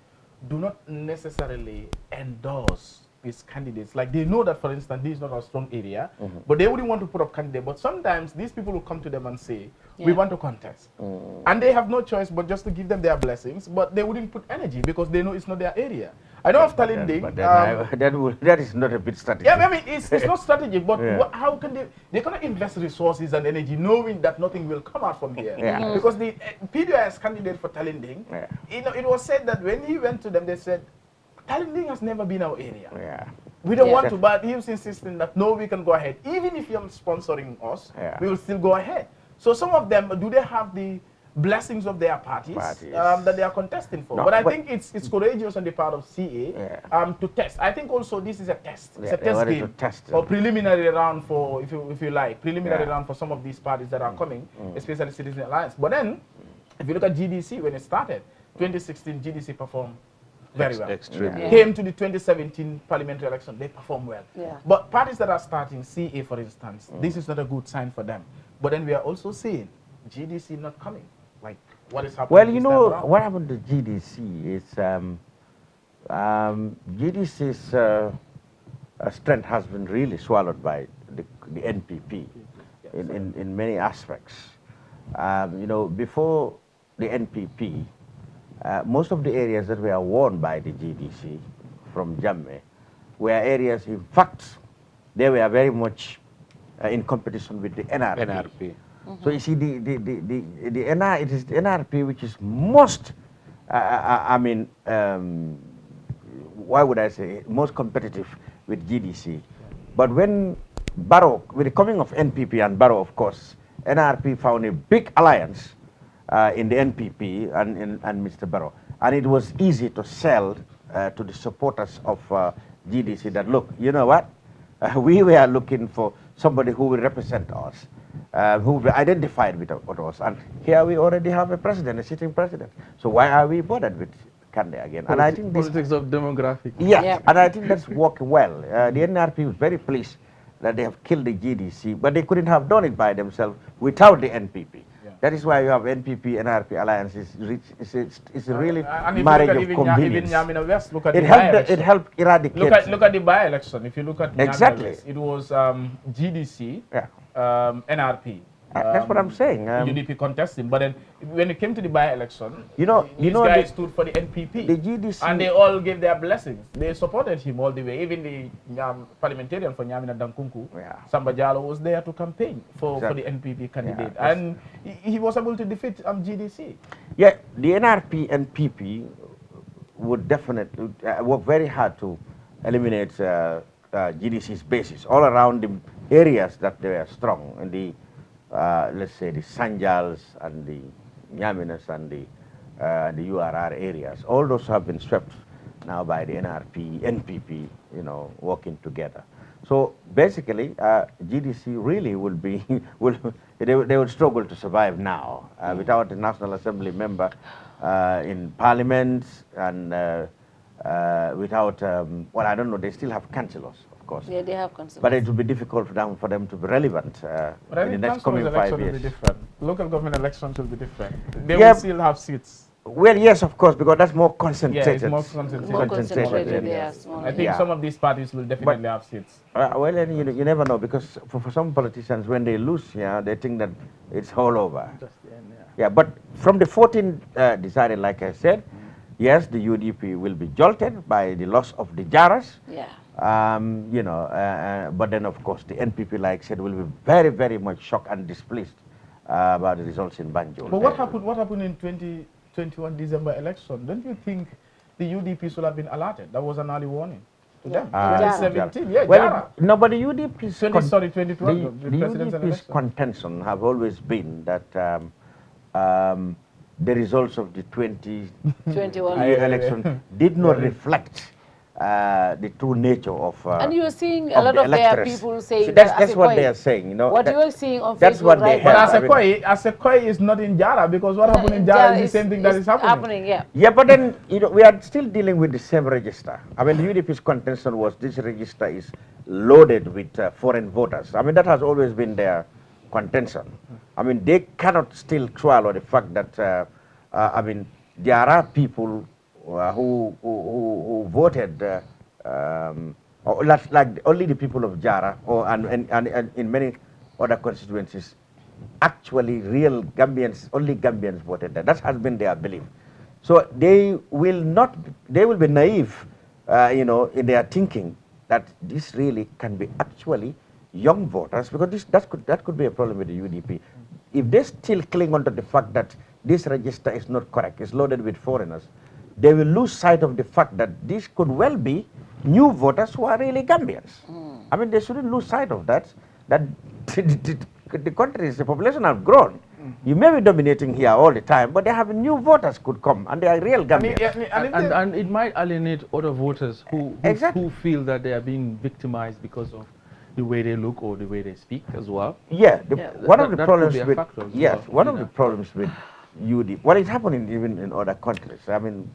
do not necessarily endorse these candidates. Like they know that, for instance, this is not a strong area, but they wouldn't want to put up candidates. But sometimes these people will come to them and say, we want to contest. And they have no choice but just to give them their blessings, but they wouldn't put energy because they know it's not their area. I know of Tallinn, that is not a bit strategic. Yeah, I mean, it's not strategic, but how can they cannot invest resources and energy knowing that nothing will come out from here? Because the PDIS candidate for Tallinn, you know, it was said that when he went to them, they said, Tallinn has never been our area. We don't want to, but he was insisting that no, we can go ahead. Even if you're sponsoring us, we will still go ahead. So some of them, do they have the blessings of their parties that they are contesting for? No, but I think it's courageous on the part of CA to test. I think also this is a test. It's a test game or preliminary round for, if you like, preliminary round for some of these parties that are coming, especially Citizen Alliance. But then, if you look at GDC, when it started, 2016, GDC performed very well. Extremely. Came to the 2017 parliamentary election, they performed well. But parties that are starting, CA for instance, this is not a good sign for them. But then we are also seeing GDC not coming. Like, what is happening? Well, you know, what happened to GDC is GDC's strength has been really swallowed by the NPP in many aspects. You know, before the NPP, most of the areas that were won by the GDC from Jammeh were areas, in fact, they were very much in competition with the NRP. So you see, it is the NRP which is most, I mean, why would I say, most competitive with GDC. But when Barrow, with the coming of NPP and Barrow, of course, NRP found a big alliance in the NPP and Mr. Barrow. And it was easy to sell to the supporters of GDC that, look, you know what? We were looking for somebody who will represent us, who will be identified with us. And here we already have a president, a sitting president. So why are we bothered with Kande again? And I think politics of demographic. Yes, and I think that's working well. The NRP was very pleased that they have killed the GDC, but they couldn't have done it by themselves without the NPP. That is why you have NPP, NRP alliance. It's a really marriage of convenience. Even West, look at it helped eradicate. Look at the by-election. If you look at exactly, West, it was GDC, NRP. That's what I'm saying. UDP contesting, but then when it came to the by-election, these guys stood for the NPP, the GDC, and they all gave their blessings. They supported him all the way. Even the parliamentarian for Nyamina Dankunku, Samba Jallow, was there to campaign for the NPP candidate, and he was able to defeat GDC. Yeah, the NRP and PP would definitely work very hard to eliminate GDC's bases all around the areas that they were strong in the. Let's say the Sanjals and the Nyaminas and the URR areas. All those have been swept now by the NRP, NPP, you know, working together. So basically, GDC really will be, they would struggle to survive now without a National Assembly member in Parliament and without, well, I don't know, they still have councillors. Of course. Yeah, they have councillors. But it will be difficult for them to be relevant but I in think the next coming 5 years. Will be different. Local government elections will be different. They will still have seats. Well, yes, of course, because that's more concentrated. Yeah, it's more concentrated. More concentrated, yes. I think some of these parties will definitely have seats. Well, and you never know, because for some politicians, when they lose, they think that it's all over. Yeah, but from the 14 decided, like I said, yes, the UDP will be jolted by the loss of the Jaras. Yeah. But then, of course, the NPP, like I said, will be very, very much shocked and displeased about the results in Banjul. But what happened in 2021 December election? Don't you think the UDP should have been alerted? That was an early warning to them. 2017, yeah, well, Jara. no, but the UDP's 2021, the presidential UDP's election. contention have always been that the results of the 2021 election did not reflect the true nature of and you're seeing a lot of their people saying so that's what they are saying, you know. What you are seeing on that's Facebook what right they now. have. But Asekoi is not in Jara, because what happened in Jara is the same thing that is happening. Yeah, but then, we are still dealing with the same register. I mean, the UDP's contention was this register is loaded with foreign voters. I mean, that has always been their contention. I mean, they cannot still swallow the fact that, I mean, there are people who voted, like only the people of Jara, and in many other constituencies, actually real Gambians, only Gambians voted there. That has been their belief. So they will be naive, in their thinking that this really can be actually young voters, because that could be a problem with the UDP. If they still cling on to the fact that this register is not correct, it's loaded with foreigners, they will lose sight of the fact that this could well be new voters who are really Gambians. I mean, they shouldn't lose sight of that the countries, the population have grown. You may be dominating here all the time, but they have new voters could come, and they are real Gambians. And it might alienate other voters who feel that they are being victimized because of the way they look or the way they speak as well. Yeah, one of the problems with one of the problems with UD, what is happening even in other countries. I mean,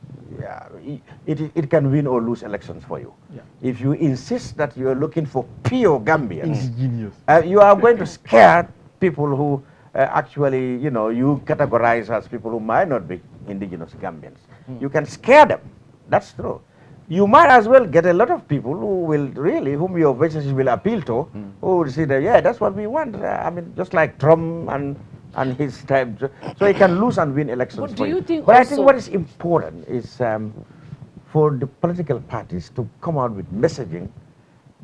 it can win or lose elections for you. Yeah. If you insist that you are looking for pure Gambians, ingenious, you are going to scare people who actually, you categorize as people who might not be indigenous Gambians. You can scare them. That's true. You might as well get a lot of people who will really, whom your messages will appeal to, who will say that, yeah, that's what we want. I mean, just like Trump and his time. So he can lose and win elections. But do you think I think what is important is for the political parties to come out with messaging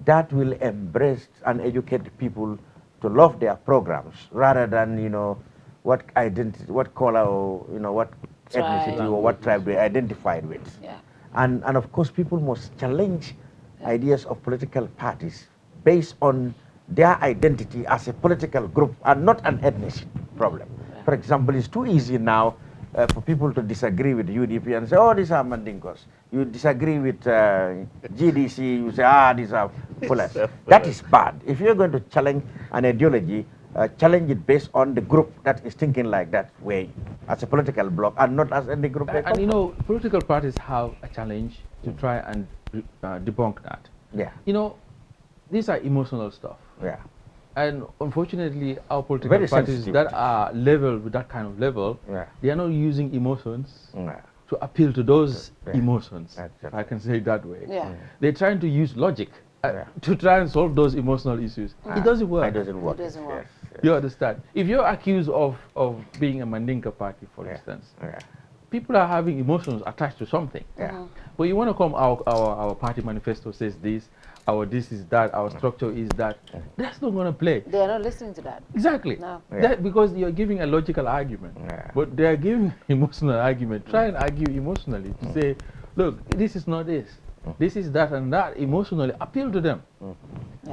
that will embrace and educate people to love their programs, rather than, what identity, what color, or, what ethnicity or what tribe they identified with. Yeah. And of course, people must challenge ideas of political parties based on their identity as a political group and not an ethnic problem. For example, it's too easy now for people to disagree with UDP and say, oh, these are Mandinkos. You disagree with GDC, you say, these are Fullers. That is bad. If you're going to challenge an ideology, challenge it based on the group that is thinking like that way, as a political bloc, and not as any group. And political parties have a challenge to try and debunk that. Yeah. These are emotional stuff. Yeah. And unfortunately, our political parties that are level with that kind of level, they are not using emotions to appeal to those emotions, if I can say it that way. Yeah. They're trying to use logic to try and solve those emotional issues. It doesn't work. It doesn't work. It doesn't work. You understand? If you're accused of being a Mandinka party, for instance, people are having emotions attached to something. But you want to come, our party manifesto says this, our this is that, our structure is that. That's not going to play. They are not listening to that. Exactly. No. Because you're giving a logical argument. But they are giving emotional argument. Try and argue emotionally to say, look, this is not this. This is that and that. Emotionally appeal to them.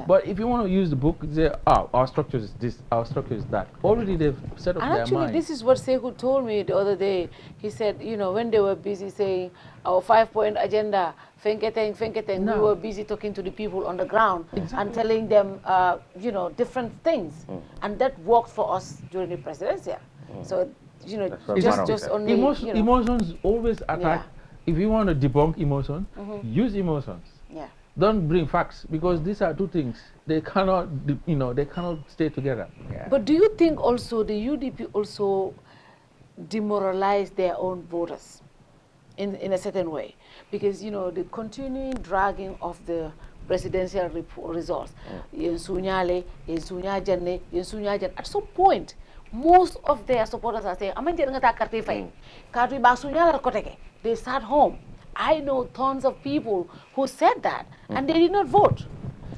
But if you want to use the book, say, our structure is this, our structure is that. Already they've set up their mind. Actually, this is what Sekou told me the other day. He said, when they were busy saying our 5-point agenda, fenketeng, we were busy talking to the people on the ground and telling them, different things. And that worked for us during the presidency. So, just only... Emotions always attack. If you want to debunk emotion, use emotions. Yeah. Don't bring facts, because these are two things. They cannot, they cannot stay together. But do you think also the UDP also demoralize their own voters in a certain way. Because, the continuing dragging of the presidential results, at some point, most of their supporters are saying, they sat home. I know tons of people who said that, and they did not vote.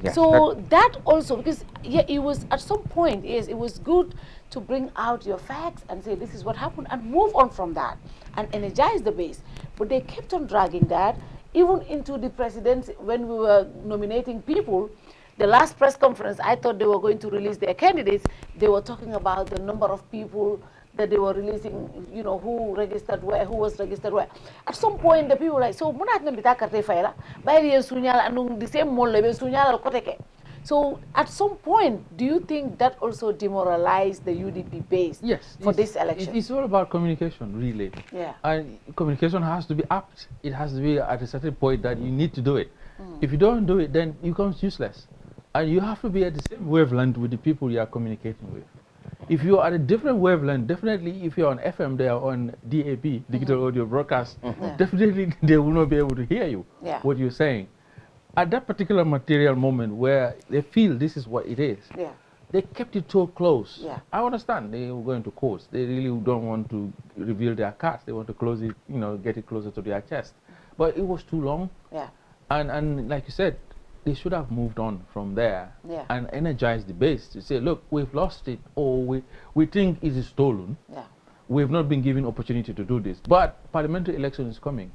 Yes, so that also, because it was at some point, yes, it was good to bring out your facts and say this is what happened and move on from that and energize the base. But they kept on dragging that even into the presidency. When we were nominating people, the last press conference, I thought they were going to release their candidates. They were talking about the number of people that they were releasing, who registered where, who was registered where. At some point, the people were like, so, so at some point, do you think that also demoralized the UDP base for this election? It's all about communication, really. Yeah. And communication has to be apt. It has to be at a certain point that you need to do it. If you don't do it, then it becomes useless. And you have to be at the same wavelength with the people you are communicating with. If you are at a different wavelength, definitely if you're on FM, they are on DAB, digital audio broadcast, definitely they will not be able to hear you, what you're saying. At that particular material moment where they feel this is what it is, they kept it so close. I understand they were going to court. They really don't want to reveal their cards. They want to close it, get it closer to their chest. But it was too long. And like you said, they should have moved on from there and energized the base to say, look, we've lost it, or we think it is stolen. We've not been given opportunity to do this. But parliamentary election is coming.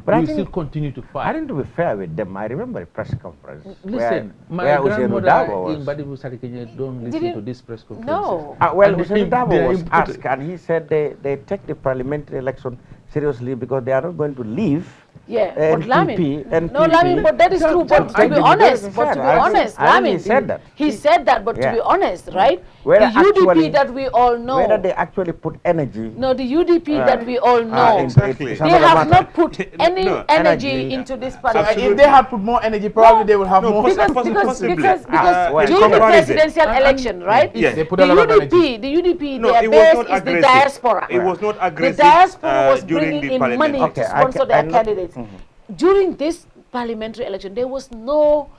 But we still continue to fight. I think, to be fair with them, I remember a press conference. Listen, my grandmother in Badibu Sarikenya don't listen to this press conference. No. Well, Hussein Dabo was asked, and he said they take the parliamentary election seriously because they are not going to leave. But Lamin, NPP, but that is true. But to be honest, Lamin, he said that. He said that, but to be honest, right? Whether the UDP that we all know. Whether they actually put energy. No, the UDP that we all know. Exactly. They have not put any energy into this parliament. If they had put more energy, probably they would have more. Because during the presidential election, right? They put a lot of energy. The UDP, their base is the diaspora. It was not aggressive. The diaspora was during bringing the in money to sponsor their candidates. During this parliamentary election, there was no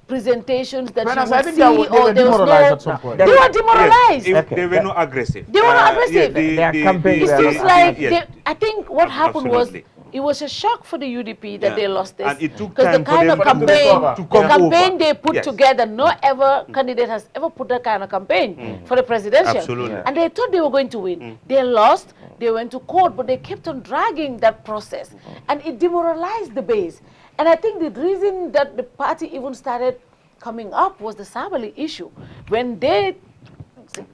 presentations that you would see, or there was no. They were demoralized. Yes, they were not aggressive. They were not aggressive. Their campaign. It seems like I think what happened was it was a shock for the UDP that they lost this. And it took because the kind of campaign they put Yes. together, no ever candidate has ever put that kind of campaign for the presidential. Absolutely. And they thought they were going to win. They lost. They went to court, but they kept on dragging that process, and it demoralized the base. And I think the reason that the party even started coming up was the Sabali issue. When they,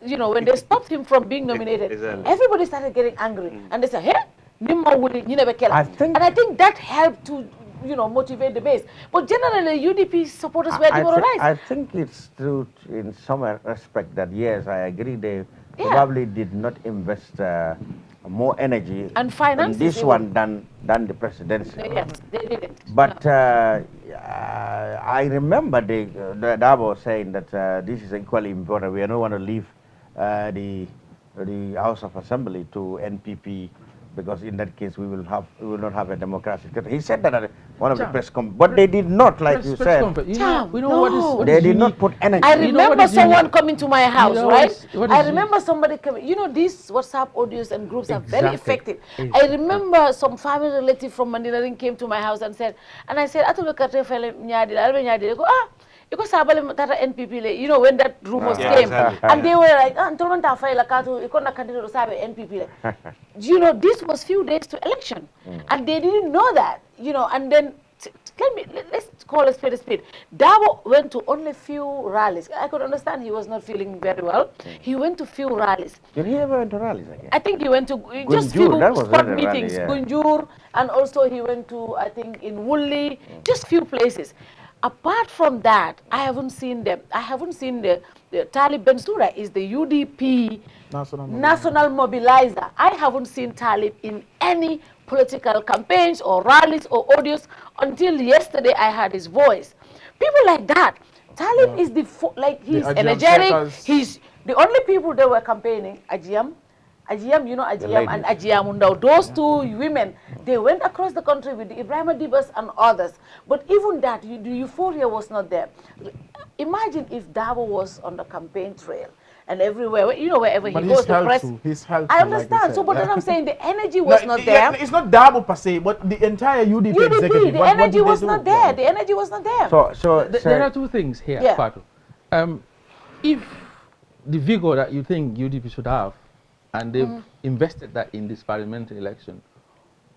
when they stopped him from being nominated, everybody started getting angry, and they said, "Hey, and I think that helped to, motivate the base. But generally, UDP supporters were demoralized. I think it's true in some respect that yes, I agree. They probably did not invest more energy and finance in this one than the presidency. Yes, they didn't. But I remember the Dabo saying that this is equally important. We don't want to leave the House of Assembly to NPP, because in that case we will not have a democracy. He said that at one of the press conferences, but they did not, like you said. They did not put energy. I remember someone coming to my house, right? I remember somebody coming. These WhatsApp audios and groups are very effective. I remember some family relative from Mandinaring came to my house and said, I said, because Sabali Tata NPP, when that rumors came, and they were like, this was few days to election, and they didn't know that, and then let's call a spade a spade. Dabo went to only few rallies. I could understand he was not feeling very well. He went to few rallies. Did he ever went to rallies again? I think he went to just few spot meetings, Gunjur, and also he went to, I think, in Woolley, just few places. Apart from that, I haven't seen them. I haven't seen the Talib Bensouda is the UDP national mobilizer. I haven't seen Talib in any political campaigns or rallies or audios until yesterday I heard his voice. People like that. Talib is he's energetic. He's the only people that were campaigning, Ajiam, Ajiyam, you know Ajiyam and Ajiyamundao. Those two women, they went across the country with the Ibrahima Dibas and others. But even that, the euphoria was not there. Imagine if Dabo was on the campaign trail and everywhere, you know, wherever he goes, the press. He's held I to, understand. like So, but yeah. then I'm saying the energy was not there. It's not Dabo per se, but the entire UDP executive. The energy was not there. The energy was not there. So there are two things here, Yeah. Fatou. If the vigor that you think UDP should have, and they've invested that in this parliamentary election,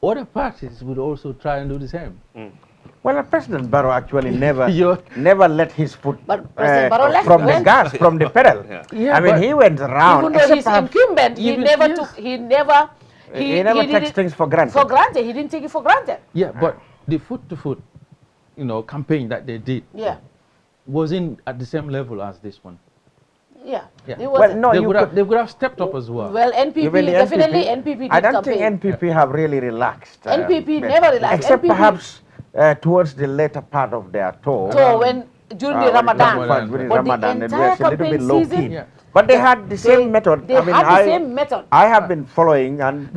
other parties would also try and do the same. Well, President Barrow actually never let his foot from the gas, from the pedal. Yeah, I mean, he went around. Even though he's incumbent, he never takes things for granted. For granted, he didn't take it for granted. Yeah, but the foot-to-foot, campaign that they did, wasn't at the same level as this one. Yeah. Yeah. Well, no, they could have stepped up as well. Well, NPP, definitely NPP did I don't campaign. think NPP have really relaxed. NPP never relaxed. Except NPP perhaps towards the later part of their tour. So during the Ramadan. During But Ramadan, the it entire was a little bit campaign low season, key. But they had the same method. They had the same method. I have been following, and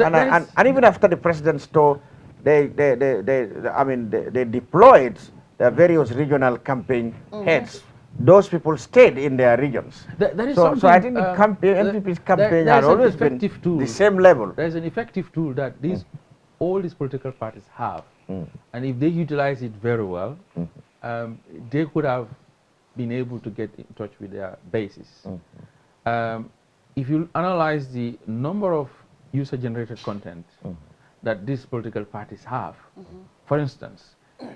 even after the president's tour, they deployed the various regional campaign heads. Those people stayed in their regions. So I think the NPP's campaign has always been the same level. There's an effective tool that all these political parties have, and if they utilize it very well, they could have been able to get in touch with their bases. If you analyze the number of user-generated content that these political parties have, for instance,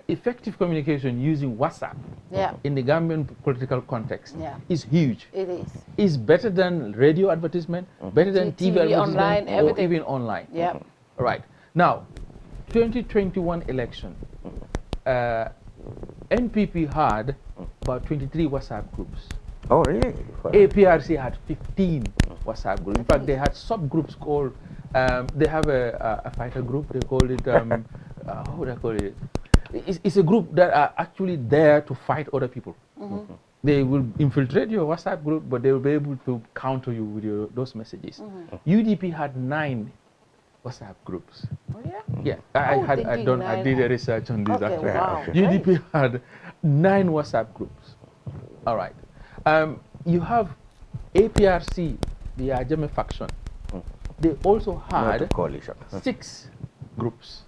effective communication using WhatsApp in the Gambian political context is huge. It is. It's better than radio advertisement, better than TV advertisement, online, or everything. even online. Yeah. Right. Now, 2021 election, NPP had about 23 WhatsApp groups. Oh, really? APRC had 15 WhatsApp groups. In fact, they had subgroups called, they have a fighter group, they call it, how would I call it? It's a group that are actually there to fight other people. They will infiltrate your WhatsApp group, but they will be able to counter you with those messages. UDP had 9 WhatsApp groups. Oh, yeah? Yeah, I did a research on this actually. Wow. UDP had 9 WhatsApp groups. All right. You have APRC, the Ajame faction. They also had 6 groups.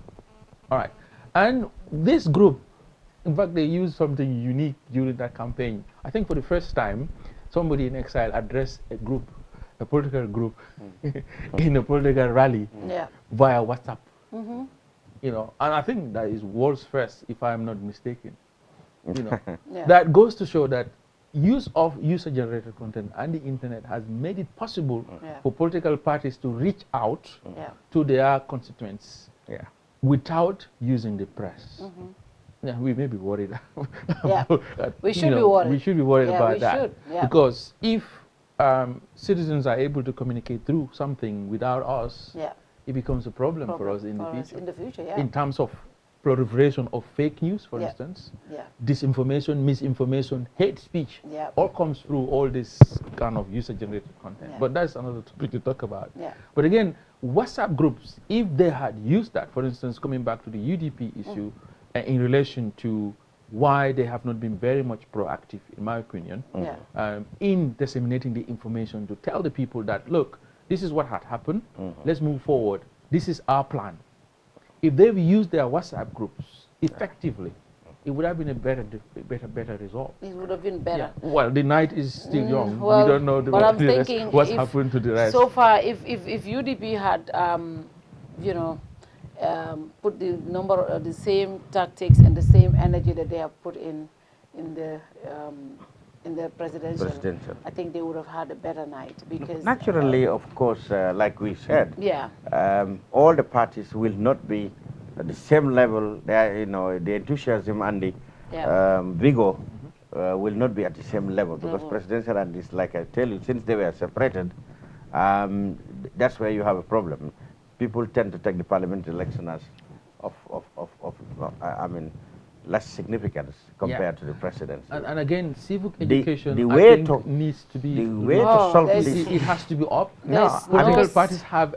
All right. And this group, in fact, they used something unique during that campaign. I think for the first time, somebody in exile addressed a group, a political group, in a political rally via WhatsApp. And I think that is world's first, if I'm not mistaken. That goes to show that use of user-generated content and the internet has made it possible for political parties to reach out to their constituents without using the press. Yeah, we may be worried. We should be worried. We should be worried about that. Should. Because if citizens are able to communicate through something without us, it becomes a problem for us in the future. In the future, In terms of proliferation of fake news, for instance, disinformation, misinformation, hate speech, all comes through all this kind of user-generated content. But that's another topic to talk about. But again, WhatsApp groups, if they had used that, for instance, coming back to the UDP issue, in relation to why they have not been very much proactive, in my opinion, in disseminating the information to tell the people that, look, this is what had happened, let's move forward, this is our plan. If they've used their WhatsApp groups effectively, it would have been a better result. It would have been better. Yeah. Well, the night is still young. Well, we don't know what's happened to the rest. So far, if UDP had, put the the same tactics and the same energy that they have put in the presidential, I think they would have had a better night because naturally, of course, like we said, all the parties will not be at the same level. The enthusiasm and the vigor will not be at the same level because presidential and this, like I tell you, since they were separated, that's where you have a problem. People tend to take the parliamentary election as less significance compared to the presidency. And again, civic education the way I think to, needs to be. The way to solve this. It has to be up. No, Political parties have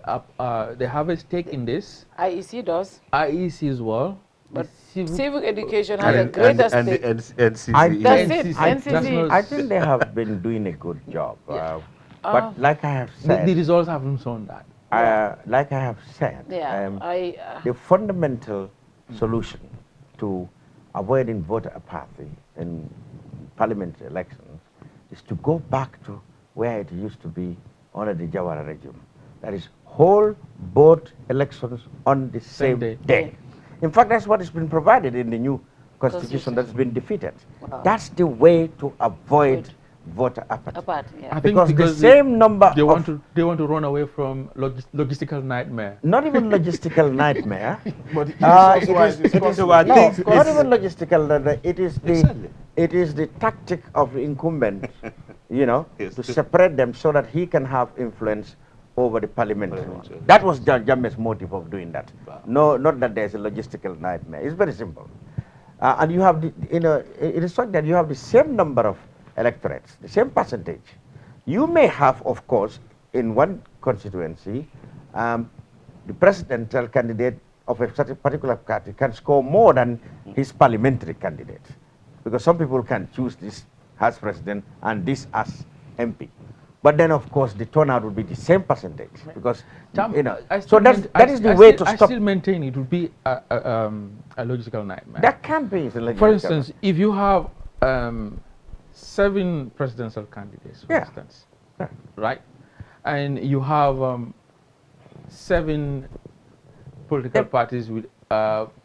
they have a stake in this. IEC does. IEC as well. But civic education has a greater stake. And That's it. NCC. I think they have been doing a good job. But like I have said, the results haven't shown that. Like I have said, the fundamental solution to avoiding voter apathy in parliamentary elections is to go back to where it used to be under the Jawara regime. That is, hold both elections on the same day. In fact, that's what has been provided in the new constitution that's been defeated. Wow. That's the way to avoid voter apathy. I think because the same number they want to run away from logistical nightmare. Not even logistical nightmare. But Not even logistical. It is the tactic of the incumbent, to separate them so that he can have influence over the parliament. That was Jammeh's motive of doing that. No, not that there's a logistical nightmare. It's very simple. And you have, it is such that you have the same number of electorates, the same percentage. You may have, of course, in one constituency, the presidential candidate of a certain particular party can score more than his parliamentary candidate, because some people can choose this as president and this as MP. But then, of course, the turnout would be the same percentage, because so that is the way to stop. I still maintain it would be a logistical nightmare. That can be. For instance, if you have 7 presidential candidates, for instance, right, and you have 7 political parties with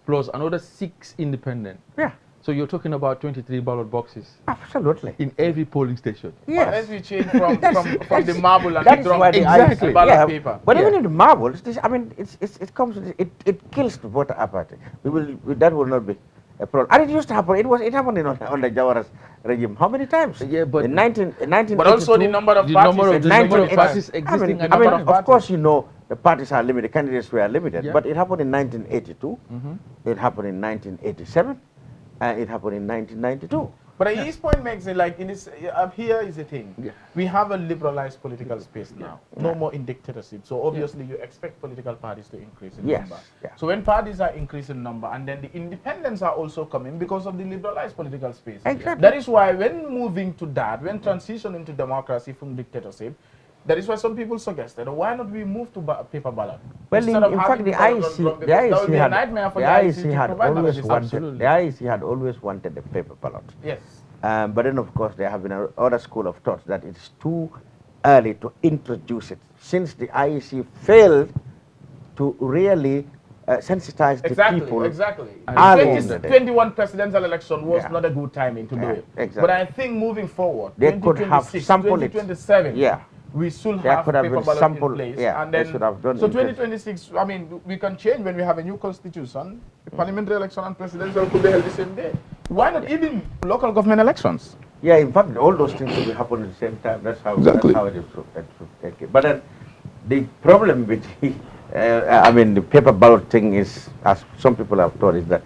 plus another 6 independent. Yeah. So you're talking about 23 ballot boxes. Absolutely. In every polling station. Yes. But as we change from the marble and the drum exactly. ballot paper. But even in the marbles, it comes. It kills the voter apathy. That will not be a problem. And it used to happen. It happened on the Jawara's regime. How many times? Yeah, but in 1982. But also the number of parties existing. Of course, the parties are limited. Candidates were limited. Yeah. But it happened in 1982. It happened in 1987. It happened in 1992. But his point makes it like, here is the thing. Yeah. We have a liberalized political space now. No more in dictatorship. So obviously you expect political parties to increase in number. Yeah. So when parties are increasing in number, and then the independents are also coming because of the liberalized political space. Exactly. That is why when moving to that, when transitioning to democracy from dictatorship, that is why some people suggested, why not we move to paper ballot? Well, in fact, the IEC had always wanted the paper ballot. Yes. But then, of course, there have been another school of thought that it's too early to introduce it, since the IEC failed to really sensitize the people. Exactly. 21 presidential election was not a good timing to do it. Exactly. But I think moving forward, they could have sampled 2027, we should have paper ballot in place. And then, so 2026, I mean, we can change when we have a new constitution. The parliamentary election and presidential could be held the same day. Why not even local government elections? Yeah, in fact, all those things will happen at the same time. That's how it is. But then the problem with the paper ballot thing is, as some people have thought, is that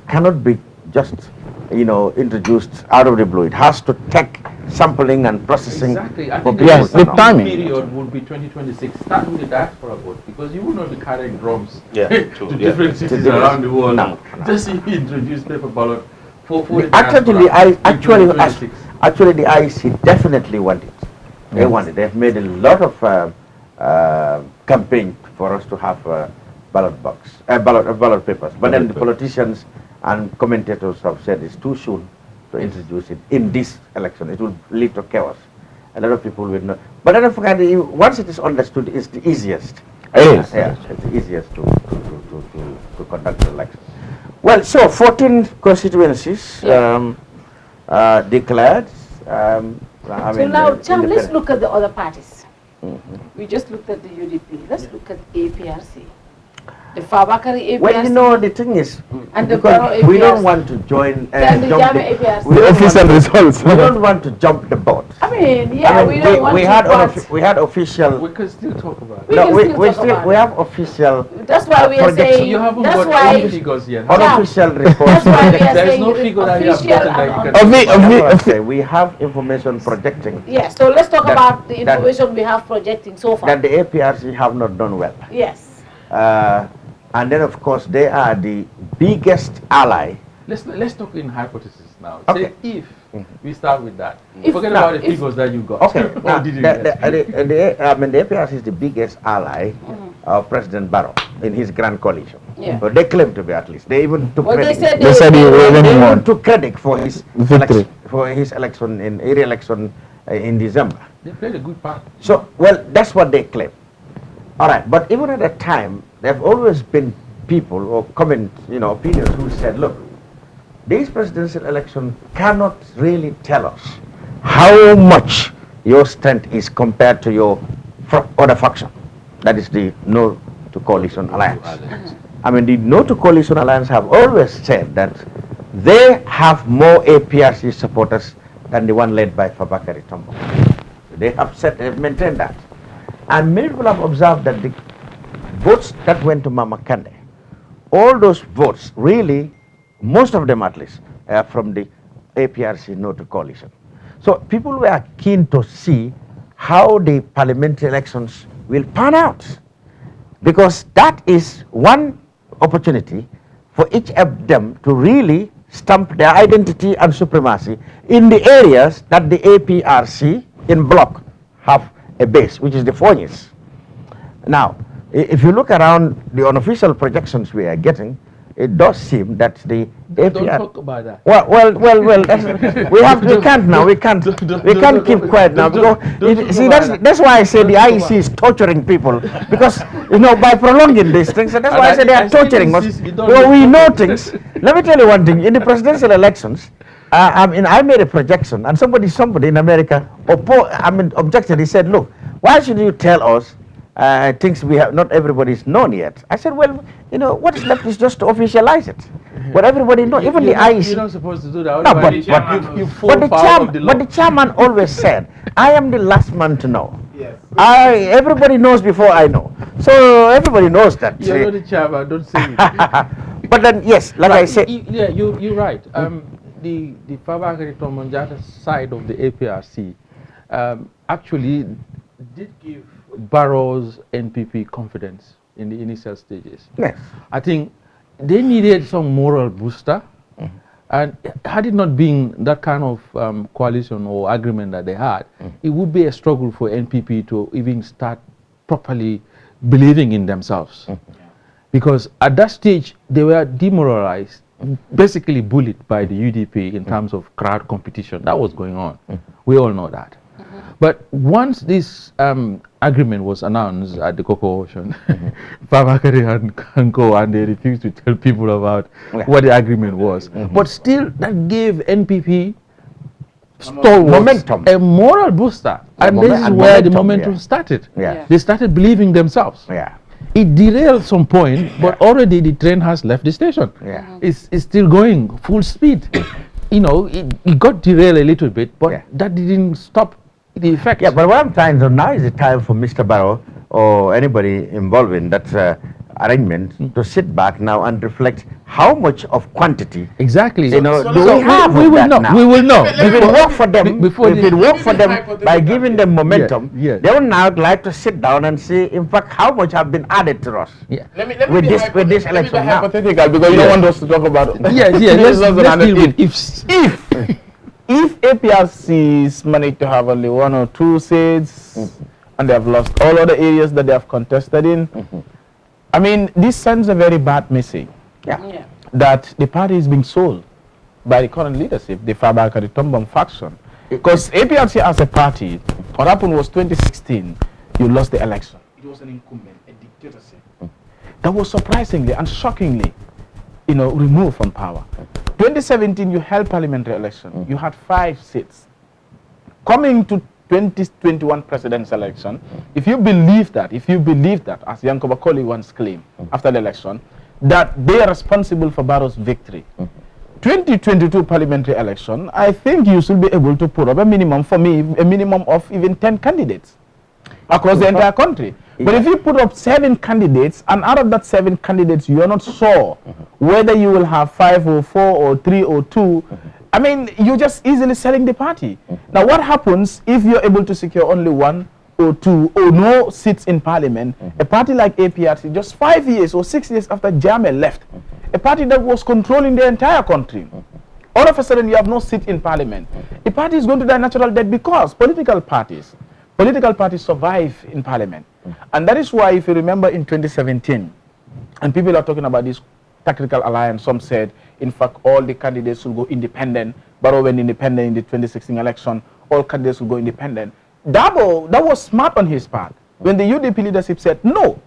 cannot be just introduced out of the blue. It has to take sampling and processing. Exactly. I think the timing period would be 2026. Start with the diaspora vote, because you will not be carrying drums to different cities around the world. No. Just introduce paper ballot for the actually, the IEC definitely want it. They want it. They've made a lot of campaign for us to have ballot papers. But then the politicians and commentators have said it's too soon to introduce it in this election. It will lead to chaos. A lot of people will not. But then, once it is understood, it's the easiest. It's the easiest to conduct the election. Well, so 14 constituencies declared. So now, Cham, let's look at the other parties. We just looked at the UDP. Let's look at APRC. the Fabakary APRC. Well, you know, the thing is, and the because we don't want to join the official results. We don't want to jump the boat. I mean, yeah, we don't want to. We had official. We can still talk about it. We have official. That's why we are saying. You haven't that's got why any figures yet. Unofficial reports. That's why we are There is saying no figure that you have gotten that you can. We have information projecting. Yes. So let's talk about the information we have projecting so far. That the APRC have not done well. Yes. And then, of course, they are the biggest ally. Let's talk in hypothesis now. Okay. Say if we start with that. If Forget now, about the figures that you got. Okay. What did you get? The APRC is the biggest ally of President Barrow in his grand coalition. Yeah. But they claim to be, at least. They even took credit. They said They even took credit for his election in re-election in December. They played a good part. So, well, that's what they claim. All right, but even at that time, there have always been people or opinions who said, look, this presidential election cannot really tell us how much your strength is compared to your other faction. That is the No to Coalition Alliance. I mean, the No to Coalition Alliance have always said that they have more APRC supporters than the one led by Fabakary Tombong. They have maintained that. And many people have observed that the votes that went to Mama Kande, all those votes, really, most of them at least, are from the APRC No to Coalition. So people were keen to see how the parliamentary elections will pan out, because that is one opportunity for each of them to really stamp their identity and supremacy in the areas that the APRC in bloc have a base, which is the Fonies. Now, if you look around the unofficial projections we are getting, it does seem that the APR. Don't talk about that. Well. We can't now. We can't keep quiet now. That's why I say the IEC is torturing people, because by prolonging these things. So that's why I say they are torturing us. Well, we know things. Let me tell you one thing. In the presidential elections, I made a projection, and somebody in America objected. He said, "Look, why should you tell us things we have not everybody's known yet?" I said, "Well, what is left is just to officialize it. But everybody knows, even the IEC." You're not supposed to do that. No, but the chairman always said, "I am the last man to know." Yes. Everybody knows before I know. So everybody knows that. You're not the chairman. Don't say it. But then, yes, like I said. Yeah, you're right. The Fabakary Tombong side of the APRC actually did give Barrow's NPP confidence in the initial stages. Yes. I think they needed some moral booster, and had it not been that kind of coalition or agreement that they had, it would be a struggle for NPP to even start properly believing in themselves. Because at that stage, they were demoralized, basically bullied by the UDP in terms of crowd competition. That was going on. We all know that. But once this agreement was announced at the Cocoa Ocean, Fabakary and Co, and they refused to tell people about what the agreement was. But still, that gave NPP momentum, a moral booster. And this is where the momentum started. Yeah. They started believing themselves. Yeah. It derailed some point, but already the train has left the station. Yeah. It's still going full speed. It got derailed a little bit, but that didn't stop the effect. Yeah, but what I'm trying to now is the time for Mr. Barrow or anybody involved in that arrangement to sit back now and reflect how much of quantity exactly do we have. We will know. Now. We will know. If it work for them, by giving them momentum, they will now like to sit down and see, in fact, how much have been added to us. Yeah. With this election now. Hypothetical, because you don't want us to talk about it. Yes. Let's deal with ifs. If APRCs manage to have only 1 or 2 seats and they have lost all other areas that they have contested in, I mean, this sends a very bad message that the party is being sold by the current leadership, the Fabakary Tombong faction. Because APRC as a party, what happened was 2016, you lost the election. It was an incumbent, a dictatorship. That was surprisingly and shockingly, removed from power. 2017, you held parliamentary election. You had 5 seats. Coming to 2021 presidential election, if you believe that, as Yankoba Koli once claimed after the election, that they are responsible for Barrow's victory, 2022 parliamentary election, I think you should be able to put up a minimum, for me, a minimum of even 10 candidates across the entire country. But if you put up 7 candidates, and out of that 7 candidates, you are not sure whether you will have 5 or 4 or 3 or 2, I mean, you're just easily selling the party. Now, what happens if you're able to secure only 1 or 2 or no seats in parliament? A party like APRC, just 5 years or 6 years after Jammeh left, a party that was controlling the entire country, all of a sudden you have no seat in parliament. The party is going to die natural death because political parties survive in parliament. And that is why, if you remember in 2017, and people are talking about this tactical alliance, some said, in fact, all the candidates will go independent. Barrow went independent in the 2016 election. All candidates will go independent. That was smart on his part. When the UDP leadership said no,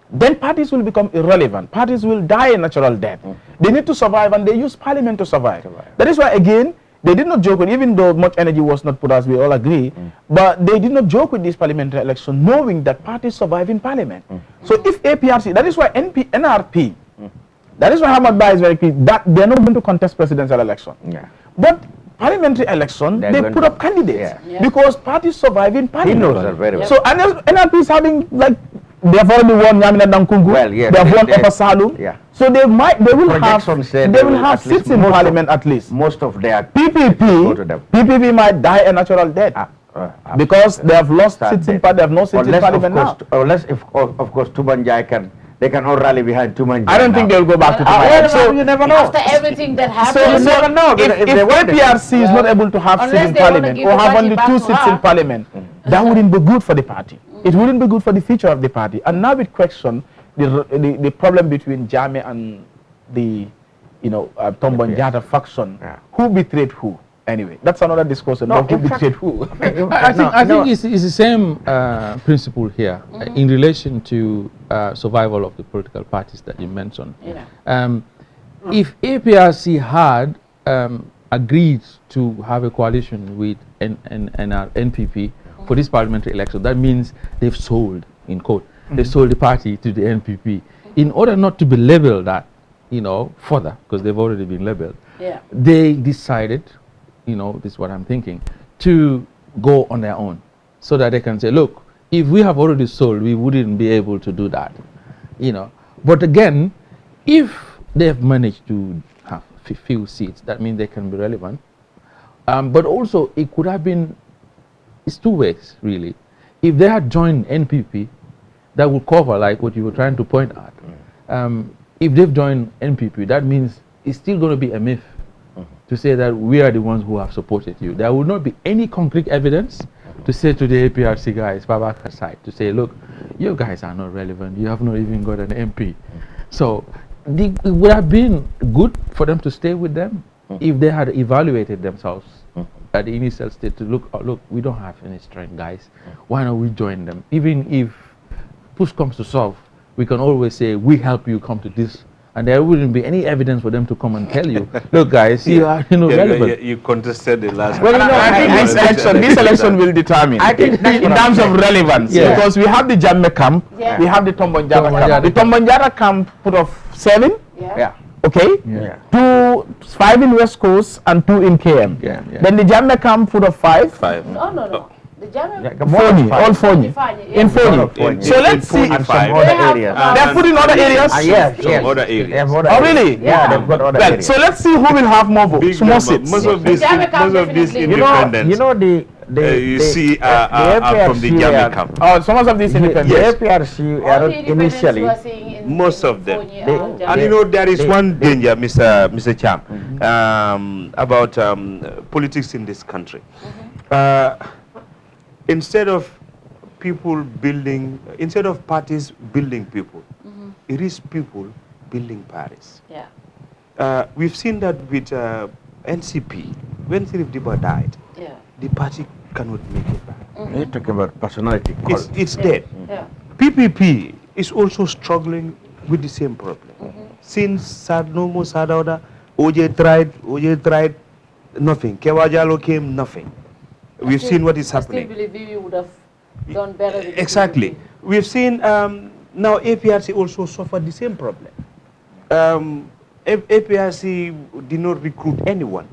then parties will become irrelevant. Parties will die a natural death. They need to survive, and they use parliament to survive. That is why, again, they did not joke with, even though much energy was not put, as we all agree, but they did not joke with this parliamentary election, knowing that parties survive in parliament. So if APRC, that is why NRP, that is why Hamad Ba is very clear, that they are not going to contest presidential election. But parliamentary election, they put up candidates because parties survive in parliament. He knows that very well. So NRP is having, like, they have already won Nyamina Dankungu. Well, yes, they have won Upper Salum. So they will have seats in parliament at least. Most of their PPP might die a natural death because they have lost seats in parliament. They have no seats in parliament now. Unless, of course, Tubanjai they can all rally behind Tumanjai. I don't think they will go back to Tumanjai. So you never know. After everything that happened, so you never know. If APRC is not able to have seats in parliament or have only 2 seats in parliament, that wouldn't be good for the party. It wouldn't be good for the future of the party. And now with question, the problem between Jammeh and the, Tombonjata faction, who betrayed who? Anyway, that's another discussion. No, who betrayed who? I think it's the same principle here in relation to survival of the political parties that you mentioned. If APRC had agreed to have a coalition with NPP for this parliamentary election, that means they've sold, in quote, they sold the party to the NPP. In order not to be labeled that, further, because they've already been labeled, they decided, this is what I'm thinking, to go on their own so that they can say, look, if we have already sold, we wouldn't be able to do that, But again, if they've managed to have a few seats, that means they can be relevant. But also, it could have been, it's 2 ways, really. If they had joined NPP, that would cover, like what you were trying to point at. If they've joined NPP, that means it's still going to be a myth to say that we are the ones who have supported you. There would not be any concrete evidence to say to the APRC guys, Babaka's side, to say, look, you guys are not relevant. You have not even got an MP. So it would have been good for them to stay with them if they had evaluated themselves at the initial state to look, we don't have any strength, guys. Why don't we join them? Even if push comes to shove, we can always say, we help you come to this. And there wouldn't be any evidence for them to come and tell you, look, guys, you are relevant. You contested the last. Well, I think this election will determine in terms of relevance, because we have the Jammeh camp, we have the Tombonjata camp. The Tombonjata camp put off 7. Okay? 5 in West Coast and 2 in KM. Then the Jammeh camp put off 5. No. The Jammeh all Foni. In Foni. So let's see. And some other areas. They're putting other areas? Yes. Other areas. Oh, really? Yeah, they've got other areas. So let's see who will have more votes, more seats. Most of these independents. You see are from the Jammeh camp. Oh, some of these independents. The APRC are initially. Most of them. And there is one danger, Mr. Cham, about politics in this country. Instead of parties building people, it is people building parties. We've seen that with NCP. When Sirif Diba died, the party cannot make it back. You're talking about personality. It's dead. PPP is also struggling with the same problem. Since Sadnomo Sadauda, OJ tried, nothing. Kewajalo came, nothing. We've seen what is happening. I still believe you would have done better with Exactly. We've seen now APRC also suffered the same problem. APRC did not recruit anyone,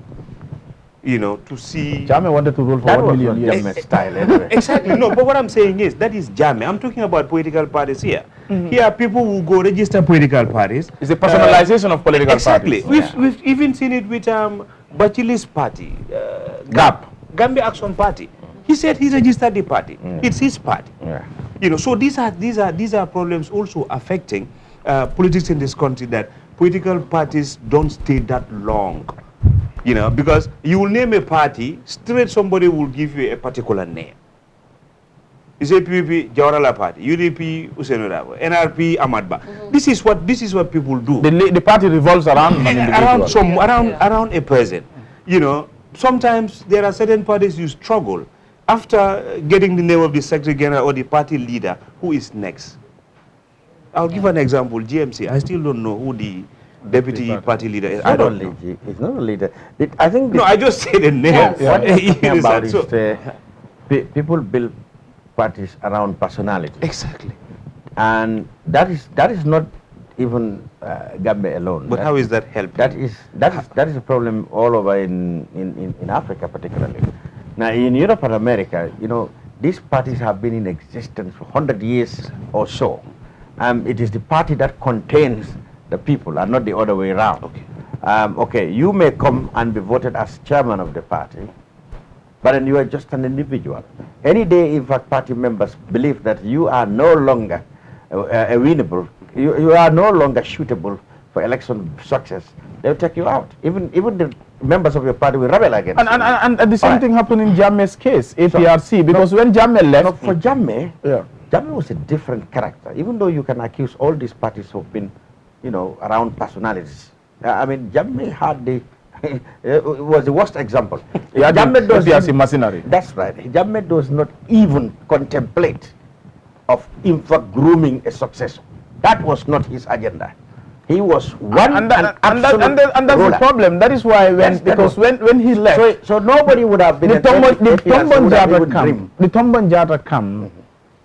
you know, to see. Jammeh wanted to rule for 1 million years. Style anyway. Exactly. No, but what I'm saying is that is Jammeh. I'm talking about political parties here. Here, people who go register political parties. It's a personalization of political exactly. parties. Exactly. We've even seen it with Bachili's party, Gambia Action Party. He said he registered the party. It's his party. You know, so these are problems also affecting politics in this country, that political parties don't stay that long. You know, because you will name a party, straight somebody will give you a particular name. You say PPP, Jawarala Party, UDP, Usenurabo, NRP, Ahmadba. This is what people do. The party revolves around an individual. Around a person. You know, sometimes there are certain parties you struggle after getting the name of the secretary general or the party leader. Who is next? I'll give an example. GMC. I still don't know who the deputy party leader is. I don't know. It's not a leader. I think. No, I just say the name. What you're talking about is people build parties around personality. Exactly. And that is not even Gambia alone. But how is that helping? That is a problem all over in Africa particularly. Now in Europe and America, you know, these parties have been in existence for 100 years or so. It is the party that contains the people and not the other way around. Okay. Okay, you may come and be voted as chairman of the party, but then you are just an individual. Any day, in fact, party members believe that you are no longer winnable, you are no longer suitable for election success, they'll take you out. Even the members of your party will rebel against you. And the same thing happened in Jammeh's case, APRC, because when Jammeh left... For Jammeh, Jammeh was a different character. Even though you can accuse all these parties of being, you know, around personalities. I mean, Jammeh had the... it was the worst example. Jammeh does APRC mercenary. That's right. Jammeh does not even contemplate of, in fact, grooming a successor. That was not his agenda. He was one and that's the problem. That is why when he left, so nobody would have been the Tombon Jata come,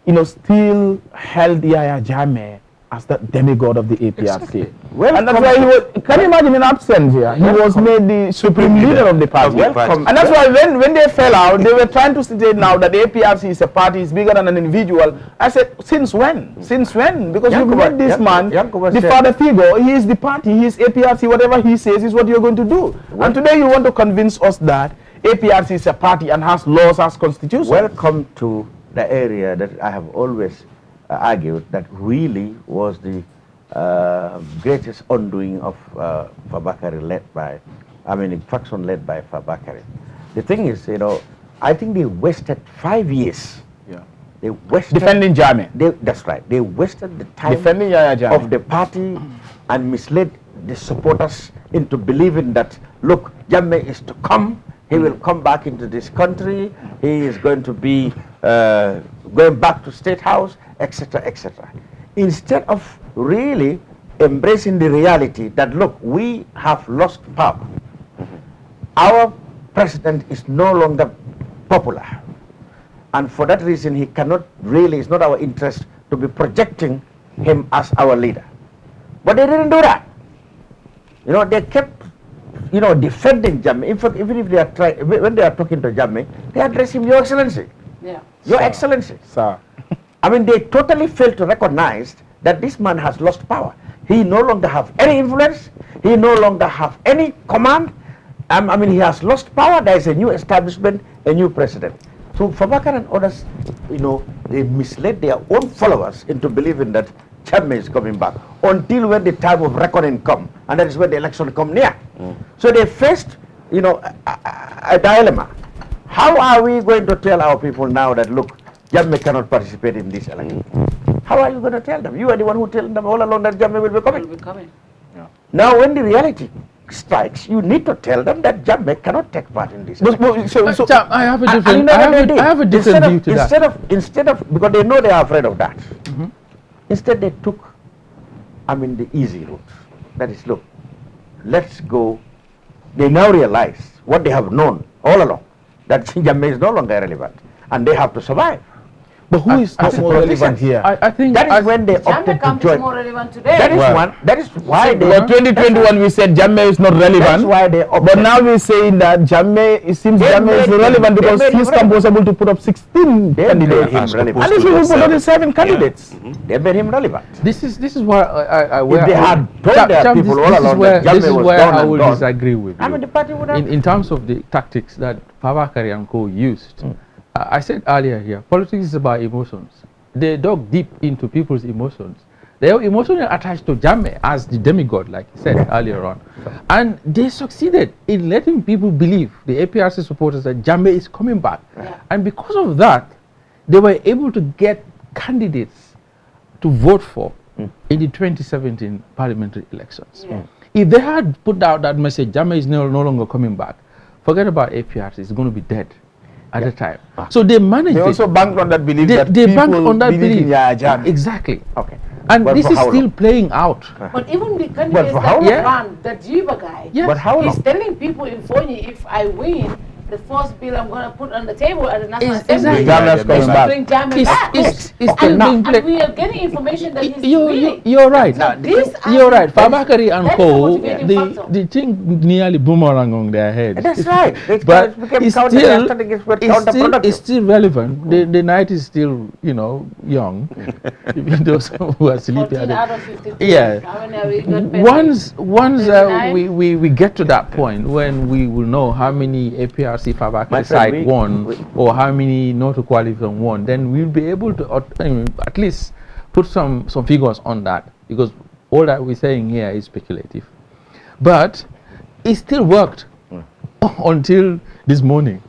you know, still held Yaya Jammeh as the demigod of the APRC. Exactly. And that's why he was, can you imagine in absence here, he was made the supreme leader of the party. And that's why when they fell out, they were trying to state now that the APRC is a party, is bigger than an individual. I said, since when? Since when? Because you made this man, the father figure, he is the party, he is APRC, whatever he says is what you're going to do. And today you want to convince us that APRC is a party and has laws, has constitution. Welcome to the area that I have always argued that really was the greatest undoing of Fabakary faction led by Fabakary. The thing is, you know, I think they wasted 5 years. They wasted defending Jammeh. That's right. They wasted the time defending Yaya Jammeh of the party and misled the supporters into believing that, look, Jammeh is to come. He will come back into this country. He is going to be going back to State House, etc., etc. Instead of really embracing the reality that, look, we have lost power. Our president is no longer popular. And for that reason, he cannot really, it's not our interest to be projecting him as our leader. But they didn't do that. You know, they kept, you know, defending Jammeh. In fact, even if they are trying, when they are talking to Jammeh, they address him, Your Excellency. Your Excellency. Sir. I mean, they totally failed to recognize that this man has lost power. He no longer has any influence. He no longer has any command. I mean, he has lost power. There is a new establishment, a new president. So Fabakary and others, you know, they misled their own followers into believing that Jammeh is coming back until when the time of reckoning come, and that is when the election come near. So they faced, you know, a dilemma. How are we going to tell our people now that, look, Jammeh cannot participate in this election? How are you going to tell them? You are the one who telling them all along that Jammeh will be coming. Now, when the reality strikes, you need to tell them that Jammeh cannot take part in this. I have a different, I have a different view to that. Instead of, because they know they are afraid of that. Instead, they took, I mean, the easy route. That is, look, let's go. They now realize what they have known all along, that Jammeh is no longer relevant, and they have to survive. But who is not more relevant here? I think that is when they opted to join. More relevant today. That is one. That is why they. Well, 2021 we said Jammeh is not relevant. That's why they opted. But now we're saying that Jammeh, it seems Jammeh is relevant because he's composable to put up 16 candidates. And if you put up 7 candidates, they made him relevant. This is where if they had told their people all along that this Jammeh is was where done I and will gone, disagree with you. I mean, the party would have. In terms of the tactics that Fabakary and Co used, I said earlier here, politics is about emotions. They dug deep into people's emotions. They are emotionally attached to Jammeh as the demigod, like he said earlier on. And they succeeded in letting people believe, the APRC supporters, that Jammeh is coming back. And because of that, they were able to get candidates to vote for in the 2017 parliamentary elections. If they had put out that message, Jammeh is no longer coming back, forget about APRC, it's going to be dead at the time. So they managed. They also banked on that belief They banked on that belief. Exactly. Okay. And But this for is how still long? playing out. But even the candidates how that long? run, that Jiba guy, But how he's long? telling people in Fonyi, if I win, the first bill I'm going to put on the table at the National Assembly Exactly. Jammeh's coming is to back. bring Jammeh It's- back. it's still being played. And we are getting information that he's You're right. You're right. Fabakary and Co, the thing nearly boomerang on their heads. That's right. But became it's still relevant. The night is still, young. Even those who are sleeping. 14 out of 52. Yeah. How many have we got better? Once 39? we get to that point when we will know how many APRC My Fabakary friend, side won or how many not qualified won, then we'll be able to at least put some figures on that, because all that we're saying here is speculative. But it still worked until this morning.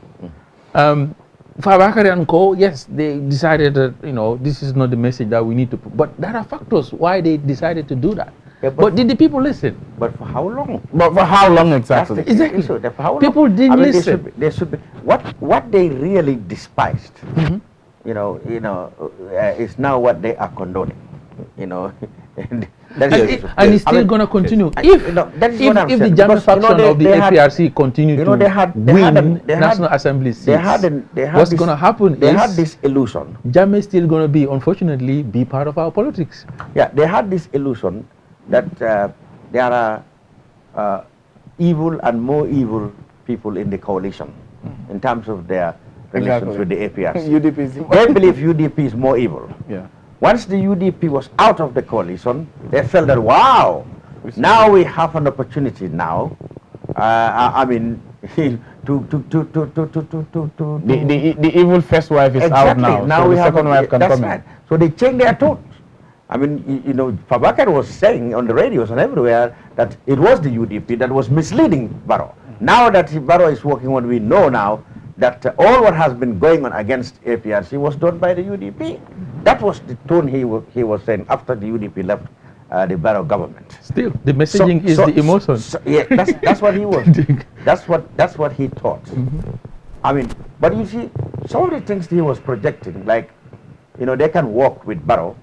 Fabakary and Co, yes, they decided that this is not the message that we need to put, but there are factors why they decided to do that. But did the people listen? But for how long? But for how long exactly? Exactly. For how long? People didn't listen. They should be. What they really despised, is now what they are condoning. And it's still going to continue. If the Jammeh faction of the APRC continue to win National Assembly seats, what's going to happen they had is this illusion. Jammeh is still going to be, unfortunately, be part of our politics. Yeah, they had this illusion that there are evil and more evil people in the coalition in terms of their relations with the APRC. UDP. They believe UDP is more evil. Yeah. Once the UDP was out of the coalition, they felt that, wow, now we have an opportunity now. The evil first wife is out now. Now so we the have second wife can that's come right. in. So they changed their tone. Fabakary was saying on the radios and everywhere that it was the UDP that was misleading Barrow. Now that Barrow is working on, we know now that all what has been going on against APRC was done by the UDP. That was the tone he was saying after the UDP left the Barrow government. Still, the messaging is the emotion. Yeah, that's what he was. That's what he thought. But you see, some of the things he was projecting, like, they can work with Barrow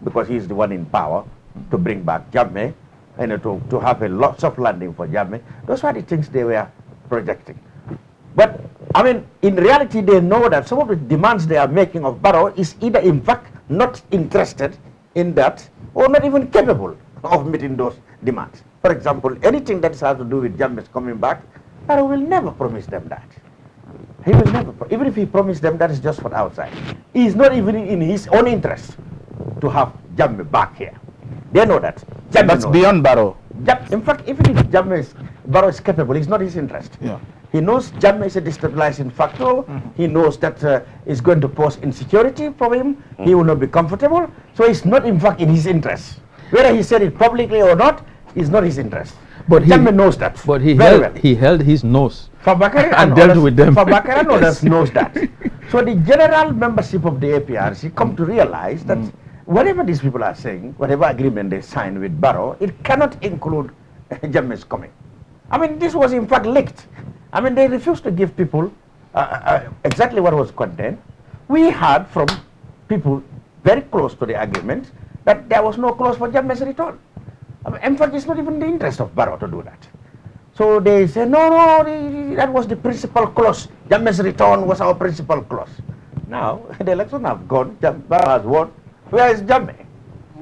because he's the one in power to bring back Jammeh, to have a soft landing for Jammeh. Those were the things they were projecting. But, in reality, they know that some of the demands they are making of Barrow is either, in fact, not interested in that or not even capable of meeting those demands. For example, anything that has to do with Jammeh coming back, Barrow will never promise them that. He will never, even if he promised them, that is just for outside. He is not even in his own interest to have Jammeh back here. They know that. That's beyond Barrow. In fact, even if Barrow is capable, it's not his interest. Yeah. He knows Jammeh is a destabilizing factor. He knows that it's going to pose insecurity for him. He will not be comfortable. So it's not, in fact, in his interest. Whether he said it publicly or not, is not his interest. But Jammeh knows that. But he held his nose. Fabakary and dealt with them. Fabakary and others knows that. So the general membership of the APRC come to realize that whatever these people are saying, whatever agreement they signed with Barrow, it cannot include Jammeh's coming. This was in fact leaked. They refused to give people exactly what was contained. We heard from people very close to the agreement that there was no clause for Jammeh's return. In fact, it's not even the interest of Barrow to do that. So they say, no, that was the principal clause. Jammeh's return was our principal clause. Now, the election have gone, Jammeh has won. Where is Jammeh?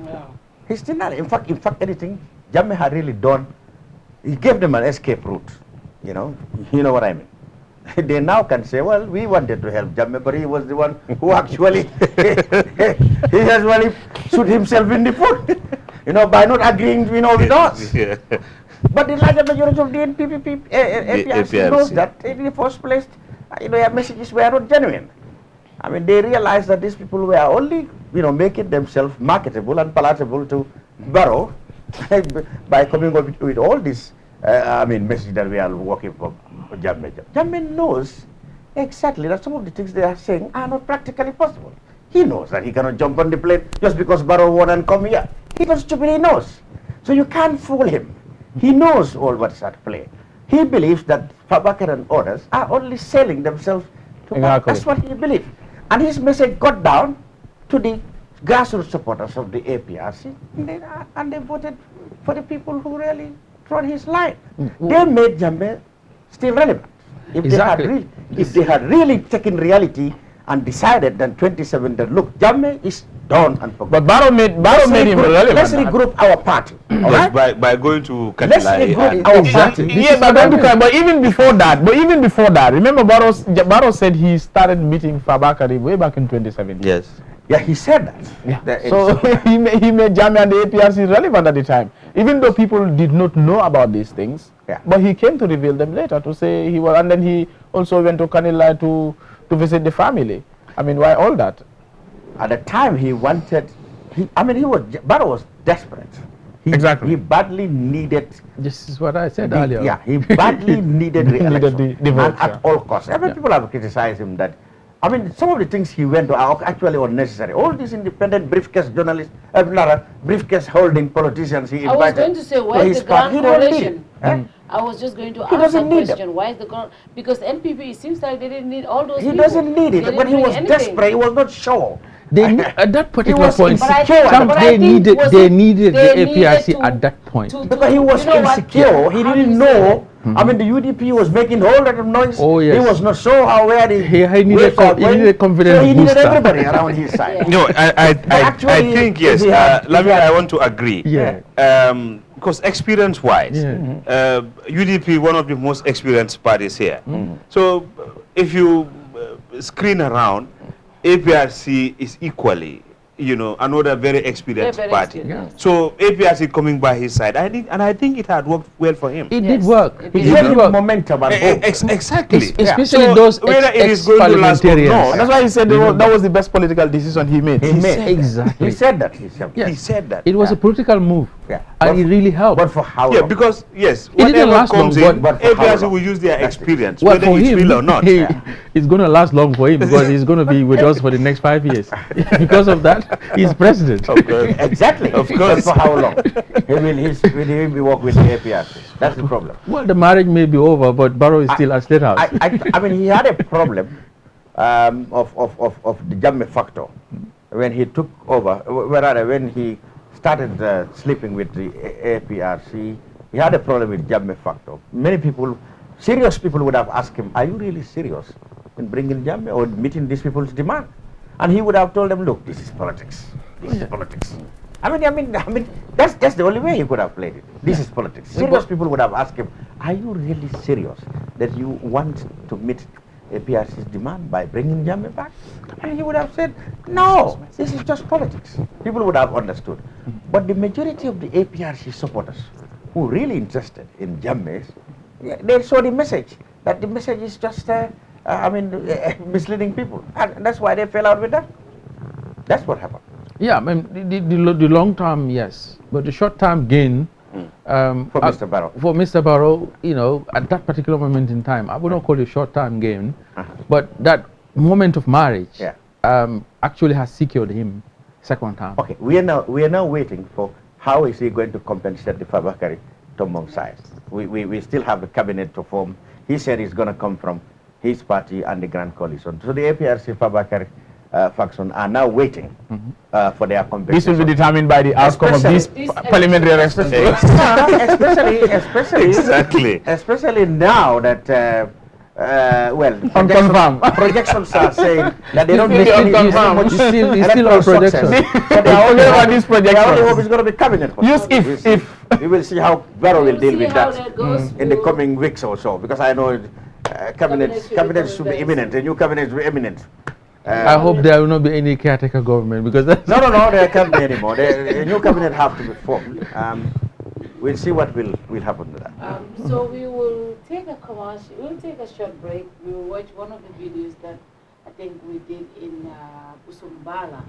Yeah. He's still not. In fact, anything Jammeh had really done, he gave them an escape route. You know what I mean. They now can say, well, we wanted to help Jammeh, but he was the one who actually, he actually shoot himself in the foot, by not agreeing, with us. Yeah. But the larger majority of the NPP, APRC knows that in the first place, their messages were not genuine. I mean, they realized that these people were only, making themselves marketable and palatable to Barrow by coming up with all this, message that we are working for Jammeh. Jammeh knows exactly that some of the things they are saying are not practically possible. He knows that he cannot jump on the plane just because Barrow won and come here. He knows stupid, he knows. So you can't fool him. He knows all what's at play. He believes that Fabakar and others are only selling themselves to exactly. That's what he believes. And his message got down to the grassroots supporters of the APRC, and they voted for the people who really trod his line. They made Jammeh still relevant. If they had really taken reality and decided then 27 that look, Jammeh is done and forgotten. But Barrow made him relevant. Let's regroup our party. Yes, by going to Kanilai. Let's regroup our party. Yeah, but even before that, remember Barrow said he started meeting Fabakari way back in 2017. Yes. Yeah, he said that. Yeah. So he made Jammeh and the APRC relevant at the time, even though people did not know about these things. Yeah. But he came to reveal them later to say he was, and then he also went to Kanilai to visit the family. I mean, why all that? At the time he wanted, Barrow was desperate. Exactly. He badly needed. This is what I said earlier. Yeah, he badly needed re-election. the vote, at all costs. People have criticized him that, some of the things he went to are actually unnecessary. All these independent briefcase journalists, briefcase holding politicians he invited. I was going to say, why is the Grand Coalition? I was just going to ask that question. Why is the Grand... Because NPP, it seems like they didn't need all those people. He doesn't need it. When he was desperate, he was not sure. At that particular point, they needed the APRC at that point. Because he was insecure. He didn't know. The UDP was making a whole lot of noise. Oh, yes. He was not sure where he needed a confidence so he needed booster. everybody around his side. No, I think, yes. I want to agree. Yeah. Because experience-wise, UDP, one of the most experienced parties here. So if you screen around, APRC is equally, another very experienced party. Yeah. So APRC coming by his side, I think it had worked well for him. It did work. It did work. Momentum and hope. Exactly. Especially those whether it is going to last or not. That's why he said that was the best political decision he made. Exactly. He said that. He said that. It was a political move. Yeah. And it really helped. But for how long? Yeah, because, yes, it didn't whatever last comes long, in, but APRC will use their experience, well, whether it's real or not. It's going to last long for him because he's going to be with us for the next 5 years. Because of that, he's president. Exactly. Of course. But for how long? He will be working with the APRC. That's the problem. Well, the marriage may be over, but Barrow is still at State House. He had a problem of the Jammeh factor when he took over, when he started sleeping with the APRC. He had a problem with Jammeh factor. Many people, serious people, would have asked him, are you really serious in bringing Jammeh or meeting these people's demand? And he would have told them, look, this is politics. This is politics. That's the only way he could have played it. This is politics. Serious people would have asked him, are you really serious that you want to meet APRC's demand by bringing Jammeh back? And he would have said, no, this is just politics. People would have understood. But the majority of the APRC supporters who are really interested in Jammeh, they saw the message, that the message is just, misleading people. And that's why they fell out with that. That's what happened. Yeah, the long term, yes. But the short term gain, for Mr. Barrow. For Mr. Barrow, at that particular moment in time, I would not call it short-term gain, but that moment of marriage actually has secured him second term. Okay, we are now waiting for how is he going to compensate the Fabakari Tombong side. We still have a cabinet to form. He said it's going to come from his party and the Grand Coalition. So the APRC Fabakari faction are now waiting for their compensation. This will be determined by the outcome of these parliamentary elections. Especially now that projections are saying that they don't make any much electoral success. So they are only about these projections. Their only hope is going to be cabinet. We will see how Barrow will deal with that in the coming weeks or so, because I know cabinet should be imminent. A new cabinet will be imminent. I hope there will not be any caretaker government, because no, there can't be anymore. A new cabinet have to be formed. We'll see what will happen to that. So we will take a commercial. We'll take a short break. We will watch one of the videos that I think we did in Busumbala.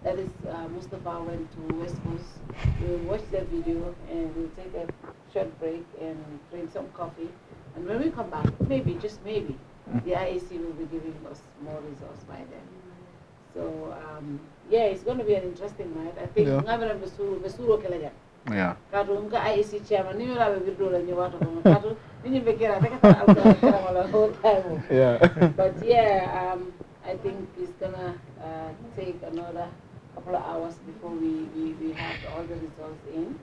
That is, Mustafa went to West Coast. We will watch that video and we'll take a short break and drink some coffee. And when we come back, maybe, just maybe, the IEC will be giving us more results by then. So, yeah, it's going to be an interesting night. I think yeah. Kadu unka IEC chairman ni yola be do la nyawata ko kadu ni be kera take wala whole time. Yeah. But yeah, I think it's gonna take another couple of hours before we have all the results in.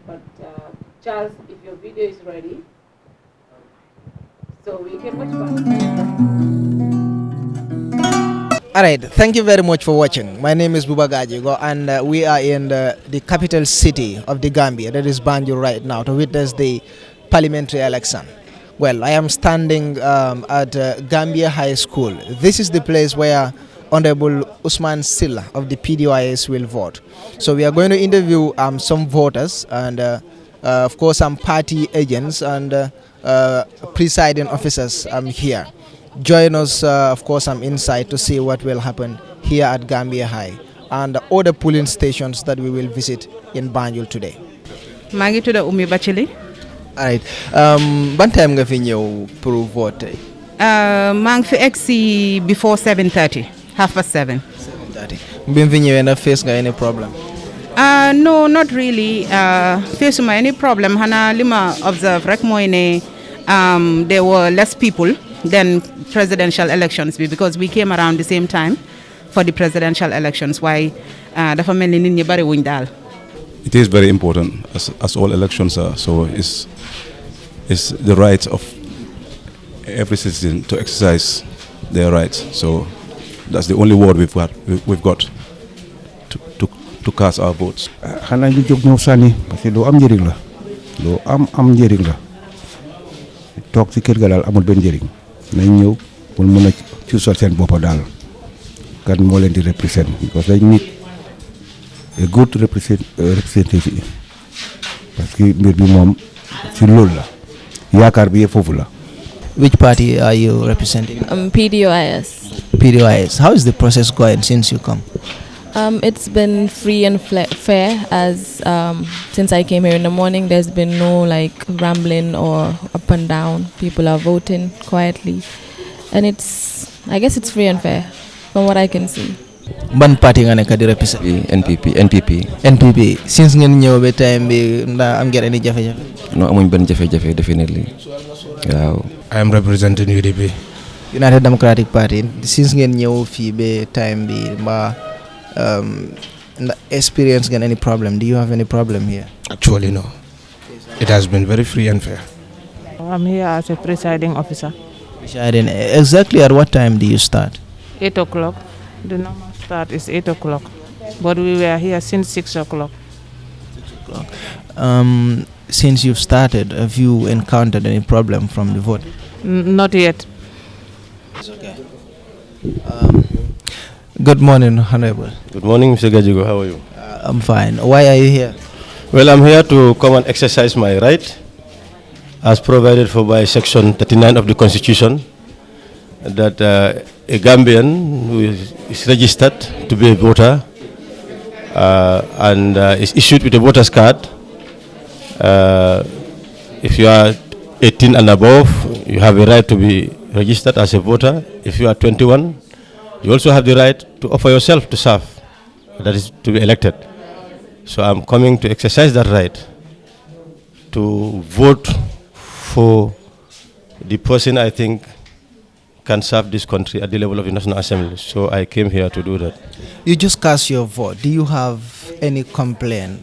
But Charles, if your video is ready, so we can watch back. Alright, thank you very much for watching. My name is Buba Gajigo, and we are in the capital city of the Gambia, that is Banjul right now, to witness the parliamentary election. Well, I am standing at Gambia High School. This is the place where Honorable Usman Silla of the PDOIS will vote. So we are going to interview some voters and of course some party agents and presiding officers here. Join us, of course, inside to see what will happen here at Gambia High and other polling stations that we will visit in Banjul today. Mangi to the Umi Bachili. Alright. Ban time nga fi ñew pour voter? Mang fi exi before 7:30, 7:30. 7:30. Bim fi ñewé na face nga any problem? No, not really. Face ma any problem. Hana lima observe rek moy ne there were less people than presidential elections because we came around the same time for the presidential elections. Why dafa melni nit ñi bari wuñ dal. It is very important as all elections are, so it's the right of every citizen to exercise their rights. So that's the only word we've got to cast our votes. Xana ñu jog ñoo sani parce que lo am njëriñ la. Lo am njëriñ la. Tok ci kër ga dal amul ben njëriñ. Nañ ñëw pour mëna ci sol seen bop dal. Kan mo leen di represent because they need a good representative. Parce que mbir bi mom ci lool la. Yaakar bi fofu la. Which party are you representing? PDOIS. PDOIS. How is the process going since you come? It's been free and fair as since I came here in the morning. There's been no like rambling or up and down. People are voting quietly, and I guess it's free and fair from what I can see. Ban party nga nekk di represent? NPP. Since ngeen ñëw ba time bi nda am ngeen any jafe-jafe? No, amuñ ben jafe-jafe definitely. Wow. I am representing UDP. United Democratic Party. Since ngeen ñëw fi ba time bi mba experience get any problem? Do you have any problem here? Actually, no. It has been very free and fair. I'm here as a presiding officer. Presiding. Exactly at what time do you start? 8 o'clock. The normal start is 8 o'clock. But we were here since 6 o'clock. 6 o'clock. Since you've started, have you encountered any problem from the vote? Not yet. It's okay. Good morning, Honorable. Good morning, Mr. Gajigo. How are you? I'm fine. Why are you here? Well, I'm here to come and exercise my right as provided for by Section 39 of the Constitution, that a Gambian who is registered to be a voter and is issued with a voter's card. If you are 18 and above, you have a right to be registered as a voter. If you are 21, you also have the right to offer yourself to serve, that is to be elected. So I'm coming to exercise that right to vote for the person I think can serve this country at the level of the National Assembly. So I came here to do that. You just cast your vote. Do you have any complaint?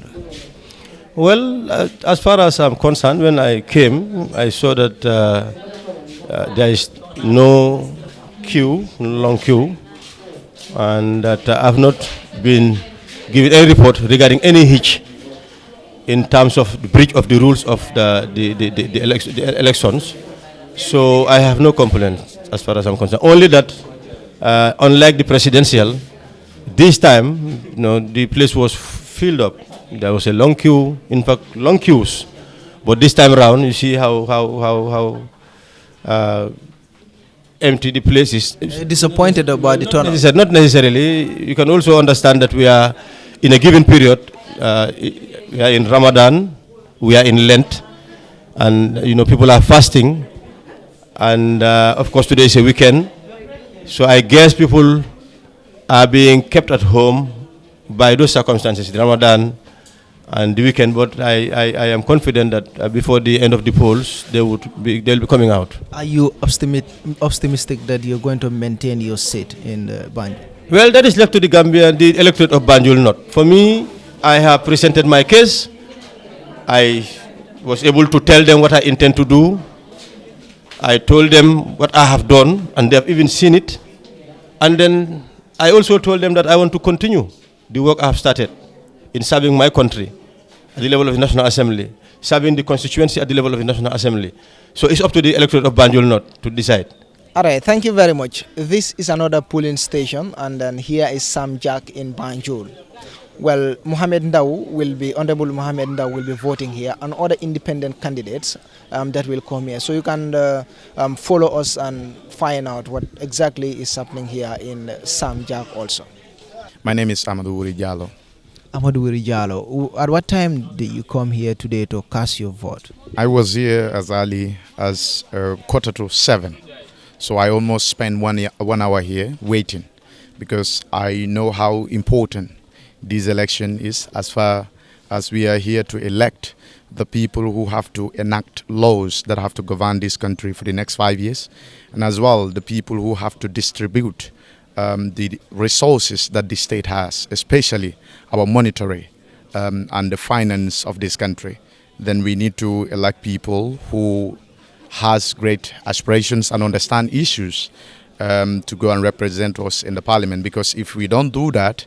Well, as far as I'm concerned, when I came, I saw that there is no queue, long queue, and that I have not been given any report regarding any hitch in terms of the breach of the rules of the elections. So I have no complaint as far as I'm concerned. Only that, unlike the presidential, this time, the place was filled up. There was a long queue, in fact, long queues. But this time around, you see how empty the place is. Disappointed about the turnout? Not necessarily. You can also understand that we are in a given period. We are in Ramadan, we are in Lent, and people are fasting, and of course today is a weekend. So I guess people are being kept at home by those circumstances, the Ramadan and the weekend. But I am confident that before the end of the polls, they'll be coming out. Are you optimistic that you're going to maintain your seat in Banjul? Well, that is left to the Gambia, the electorate of Banjul, not. For me, I have presented my case. I was able to tell them what I intend to do. I told them what I have done, and they have even seen it. And then I also told them that I want to continue the work I have started in serving my country at the level of the National Assembly, serving the constituency at the level of the National Assembly. So it's up to the electorate of Banjul not to decide. All right, thank you very much. This is another polling station, and then here is Sam Jack in Banjul. Well, Honorable Mohamed Ndao will be voting here, and other independent candidates that will come here. So you can follow us and find out what exactly is happening here in Sam Jack also. My name is Amadou Wuri Jallo. Amadou Wuri Jallo, at what time did you come here today to cast your vote? I was here as early as 6:45. So I almost spent 1 hour here waiting, because I know how important this election is, as far as we are here to elect the people who have to enact laws that have to govern this country for the next 5 years, and as well the people who have to distribute the resources that the state has, especially our monetary and the finance of this country. Then we need to elect people who has great aspirations and understand issues to go and represent us in the parliament, because if we don't do that,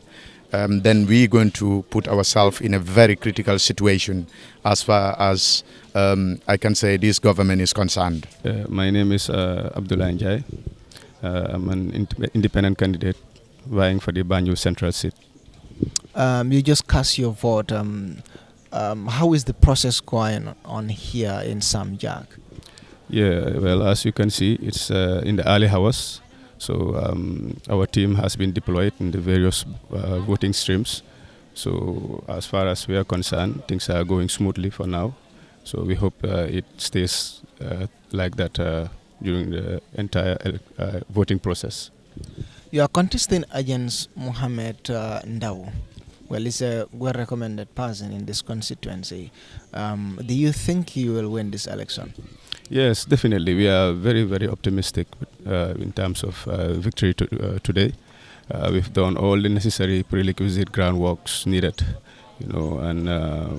then we're going to put ourselves in a very critical situation as far as I can say this government is concerned. My name is Abdullah Njai. I'm an independent candidate vying for the Banjul Central seat. You just cast your vote. How is the process going on here in Sam Jack? Yeah, well, as you can see, it's in the early hours. So our team has been deployed in the various voting streams. So as far as we are concerned, things are going smoothly for now. So we hope it stays like that during the entire voting process. You are contesting against Mohamed Ndao. Well, he's a well-recommended person in this constituency. Do you think you will win this election? Yes, definitely. We are very, very optimistic in terms of victory today. We've done all the necessary prerequisite groundworks needed, and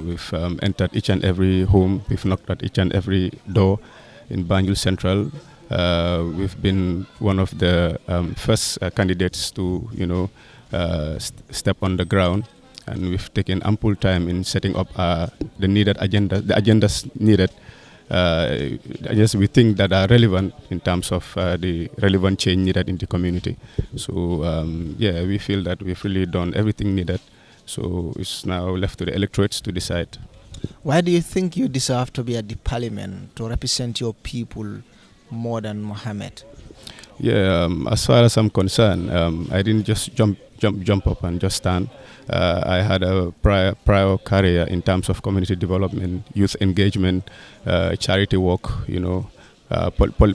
we've entered each and every home. We've knocked at each and every door in Banjul Central. We've been one of the first candidates to, step on the ground, and we've taken ample time in setting up the needed agenda, the agendas needed. Yes, we think that are relevant in terms of the relevant change needed in the community. So yeah, we feel that we've really done everything needed. So it's now left to the electorates to decide. Why do you think you deserve to be at the parliament to represent your people more than Mohammed? Yeah, as far as I'm concerned, I didn't just jump up and just stand. I had a prior career in terms of community development, youth engagement, charity work,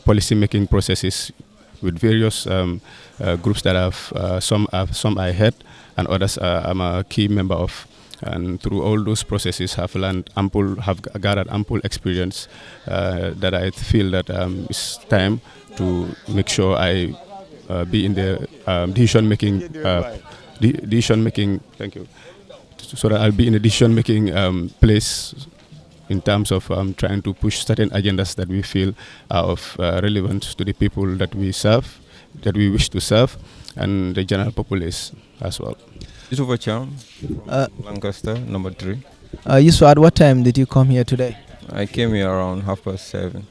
policy making processes with various groups that some I head, and others I'm a key member of. And through all those processes, have gathered ample experience that I feel that it's time to make sure I be in the decision-making. Thank you. So that I'll be in a decision-making place in terms of trying to push certain agendas that we feel are of relevance to the people that we serve, that we wish to serve, and the general populace as well. Yusufa Cham from Lancaster, number 3. Yusuf, at what time did you come here today? I came here around 7:30.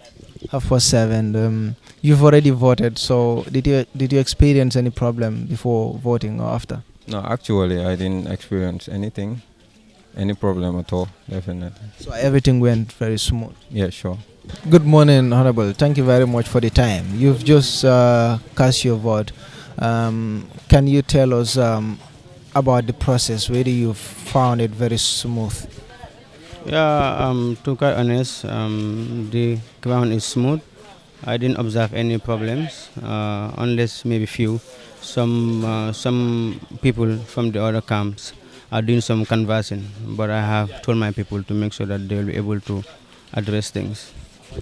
7:30. You've already voted, so did you experience any problem before voting or after? No, actually, I didn't experience any problem at all, definitely. So everything went very smooth? Yeah, sure. Good morning, Honorable. Thank you very much for the time. You've just cast your vote. Can you tell us about the process, whether you found it very smooth? Yeah, to be quite honest, the ground is smooth. I didn't observe any problems, unless maybe few. Some people from the other camps are doing some canvassing, but I have told my people to make sure that they will be able to address things.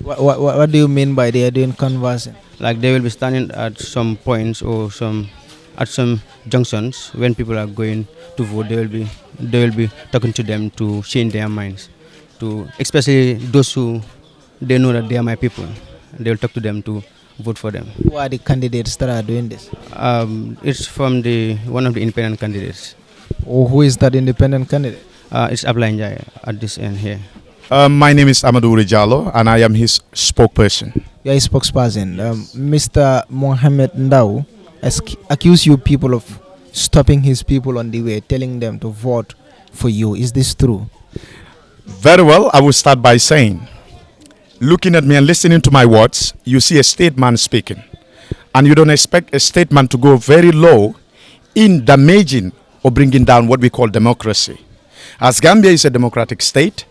What do you mean by they are doing canvassing? Like they will be standing at some points or at some junctions when people are going to vote. They will be talking to them to change their minds, especially those who they know that they are my people. They will talk to them to vote for them. Who are the candidates that are doing this? It's from one of the independent candidates. Oh, who is that independent candidate? It's Ablainjai at this end here. My name is Amadou Rijalo and I am his spokesperson. You are a spokesperson. Mr. Mohammed Ndau accused you people of stopping his people on the way, telling them to vote for you. Is this true? Very well. I will start by saying, looking at me and listening to my words, you see a statesman speaking. And you don't expect a statement to go very low in damaging or bringing down what we call democracy. As Gambia is a democratic state,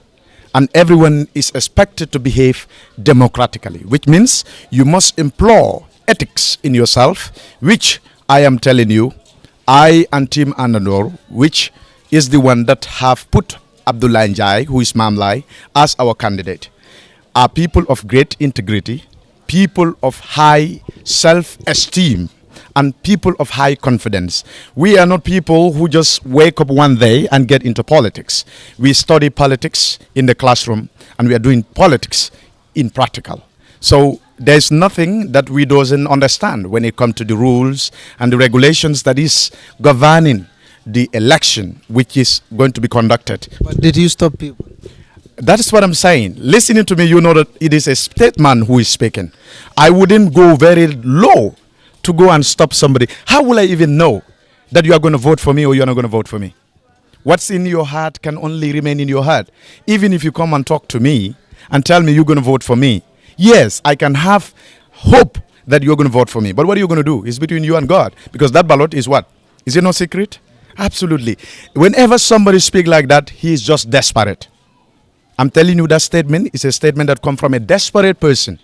and everyone is expected to behave democratically, which means you must employ ethics in yourself, which I am telling you, I and Team Anandor, which is the one that have put Abdullah Njai, who is Mamlai, as our candidate, are people of great integrity, people of high self-esteem, and people of high confidence. We are not people who just wake up one day and get into politics. We study politics in the classroom and we are doing politics in practical. So there's nothing that we doesn't understand when it comes to the rules and the regulations that is governing the election which is going to be conducted. But did you stop people? That is what I'm saying. Listening to me, you know that it is a statesman who is speaking. I wouldn't go very low to go and stop somebody. How will I even know that you are going to vote for me or you're not going to vote for me? What's in your heart can only remain in your heart. Even if you come and talk to me and tell me you're going to vote for me, yes, I can have hope that you're going to vote for me. But what are you going to do? It's between you and God. Because that ballot is what? Is it no secret? Absolutely. Whenever somebody speaks like that, he is just desperate. I'm telling you that statement is a statement that comes from a desperate person.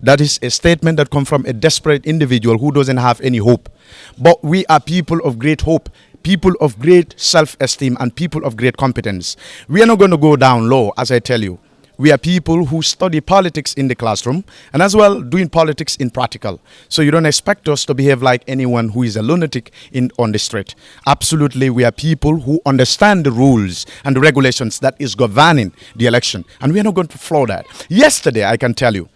That is a statement that comes from a desperate individual who doesn't have any hope. But we are people of great hope, people of great self-esteem, and people of great competence. We are not going to go down low, as I tell you. We are people who study politics in the classroom and as well doing politics in practical. So you don't expect us to behave like anyone who is a lunatic on the street. Absolutely, we are people who understand the rules and the regulations that is governing the election. And we are not going to floor that. Yesterday, I can tell you,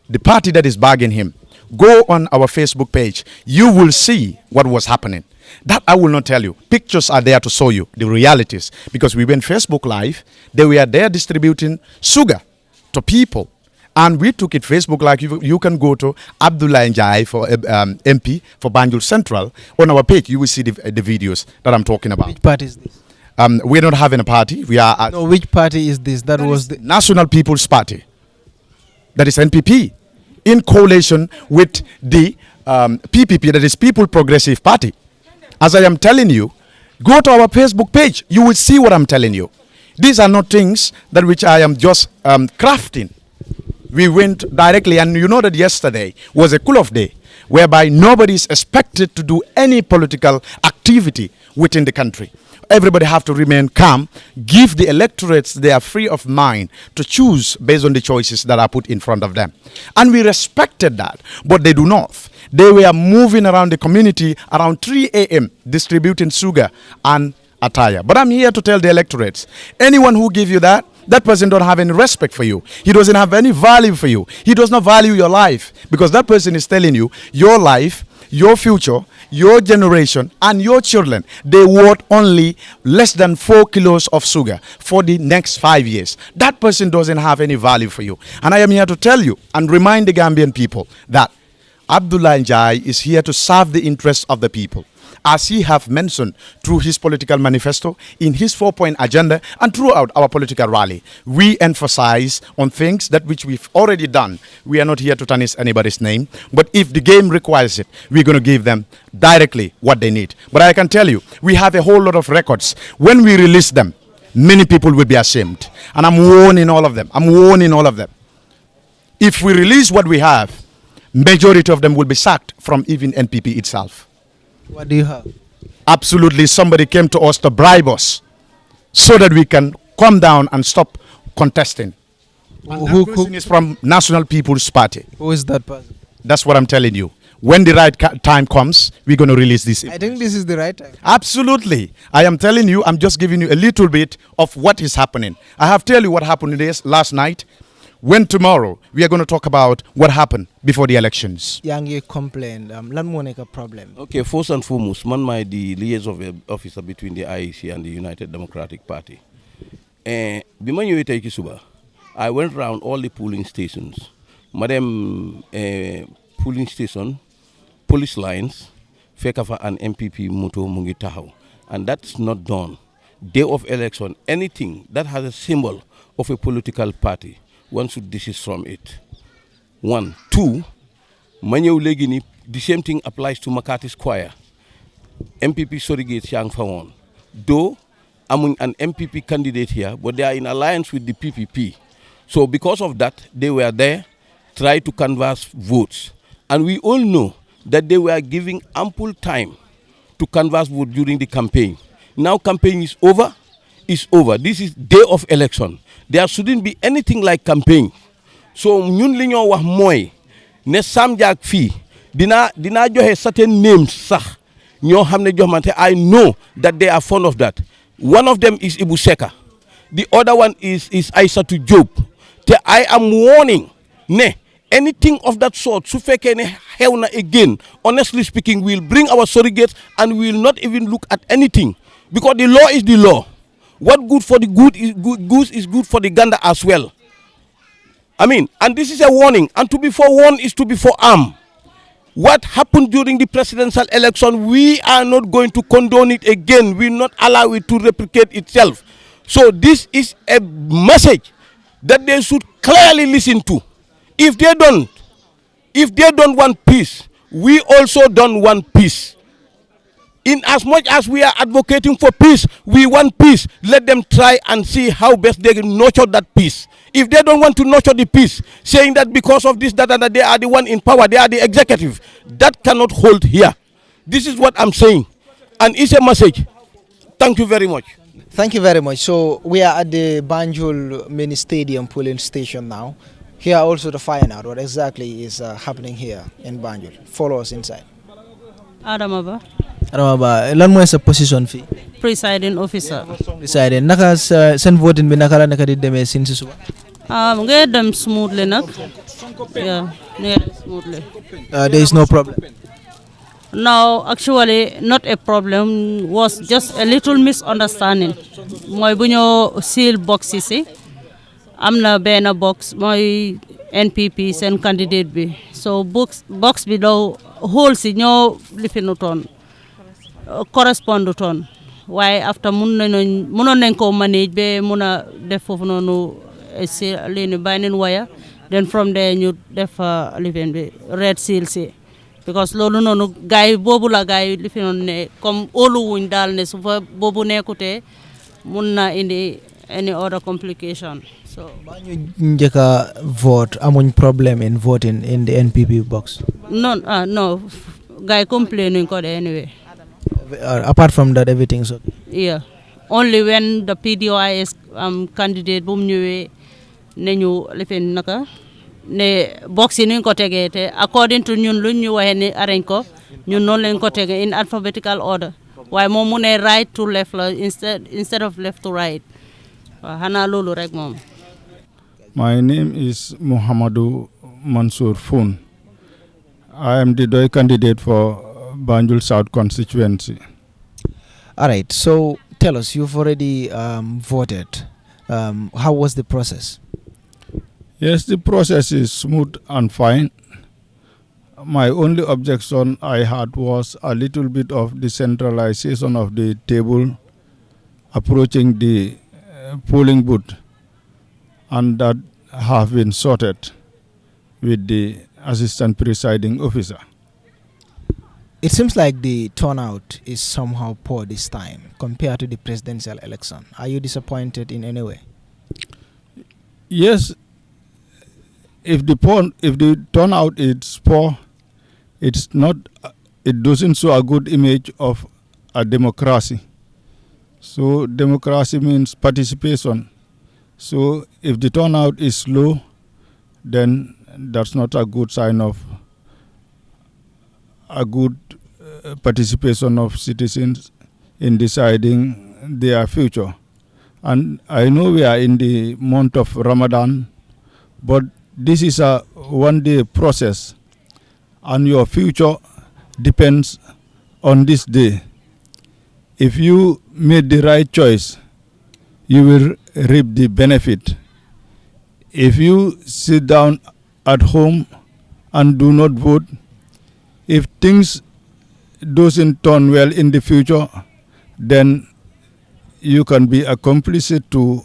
the party that is bagging him, go on our Facebook page. You will see what was happening. That I will not tell you. Pictures are there to show you the realities. Because we went Facebook Live. They were there distributing sugar to people. And we took it Facebook Live. You can go to Abdullah Njai for MP for Banjul Central. On our page, you will see the videos that I'm talking about. Which party is this? We're not having a party. We are. No, which party is this? That was the National People's Party. That is NPP. In coalition with the PPP, that is People Progressive Party. As I am telling you, go to our Facebook page. You will see what I'm telling you. These are not things that which I am just crafting. We went directly, and you know that yesterday was a cool-off day, whereby nobody is expected to do any political activity within the country. everybody have to remain calm, give the electorates their free of mind to choose based on the choices that are put in front of them. And we respected that, but they do not. They were moving around the community around 3 a.m. distributing sugar and attire. But I'm here to tell the electorates, anyone who give you that person don't have any respect for you. He doesn't have any value for you. He does not value your life, because that person is telling you your life, your future, your generation, and your children, they worth only less than 4 kilos of sugar for the next 5 years. That person doesn't have any value for you. And I am here to tell you and remind the Gambian people that Abdullah Njai is here to serve the interests of the people, as he have mentioned through his political manifesto, in his 4-point agenda, and throughout our political rally. We emphasize on things that which we've already done. We are not here to tarnish anybody's name, but if the game requires it, we're going to give them directly what they need. But I can tell you, we have a whole lot of records. When we release them, many people will be ashamed. And I'm warning all of them. If we release what we have, majority of them will be sacked from even NPP itself. What do you have? Absolutely, somebody came to us to bribe us so that we can come down and stop contesting. And that person is from National People's Party. Who is that person? That's what I'm telling you. When the right time comes, we're going to release this. I think this is the right time. Absolutely. I am telling you, I'm just giving you a little bit of what is happening. I have told you what happened last night. When tomorrow, we are going to talk about what happened before the elections. Yang complained, lan mo nek a problem. Okay, first and foremost, man the liaison officer between the IEC and the United Democratic Party. Bima ñëwé tay ci suba, I went around all the polling stations. Madam polling station, police lines, fekk fa an MPP moto mu ngi taxaw. And that's not done. Day of election, anything that has a symbol of a political party, one should desist from it. 1. 2, the same thing applies to Makati Square. MPP surrogates yang fawon. Though among an MPP candidate here, but they are in alliance with the PPP. So because of that, they were there, try to canvass votes. And we all know that they were giving ample time to canvass vote during the campaign. Now campaign is over. Is over. This is day of election. There shouldn't be anything like campaign. So ñun li ñoo wax moy ne Sam Diak fi dina joxe certain names sax ñoo xamne joxmante. I know that they are fond of that. One of them is Ibu Seka. The other one is Aissatou Diop. I am warning ne anything of that sort su fekkee ne xew na again, honestly speaking, we'll bring our surrogates and we will not even look at anything, because the law is the law. What good for the goose is good for the gander as well. I mean, and this is a warning. And to be forewarned is to be forearmed. What happened during the presidential election, we are not going to condone it again. We will not allow it to replicate itself. So this is a message that they should clearly listen to. If they don't want peace, we also don't want peace. In as much as we are advocating for peace, we want peace. Let them try and see how best they can nurture that peace. If they don't want to nurture the peace, saying that because of this, that, and that, they are the one in power, they are the executive, that cannot hold here. This is what I'm saying. And it's a message. Thank you very much. Thank you very much. So we are at the Banjul Mini Stadium polling station now. Here also to find out what exactly is happening here in Banjul. Follow us inside. Adamaba, lan mooy sa position fii? Presiding officer. Presiding. Naka seen voting bi naka la naka di demee sin si suba? Ngay dem smoothly nag. Yeah, ngay dem smoothly. There is no problem. No, actually not a problem, was just a little misunderstanding. Mooy bu ñoo seal boxes yi. Am na benn box mooy NPP seen candidate bi. So box bi daw whole si ñoo lifinutoon correspondutoon waaye after mënoon nañ ko manage ba mun a def foofu noonu si leeni binding wire, then from there ñu def living bi red seal si, because loolu noonu gaay boobu la gaay lifinoon ne comme óolu wuñ daal ne su fa boobu nekkutee mun na indi any other complication. So njëkka vote amuñ problem in voting in the NPP box? No, guy complaining ko anyway. Apart from that, everything's okay? Yeah. only when the PDOIS candidate boom ñëwé nañu lefen naka ne box yi ñu ko tégué té according to ñun luñ ñu waxé ni arrange ko ñun non lañ ko tégué in alphabetical order waye mom mu né right to left la instead of left to right hana lolu rek mom. My name is Muhammadu Mansour Foun. I am the DOI candidate for Banjul South Constituency. All right, so tell us, you've already voted. How was the process? Yes, the process is smooth and fine. My only objection I had was a little bit of decentralization of the table approaching the polling booth, and that have been sorted with the assistant presiding officer. It seems like the turnout is somehow poor this time compared to the presidential election. Are you disappointed in any way? Yes. If the turnout is poor, it doesn't show a good image of a democracy. So democracy means participation. So if the turnout is low, then that's not a good sign of a good participation of citizens in deciding their future. And I know we are in the month of Ramadan, but this is a one-day process, and your future depends on this day. If you made the right choice, you will reap the benefit. If you sit down at home and do not vote, if things doesn't turn well in the future, then you can be accomplice to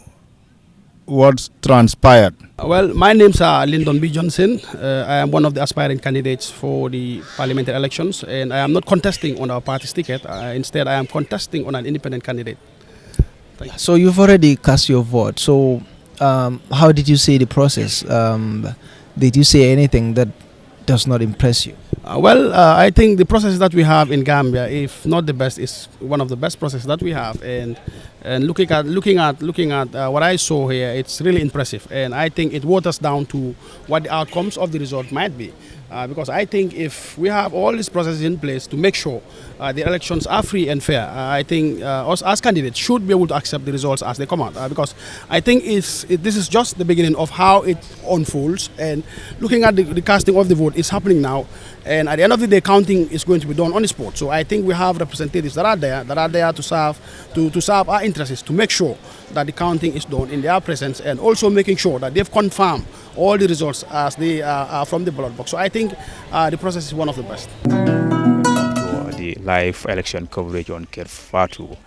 what's transpired. Well, my name's Lyndon B. Johnson. I am one of the aspiring candidates for the parliamentary elections, and I am not contesting on our party's ticket. Instead, I am contesting on an independent candidate. So you've already cast your vote. So how did you see the process? Did you say anything that does not impress you? I think the process that we have in Gambia, if not the best, is one of the best processes that we have. And looking at what I saw here, it's really impressive. And I think it waters down to what the outcomes of the result might be. Because I think if we have all these processes in place to make sure the elections are free and fair, I think us as candidates should be able to accept the results as they come out. Because I think this is just the beginning of how it unfolds. And looking at the casting of the vote is happening now. And at the end of the day, counting is going to be done on the spot. So I think we have representatives that are there to serve our interests, to make sure that the counting is done in their presence, and also making sure that they've confirmed all the results as they are from the ballot box. So I think the process is one of the best. The live election coverage on Kerr Fatou.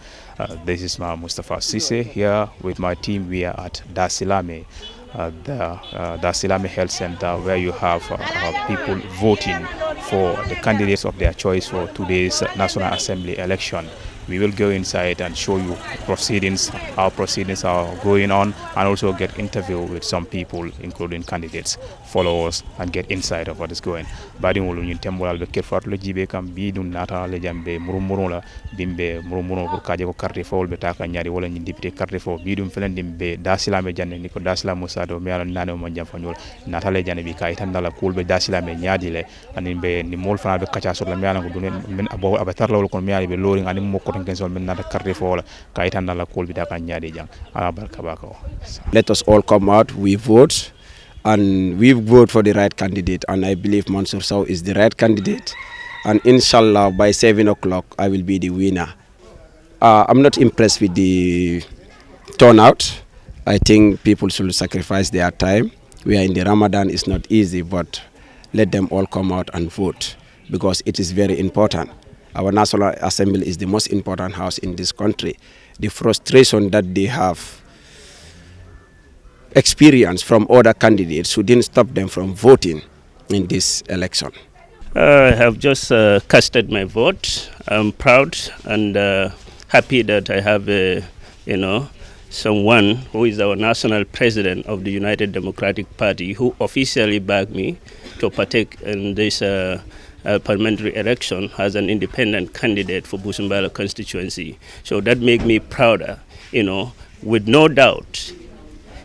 This is Mustafa Sise here with my team. We are at Dasilame, the Dasilame Health Center, where you have people voting for the candidates of their choice for today's National Assembly election. We will go inside and show you proceedings, how proceedings are going on, and also get interview with some people, including candidates, followers, and get insight of what is going. Badi ngolu ñun tembolal be kerfatu le jibe kam bi dun nata le jambe murumuru la bimbe murumuru pour kaje ko carte fo be taka ñari wala ñi député carte fo bi dum felen dimbe dasilame janne ni ko dasilame musado me ala nane mo jam fanyol nata le janne bi kay tan dala kulbe dasilame ñaadi le anin be ni mol fana be kacha sur la me ala ko dun men abo abatar lawol ko me ala be loring anin mo ko Let us all come out, we vote, and we vote for the right candidate, and I believe Mansour Sow is the right candidate, and inshallah by 7 o'clock I will be the winner. I'm not impressed with the turnout. I think people should sacrifice their time. We are in the Ramadan, it's not easy, but let them all come out and vote, because it is very important. Our National Assembly is the most important house in this country. The frustration that they have experienced from other candidates who didn't stop them from voting in this election. I have just casted my vote. I'm proud and happy that I have, someone who is our national president of the United Democratic Party who officially backed me to partake in this parliamentary election as an independent candidate for Busumbala constituency. So that makes me prouder, with no doubt.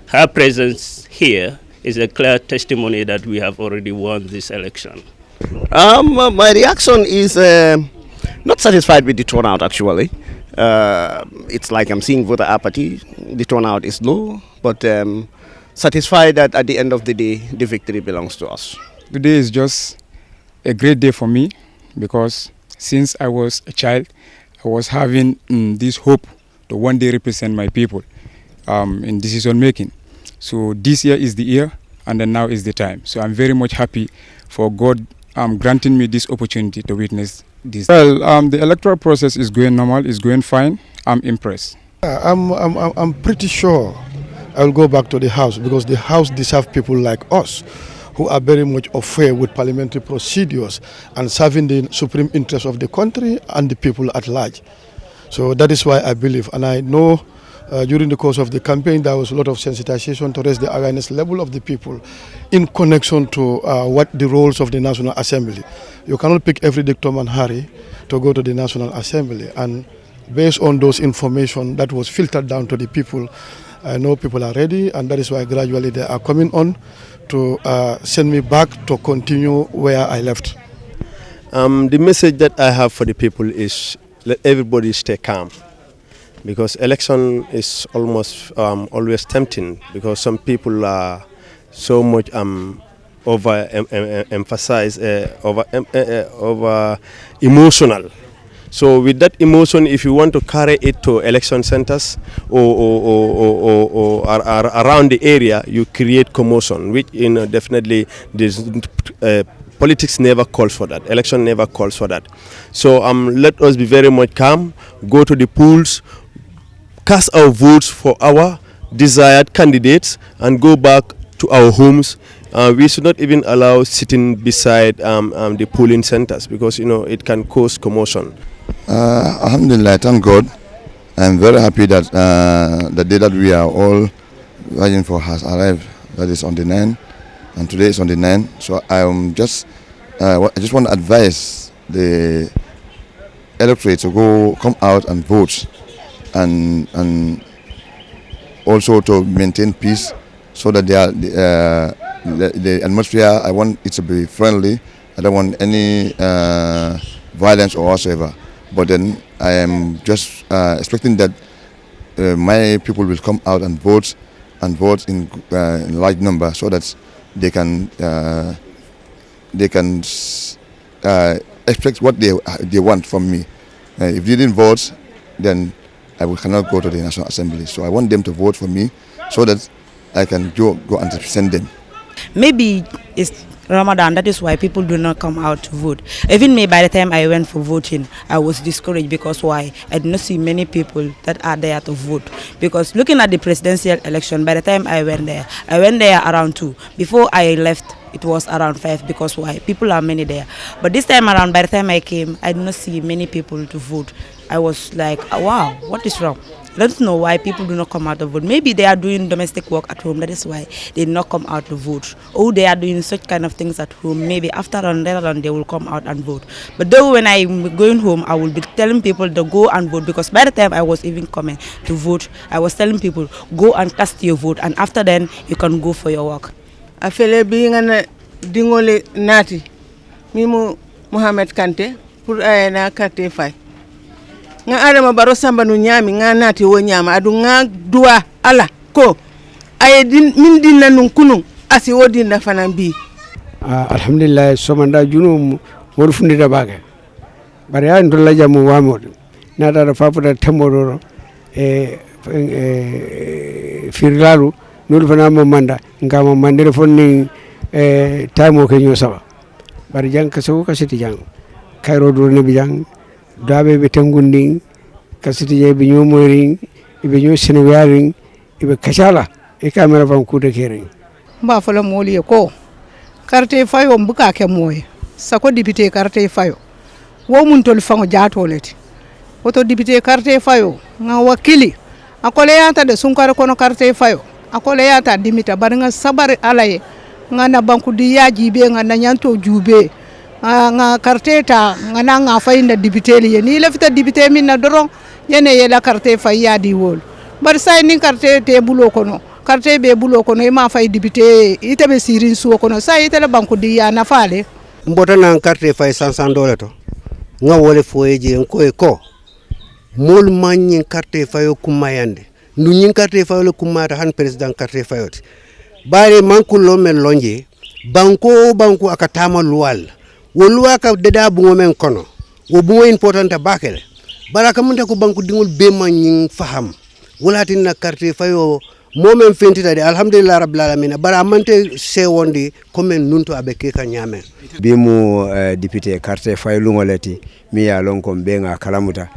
Her presence here is a clear testimony that we have already won this election. My reaction is not satisfied with the turnout, actually. It's like I'm seeing voter apathy. The turnout is low, but satisfied that at the end of the day, the victory belongs to us. Today is just a great day for me because since I was a child, I was having this hope to one day represent my people in decision making. So this year is the year, and then now is the time. So I'm very much happy for God granting me this opportunity to witness this. Well, the electoral process is going normal, is going fine. I'm impressed. I'm pretty sure I will go back to the House because the House deserves people like us who are very much affair with parliamentary procedures and serving the supreme interest of the country and the people at large. So that is why I believe, and I know during the course of the campaign there was a lot of sensitization to raise the awareness level of the people in connection to what the roles of the National Assembly. You cannot pick every dictum and hurry to go to the National Assembly, and based on those information that was filtered down to the people, I know people are ready, and that is why gradually they are coming on to send me back to continue where I left. The message that I have for the people is let everybody stay calm, because election is almost always tempting, because some people are so much over emotional. So with that emotion, if you want to carry it to election centers or around the area, you create commotion, which definitely politics never calls for that. Election never calls for that. So let us be very much calm, go to the polls, cast our votes for our desired candidates, and go back to our homes. We should not even allow sitting beside the polling centers, because it can cause commotion. Alhamdulillah, thank God. I'm very happy that the day that we are all waiting for has arrived. That is on the 9th, and today is on the 9th. So I just want to advise the electorate to come out and vote, and also to maintain peace, so that the atmosphere, I want it to be friendly. I don't want any violence or whatsoever. But then I am just expecting that my people will come out and vote in large number, so that they can expect what they want from me. If they didn't vote, then I cannot go to the National Assembly. So I want them to vote for me, so that I can go and represent them. Maybe it's Ramadan, that is why people do not come out to vote. Even me, by the time I went for voting, I was discouraged, because why? I did not see many people that are there to vote. Because looking at the presidential election, by the time I went there around 2. Before I left, it was around 5, because why? People are many there. But this time around, by the time I came, I did not see many people to vote. I was like, wow, what is wrong? I don't know why people do not come out to vote. Maybe they are doing domestic work at home, that is why they did not come out to vote. Or they are doing such kind of things at home. Maybe after and later on they will come out and vote. But though when I'm going home, I will be telling people to go and vote, because by the time I was even coming to vote, I was telling people, go and cast your vote, and after then you can go for your work. I feel being an dingole nati, Mimu Muhammad Kante, pour ayana karte fay. Nga adama baro samba nu nyami nga nati wo nyama adu nga dua ala ko ay min dinna nun kunun asi wo dinna fanan bi. Alhamdulillah, somanda junu modu fundi da baga bari ya ndolla jamu wamodo nada da fafuda temodoro firlalu nul fana mo manda ngama mandere fonni taymo ke nyosaba bari jang kaso kasiti jang kayro do ne bi jang dabe be tengundi kasiti je be nyomoring be nyo senegaring be kashala e camera fam kude kering ba fala moli ko carte fayo mbuka ke moye sako député carte fayo wo mun tol fango jatoleti woto député carte fayo nga wakili akole yata de sunkar kono carte fayo akole yata dimita bar nga sabar alaye nga na banku di yaji be nga na nyanto jube nga carte ta nga na nga fay na député li ni la fita député min na doron yene yela carte fay ya di wol bar say ni carte te bulo kono carte be bulo kono e ma fay député ite be sirin suwo kono say ite la banku di ya na faale mbota na carte fay $500 to nga wole foyeje ko mol manyin carte fayo kumayande ndu nyin carte fayo kumata han president carte fayoti bare mankulo men lonje banko akatama luwal wo luwa ka deda bungo men kono wo bungo importante bakele baraka munta ko banku dingol be manyin faham walatin na carte fayo momen fentita de alhamdulillah rabbil alamin bara mante se wondi comme nunto abeke ka nyame bimu député carte fayo lungoleti mi ya lon ko be nga kalamuta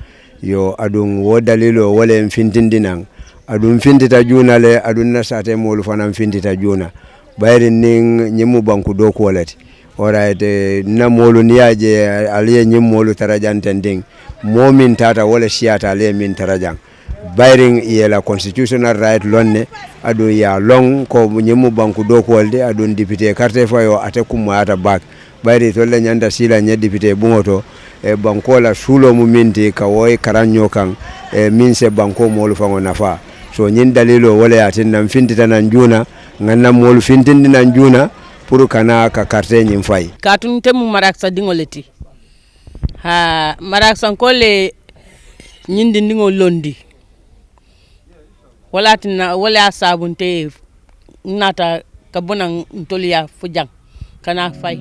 yo adun wo dalilo wole fintindinan adun fintita junale adun nasate molu fanam fintita juna bayri ning nyimu banku do ko walati alright na molu niaje aliye nyimmolu tarajanten ding momin tata wala siata aliye min tarajan bayring yela constitutional right lonne adu ya long ko nyimu banku do ko walde adun député carte fayo ate kumata bak bayri tolle nyanda sila nya député bungoto e bankola sulo mu minti ka woy karanyo kan e minse banko molu fango nafa so nyin dalilo wala yatin nam fintita nan juna nganna molu fintindi nan juna pour kana ka carte nyim fay katun temu marak sa dingoleti ha marak san kole nyindi ndingo londi wala tina wala sabunte nata kabona ntoliya fujang kana fay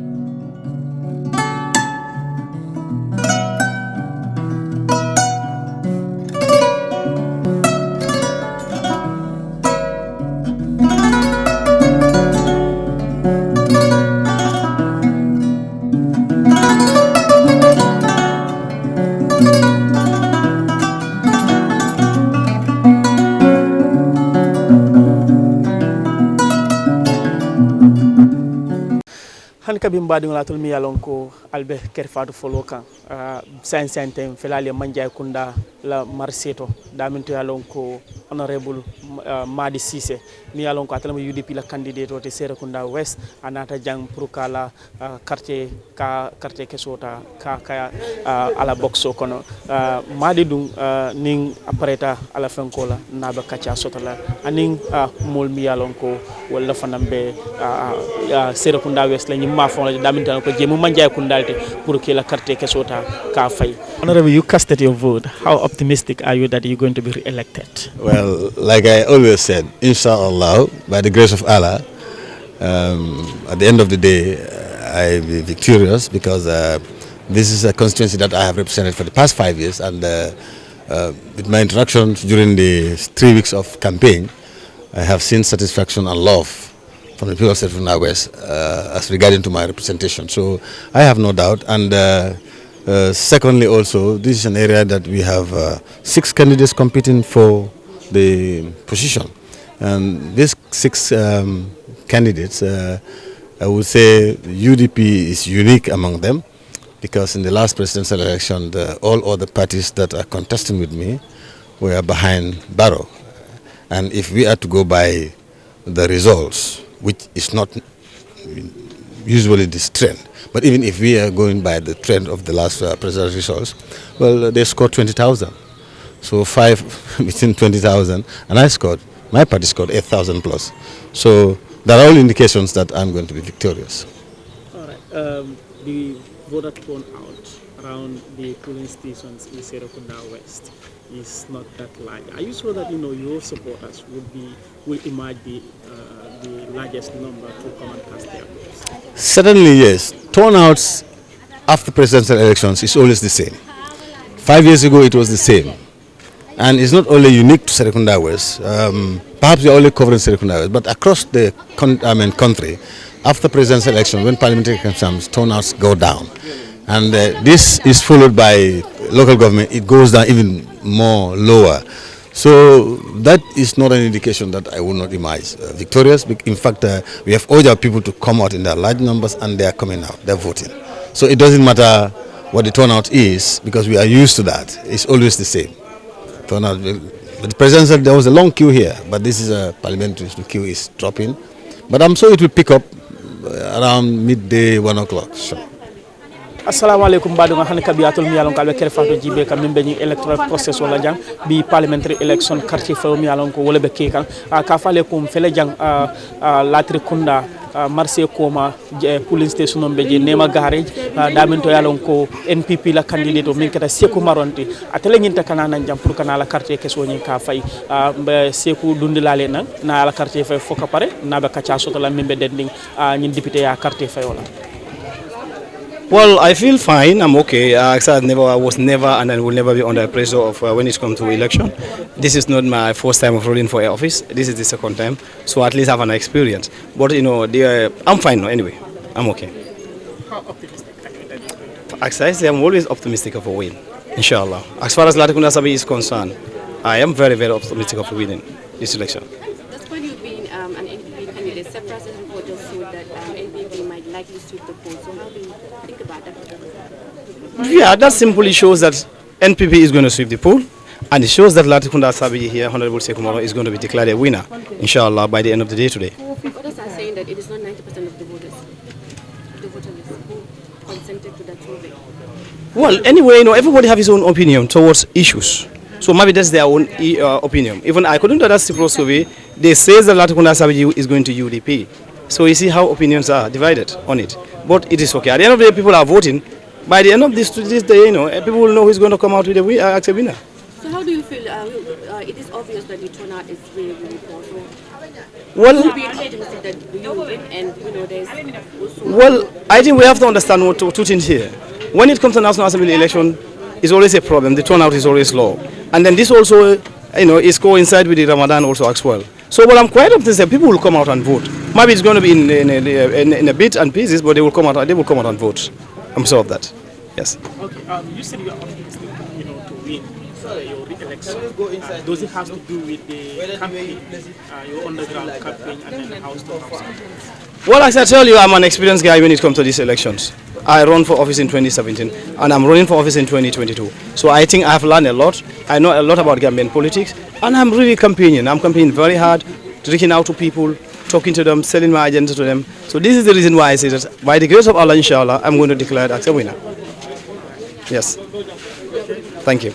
han kabim badi ngalatul mi yalon ko albe Kerr Fatou folo kan sain felale manjay kunda la marseto daminto yalon ko honorable Madi Cissé mi yalon ko atalama UDP la candidate wote Serekunda West anata jang pour kala quartier kesota ka ala boxo kono Madi dum ning apareta ala fenkola naba kacha sotala aning mol mi yalon ko wala fanambe Serekunda West la ma fon la daminta ko jemu manjay kundalte pour que la carte kesota ka fay. Honorable, you casted your vote. How optimistic are you that you're going to be re-elected? Well, like I always said, inshallah, by the grace of Allah, at the end of the day, I'll be victorious because this is a constituency that I have represented for the past 5 years, and with my interactions during the 3 weeks of campaign, I have seen satisfaction and love from the people of Serekunda West as regarding to my representation. So I have no doubt. And secondly, also, this is an area that we have 6 candidates competing for the position. And these 6 candidates, I would say UDP is unique among them, because in the last presidential election, all other parties that are contesting with me were behind Barrow. And if we are to go by the results, which is not usually this trend, but even if we are going by the trend of the last presidential results, well, they scored 20,000. So 5 between 20,000, and my party scored 8,000 plus. So there are all indications that I'm going to be victorious. All right. The voter turnout around the polling stations in Serekunda West is not that large. Are you sure that your supporters will emerge the largest number to come and cast their votes? Certainly, yes. Turnouts after presidential elections is always the same. 5 years ago, it was the same. And it's not only unique to Serekunda West. Perhaps we're only covering Serekunda West, but across the country, after presidential election, when parliamentary elections, turnouts go down. And this is followed by local government. It goes down even more lower. So that is not an indication that I will not emerge victorious. In fact, we have urged our people to come out in their large numbers, and they are coming out. They're voting. So it doesn't matter what the turnout is, because we are used to that. It's always the same. Turnout. But the presidential, there was a long queue here, but this is a parliamentary, the queue is dropping. But I'm sure it will pick up around midday, 1 o'clock. Sure. assalamu alaikum badu han kabiatul mi yalon kalbe kere Fatou jibe kam mimbe ni electoral process wala jang bi parliamentary election quartier faw mi yalon ko wala be kekan ka fale kum fele jang latri kunda marché koma police station on beje nema garage damin to yalon ko NPP la candidate o min kata Seku Maronti atele nyinta kana nan jam pour kana la quartier keso nyin ka fay be Seku dundilale nan na la quartier fay foka pare na be kacha soto la mimbe dending nyin député ya quartier fay wala. Well, I feel fine. I'm okay. I was never and I will never be under pressure of when it comes to election. This is not my first time of running for office. This is the second time, so at least I have an experience. But you know, I'm fine now. Anyway, I'm okay. How optimistic are you? Actually, I'm always optimistic of a win, inshallah. As far as Latikunda Sabi is concerned, I am very, very optimistic of winning this election. That's when you've been an NPP candidate. Some process reporters showed that NPP might likely sweep the polls. So how do you think about that? Yeah, that simply shows that NPP is going to sweep the poll, and it shows that Latikunda Sabi here, Honorable Seku Maro, is going to be declared a winner, inshallah, by the end of the day today. Others are saying that it is not 90% of the voters, the voter list, who consented to that survey. Well, anyway, you know, everybody have his own opinion towards issues. So maybe that's their own opinion. Even according to that Cipro survey, they say that Latikunda Sabi is going to UDP. So you see how opinions are divided on it. But it is okay. At the end of the day, people are voting. By the end of this day, you know, people will know who is going to come out with a winner. So how do you feel? It is obvious that the turnout is really, really poor. So well, will be optimistic that you will win, and you know there's also. Well, I think we have to understand two things here. When it comes to National Assembly election, it's always a problem. The turnout is always low, and then this also, you know, is coincide with the Ramadan also as well. So, but I'm quite optimistic people will come out and vote. Maybe it's going to be in a bit and pieces, but they will come out. They will come out and vote. I'm sure of that. Yes. Okay. You said you are optimistic, you know, to win your re-election. Does it have to do with the campaign, your underground campaign, and then house to house? Well, as I tell you, I'm an experienced guy when it comes to these elections. I ran for office in 2017, and I'm running for office in 2022. So I think I've learned a lot. I know a lot about Gambian politics, and I'm really campaigning. I'm campaigning very hard, reaching out to people, talking to them, selling my agenda to them. So this is the reason why I say that by the grace of Allah, inshallah, I'm going to declare as a winner. Yes. Thank you.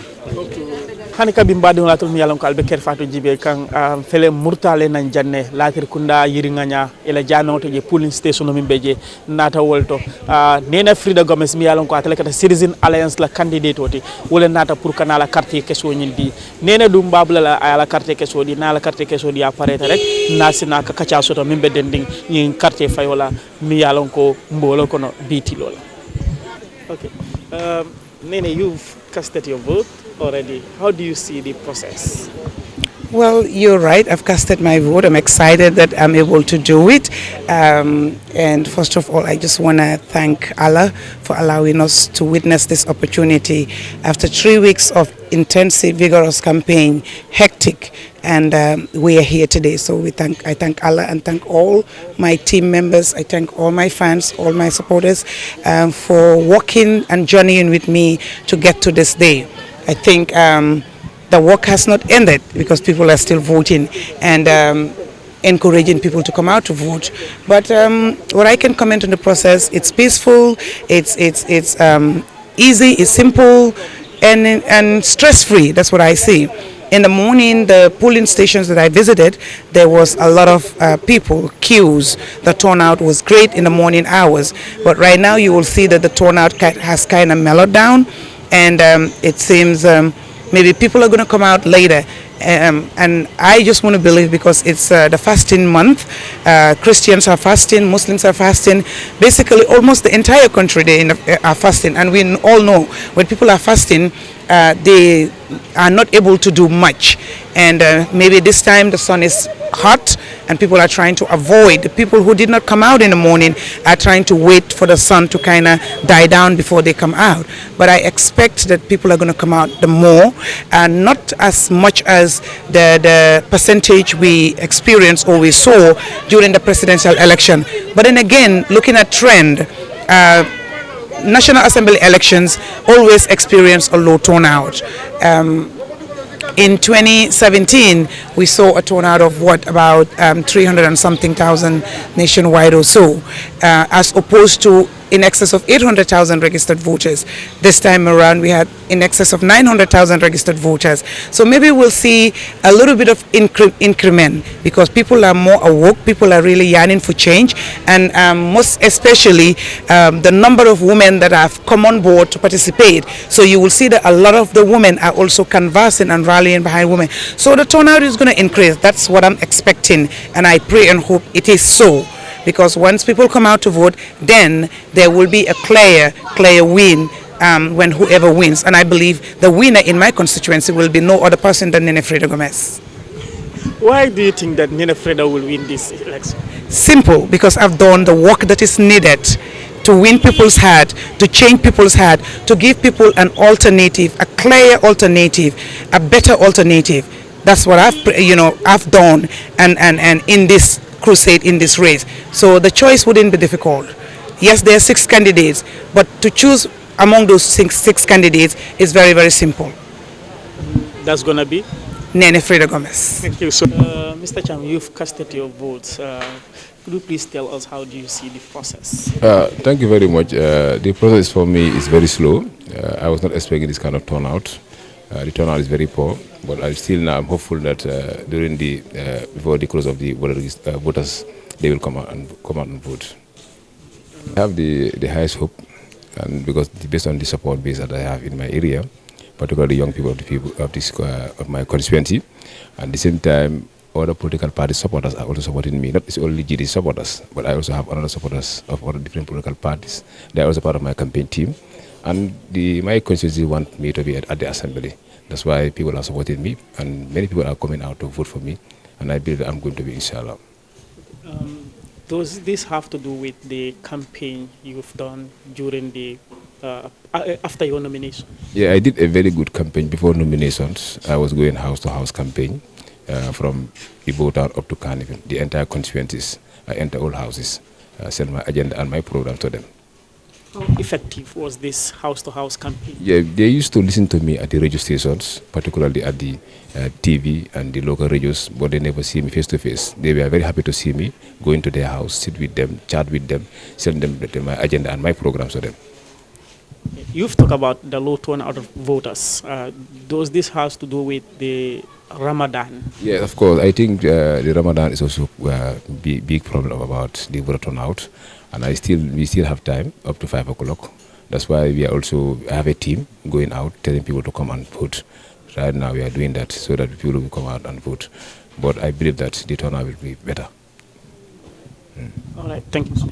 hani kabi mbadi latul mi yalam ko albe ker Fatou jibe kan fele murtale nan janne latir kunda yiringanya ila jano to je polling station no mimbeje nata wolto nena Frida Gomez mi yalam ko atele kata Citizen Alliance la candidate oti wala nata pour kanala carte kesso nyindi nena dum babla la ala carte kesso di na la carte kesso di apparaître rek nasina ka kacha soto mimbe dending nyin carte fayola mi yalam ko mbolo kono biti lola. Okay. Nene, you've casted your vote already. How do you see the process? Well, you're right. I've casted my vote. I'm excited that I'm able to do it. And first of all, I just want to thank Allah for allowing us to witness this opportunity. After 3 weeks of intensive, vigorous campaign, hectic, and we are here today. So I thank Allah and thank all my team members. I thank all my fans, all my supporters for working and journeying with me to get to this day. I think the work has not ended because people are still voting and encouraging people to come out to vote. But what I can comment on the process, it's peaceful, it's easy, it's simple, and stress-free. That's what I see. In the morning, the polling stations that I visited, there was a lot of people, queues. The turnout was great in the morning hours. But right now, you will see that the turnout has kind of mellowed down, and it seems maybe people are going to come out later. And I just want to believe because it's the fasting month. Christians are fasting, Muslims are fasting. Basically, almost the entire country are fasting. And we all know when people are fasting, they are not able to do much. And maybe this time the sun is hot and people are trying to avoid. The people who did not come out in the morning are trying to wait for the sun to kind of die down before they come out. But I expect that people are going to come out the more, and not as much as the percentage we experienced or we saw during the presidential election. But then again, looking at trend, National Assembly elections always experience a low turnout. In 2017, we saw a turnout of about 300 and something thousand nationwide or so, as opposed to in excess of 800,000 registered voters. This time around, we had in excess of 900,000 registered voters. So maybe we'll see a little bit of increment because people are more awoke, people are really yearning for change, and most especially the number of women that have come on board to participate. So you will see that a lot of the women are also conversing and rallying behind women. So the turnout is going to increase. That's what I'm expecting, and I pray and hope it is so. Because once people come out to vote, then there will be a clear win when whoever wins. And I believe the winner in my constituency will be no other person than Nene Freda Gomez. Why do you think that Nene Freda will win this election? Simple, because I've done the work that is needed to win people's heart, to change people's heart, to give people an alternative, a clear alternative, a better alternative. That's what I've done, and in this crusade, in this race. So the choice wouldn't be difficult. Yes, there are 6 candidates, but to choose among those six candidates is very, very simple. That's gonna be Nene Freda Gomez. Thank you. So, Mr. Cham, you've casted your votes. Could you please tell us how do you see the process? Thank you very much. The process for me is very slow. I was not expecting this kind of turnout. The turnout is very poor, but I'm hopeful that during before the close of the voters, they will come out and vote. I have the highest hope, and because based on the support base that I have in my area, particularly young people of my constituency, and at the same time, other political party supporters are also supporting me. Not only GD supporters, but I also have other supporters of other different political parties. They are also part of my campaign team. And my constituency want me to be at the assembly. That's why people are supporting me, and many people are coming out to vote for me, and I believe that I'm going to be, inshallah. Does this have to do with the campaign you've done during after your nomination? Yeah, I did a very good campaign before nominations. I was going house to house campaign from Ibo Town up to Carnival, the entire constituencies. I enter all houses, send my agenda and my program to them. How effective was this house-to-house campaign? Yeah, they used to listen to me at the radio stations, particularly at the TV and the local radios, but they never see me face-to-face. They were very happy to see me, go into their house, sit with them, chat with them, send them my agenda and my programs to them. You've talked about the low turnout of voters. Does this have to do with the Ramadan? Yeah, of course. I think the Ramadan is also a big problem about the voter turnout. And we still have time up to 5 o'clock. That's why I have a team going out, telling people to come and vote. Right now we are doing that so that people will come out and vote. But I believe that the turnout will be better. All right, thank you.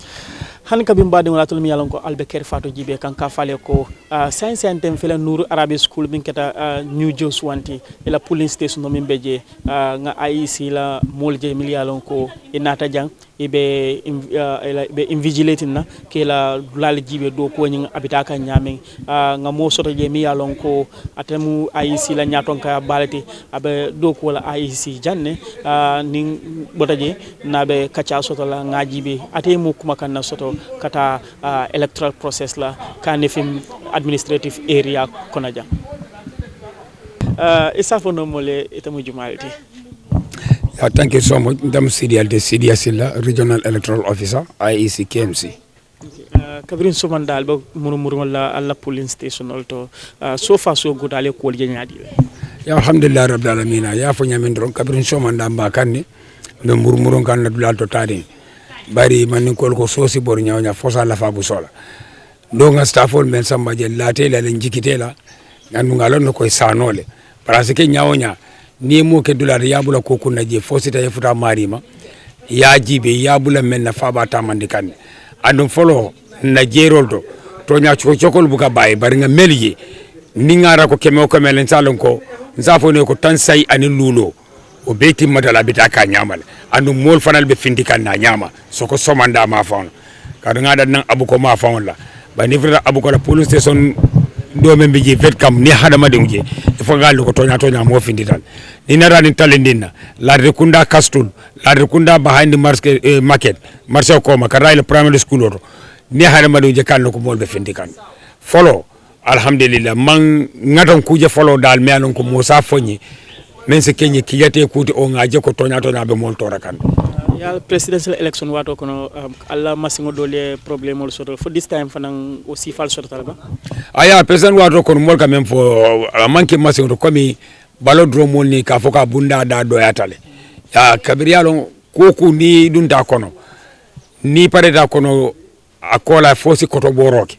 Han kabim badi wala tul mi yalon ko albe Kerr Fatou jibe kan ka fale ko science and fele Nour Arabic School bin keta New Jos wanti ila polling station no min beje nga IEC la molje mi yalon ko inata jang ibe invigilating na ke la dulal jibe do ko nyi abita ka nyame nga mo soto je mi yalon ko atemu IEC la nyaton ka balati abe do ko la IEC janne ning botaje na be kacha soto la nga jibe atemu kuma kan na soto kata electoral process la kanefim administrative area konaja isafo no mole itamu jumalti. Thank you so much. Ndam Sidia Silla, Regional Electoral Officer, IEC KMC. Kabrin Somandal ba murmur la alla polling station alto so far so good ale ko nyadi. Ya alhamdulillah rabbil alamin ya fo nyamen ron Kabrin Somanda ba kanni no murmur kan na dulal to tadi bari man ko sosi bor nyawnya fosa la fa bu sola do nga staffol men samba je late la njikitela nganu ngalo no koy sanole parce que nyawnya ni mo ke dollar yabula ko kunna je fosita e futa marima ya jibe yabula men na faba tamande kan andum folo na jeroldo to nya chokol buka baye bari nga melje ni ngara ko keme ko melen salon ko nzafo ne ko tan sai ani lulo o beti madala bitaka nyamal andum mol fanal be findikan na nyama soko somanda ma fon kadu ngada nan abuko ma fon la ba ni frata abuko la police station do men be je vet kam ni hadama dungje fo galu ko tonya mo finditan ni narani talendina la rekunda castle la rekunda behind the market marché ko ma karayle primary school oto ni hadama dungje kan ko mol be findikan follow alhamdulillah man ngaton kuje follow dal me anon ko mo sa fonyi men se kenye kiyate kuti o ngaje ko tonya be mol tora kan ya presidential election wato kono alla masingo dole problème ol soto for this time fanan aussi fal soto talba aya president wato kono mol quand même fo manke masingo komi balodrome ni ka foka bunda da do yatale ya kabiriyalo koku ni dunta kono ni pareta kono akola fosi koto boroke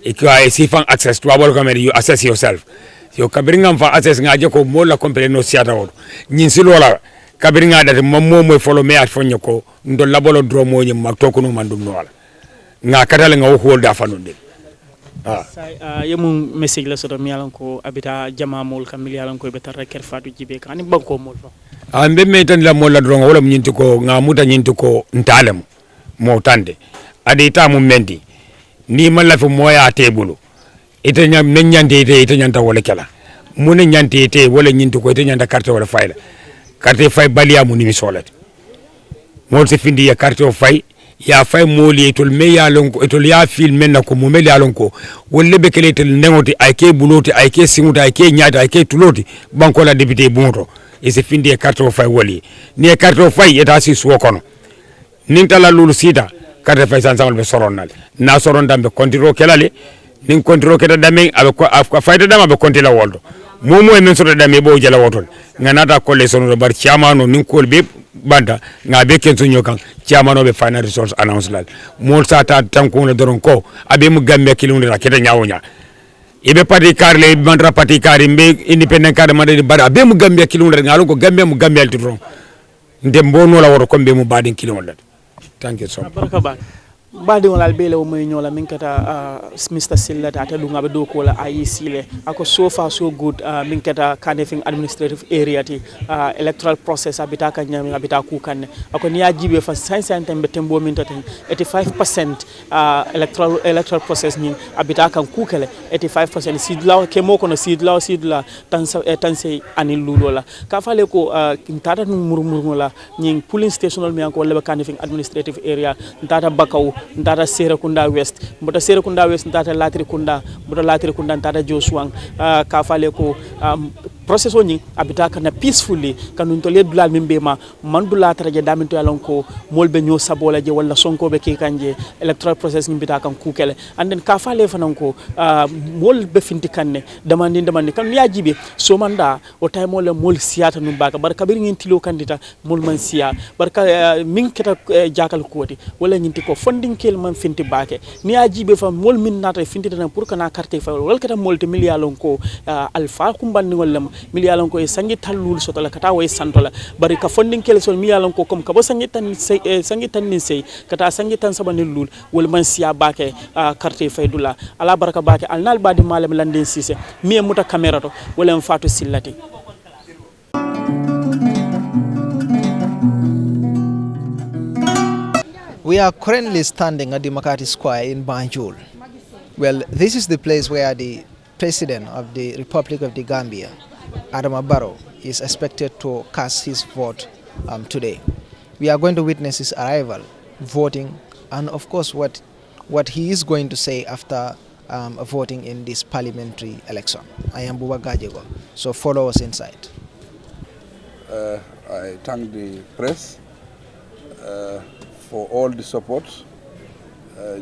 ikwa sifan access to able camera you assess yourself yo kabiringa fa access ngaje ko mola compare no siata wodo nyin silola kabiringa date mammo moy follow me at fonyo ko ndo labolo dromo nyi mak to ko no mandum no wala nga katale nga hold da fanunde yemu message la soto mi yalan ko abita jama mol kam mi yalan ko be tar Kerr Fatou jibe kan banko mol fa be me tan la mol la drongo wala nyinti ko nga muta nyinti ko ntalem mo tande ade ta mu mendi ni man la fi moya tebulu ite nyam nyante ite nyanta wala kala mun nyante ite wala nyinti ko ite nyanta carte wala fayla carte fay baliya mu ni solat mo se findi ya carte fay ya fay moli etol me ya lonko etol ya fil men ko mo mel ya lonko wolle be kele tel nengoti ay ke buloti ay ke singuta ay ke nyaata ay ke tuloti banko la député bunto e se findi ya carte fay wali ni carte fay eta si so kono nin tala lulu sita carte fay sansangal be soronnal na soron dambe kontiro kelale nin kontiro keda dame abe ko fayda dama be kontila woldo momo e men soto dame bo jala wotol nganata kolle sono bar chamano nin kol be banda nga be kenso nyokan chamano be final results announce lal mol sata tanko na doron ko abe mu gambe kilunde la keda nyawonya ibe parti karle mandra parti kari be independent kar mande bara abe mu gambe kilunde ngalo ko gambe mu gambe altidron ndem bono la woro kombe mu badin kilunde. Thank you so much. Badi wala albele o moy nyola min kata Mr. Silla ta lunga be do ko la IEC le ako so far so good min kata kanefing administrative area ti electoral process abita ka nyami abita ku kanne ako ni ajibe fa 500 tembe tembo min taten 85% electoral process ni abita kan ku kele 85% sidlaw ke moko no sidla tanse anil lulola ka fale ko tata nu murmurngola nyin polling station mi anko lebe kanefing administrative area tata bakaw ndata Serekunda West mbota Serekunda West ndata Latrikunda mbota Latrikunda ndata Josuang ka fale ko process oni abita kana peacefully kanun to le dulal mimbe ma mandula taraje daminto yalon ko molbe nyo sabola je wala sonko be ke kanje electoral process ngimbita kan kukele and then ka fale fanan ko mol be finti kanne demandi kan ya jibe so manda o tay mol mol siata num baka barka bir ngin tilo kandita mol man siya barka min keta jakal koti wala nyinti ko funding kel man finti bake ni ya jibe fa mol min nata finti tan pour kana carte fa wala keta mol te millialon ko alfa kumbandi wala miliyalan ko e sangi tallul soto la kata way santola bari ka funding kel sol miliyalan ko comme ka bo sangi tan ni sey kata sangi tan sabani lul wol man siya bake carte faydula ala baraka bake alnal badi malam landen sise mi muta camera to wala Fatou sillati. We are currently standing at the Makati Square in Banjul. Well, this is the place where the President of the Republic of the Gambia, Adama Barrow, is expected to cast his vote today. We are going to witness his arrival, voting, and of course what he is going to say after voting in this parliamentary election. I am Buba Gajego, so follow us inside. I thank the press for all the support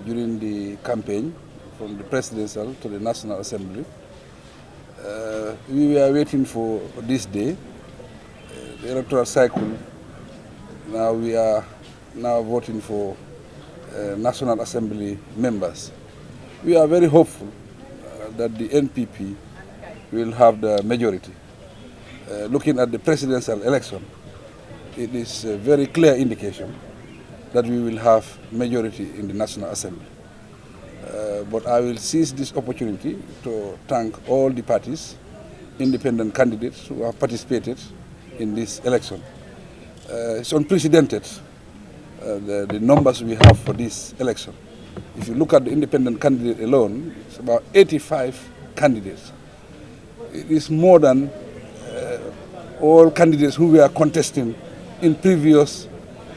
during the campaign from the presidential to the National Assembly. We were waiting for this day, the electoral cycle. Now we are voting for National Assembly members. We are very hopeful that the NPP will have the majority. Looking at the presidential election, it is a very clear indication that we will have majority in the National Assembly. But I will seize this opportunity to thank all the parties, independent candidates who have participated in this election. It's unprecedented, the numbers we have for this election. If you look at the independent candidate alone, it's about 85 candidates. It is more than all candidates who were contesting in previous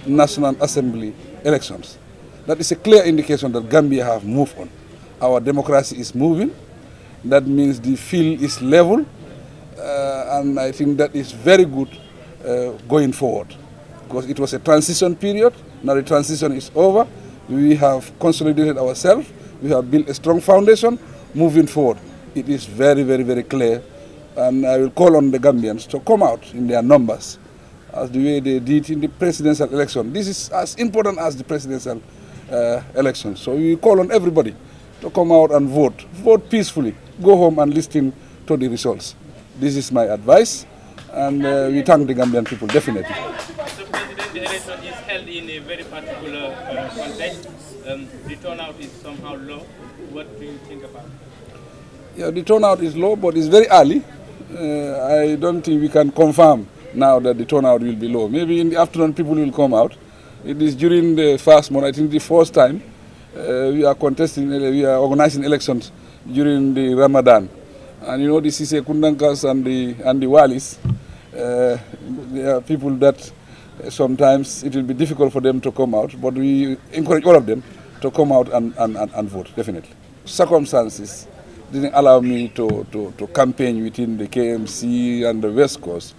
National Assembly elections. That is a clear indication that Gambia have moved on. Our democracy is moving. That means the field is level, and I think that is very good going forward. because it was a transition period. Now the transition is over. We have consolidated ourselves. We have built a strong foundation. Moving forward, it is very, very, very clear. And I will call on the Gambians to come out in their numbers as the way they did in the presidential election. This is as important as the presidential election. So we call on everybody to come out and vote. Vote peacefully. Go home and listen to the results. This is my advice, and we thank the Gambian people, definitely. So, President, the election is held in a very particular context. The turnout is somehow low. What do you think about it? Yeah, the turnout is low, but it's very early. I don't think we can confirm now that the turnout will be low. Maybe in the afternoon people will come out. It is during the first month, I think the first time, we are organizing elections during the Ramadan. And you know, the Sise Kundankas and the Walis, they are people that sometimes it will be difficult for them to come out, but we encourage all of them to come out and vote, definitely. Circumstances didn't allow me to campaign within the KMC and the West Coast,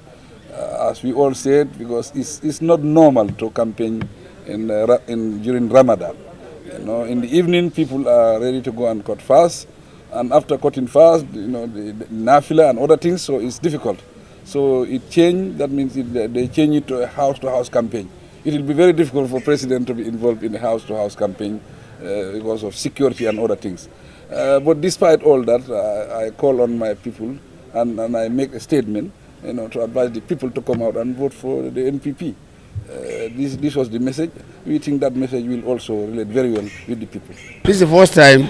as we all said, because it's not normal to campaign during Ramadan. You know, in the evening, people are ready to go and cut fast, and after cutting fast, you know, the nafila and other things, so it's difficult. So it changed. That means they change it to a house-to-house campaign. It will be very difficult for president to be involved in a house-to-house campaign because of security and other things. But despite all that, I call on my people and I make a statement, you know, to advise the people to come out and vote for the NPP. This was the message. We think that message will also relate very well with the people. This is the first time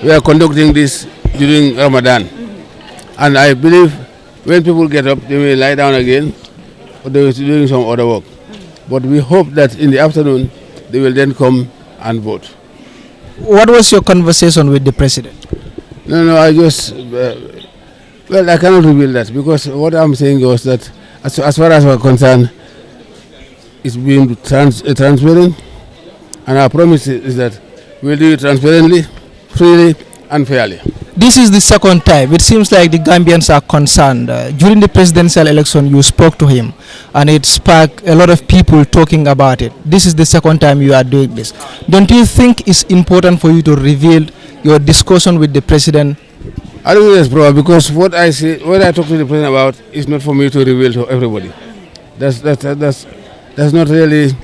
we are conducting this during Ramadan, and I believe when people get up, they may lie down again, or they will be doing some other work. But we hope that in the afternoon, they will then come and vote. What was your conversation with the president? No, I just, well, I cannot reveal that, because what I'm saying was that as far as we're concerned, it's being transparent, and our promise is that we'll do it transparently, freely, and fairly. This is the second time. It seems like the Gambians are concerned. During the presidential election, you spoke to him, and it sparked a lot of people talking about it. This is the second time you are doing this. Don't you think it's important for you to reveal your discussion with the president? I don't think that's proper, because what I talk to the president about is not for me to reveal to everybody. That's not really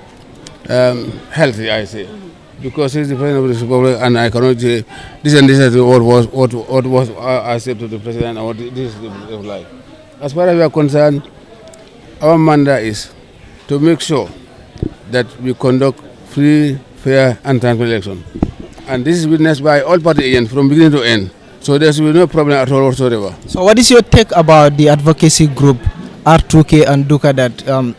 healthy, I say. Because he's the president of the Republic, and I cannot say this and this is what was I said to the president, or this is the life. As far as we are concerned, our mandate is to make sure that we conduct free, fair, and transparent election. And this is witnessed by all party agents from beginning to end. So there will be no problem at all whatsoever. So what is your take about the advocacy group R2K and Duka that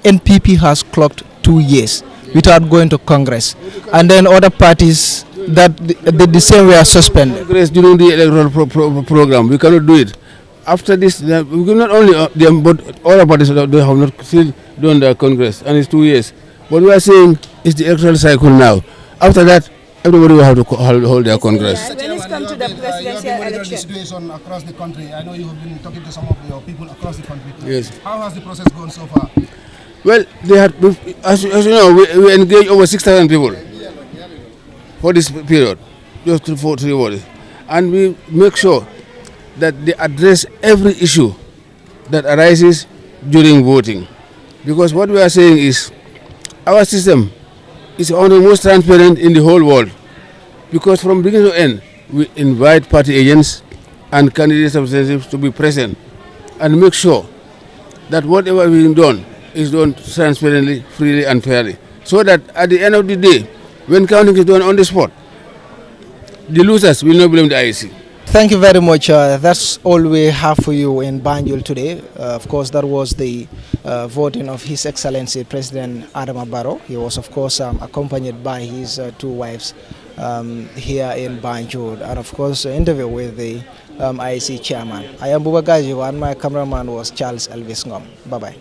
NPP has clocked 2 years without going to Congress, and then other parties that the same way are suspended? Congress during the electoral program, we cannot do it. After this, we can not only them, but other parties that they have not still done the Congress, and it's 2 years. But we are saying it's the electoral cycle now. After that, everybody will have to hold their Congress. When it's come to the presidential election situation across the country, I know you have been talking to some of your people across the country. Yes. How has the process gone so far? Well, they had, as you know, we engaged over 6,000 people for this period, just 3 words, and we make sure that they address every issue that arises during voting, because what we are saying is our system is one of the most transparent in the whole world, because from beginning to end we invite party agents and candidate representatives to be present and make sure that whatever is being done is done transparently, freely, and fairly, so that at the end of the day, when counting is done on the spot, the losers will not blame the IEC. Thank you very much. That's all we have for you in Banjul today. Of course, that was the voting of His Excellency President Adama Barrow. He was, of course, accompanied by his 2 wives here in Banjul, and of course, an interview with the IEC chairman. I am Buba Gajiwa, and my cameraman was Charles Elvis Ngom. Bye-bye.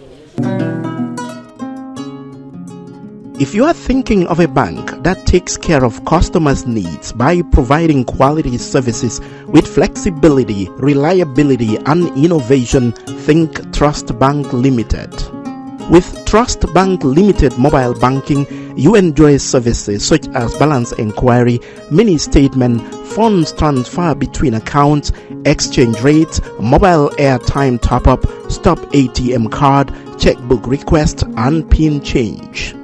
If you are thinking of a bank that takes care of customers' needs by providing quality services with flexibility, reliability, and innovation, think Trust Bank Limited. With Trust Bank Limited Mobile Banking, you enjoy services such as balance inquiry, mini statement, funds transfer between accounts, exchange rates, mobile airtime top-up, stop ATM card, checkbook request, and PIN change.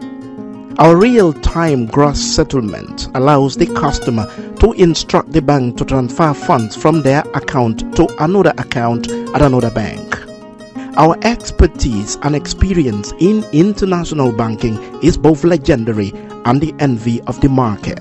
Our real-time gross settlement allows the customer to instruct the bank to transfer funds from their account to another account at another bank. Our expertise and experience in international banking is both legendary and the envy of the market.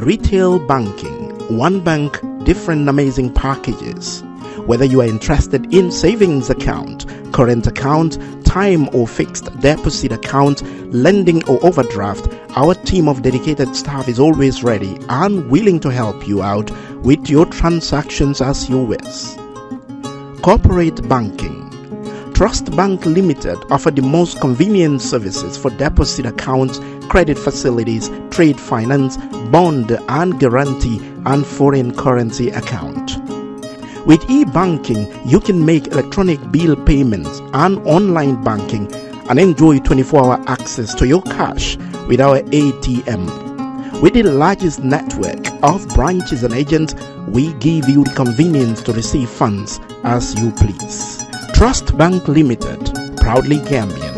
Retail banking, one bank, different amazing packages. Whether you are interested in savings account, current account, time or fixed deposit account, lending or overdraft, our team of dedicated staff is always ready and willing to help you out with your transactions as you wish. Corporate banking. Trust Bank Limited offer the most convenient services for deposit accounts, credit facilities, trade finance, bond and guarantee, and foreign currency account. With e-banking, you can make electronic bill payments and online banking and enjoy 24-hour access to your cash with our ATM. With the largest network of branches and agents, we give you the convenience to receive funds as you please. Trust Bank Limited, proudly Gambian.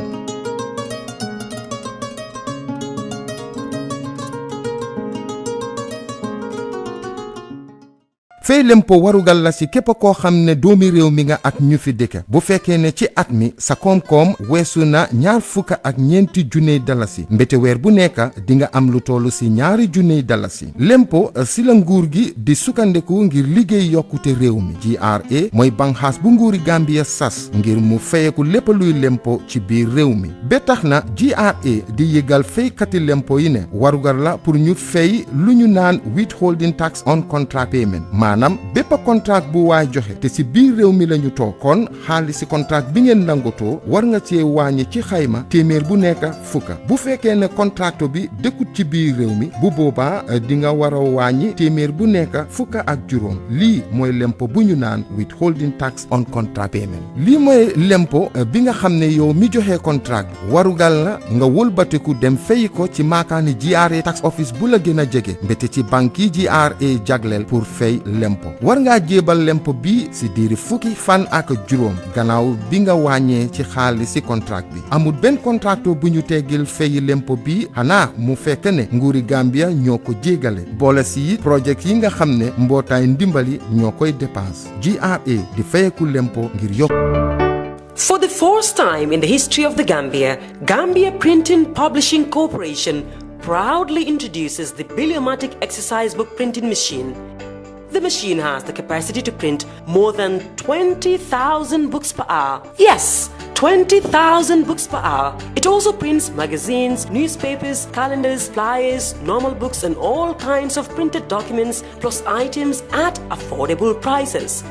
fay lempo warugal la ci képp koo xam ne doomi réew mi nga ak ñu fi dëkk bu fekkee ne ci at mi sa koom-koom weesu na $2,400 dalasi mbete weer bu nekk di nga am lu tollu ci $2,000 dalasi lempo si la nguur gi di sukkandeku ngir liggéey yokkute réew mi GRA mooy banxaas bu nguuri Gambia sas ngir mu fayeku lépp luy lempo ci biir réew mi ba tax na GRA di yëgal faykati lempo yi ne warugal la pour ñu fay lu ñu naan withholding tax on contract payment maanaam bépp contract bu waay joxe te ci biir réew mi lañu toog kon xaalis ci contract bi ngeen nangotoo war nga cee wàññi ci xayma téeméer bu nekk fukka bu fekkee ne contracto bi dëkkut ci biir réew mi bu boobaa di nga war a wàññi téeméer bu nekk fukka ak juróom lii mooy lempo bu ñu naan withholding tax on contract payment lii mooy lempo bi nga xam ne yow mi joxe contract warugal la nga wëlbatiku dem fay ko ci maakaani GRA tax office bu la gën a jege mbete ci banque yi GRA jagleel pour fay lempo war ngaa jébal lempo bi si diiri fukki fan ak juróom gannaaw bi nga wàññee ci xaalis si contract bi amul benn contracto bu ñu teggil fay lempo bi xanaa mu fekk ne nguuri Gambia ñoo ko jégale boole si projet yi nga xam ne mbootaay ndimbali ñoo koy dépense GRA di fayeku lempo ngir yokk. For the first time in the history of the Gambia, Gambia Printing Publishing Corporation proudly introduces the Bibliomatic Exercise Book Printing Machine. The machine has the capacity to print more than 20,000 books per hour. Yes, 20,000 books per hour. It also prints magazines, newspapers, calendars, flyers, normal books and all kinds of printed documents plus items at affordable prices.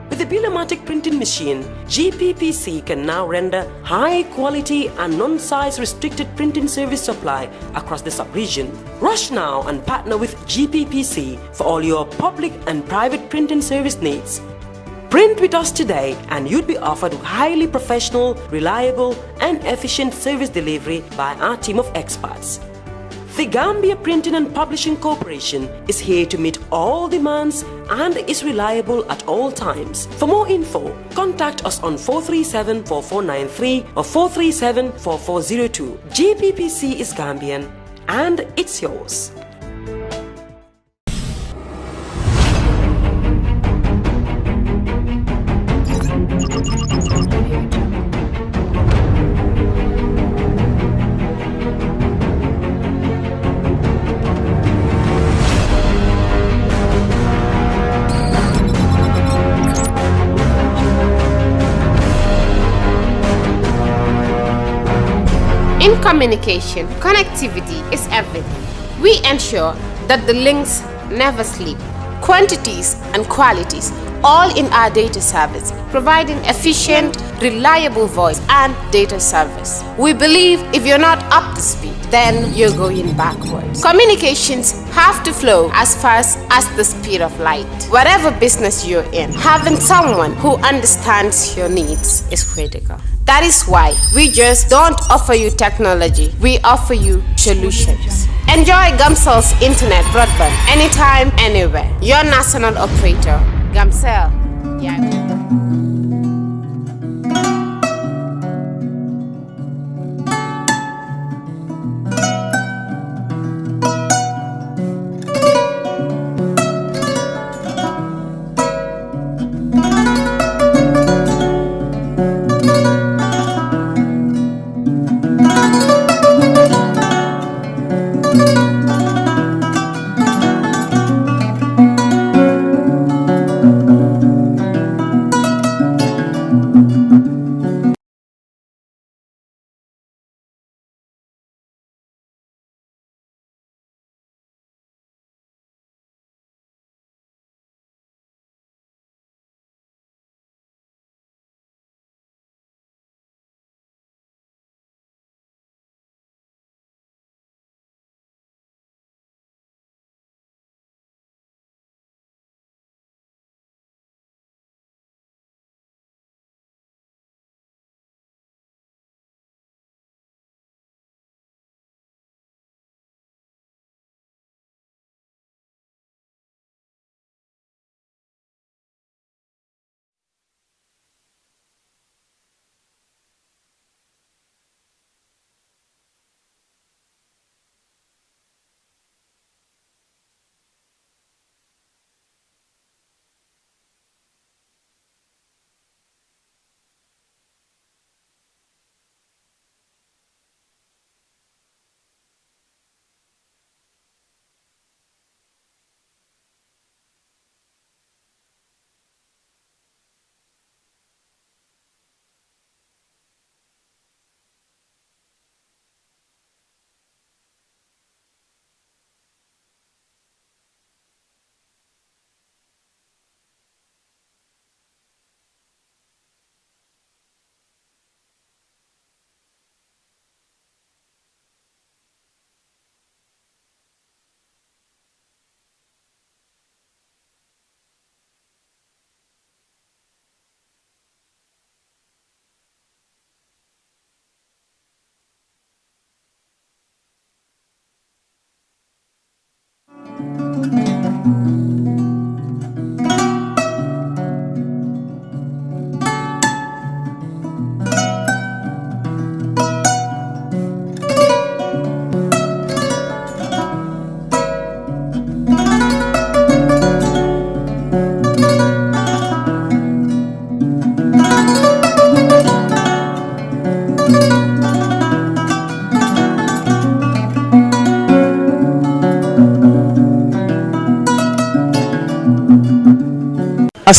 With the Bibliomatic Printing Machine, GPPC can now render high-quality and non-size restricted printing service supply across the sub-region. Rush now and partner with GPPC for all your public and private printing service needs. Print with us today and you'd be offered highly professional, reliable and efficient service delivery by our team of experts. The Gambia Printing and Publishing Corporation is here to meet all demands and is reliable at all times. For more info, contact us on 437-4493 or 437-4402. GPPC is Gambian and it's yours. In communication, connectivity is everything. We ensure that the links never sleep. Quantities and qualities, all in our data service, providing efficient, reliable voice and data service. We believe if you're not up to speed, then you're going backwards. Communications have to flow as fast as the speed of light. Whatever business you're in, having someone who understands your needs is critical. That is why we just don't offer you technology, we offer you solutions. Enjoy Gamtel's internet broadband anytime, anywhere. Your national operator, Gamtel.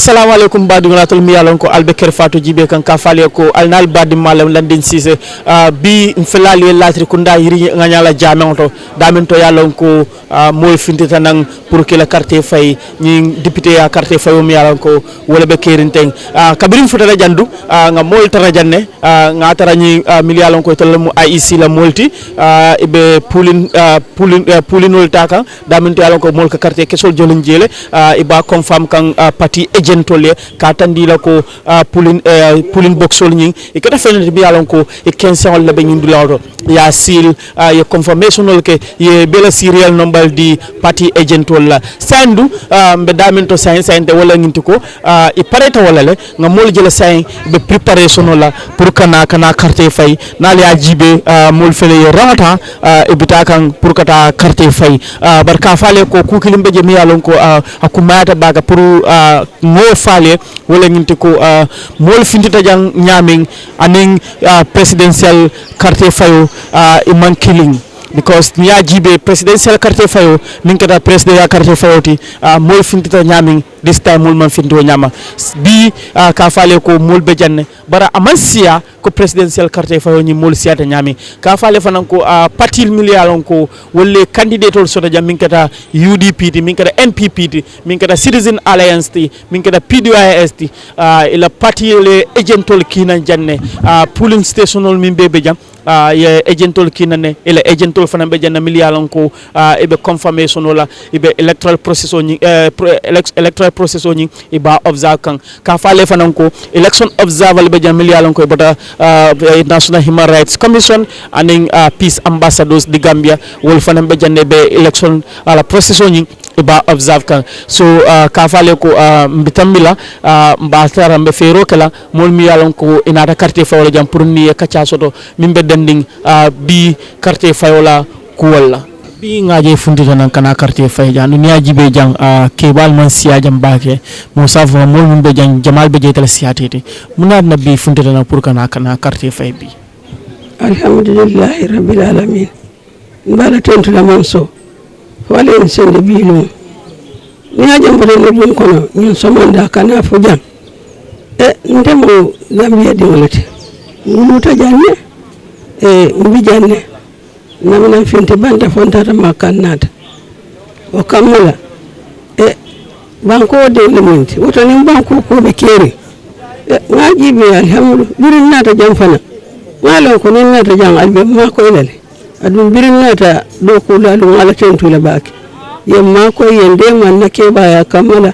assalamu alaikum baduganatul mi yalon ko albe Kerr Fatou jibe kan ka fale ko alnal badi malam landin sise bi mfelali latri kunda yiri nganyala jamento damen to yalon ko moy findita nan pour que la carte fay ni député ya carte fay mi yalon ko wala be kerinteng kabirim futata jandu nga mol tara janne nga tara ni mi yalon ko tolum IEC la molti ibe pulinol taka damen to yalon ko mol ka carte kesol jolin jele iba confirm kan parti agentole ka tandila ko pulin boxol ñing e kata fenete bi yalon ko e 15 wala be ñindu lawdo ya seal ye confirmation ke ye bela serial number di party agentol la sandu be damento sain de wala nginti ko e pareta wala le nga mol jela sain be preparation la pour kana carte fay nal ya jibe mol fele ye rata e bitakan pour kata carte fay barka fale ko kukilim be je mi yalon ko akumata baga pour mo fale wala nginti ko mol findita jang nyaming aning presidential carte fayo iman killing because niya jibe presidential carte fayo ninkata president ya carte fayoti mol findita nyaming this time mol man findo nyama bi ka fale ko mol be janne bara amansia ko presidential carte fayo ni mol siata nyami ka fale fanan ko patil million ko wolle candidate ol soto jam minkata UDP ti minkata NPP ti minkata Citizen Alliance ti minkata PDOIS ti ila parti le agentol kina janne polling station ol min be jam ye agentol kinane ila agentol fana be janna million ko ebe confirmation wala ebe electoral process electoral process oni iba observe kan ka fale fanan ko election observer be jam miliyalon ko bota National Human Rights Commission and peace ambassadors di Gambia wol fanan be janne be election ala process oni iba observe kan so ka fale ko mbitambila mbatara mbe fero kala mol mi yalon ko inata carte fawla jam pour ni kacha soto mimbe dending bi carte fawla ko walla bi ngaje fundita nan kana carte fay jan ni ajibe jang kebal man siya jam baake mo savo mol mimbe jang jamal be jetal siyatete munad na bi fundita nan pour kana carte fay bi alhamdulillahi rabbil alamin mbala tentu la manso wala en sende bilu ni ajam bale ne dum kono ñun somonda kana fu jam ndemo Gambia di wolati muta janne mbi janne namna finti banda fontata makannata o kamula banko de lemonti woto ni banko ko be keri ngaji be alhamdulillah birin nata jam fana ngalo ko nin nata jam albe ma ko ilale adum birin nata do ko lalu ngala tentu la baki yamma ko yende man nake baya kamala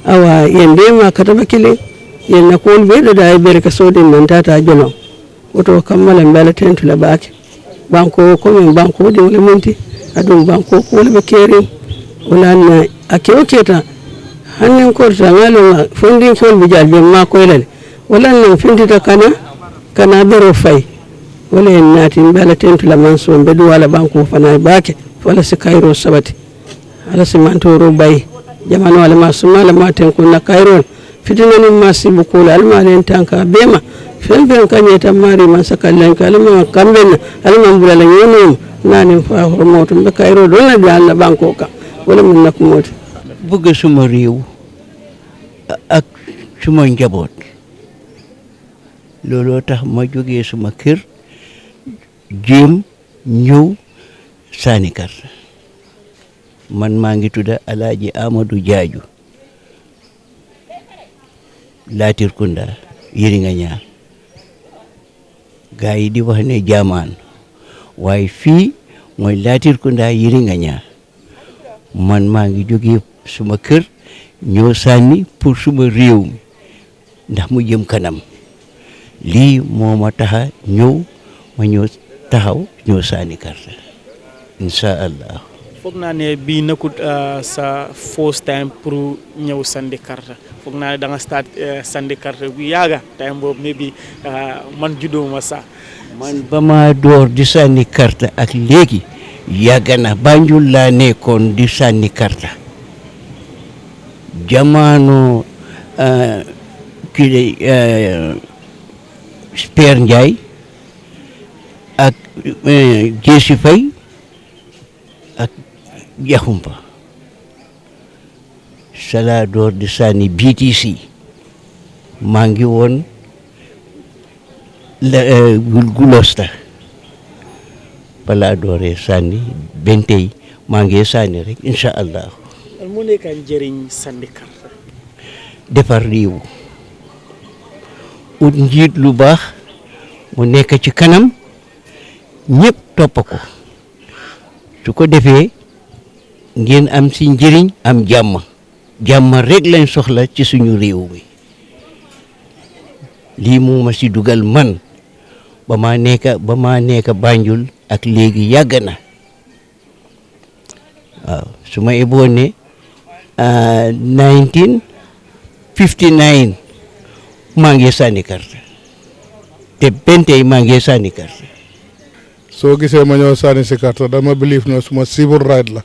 awa yende ma kataba kile yenna ko be da ay berka sodin nan tata jono woto kamala mbala tentu la baki banko ko men banko de wala monti adum banko ko wala be keri wala na akewo keta hannen ko ta ngalo fundin ko be jalbe ma ko ilale wala nan findita kana bero fay wala en nati mbala tentu la manso be do wala banko fana bake wala se kayro sabati ala se mantoro bay jamanu wala masumala maten ko na kayro fitina ni masibu ko alma len tanka bema fembe kanye tamari masakallan kalma kamben alma bulala yono nani fa hormoto be kayro do na dal banko ka wala mun nak moti bëgg suma réew ak suma njaboot looloo tax ma jógee suma kër jéem ñëw sànni carte man maa ngi tudda Alaaji Amadou Jaaju Latrikunda Yiringa Ñaar gaa yi di wax ne jaamaan waaye fii mooy Latrikunda Yiringa Ñaar man maa ngi jógee suma kër ñëw sànni pour suma réew mi ndax mu jëm kanam lii moo ma taxa ñëw ma ñëw taxaw ñëw sànni carte insha allah foog naa ne bii nekkut sa first time pour ñëw sànni carte foog naa ne da nga start sànni carte bu yàgga time boobu maybe man judduma sax man ba ma door di sànni carte ak léegi yàgg na Banjul laa nekkoon di sànni carte jamono kii Père Ndiaye ak Jessi Faye ak Yaxumpa sala door di sànni BTC maa ngi woon Gulosta balaa dooree sànni bentey maa ngi sànni rek incha allah. mu nekk njëriñ sànni carte. defar réew ut njiit lu baax mu nekk ci kanam ñëpp topp ko su ko defee ngeen am si njëriñ am jàmm rek lañ soxla ci suñu réew mi lii moo ma si dugal man ba ma nekk Banjul ak léegi yàgg na waaw su ma eboon ne 1959 maa ngi sànni carte te bentey maa ngi sànni carte. soo gisee ma ñëw sànni si carte dama believe ne suma civil right la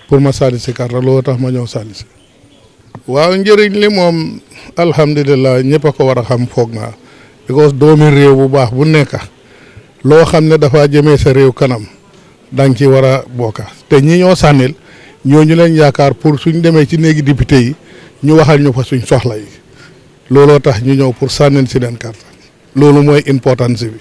pour ma sànni si carte loolu tax ma ñëw sànni si. waaw njëriñ li moom alhamdulilah ñëpp a ko war a xam foog naa because doomi réew bu baax bu nekk loo xam ne dafa jëmee sa réew kanam danga ci war a bokka te ñi ñoo sànnil ñooñu leen yaakaar pour suñ demee ci néegi député yi ñu waxal ñu fa suñ soxla yi looloo tax ñu ñëw pour sànnil si leen carte loolu mooy importance bi.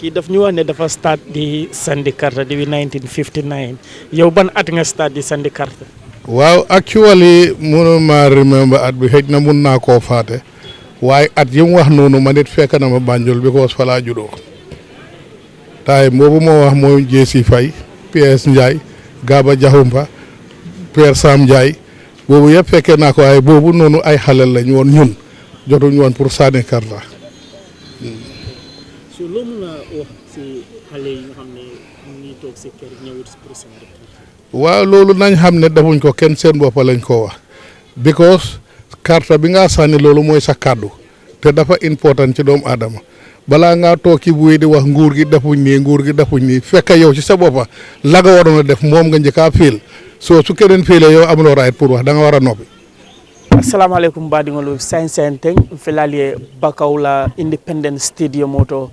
kii daf ñu wax ne dafa start di sànni carte depuis 1959 yow ban at nga start di sànni carte. waaw actually mënuma remember at bi xëj na mun naa koo faate waaye at yi mu wax noonu ma nit fekk na ma Banjul because fa laa juddoo taay boobu moo wax mooy Jessi Faye PS Ndiaye Gaba Jahumpa Père Sam Ndiaye boobu yëpp fekkee naa ko waaye boobu noonu ay xale lañ woon ñun jotuñ woon pour sànni karta. so loo mën a wax si xale yi nga xam ne ñu ngi toog si kër ñëwut pour sànni karta. waaw loolu nañ xam ne defuñ ko kenn seen bopp lañ ko wax because karta bi nga sànni loolu mooy sa kàddu te dafa important ci doomu aadama balaa ngaa toog ci buy di wax nguur gi defuñ nii fekk yow ci sa boppa la nga waroon a def moom nga njëkkaa fiil soo su keneen fiilee yow amuloo right pour wax da nga war a noppi. assalamu alaikum baɗigol sain felalie bakawla independent stadium oto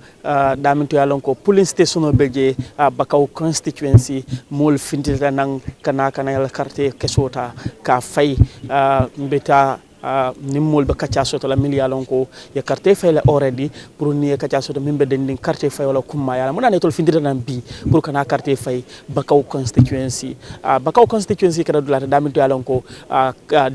daminto yalon ko polling station o beje bakaw constituency mol fintita nan kana yala carte kesota ka fay mbeta nimmol be kacca soto la miliyalon ko ya carte fay la already pour ni kacca soto mimbe den carte fay wala kumma yala mo tol findita nan bi pour kana carte fay bakaw constituency kada dulata daminto yalon ko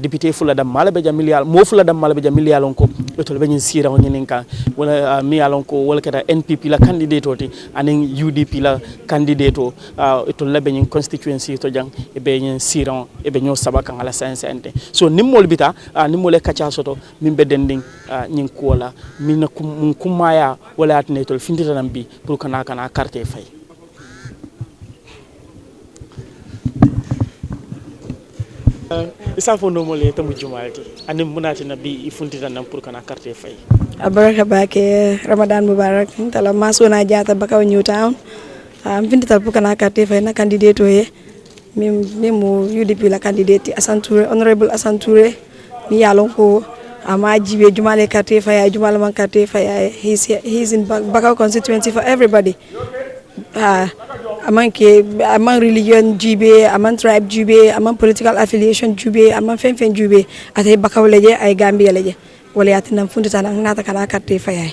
député fula dam mala be jamiliyal mo fula dam mala be jamiliyalon ko tol be nyin sira on nyin kan wala mi yalon ko wala kada NPP la candidate oti anen UDP la candidate o tol la be nyin constituency to jang e be nyin sira e be nyo sabaka ala sansente so nimmol bita ni mole kacha soto min be dending nyin kola min kumaya wala atne tol findita nam bi pour kana carte fay isa fo no mole tamu jumalti ani munati na bi ifundita nam pour kana carte fay abaraka bake ramadan mubarak tala masona jata bakaw new town findita pour kana carte fay na candidate ye mim UDP la candidate Asantoure honorable Asantoure mi yalon ko ama jibe jumale carte faya jumala man carte faya he's in Bakaw constituency for everybody among religion jibe among tribe jibe among political affiliation jibe among fen jibe ate Bakaw leje ay Gambia leje wala yatina fundita nan nata kana carte faya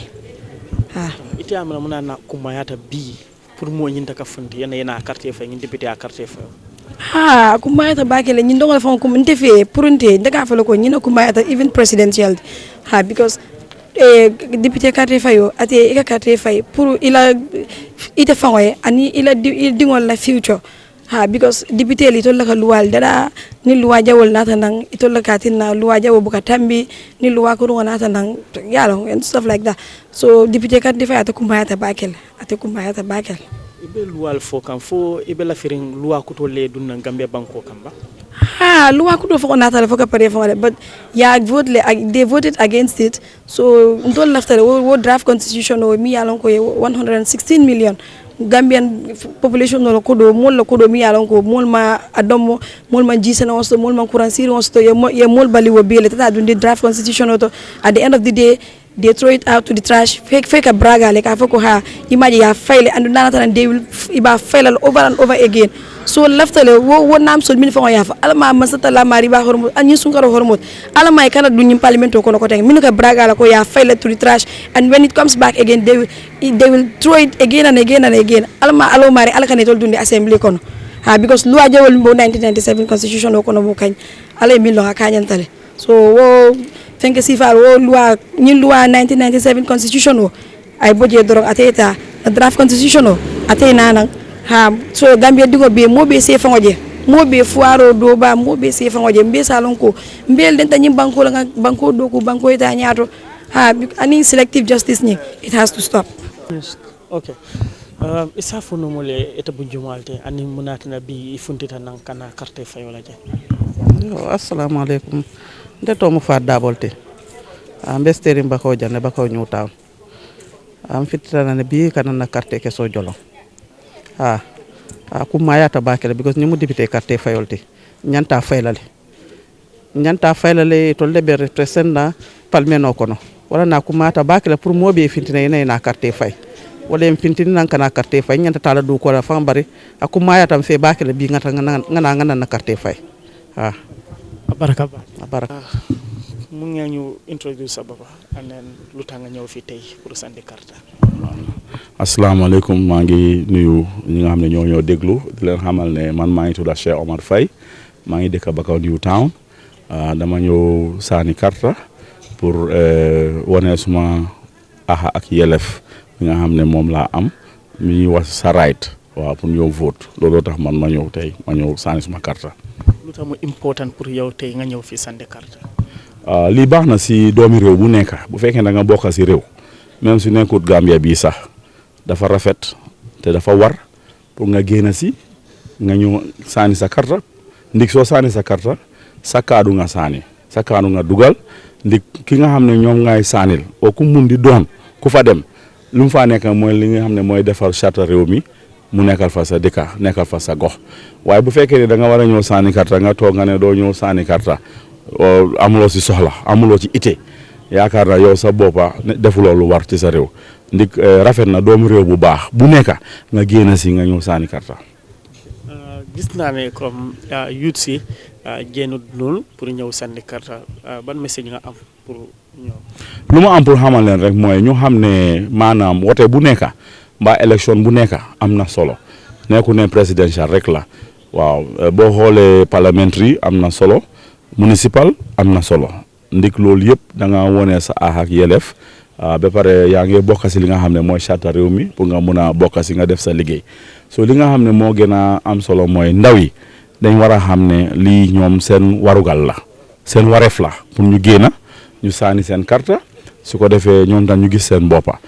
ite amana muna na kumayata bi pour mo nyinta ka funti yana carte faya ngi député a carte faya kumayata bakele nyi ndongo fon ko nte fe pour nte daga falo ko nyina kumayata even presidential because député carte fayo ate ika carte fay pour ila ite fangoye ani ila dingol la future because député li to la ka luwal dada ni luwa jawol nata nang ito la katina luwa jawo buka tambi ni luwa ko nata nang yalo and stuff like that so député carte fay ate kumayata bakele ibe luwal fo kan fo ibe la firing luwa kuto le dunna Gambia banko kamba luwa kuto fo nata fo ka pare fo but they voted against it so ndol laftare wo draft constitution o mi yalon ko 116 million Gambian population no kodo mi yalon ko mol ma adomo mol ma jisena osto mol ma kuransiri osto ye mol bali wo bele tata dundi draft constitution o to at the end of the day they throw it out to the trash fake a braga like afoko imagine ya fail and nanatan they will iba fail over and over again so laftale wo nam so min fa ya fa alma masata la mari ba hormot anyi sungaro hormot alma kana dunyim parliament ko ko ten min ka braga la ko ya fail to the trash and when it comes back again they will throw it again and again alma alo mari alkane tol dundi assembly kono because loi jawol mbo 1997 constitution ko no mo kany ala min lo ka nyantale so wo fenke sifal wo loi 1997 constitution o ay boje dorong ateta draft constitution o atena nan so Gambia digo be mobe se fangoje mobe fuaro do ba mobe se fangoje mbe salon ko mbel den tanyim banko la banko do ko banko eta nyaato ani selective justice ni it has to stop. Okay isa fono mole eta bu jumalte ani munatina bi funtita nan kana carte fayola je assalamu alaikum ndeto mo fa dabolte mbesteri Bakaw janne Bakaw new town am fitana ne bi kana na carte ke so jolo kumaya ta bakele because ni mu député carte fayolte nyanta faylale to lebe representa palmeno kono wala na kumata bakele pour mo be fintina ina na carte fay wala en fintina nan kana carte fay nyanta tala du ko la fam bari akumaya tam fe bakele bi ngata ngana na carte fay baraka mu ngi ñu introduce sababa and then lu tanga ñew fi tay pour sandi carte assalamu alaykum ma ngi nuyu ñi nga xamne ñoo déglu di leen xamal ne man ma ngi tudda Cheikh Omar Faye ma ngi dëkk Bakaw New Town dama ñëw sani carte pour woné suma aha ak yelef nga xamne mom la am mi wax sa right wa pour ñëw vote lolo tax man ma ñëw tay ma ñëw sani suma carte lu tax mu important pour yow tey nga ñëw fii sànni carte. lii baax na si doomi réew bu nekk bu fekkee da nga bokk si réew même su nekkut Gambia bii sax dafa rafet te dafa war pour nga génn si nga ñëw sànni sa carte ndik soo sànni sa carte sa kaadu nga sànni sa kaadu nga dugal ndik ki nga xam ne ñoom ngay sànnil o ku mun di doon ku fa dem lu mu faa nekk mooy li nga xam ne mooy defar charte réew mi mu nekkal fa sa dëkka nekkal fa sa gox waaye bu fekkee ne da nga war a ñëw sànni carte nga toog nga ne doo ñëw sànni carte amuloo si soxla amuloo ci ité yaakaar na yow sa boppa defuloo lu war ci sa réew ndik rafet na doomu réew bu baax bu nekk nga génn si nga ñëw sànni carte. gis naa ne comme youth si génnut lool pour ñëw sànni carte ban message nga am pour ñoom. lu ma am pour xamal leen rek mooy ñu xam ne maanaam wote bu nekk mbaa élection bu nekk am na solo nekku ne présidentiel rek la waaw boo xoolee parliamentary am na solo municipal am na solo ndik loolu yëpp da nga wone sa ak yelef ba pare yaa ngi bokk si li nga xam ne mooy charte réew mi pour nga mun a bokk si nga def sa liggéey so li nga xam ne moo gën a am solo mooy ndaw yi dañ war a xam ne lii ñoom seen warugal la seen wareef la pour ñu génn ñu sànni seen carte su ko defee ñoom tam ñu gis seen boppa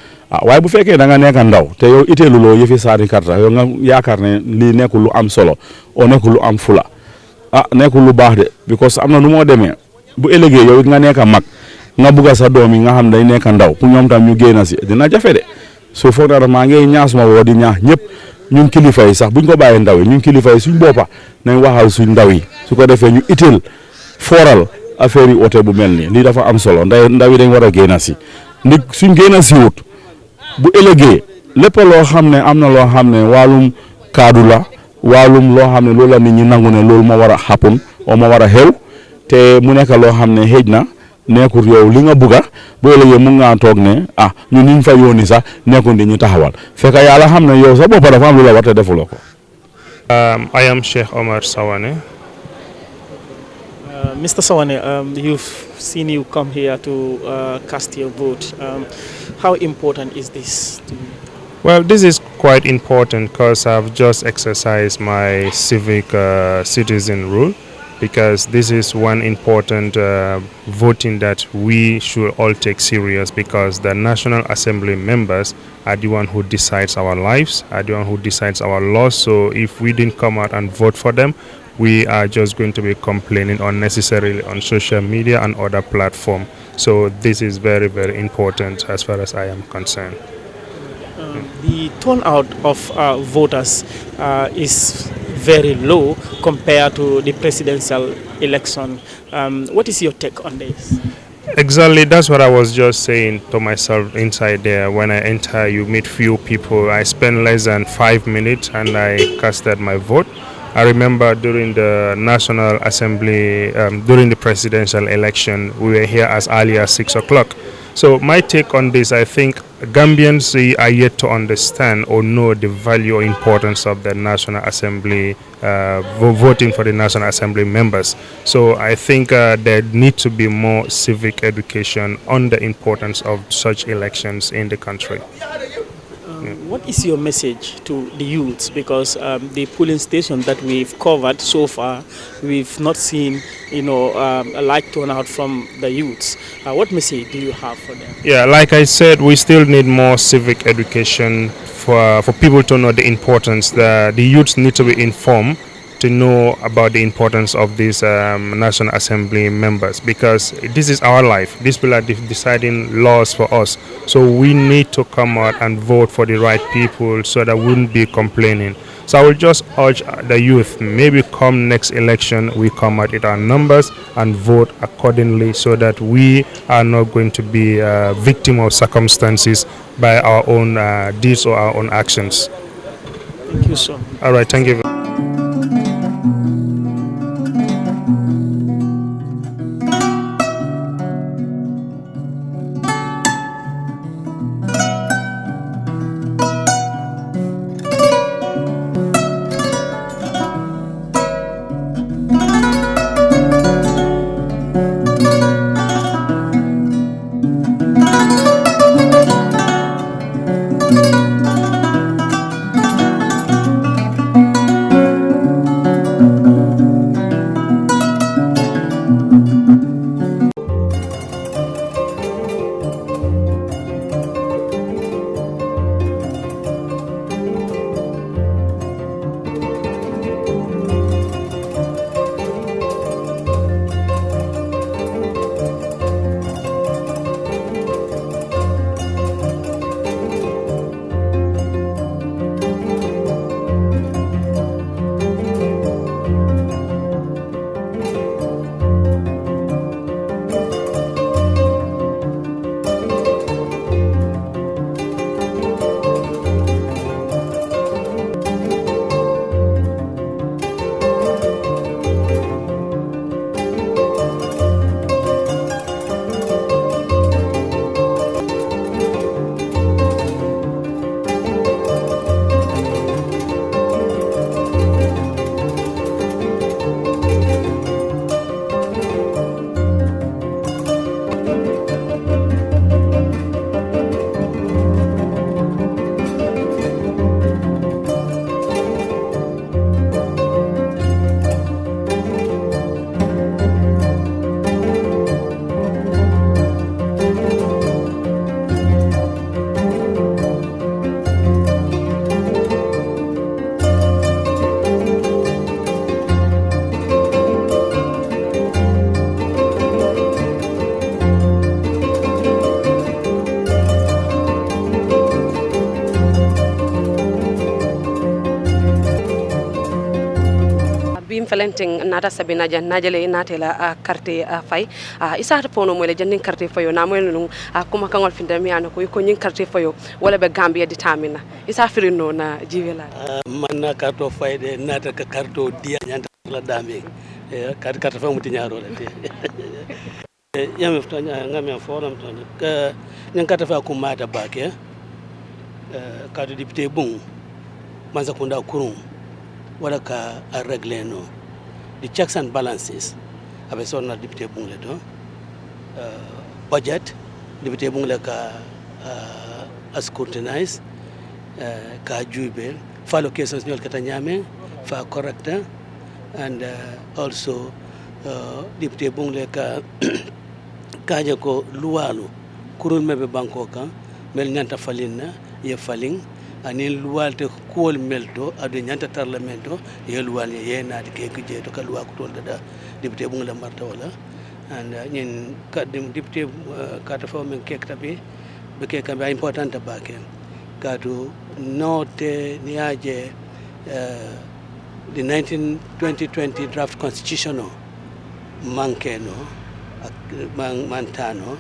waaye bu fekkee da nga nekk ndaw te yow iteeluloo yëfi sànni carte yow nga yaakaar ne lii nekkul lu am solo o nekkul lu am fula nekkul lu baax de because am na nu moo demee bu ëllëgee yow it nga nekk mag nga bugga sa doom yi nga xam day nekk ndaw pour ñoom tam ñu génn si dina jafe de so foog naa maa ngi ñaas ma woo di ñaax ñëpp ñun kilifa yi sax buñ ko bàyyee ndaw yi ñun kilifa yi suñ boppa nañ waxal suñ ndaw yi su ko defee ñu iteel fooral affaire yi ote bu mel nii lii dafa am solo ndaw yi dañ war a génn si ndik suñ génn si wut bu ëllëgee lépp loo xam ne am na loo xam ne wàllum kaadu la wàllum loo xam ne loolu la nit ñi nangu ne loolu moo war a happen o moo war a xew te mu nekk loo xam ne xëj na nekkul yow li nga bugga bu ëllëgee mun ngaa toog ne ñun ñu fa yónni sax nekkul di ñu taxawal fekk yàlla xam ne yow sa bopp dafa am lu la war te defuloo ko. I am Sheikh Omar Sawane. Mr. Sawane, you've seen you come here to cast your vote. How important is this to you? Well, this is quite important because I've just exercised my civic citizen rule, because this is one important voting that we should all take serious, because the National Assembly members are the one who decides our lives, are the one who decides our laws. So if we didn't come out and vote for them, we are just going to be complaining unnecessarily on social media and other platforms. So this is very, very important as far as I am concerned. The turnout of voters is very low compared to the presidential election. What is your take on this? Exactly, that's what I was just saying to myself inside there. When I enter, you meet few people. I spent less than 5 minutes and I casted my vote. I remember during the National Assembly, during the presidential election, we were here as early as 6 o'clock. So my take on this, I think Gambians are yet to understand or know the value or importance of the National Assembly, voting for the National Assembly members. So I think there needs to be more civic education on the importance of such elections in the country. What is your message to the youths? Because the polling station that we've covered so far, we've not seen, a light turnout from the youths. What message do you have for them? Yeah, like I said, we still need more civic education for people to know the importance. The youths need to be informed to know about the importance of these National Assembly members, because this is our life. These people are deciding laws for us. So we need to come out and vote for the right people so that we wouldn't be complaining. So I will just urge the youth, maybe come next election, we come out with our numbers and vote accordingly so that we are not going to be a victim of circumstances by our own deeds or our own actions. Thank you so much. All right, thank you. felenting nata sabina jan najale natela carte fay isata pono mo le jannin carte fayo na mo no kuma kangol findami an ko nyin carte fayo wala be Gambia determina isa firino na jiwela man na carte fay de nata ka carte dia nyanta la dame carte fay muti nyaro la te yam fta ngam forum to ka nyin carte fay ko mata bake carte député bon manzakunda kurum wala ka a régler no the checks and balances avec son député bon le do budget député bon le ka a scrutinize ka jube fa locations nyol kata nyame fa correcta and also député bon le ka kaje ko luwalu kurul mebe banko kan mel nyanta falinna ye falin anin luwalte kuwol melto adu nyanta parlamento ye luwal ye naati ke kuje to kalwa ko tolda da député bu ngala marta wala and nyin kadim député kata fo men kek tabi be ke kambe important ba ke katu note niaje the 2020 draft constitutional mankeno mantano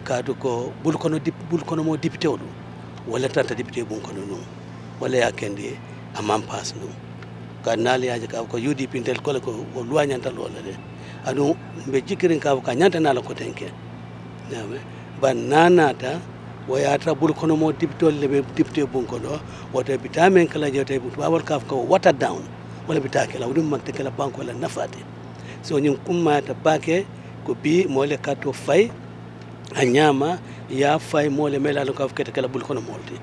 kadu ko bulkono mo député odu wala tata député bon kono no wala yakende amam pass no kanal yaje ka ko UDP intel ko loi nyanta lola de adu be jikirin ka nyanta nala ko tenke name ban nanata wayata bul kono mo député le député bon kono wata bitamen kala jete bu babal ka ko water down wala bitake la wudum makte kala banko la nafati so nyum kumma ta bake ko bi mo le kato fay anyama ya fay mole melalo ka fukete kala bul kono molti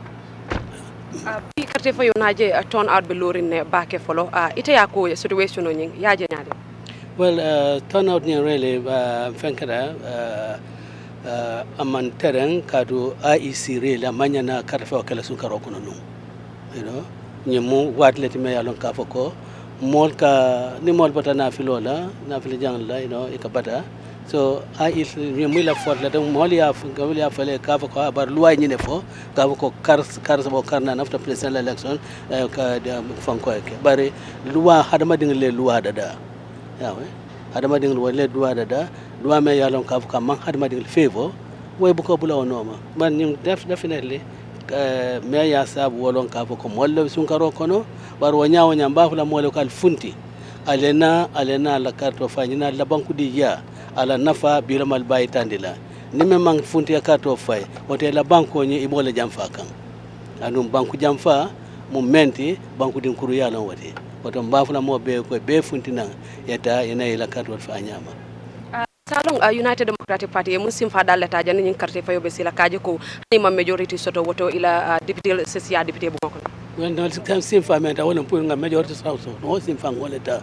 bi carte fayo naje turn out be lorin ne bake folo ite ya ko situation nyin yaje nyaade well turn out ni really fankara aman terrain kadu IEC really amanya carte fayo kala sun karo kono no you know nyimu watleti me yalon ka foko mol ka ni mol bata na filola na fil jangla you know ikabata so il remila fort la dum mol ya fale ka ko bar loi ni ne fo ka ko kar bo karna nafta president election ka fanko ke bare loi hadama dingle loi dada yawe hadama dingle le loi dada loi me yalon ka man hadama dingle favor way bu ko bula wonoma man nim definitely me ya sabu wolon ka ko molle sun karo kono bar wonya mba fula mole kal funti alena la karto fanyina la banku di ya ala nafa bila mal bayi tandila nimme mang funti ya karto fay wote la banko ni ibole jamfa kan anum banku jamfa mu menti banku din kuru ya lon wote woto mba fula mo be ko be funti nan yeta ina la karto fa nyama salong United Democratic Party musim fa dalata jan nyin carte fayo be sila kaje ko ni ma majority soto woto ila député CCA député bu ko when no kam sim fa menta wala pour nga majority sauce no sim fa wala ta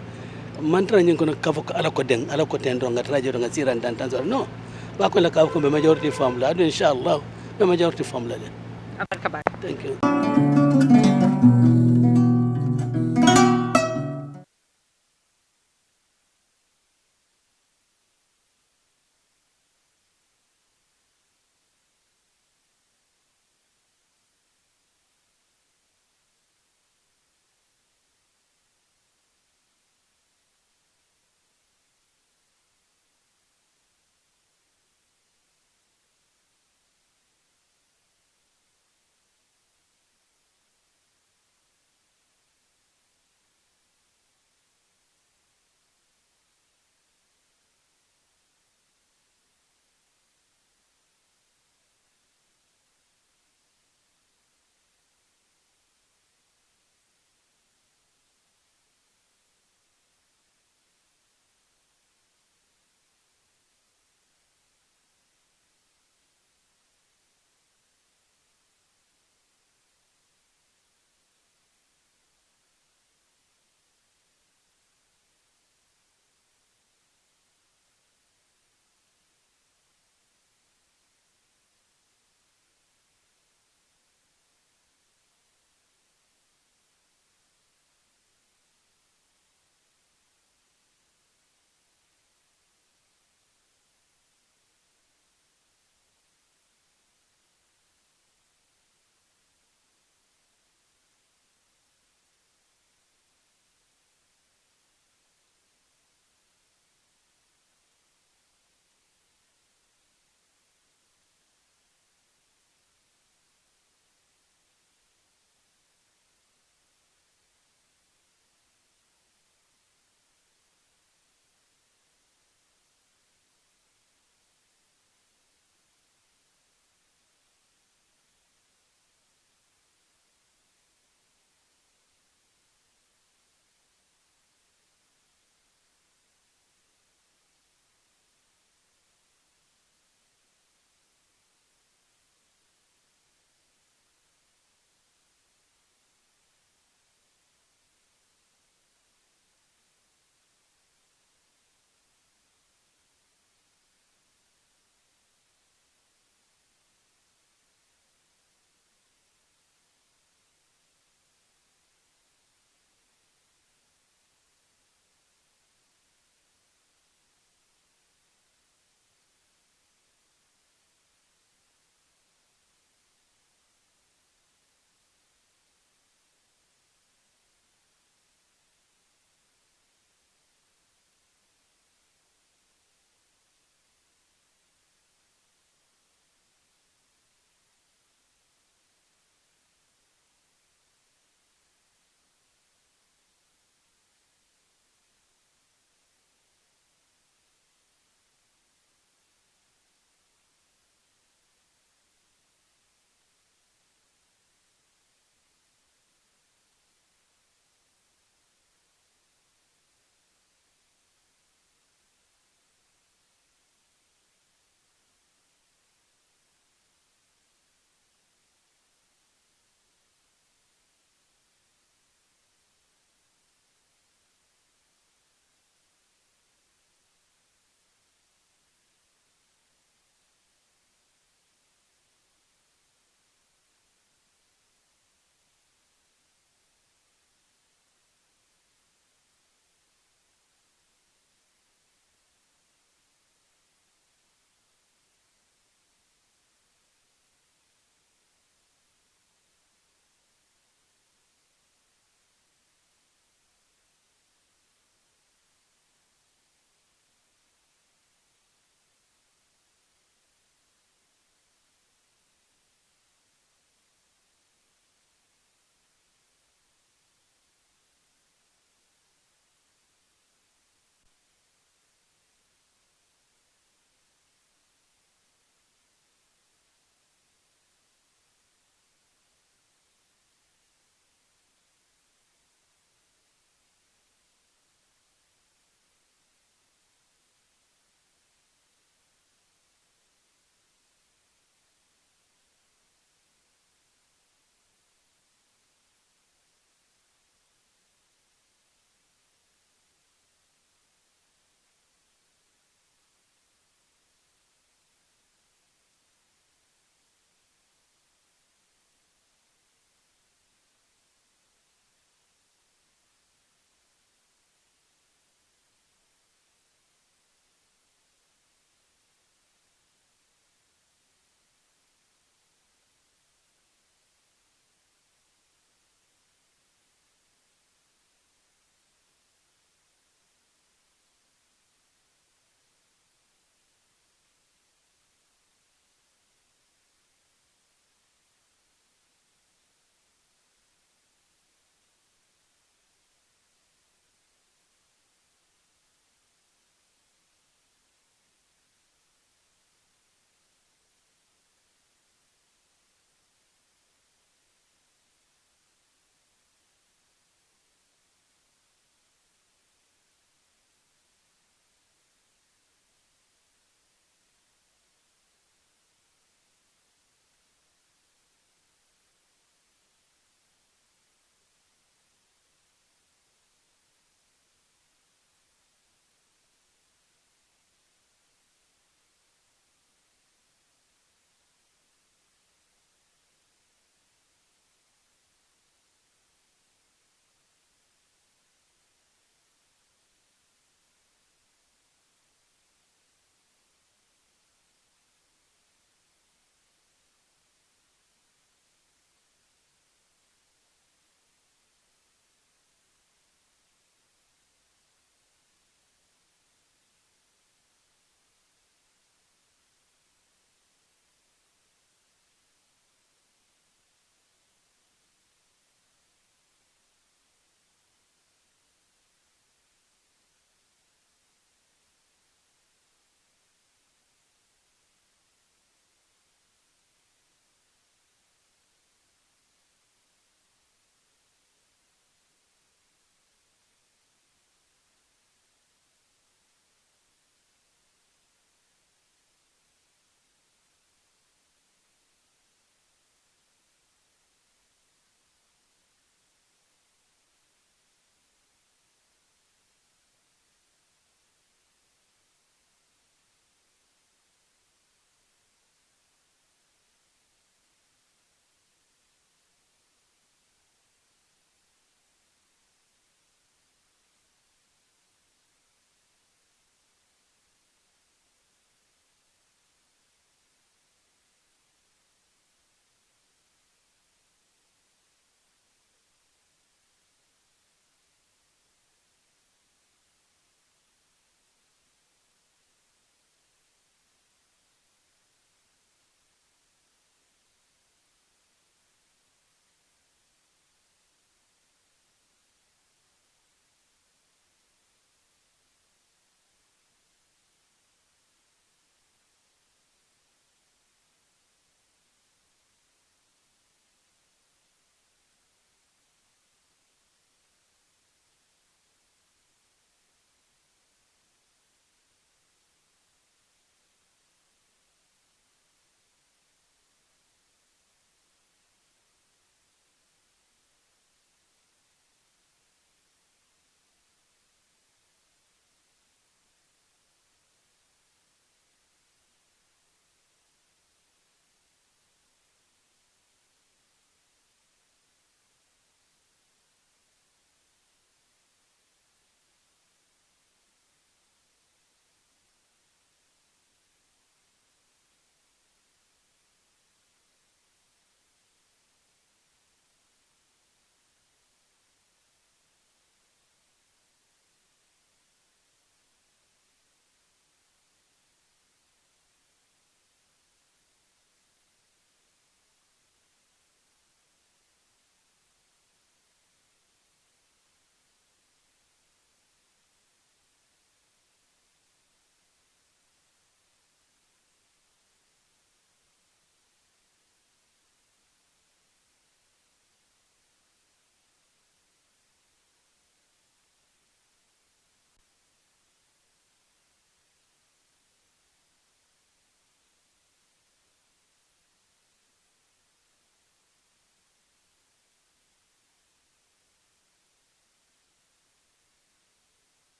mantra nyin ko kafo ala ko den ala ko ten do nga traje do nga siran dan tan no ba ko la ka ko be majority fam la do inshallah be majority fam la abarka thank you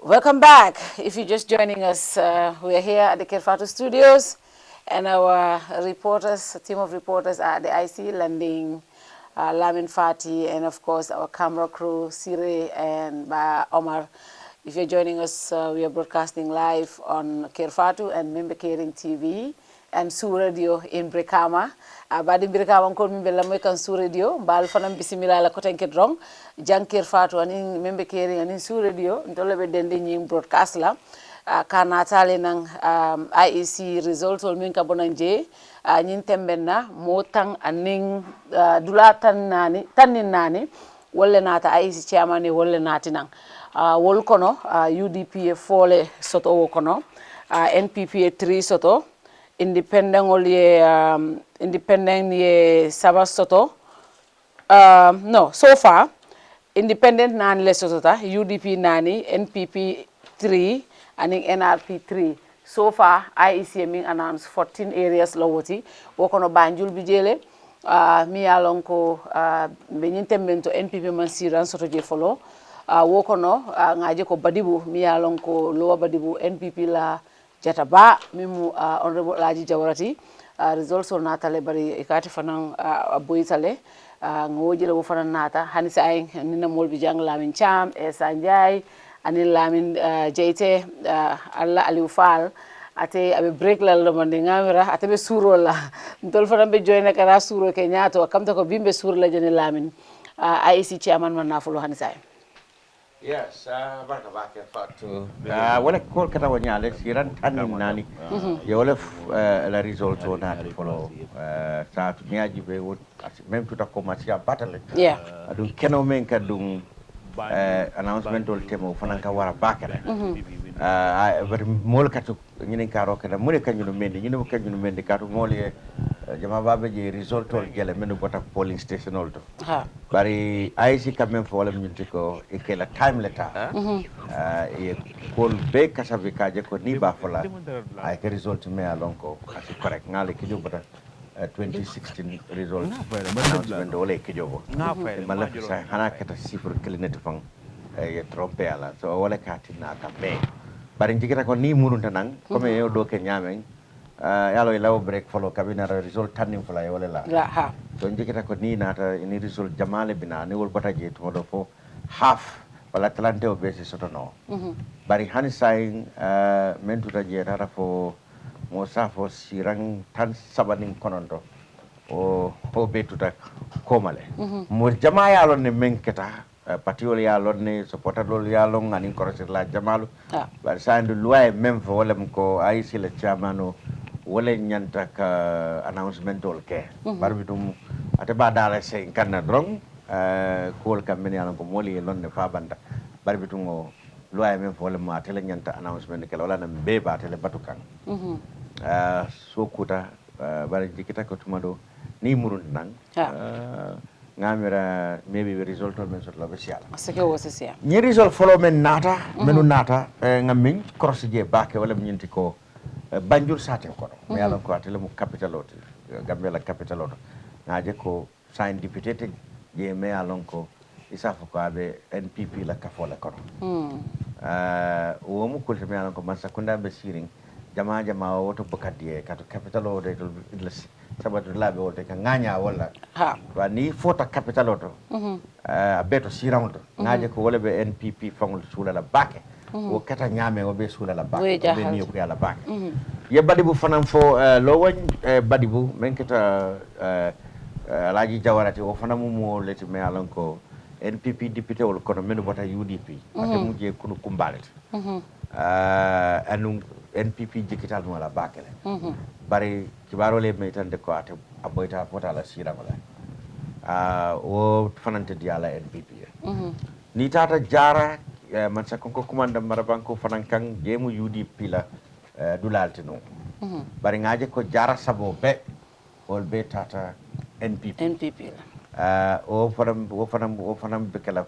Welcome back. If you're just joining us, we are here at the Fatou studios, and our reporters, a team of reporters are at the IC landing, Lamin Fati, and of course our camera crew, Sire and Omar. If you're joining us, we are broadcasting live on Fatou and Member Caring TV and Su Radio in Brikama. Badi Brikama ko min bella moy kan Su Radio bal fanam bisimila la ko tenke drong jang Fatou ani Member Caring ani Su Radio ndole be dende ñi broadcast la kana tale nang IEC result ol min ka bonanje ñin tembenna mo tang aning dula tanin nani wolle nata IEC chairman e wolle nati nang wol kono UDP e fole soto wo kono NPP e 3 soto independent ye saba soto no so far independent nani le soto ta UDP nani NPP 3 and NRP 3 so far IEC min announced 14 areas lowoti wokono Banjul bijele mi yalon ko be nyintemento NPP man siran soto je follow wokono ngaje ko Badibu mi yalon ko lowa Badibu NPP la jata ba mimu honorable Laji Jawarati results on natale bari ikati fanan boyitale ngoje le fanan nata hanisa ay nina molbi jang Lamin Cham e Sanjay ani Lamin Jeyte alla Aliou Fall ate abe break la lo mande ngamira ate be suro la ndol fanan be joyna kara suro ke nyaato kamta ko bimbe suro la jene Lamin IEC chairman man nafulo hanisa ay. Yes, barka bake Fatou. Wala ko kata wanyale siran tanin nani. Ya wala la result ona follow sa tu nyaji be wot même tout a commencé à battle. Yeah. Adun keno men kadung announcement ol temo fanan ka wara bakere. Bari mol katu nyinen karo kada mune kanyuno mendi nyino kanyuno mendi katu moli jama babe je result ol gele menu bota polling station ol to. Bari IEC quand même faut le multiko et que la time leta et kol be kasabe kaje ko ni ba fola ay ke result me alonko asi correct ngale ki jobata 2016 result announcement ole ki jobo mala sa hana kata sifur kelinete fang e trompe ala so wala katina ka me bari jikita ko ni murunta nang comme yo do ke nyamen yalo ilaw break follow kabina result tanning fola wala la so jikita ko ni nata ni result jamale bina ni wol bata je to do fo half wala talante o besi soto no bari hani sain men tuta je tata fo mo safo sirang tan sabanin konondo o be tuta komale mo jama yalo ne menketa patiol yalo ne supportadol yalo ngani korosir la jamalu bari sandu loi même fo wala ko IEC le chamano wala nyanta ka announcement ol ke barbitum ate ba dala sen kanna drong kol kam men yalan ko moli lonne fa banda barbitum o loi même fo wala ma tele nyanta announcement ke wala na be ba tele batukan so kuta bari jikita ko tumado ni murun nang ngamira maybe result men sot la besiala asake wo sesia ni result follow men nata menu nata ngamin cross je baake wala nyinti ko Banjul sate ko no yalla ko atele mu capital ot Gambia la capital ot ngaje ko sign deputy je me alon ko isafu ko abe NPP la kafola ko wo mu ko me alon ko man sakunda be siring jama woto bokadie kato capital ot to sabatu labe wote ka nganya wala wa ni fota capital ot beto siram to ngaje ko wala be NPP fangul sula la bake wo kata nyame wo be sula la bake be ni ko yalla bake ye Badibu fanam fo lowañ Badibu men kata Laji Jawarati o fanam mo leti me alon ko NPP député wol kono menu bota UDP ate mu je kunu kumbalet anu NPP jikital mo la bakele bari kibaro le me tan de ko ate aboyta pota la sira wala o fanante diala NPP ni tata jara man sa konko commande marabanko fanankang jemu UDP la dulaltino bari ngaje ko jara sabo be wol be tata NPP o fanam be kala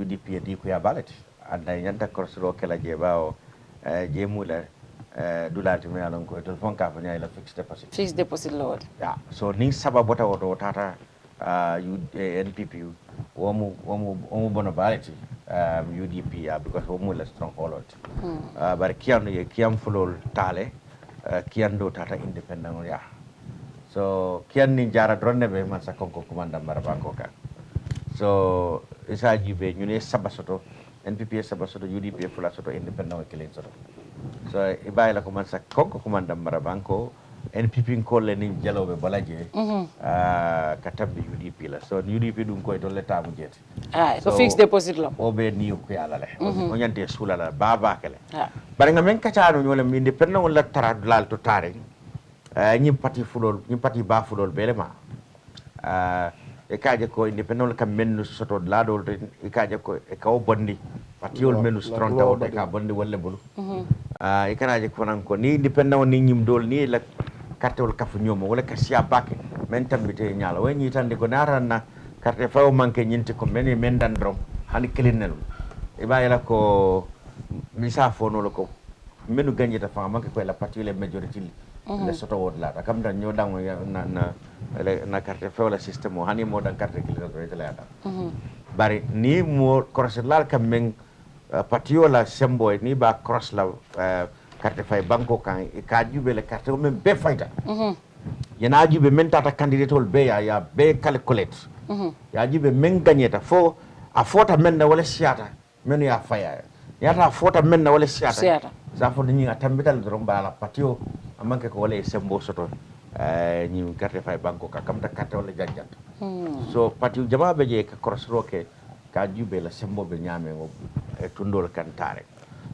UDP di ko ya balati anda yanta korsro kala je bawo jemu la dulalti me alon ko to fonka fa nyay la fixed deposit lord ya so ni sababo tawoto tata NPP womu bono balati UDP because wo la stronghold bar kiam fulol tale kian do tata independent ya so kian ni jara dronne be man sa konko kumanda marabanko kan so isaji be ñune sabasoto NPP sabasoto UDP fula soto independent killing soto so ibayla ko man sa konko kumanda marabanko NPP kolle ni jalobe balaje katabbe UDP la so UDP dum koy to l'état mu jeti so fixed deposit la o be ni ko yalla le o nyante sula la baba kele bare nga men kataano ñole mi independent wala tara dal to tare ñi parti fulol ñi parti ba fulol belema e kaaje ko independent kam men soto laadol e kaaje ko e kaw bondi partiol men strong taw de ka bondi wala bulu e kanaaje ko nan ko ni independent ni ñim dol ni la kartewol kafu ñomo wala ka siya bakke men tambite ñala way ñi tande ko naranna carte faw manke ñinti ko men dan drom hani kelinel e bayila ko misa fono lo ko menu gagnita fa manke ko la partiole majority le soto wod la kam dan ñoo dang na carte faw la système hani mo dan carte kelinel la bari ni mo cross la kam men partiola sembo ni ba cross la carte fay banko kan e ka jube le carte men be fayda yana jube men tata candidate ol be ya be calculate ya jube men gagneta fo a fota men na wala siata men ya faya ya ta fota men na wala siata sa fo ni tambital do mbala patio amanke ko wala sembo soto ni carte fay banko ka kam ta carte wala jajjat so patio jama be je ka cross roke ka jube la sembo be nyame ngo e tundol kan tare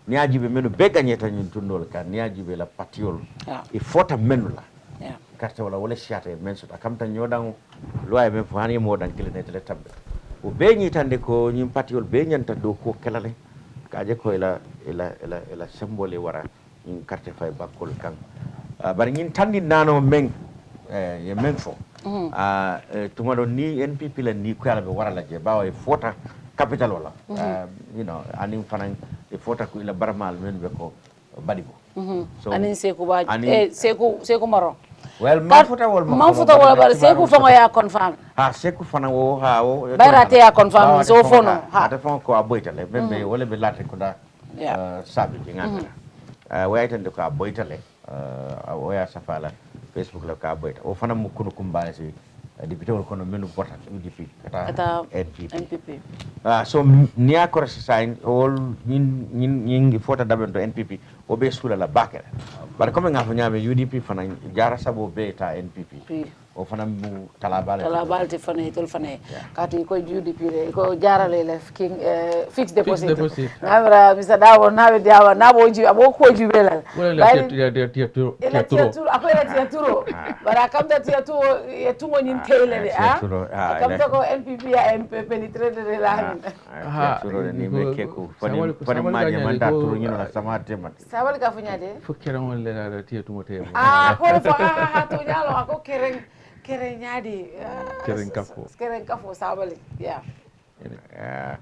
ni ajibe menu be gagneta ñun tundol kan ni ajibe la patiol e fota menu la carte wala siata men so kam tan ñodan loy men fo hani modan kilene tele tabbe o be ñi tande ko ñim patiol be ñanta do ko kelale kaaje ko ila symbole wara ñim carte fay bakol kan bari ñin tandi nano men ye men fo tuma do ni NPP la ni ko yalla be wara la je bawo e fota capital wala you know anin fanan e fota ko ila barmal men be ko badibo so anin seku ba seku maro well man futa wala bar seku fango ya confirm seku fana wo o bayrate ya confirm so fono ata fon ko aboytale membe wala be latte ko da sabi ngata waytande ko aboytale o ya safala Facebook la ka aboyta o fana mu kunu kumbaasi député wol kono menu bota UDP kata NPP so niya ko sign all ñing fota daben to NPP o be sula la bakere bar comme nga fa ñame UDP fana jara sabo be ta NPP o fana mu talabalti fana tol fana kati ko UDP le ko jarale le king fixed deposit nabra misa dawo nabe dawa nabo ji abo ko jube la tia turo bara kam da tia turo e tumo ñin tele de kam to ko NPP ya MP penetrate de la turo ni me keku fani maje manda turo ñino la sama tema sabal ka fuñade fukere on le la tia tumo te ko fa to ñalo ko keren ñaadi keren kafo sabali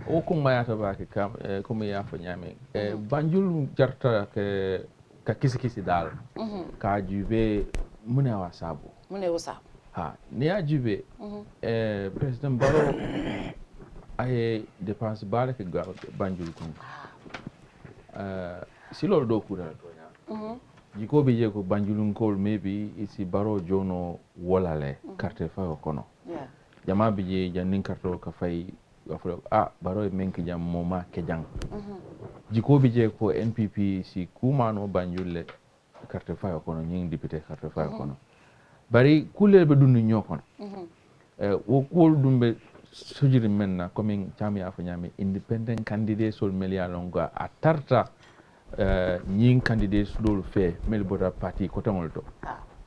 o kuma ya tabaki kam kuma ya fa ñame banjul jarta ke ka kisi dal ka jube mune wa sabu ni ya jube president Barrow ay dépense bala ke banjul kun si lolu do ku dal to jiko be je ko banjulun kol maybe isi Barrow jono wolale carte fa kono jama be je jannin carte ka fay Barrow men ki jam moma ke jang jiko be je ko NPP si kumano banjulle carte fa kono ñing député carte fa kono bari kulel be dundu ñokono wo kol dumbe sojiri menna comme chami afa ñami independent candidate sol melia longa a tarta ñing candidate dol fe mel bota parti ko tangol to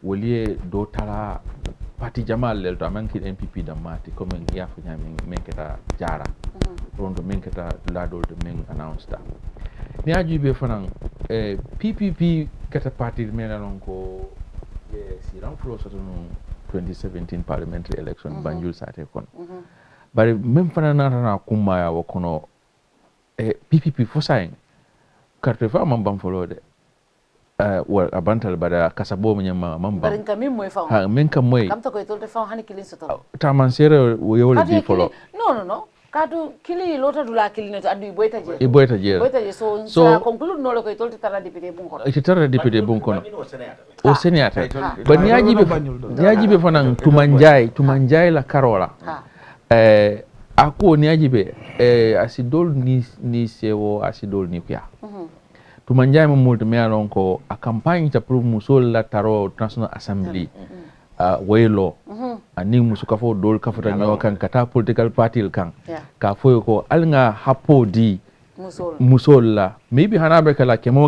wolié do tala parti jamal lel to manki NPP da mati comme yafa ñami men keta jara rondo men keta ladol de men announce ta ni ajube fanan PPP keta parti mel lon ko si renflo soto no 2017 parliamentary election banjul sate kon bari même fanan na kuma ya wokono PPP fo sayin carte fa mam bam folode wal abantal bada kasabo nyama mam bam bari kam moy fa ha men kam moy kam to ko to fa hani kilin soto ta man sere wo yewle di folo no Kadu kili lota dula kili neto adu iboita je. Iboita je. So conclude no loko itolti tara député bunko. Itara député bunko. O senata. Ba niajibe fanan tumanjai la Karola. Ako niajibe asidol ni sewo asidol ni pia. Tumanjai mo multi me alon ko a campagne ta pour musol la taro National Assembly. Waylo ani musuka fo dol ka fota nyawa kan kata political party kan ka foyo ko alnga hapo di musol la maybe hanabe kala kemo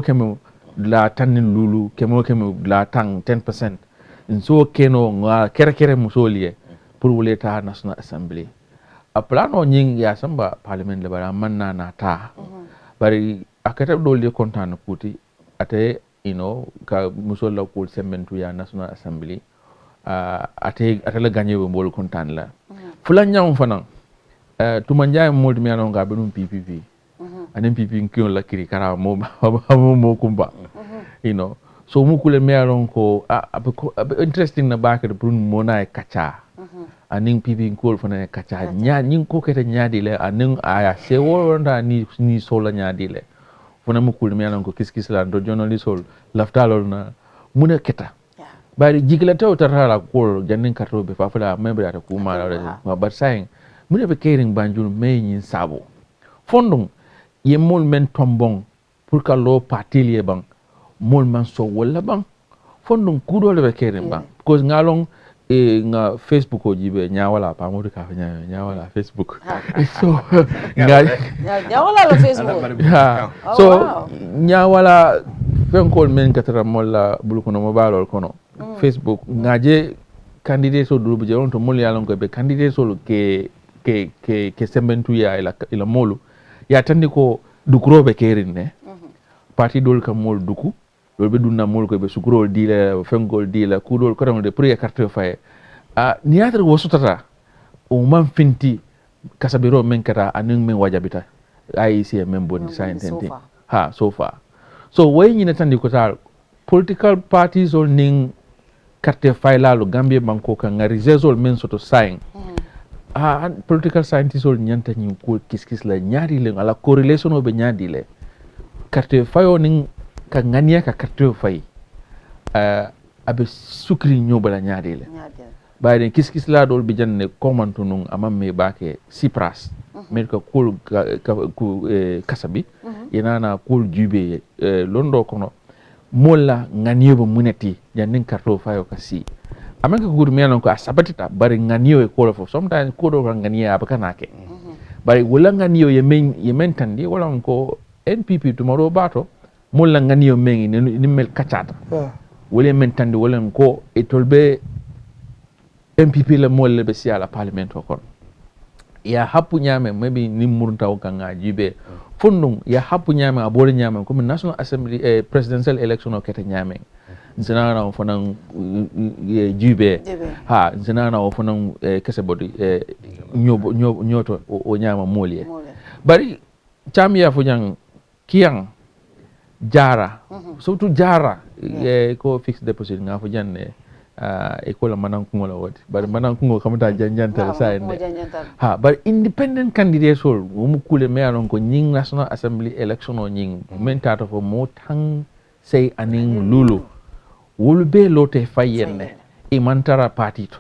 la tanin lulu kemo la tang 10% nso keno nga kere musoliye pour wuleta National Assembly a plano nying ya samba parliament le bara manna na ta bari akata dol de kontan kuti ate ka musol la ko sementu ya National Assembly atela gagné be mbol kontan la fulan nyam fanan tumanjay moldi mi anon ga benum PPP anen PPP kion la kiri kara mo kumba so mu kule mi anon ko interesting na bakade pour mona e kacha anen PPP kol fana e kacha nya nyin ko kete nyaadi le anen aya se wonda ni sola nyaadi le fona mu kule mi anon ko kiskis la do journalist sol laftalol na muna keta bari jigla taw tarala ko jannin karto be fafala membre ata kuma ma bar saying mune be kering banjul me nyin sabo fondum ye mol men tombong pour ka lo patilie bang mol man so wala bang fondum kudo le be kering bang because ngalong nga Facebook o jibe nyawala pa modu ka nyawala Facebook so nyawala la Facebook so nyawala fenkol men katara molla bulukono mo balol kono Facebook ngaje candidate so dulu on to mol yalon ko be candidate so ke sembentu ya ila molu ya tandi ko dukrobe kerin ne parti dol kam mol duku dol be dunna mol ko be sukrol dile fengol dile kudol ko de pour carte faye niatre wo sutata o man finti kasabiro men kata anin men wajabita IEC men bon design tenti so far so way ni tandi ko tal political parties or ning carte fayla lo Gambia banko kan ngari zezol men soto sign political scientists ol nyanta nyi ko kiskis la nyaari le ala correlation o be nyaadi le carte fayo ning ka ngania ka carte fay abe sukri nyobala nyaadi le bayden kiskis la dol bi janne komanto nun amamme baake sipras men ka kul kasabi yenana kul jube londo kono molla nganiyo muneti jannin karto fayo kasi amaka gudu menon ko asabatita bari nganiyo e ko fo sometimes ko do nganiya abakanake bari wala nganiyo yemen tandi wala ko NPP tomorrow bato molla nganiyo mengi ni mel kachata wala men tandi wala ko e tolbe MPP la molle be siala parliament ko kon ya hapu nyame maybe ni murunta o kanga jibe fundum ya hapu nyame abore nyame comme National Assembly presidential election o kete nyame zinana o fanan jibe zinana o fanan kese bodi nyoto o nyama molie bari chamia fu nyang kiang jara surtout jara ko fixed deposit nga fu janne école manankungo la wodi bari manankungo kamata janjantal sa bari independent candidate sol mu kule me alon ko nying National Assembly election o nying men tata fo mo tang say aning lulu wulbe lote fayenne e mantara party to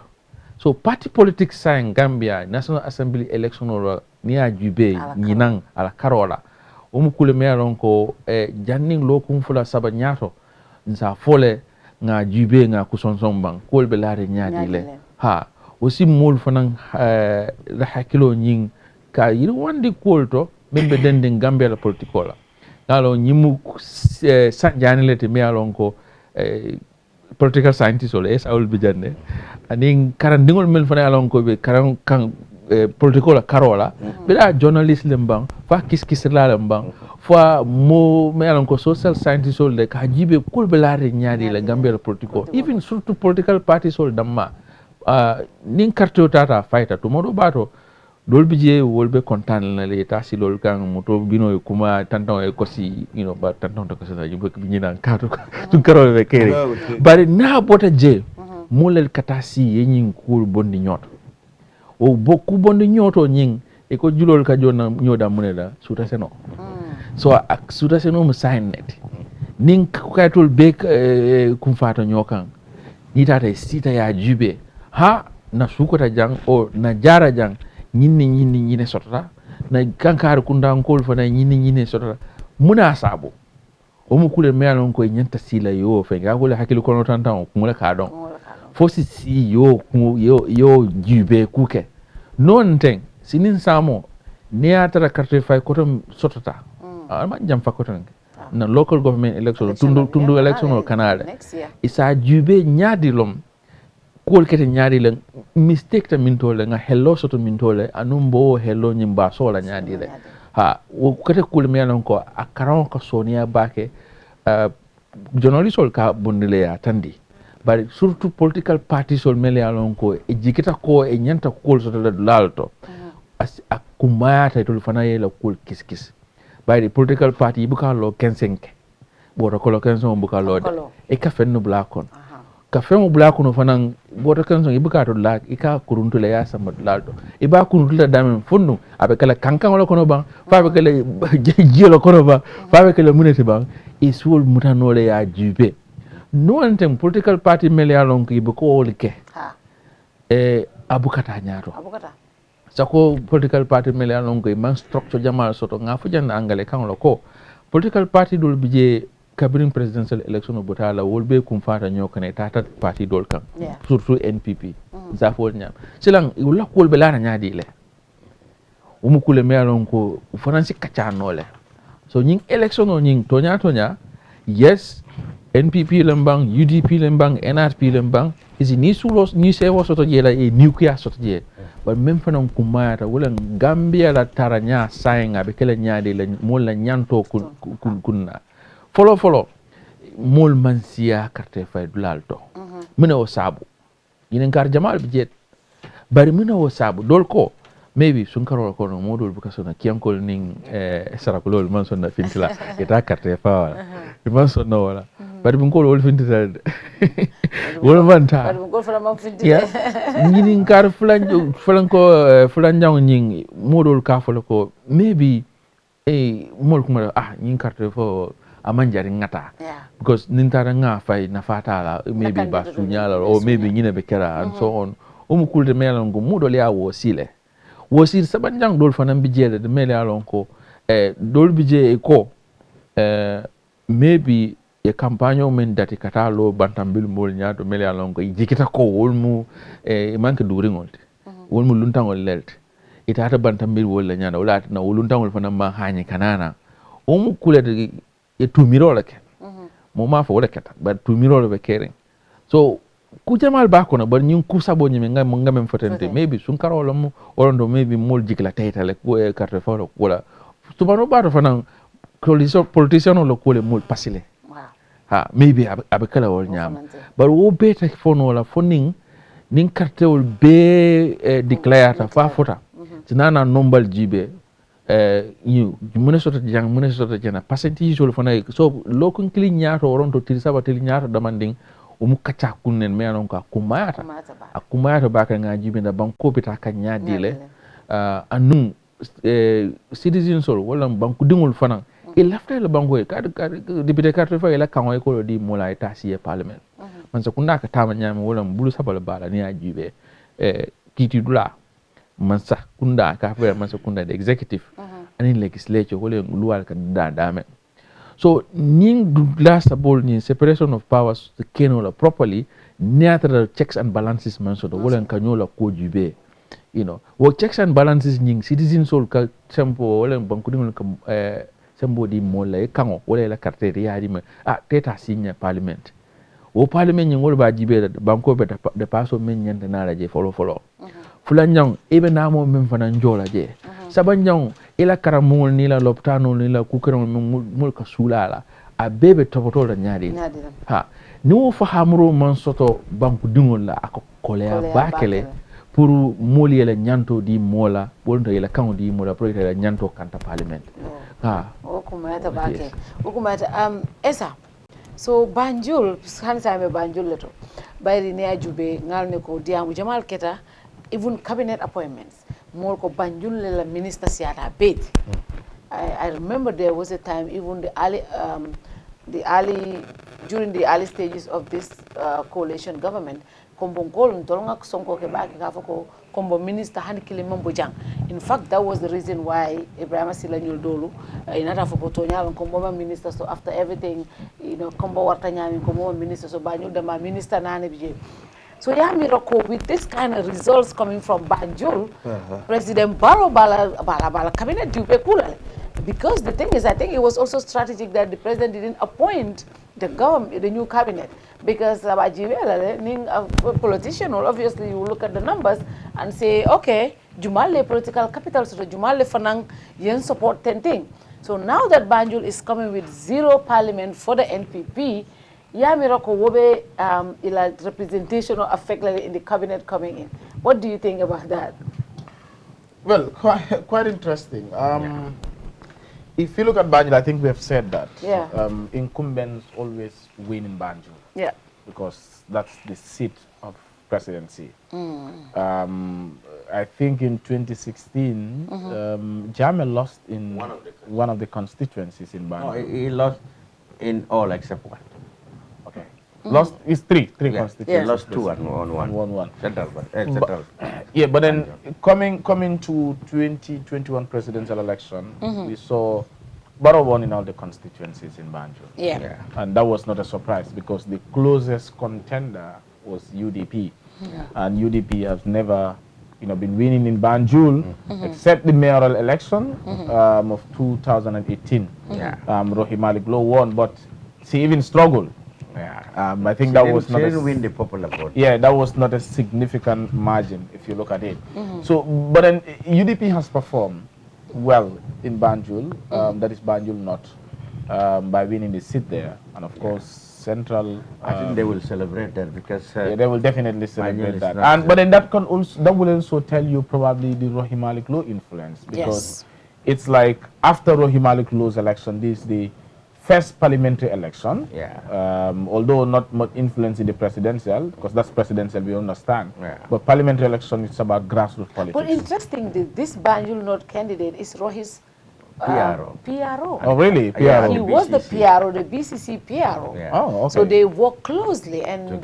so party politics sa Gambia National Assembly election o ni ajube nyinang ala karola mu kule me alon ko janning lokum fula saba nyato nsa fole nga jube nga kusonson bang kol be laare nyaadi le aussi mol fanan la hakilo nying ka yiri wandi kol to membe dende Gambia la politikola ngalo nyimu sanjani lete me alon ko political scientist ole awul bi jande ani karandingol mel fana alon ko be karan kan politikola karola be da journalist lembang fa kiskis la lembang fa mo me alon ko social scientist sol de ka jibe kul be laare nyaadi la Gambia politiko even surtout political party sol damma nin carte tata fighter to modo bato dol bije wolbe kontan la le ta si lol kan moto bino kuma tanton e kosi ba tanton to kosi na jumbe bi nan kato tu karo be kere bari na bota je molel katasi yenyin kul bondi nyoto o bokku bondi nyoto nyin e ko julol ka jonna nyoda munela suta seno so ak suta seno mu sign net nin kaytol be kum fata nyokan ni tata sita ya jube ha na sukota jang o na jara jang nyinni sotata na kankar kundankol fana nyinni sotata muna sabo o mu kule me alon ko nyanta sila yo fe ga kule hakilu kono tantan ko mula ka don fo si yo jube kuke non ten sinin samo ne atara carte fay ko tom sotata ma jam fa ko ton na local government election tundu election o kanale isa jube nyaadi lom kol kete nyaadi le mistake ta min tole nga hello soto min tole anumbo hello nyimba sola nyaadi le ha wo kete kul me non ko akaron ko sonia bake journalist ol ka bondile ya tandi bari surtout political parties ol mele alon ko e jikita ko e nyanta kol soto lalto akumata tol fana yela kol kiskis bari political party ibuka lo kensenke bota ko lo kenson buka lo de e ka fenno blakon ka fenno blakon fanan bota kenson ibuka to la ika kuruntu le ya sama lalto iba kuruntu la damen funnu abe kala kankan lo kono ba fa be kala jelo kono ba fa be kala munete ba isul mutanole ya jube no antem political party mele alon ko ibuko wolke abukata nyato sako political party mele alon ko man structure jamal soto nga fu janda angale kan lo ko political party dol bije cabinet presidential election botala wolbe kum fata nyokane tata party dol kan surtout NPP zafol nyam silang wala ko wolbe la nyaadi le umu kule me alon ko fanansi kaccanole so nying election o nying tonya yes NPP lembang UDP lembang NRP lembang isi ni sulos ni sewa soto jela e nuclear soto je but même fanan kumata wala Gambia la taranya sayenga be kala nyaade la mol la nyanto kunna follow mol mansia carte fay dulalto mena o sabu yinen kar jamal bi jet bari mena o sabu dol ko maybe sun karol ko no modol buka sona kiankol ning sarakolol man sonna fintila eta carte fa man sonna wala bari bin ko wol fintila wol manta bari bin ko fala man fintila yinin kar fulan ko fulan jang ning modol ka fala ko maybe mol kuma ning carte fo amanjari ngata because nintara nga fay na fatala maybe ba sunyala or maybe nyine be kera and so on kulde melon go modol ya wosile wosir sabanjang dol fanam bi jede de mele alon ko dol bi je ko maybe e campagne men dati kata lo bantambil mol nyaato mele alon ko jikita ko wolmu manke duri ngolte wolmu luntangol lelt itata bantambil wol la nyaada wala na luntangol fanam ma haani kanana kulede e tumirole ke mo ma fo wala keta ba tumirole be keren so ku jamal ba ko na bar ñun ku sabo ñi ngam fotente maybe sun karolo mo orondo maybe mol jikla taytale ko e carte foro wala tubano ba to fanan politician lo ko le mol pasile ha maybe abe kala wol ñam bar wo beta fono la foning nin carte wol be declare ta fa fota tinana nombal jibe you munesota jana percentage wol fana so lokon kili nyaato oronto tiri saba tili nyaato damanding kacha kunnen me anon ka kumayata baka ngaji be da banko bita ka nyaadile anun citizen sol wala banku dingol fana e lafta le banko ka député carte fa ila kan ko di mola eta si parlement man sa kunda ka tama nyame wala bulu sabal bala ni ajibe kiti dula man sa kunda ka fa man sa kunda de executive ani legislature wala luwal ka dame so ning last ball ni separation of powers the kenola properly natural checks and balances man so wala kanyola ko jube wo checks and balances ning citizen sol ka tempo wala banku dingol ka sembo di mola e kango wala la carte riadi me teta signa parliament wo parliament ngol ba jibe banko be de paso men nyande na la je follow fulanjang ebe namo men fana njola je sabanjang ila karamul ni la loptano ni la kukero mul ka sulala a bebe topoto la nyaadi ha ni wo fahamro man soto banku dingol la ako kolea bakele pour moli la nyanto di mola bonto ila kan di mola pour ila nyanto kanta parliament o kumata bake o kumata esa so Banjul hansa me Banjul leto bayri ne ajube ngalne ko diamu jamal keta even cabinet appointments more ko Banjul le la minister siata beti. I remember there was a time even during the early stages of this coalition government, kombo ngol ndolonga sonko ke baki kafoko kombo minister hani kilimambo jang. In fact, that was the reason why Ibrahim Sila Nyuldolu inata foko tonyalo kombo minister, so after everything, kombo warta nyami kombo minister, so Banjul dama minister nane bije. So yeah, miracle with this kind of results coming from Banjul, President Barrow bala cabinet dupe kulale. Because the thing is, I think it was also strategic that the president didn't appoint the government, the new cabinet, because a politician will obviously you look at the numbers and say, okay, Jumale political capital, so Jumale Fanang yen support 10 thing. So now that Banjul is coming with 0 parliament for the NPP, yeah, miracle wobe ila representation or affect in the cabinet coming in. What do you think about that? Well, quite interesting. If you look at Banjul, I think we have said that. Yeah. Incumbents always win in Banjul. Yeah. Because that's the seat of presidency. I think in 2016, Jammeh lost in one of the constituencies in Banjul. No, he lost in all except one. Okay. Lost is three constituencies. Yeah. He lost 2 and won 1. Central. Yeah, but then coming to 2021 presidential election, we saw Barrow won in all the constituencies in Banjul. Yeah. And that was not a surprise because the closest contender was UDP. And UDP has never been winning in Banjul except the mayoral election of 2018. Rohi Malik Low won, but she even struggled. I think that was not win the popular vote. Yeah, that was not a significant margin if you look at it. So, but then UDP has performed well in Banjul. That is Banjul North by winning the seat there, and of course Central. I think they will celebrate that because they will definitely celebrate that. But then that will also tell you probably the Rohi Malik Low influence because it's like after Rohi Malik Low's election, this is the first parliamentary election, although not much influence in the presidential, because that's presidential, we understand. But parliamentary election, it's about grassroots politics. But interesting, this Banjul North candidate is Rohi's PRO. Oh, really? PRO. Yeah, he was the PRO, the BCC PRO. Oh, okay. So they work closely and,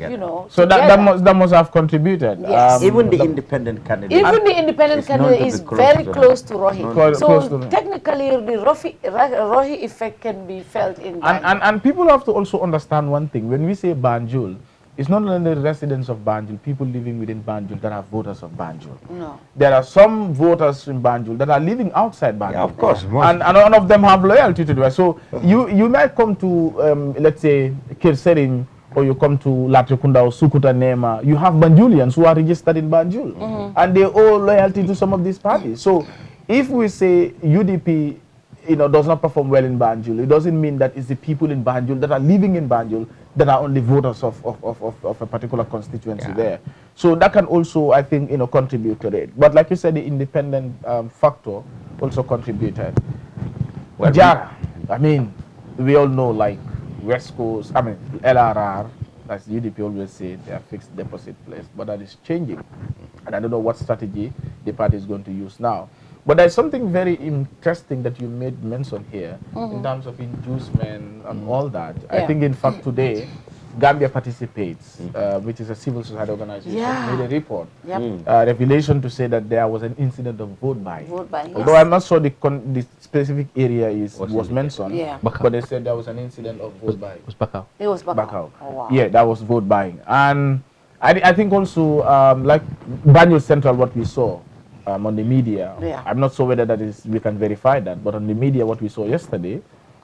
So that must have contributed. Yes. Even the independent candidate. Even the independent candidate is very close to Rohi. So technically, the Rohi effect can be felt in Banjul. And people have to also understand one thing. When we say Banjul, it's not only the residents of Banjul, people living within Banjul that are voters of Banjul. No. There are some voters in Banjul that are living outside Banjul. Yeah, of course. And none of them have loyalty to the West. So you might come to, let's say, Kerr, or you come to Latrikunda or Sukuta Nema, you have Banjulians who are registered in Banjul. And they owe loyalty to some of these parties. So if we say UDP does not perform well in Banjul, it doesn't mean that it's the people in Banjul that are living in Banjul that are only voters of a particular constituency there. So that can also, I think, contribute to it. But like you said, the independent factor also contributed. Well, I mean, we all know, like, West Coast, LRR, as the UDP always say, they are fixed deposit place, but that is changing. And I don't know what strategy the party is going to use now. But there's something very interesting that you made mention here in terms of inducement and all that. I think, in fact, today, Gambia Participates, which is a civil society organization, made a report, revelation to say that there was an incident of vote buying. Although I'm not sure the specific area was mentioned, but they said there was an incident of vote buying. It was Bakau. Oh, wow. Yeah, that was vote buying. And I think also, like Banjul Central, what we saw, on the media. I'm not sure whether we can verify that, but on the media, what we saw yesterday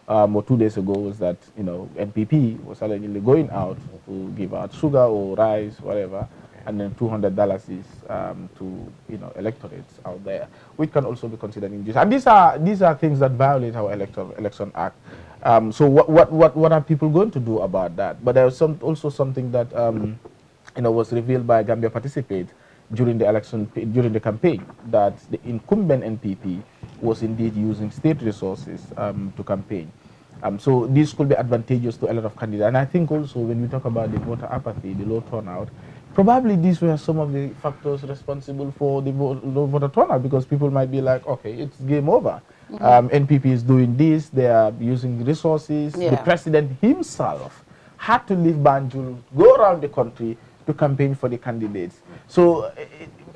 or 2 days ago was that MPP was allegedly going out to give out sugar or rice, whatever, and then $200 is to electorates out there, which can also be considered injustice. And these are things that violate our election act. So what are people going to do about that? But there's also something that was revealed by Gambia Participate during the campaign, that the incumbent NPP was indeed using state resources to campaign. So this could be advantageous to a lot of candidates. And I think also when we talk about the voter apathy, the low turnout, probably these were some of the factors responsible for the voter turnout, because people might be like, okay, it's game over. NPP is doing this, they are using resources. The president himself had to leave Banjul, go around the country to campaign for the candidates. So,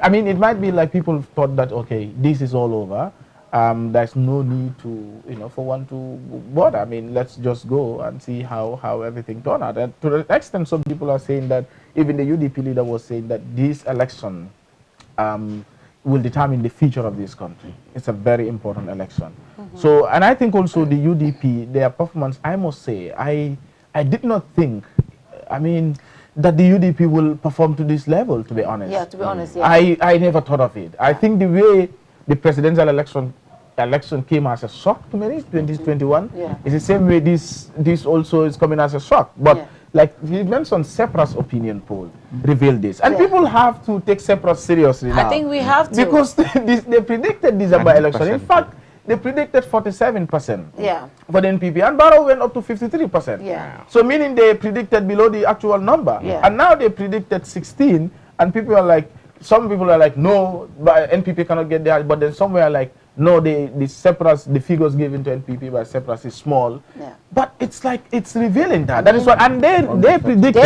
I mean, it might be like people thought that, okay, this is all over. There's no need to, for one to bother. I mean, let's just go and see how everything turned out. And to the extent some people are saying that, even the UDP leader was saying that this election will determine the future of this country. It's a very important election. So, and I think also the UDP, their performance, I must say, I did not think, I mean, that the UDP will perform to this level, to be honest. Yeah, to be honest, yeah. I never thought of it. I think the way the presidential election came as a shock to many, 2021, it's the same way this also is coming as a shock. But like you mentioned, Sepra's opinion poll revealed this. And people have to take Sepra seriously now. I think we have to. Because they predicted December election. In fact, they predicted 47% for the NPP, and Barrow went up to 53%. So meaning they predicted below the actual number. And now they predicted 16, and people are like, some people are like, no, but NPP cannot get there. But then some are like, no, the figures given to NPP by Sepras is small. But it's like, it's revealing that. That is what, and they predicted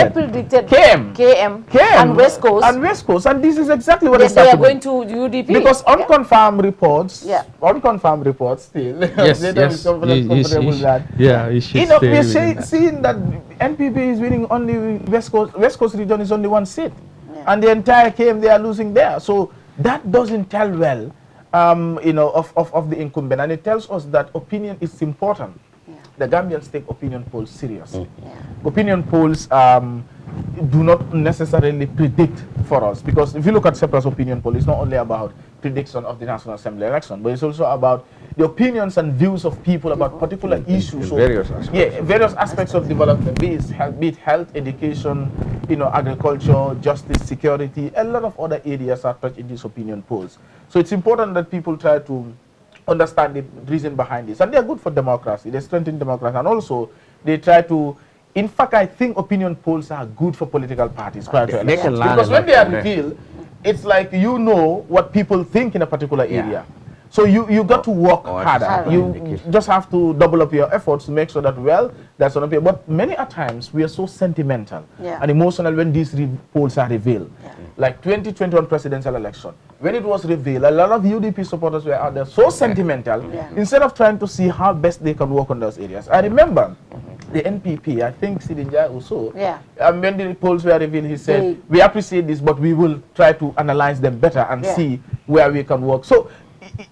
KM and West Coast. And this is exactly what they are going to UDP. Because unconfirmed reports, still, yes, yeah, we're seeing that NPP is winning only West Coast region is only one seat. And the entire KM they are losing there. So that doesn't tell well, of the incumbent. And it tells us that opinion is important. The Gambians take opinion polls seriously. Opinion polls do not necessarily predict for us, because if you look at Sepra's opinion poll, it's not only about prediction of the National Assembly election, but it's also about the opinions and views of people about particular issues. Various aspects. Various aspects of development, be it health, education, agriculture, justice, security. A lot of other areas are touched in these opinion polls. So it's important that people try to understand the reason behind this. And they're good for democracy. They strengthen democracy. And also, they try to, in fact, I think opinion polls are good for political parties prior to elections. Because when they are revealed, it's like you know what people think in a particular area. So you got to work harder. You just have to double up your efforts to make sure that, well, that's not appear. But many a times we are so sentimental and emotional when these polls are revealed. Like 2021 presidential election, when it was revealed, a lot of UDP supporters were out there so sentimental, instead of trying to see how best they can work on those areas. I remember the NPP, I think Sidinja also, when the polls were revealed, he said, we appreciate this, but we will try to analyze them better and see where we can work. So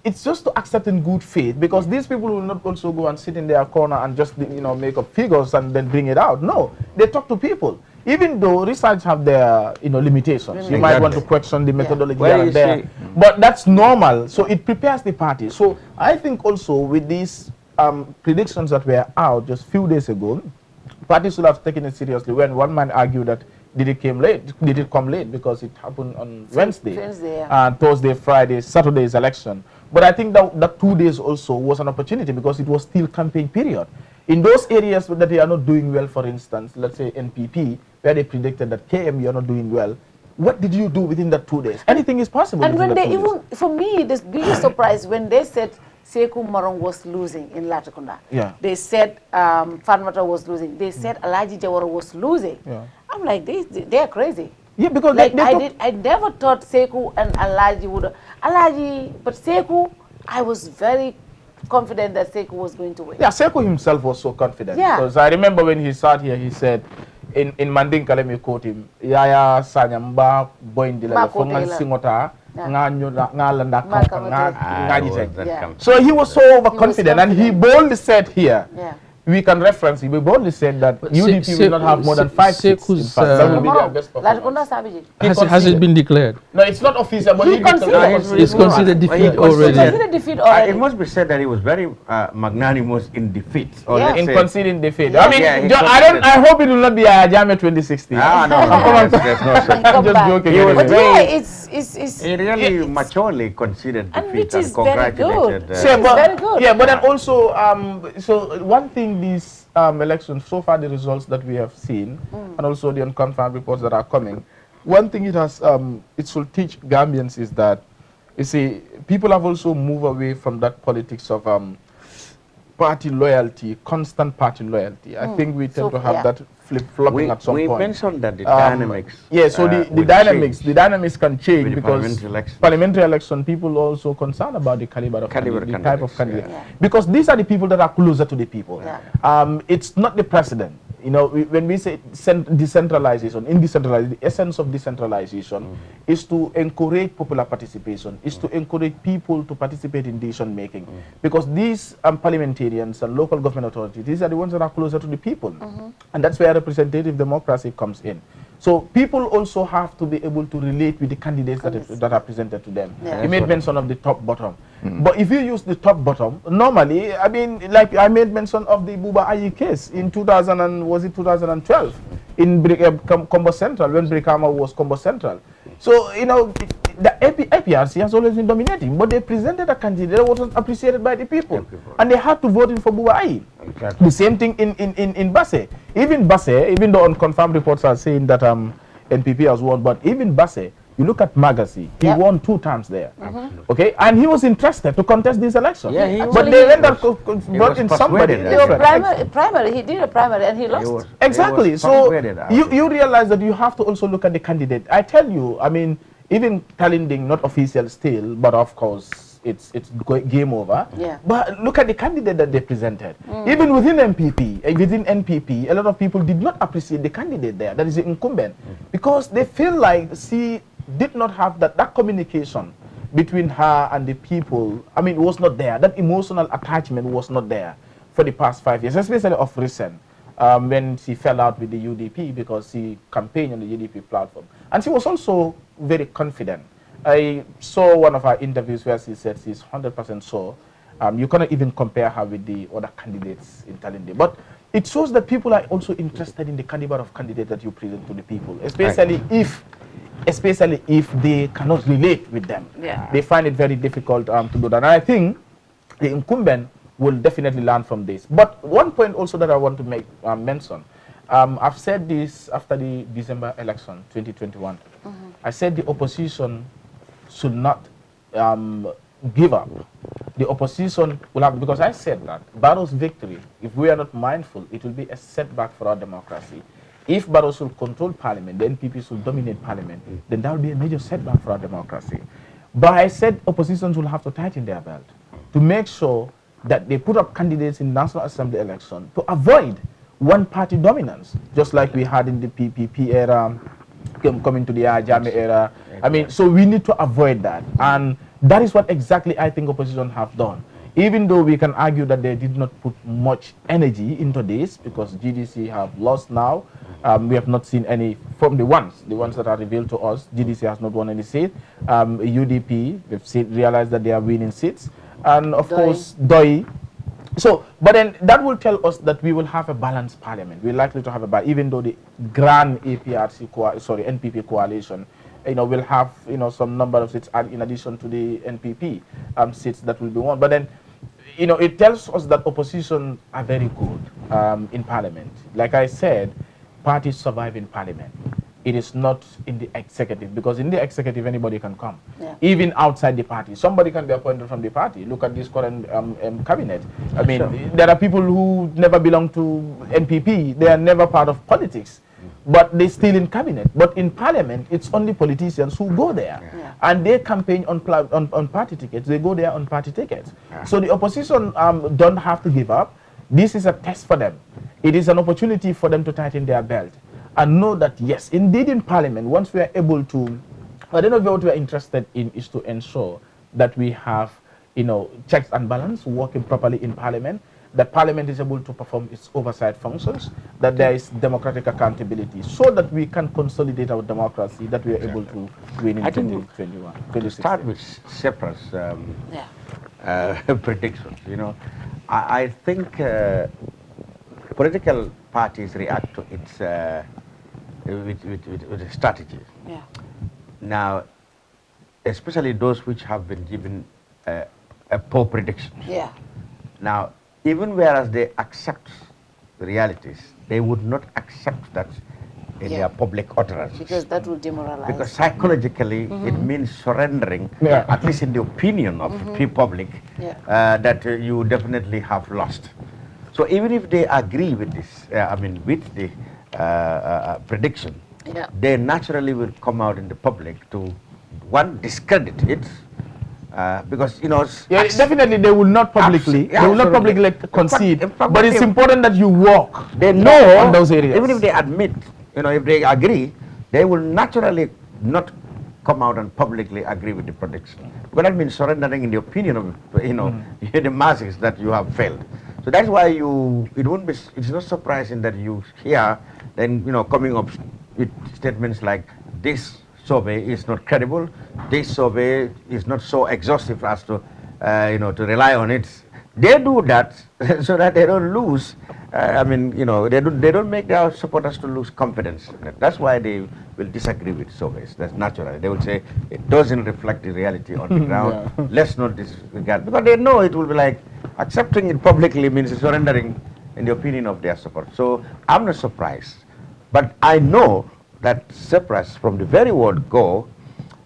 it's just to accept in good faith, because these people will not also go and sit in their corner and just make up figures and then bring it out. No, they talk to people. Even though research have their limitations, you might want to question the methodology here and there, but that's normal. So it prepares the party. So I think also with these predictions that were out just a few days ago, parties should have taken it seriously. When one man argued that did it come late because it happened on Wednesday, Thursday, Friday, Saturday's election. But I think that 2 days also was an opportunity, because it was still campaign period. In those areas that they are not doing well, for instance, let's say NPP, where they predicted that KM, you are not doing well, what did you do within that 2 days? Anything is possible. And when they even, for me, the biggest surprise, when they said Sekou Marong was losing in Latrikunda, they said Fatmata was losing, they said Alaji Jawara was losing. I'm like, they are crazy. Yeah, because like I never thought Sekou and Alaji would. But Sekou, I was very confident that Sekou was going to win. Yeah, Sekou himself was so confident. Because I remember when he sat here, he said, in Mandinka, let me quote him, Yaya Sanyamba Boindila Fongan Singota, so he was so overconfident, and he boldly said here, we can reference it. We boldly said that UDP will not have more than 5 seats. That will be their best performance. Has it been declared? No, it's not official, but it's considered defeat already. It must be said that he was very magnanimous in defeat. In conceding defeat. I mean, I hope it will not be a Jame 2016. No, there's no such. I'm just joking. He was very, it's he really maturely conceded defeat and congratulated. Very good. Yeah, but then also, so one thing, these elections, so far the results that we have seen, and also the unconfirmed reports that are coming, one thing it should teach Gambians is that, you see, people have also moved away from that politics of party loyalty, constant party loyalty. I think we tend to have that flip-flopping at some point. We mentioned that the dynamics. Yeah, so the dynamics can change because parliamentary election, people also concerned about the caliber of the type of candidate. Yeah. Because these are the people that are closer to the people. Yeah. It's not the president. You know, when we say decentralization, the essence of decentralization is to encourage popular participation, is to encourage people to participate in decision making. Because these parliamentarians and local government authorities, these are the ones that are closer to the people. And that's where representative democracy comes in. So people also have to be able to relate with the candidates that are presented to them. Yeah. You made mention of the top-bottom. But if you use the top-bottom, normally, I mean, like I made mention of the Buba Ayi case in 2012 in Combo Central, when Brikama was Combo Central. So, you know, the APRC has always been dominating, but they presented a candidate that wasn't appreciated by the people. And they had to vote in for Buba Ayi. Exactly. The same thing in Basse. Even Basse, even though unconfirmed reports are saying that NPP has won, but even Basse, you look at Magasi, he won 2 times there. Okay, and he was interested to contest this election. Yeah, but they ended up brought in somebody. He did a primary and he lost. Exactly. So you realize that you have to also look at the candidate. I tell you, I mean, even Kalinding, not official still, but of course it's game over. Yeah. But look at the candidate that they presented. Even within NPP, a lot of people did not appreciate the candidate there. That is the incumbent, because they feel like she did not have that communication between her and the people. I mean, it was not there. That emotional attachment was not there for the past 5 years, especially of recent. When she fell out with the UDP because she campaigned on the UDP platform. And she was also very confident. I saw one of her interviews where she said she's 100% sure. You cannot even compare her with the other candidates in Talinde. But it shows that people are also interested in the caliber of candidate that you present to the people, especially if they cannot relate with them. Yeah. They find it very difficult to do that. And I think the incumbent will definitely learn from this. But one point also that I want to make mention, I've said this after the December election 2021. I said the opposition should not give up. The opposition will have, because I said that Barrow's victory, if we are not mindful, it will be a setback for our democracy. If Barrow should control parliament, the NPP should dominate parliament, then that will be a major setback for our democracy. But I said oppositions will have to tighten their belt to make sure that they put up candidates in National Assembly election to avoid one-party dominance, just like we had in the PPP era, coming to the Ajame era. I mean, so we need to avoid that. And that is what exactly I think opposition have done. Even though we can argue that they did not put much energy into this, because GDC have lost now. We have not seen any from the ones that are revealed to us. GDC has not won any seat. UDP, we've realized that they are winning seats. And of course, DOI. So, but then that will tell us that we will have a balanced parliament. We're likely to have a balance, even though the grand NPP coalition, will have, some number of seats in addition to the NPP seats that will be won. But then, it tells us that opposition are very good in parliament. Like I said, parties survive in parliament. It is not in the executive, because in the executive anybody can come, even outside the party. Somebody can be appointed from the party. Look at this current cabinet. I mean, there are people who never belong to NPP. They are never part of politics, but they still in cabinet. But in parliament, it's only politicians who go there, and they campaign on party tickets. They go there on party tickets. So the opposition don't have to give up. This is a test for them. It is an opportunity for them to tighten their belt and know that, yes, indeed in parliament, once we are able to, I don't know what we are interested in is to ensure that we have, checks and balance working properly in parliament, that parliament is able to perform its oversight functions, that there is democratic accountability, so that we can consolidate our democracy, that we are able to win in 2021. To start with Sepra's predictions, I think political parties react to its with a strategy. Yeah. Now, especially those which have been given a poor prediction. Yeah. Now, even whereas they accept the realities, they would not accept that in their public utterance. Because that will demoralize. Because psychologically, it means surrendering, at least in the opinion of the public, that you definitely have lost. So even if they agree with this, with the prediction, they naturally will come out in the public to, one, discredit it, because definitely they will not publicly concede, but it's important that you walk. They know on those areas. Even if they admit, if they agree, they will naturally not come out and publicly agree with the prediction. But that means surrendering in the opinion of the masses that you have failed. So that's why it's not surprising that you hear then coming up with statements like this survey is not credible, this survey is not so exhaustive as to to rely on it. They do that so that they don't lose. They don't make their supporters to lose confidence. That's why they will disagree with surveys. That's natural. They will say it doesn't reflect the reality on the ground. Let's not disregard, because they know it will be like accepting it publicly means surrendering in the opinion of their support. So I'm not surprised, but I know that suppress from the very word go,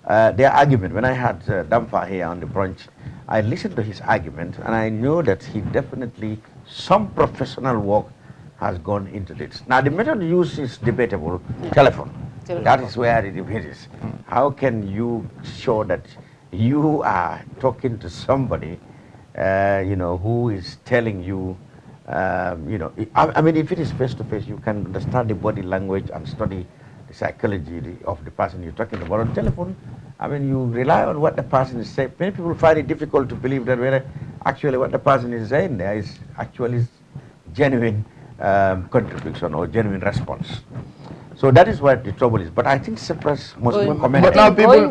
their argument. When I had Damfa here on the brunch, I listened to his argument and I know that he definitely, some professional work has gone into this. Now the method used is debatable, telephone. That is where the debate is. How can you show that you are talking to somebody, who is telling you, if it is face to face, you can understand the body language and study the psychology of the person you're talking about. On telephone, you rely on what the person is saying. Many people find it difficult to believe that actually what the person is saying there is actually genuine contribution or genuine response. So that is what the trouble is. But I think suppress must be commended. But now people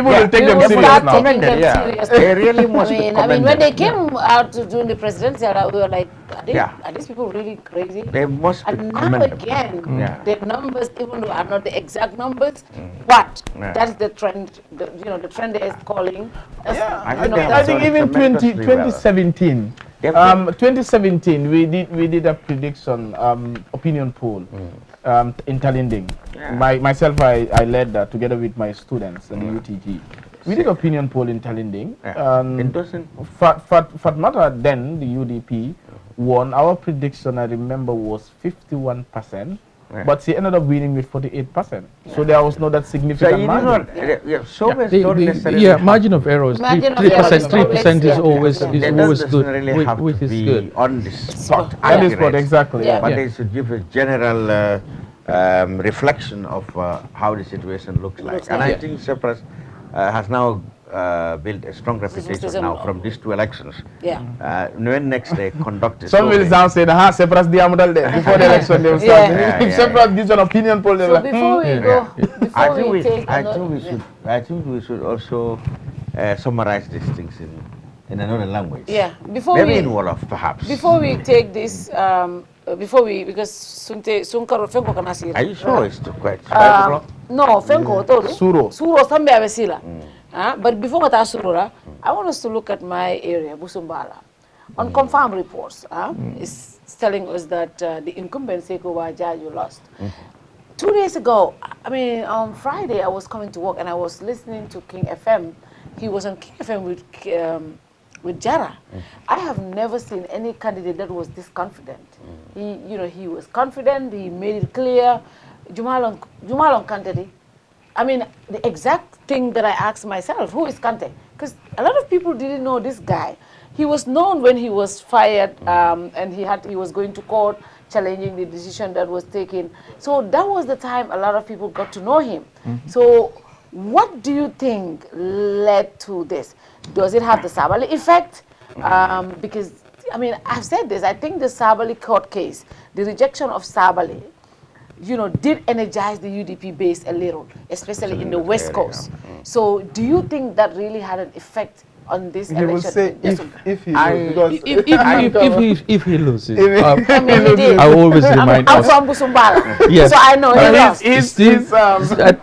will take them serious now. They really must be commended. When they came out to do the presidency, we were like, are these people really crazy? They must be commended. commended. And now again, the numbers, even though are not the exact numbers, but that is the trend. The trend is calling. I think even 2017. 2017, we did a prediction, opinion poll in Talinding. Myself, I led that together with my students at the UTG. We did opinion poll in Talinding. Fatmata then, the UDP, won. Our prediction, I remember, was 51%. But she ended up winning with 48%. So there was not that significant margin. Margin of error is 3% is always good, which is good. On the spot. On the spot, exactly. But they should give a general reflection of how the situation looks like. And I think Cyprus has now built a strong reputation now from these two elections. When next they conduct it. Some will now say, Cyprus diamodal there before the election they will start. If Cyprus gives an opinion poll, they will before we go, I think we should also summarize these things in another language. Maybe in Wolof, perhaps. Before we take this, because Sunkaro Fenko Kanasira. Are you sure it's too quiet? 5 o'clock? No, Fenko, Suro Sambe Avesila. But before Surura, I want us to look at my area, Busumbala. On confirmed reports, it's telling us that the incumbent Seko Wajaju lost. 2 days ago, on Friday, I was coming to work and I was listening to King FM. He was on King FM with Jara. I have never seen any candidate that was this confident. He was confident. He made it clear. Jumalon Kantedi. The exact thing that I asked myself, who is Kante? Because a lot of people didn't know this guy. He was known when he was fired, and he was going to court, challenging the decision that was taken. So that was the time a lot of people got to know him. So what do you think led to this? Does it have the Sabali effect? Because, I've said this, I think the Sabali court case, the rejection of Sabali, did energize the UDP base a little, especially in the West Coast. So do you think that really had an effect on this He election. will say if he I- loses, because if he loses, I mean, he did. I always remind I'm us. from Busumbala, Yes. so I know he lost.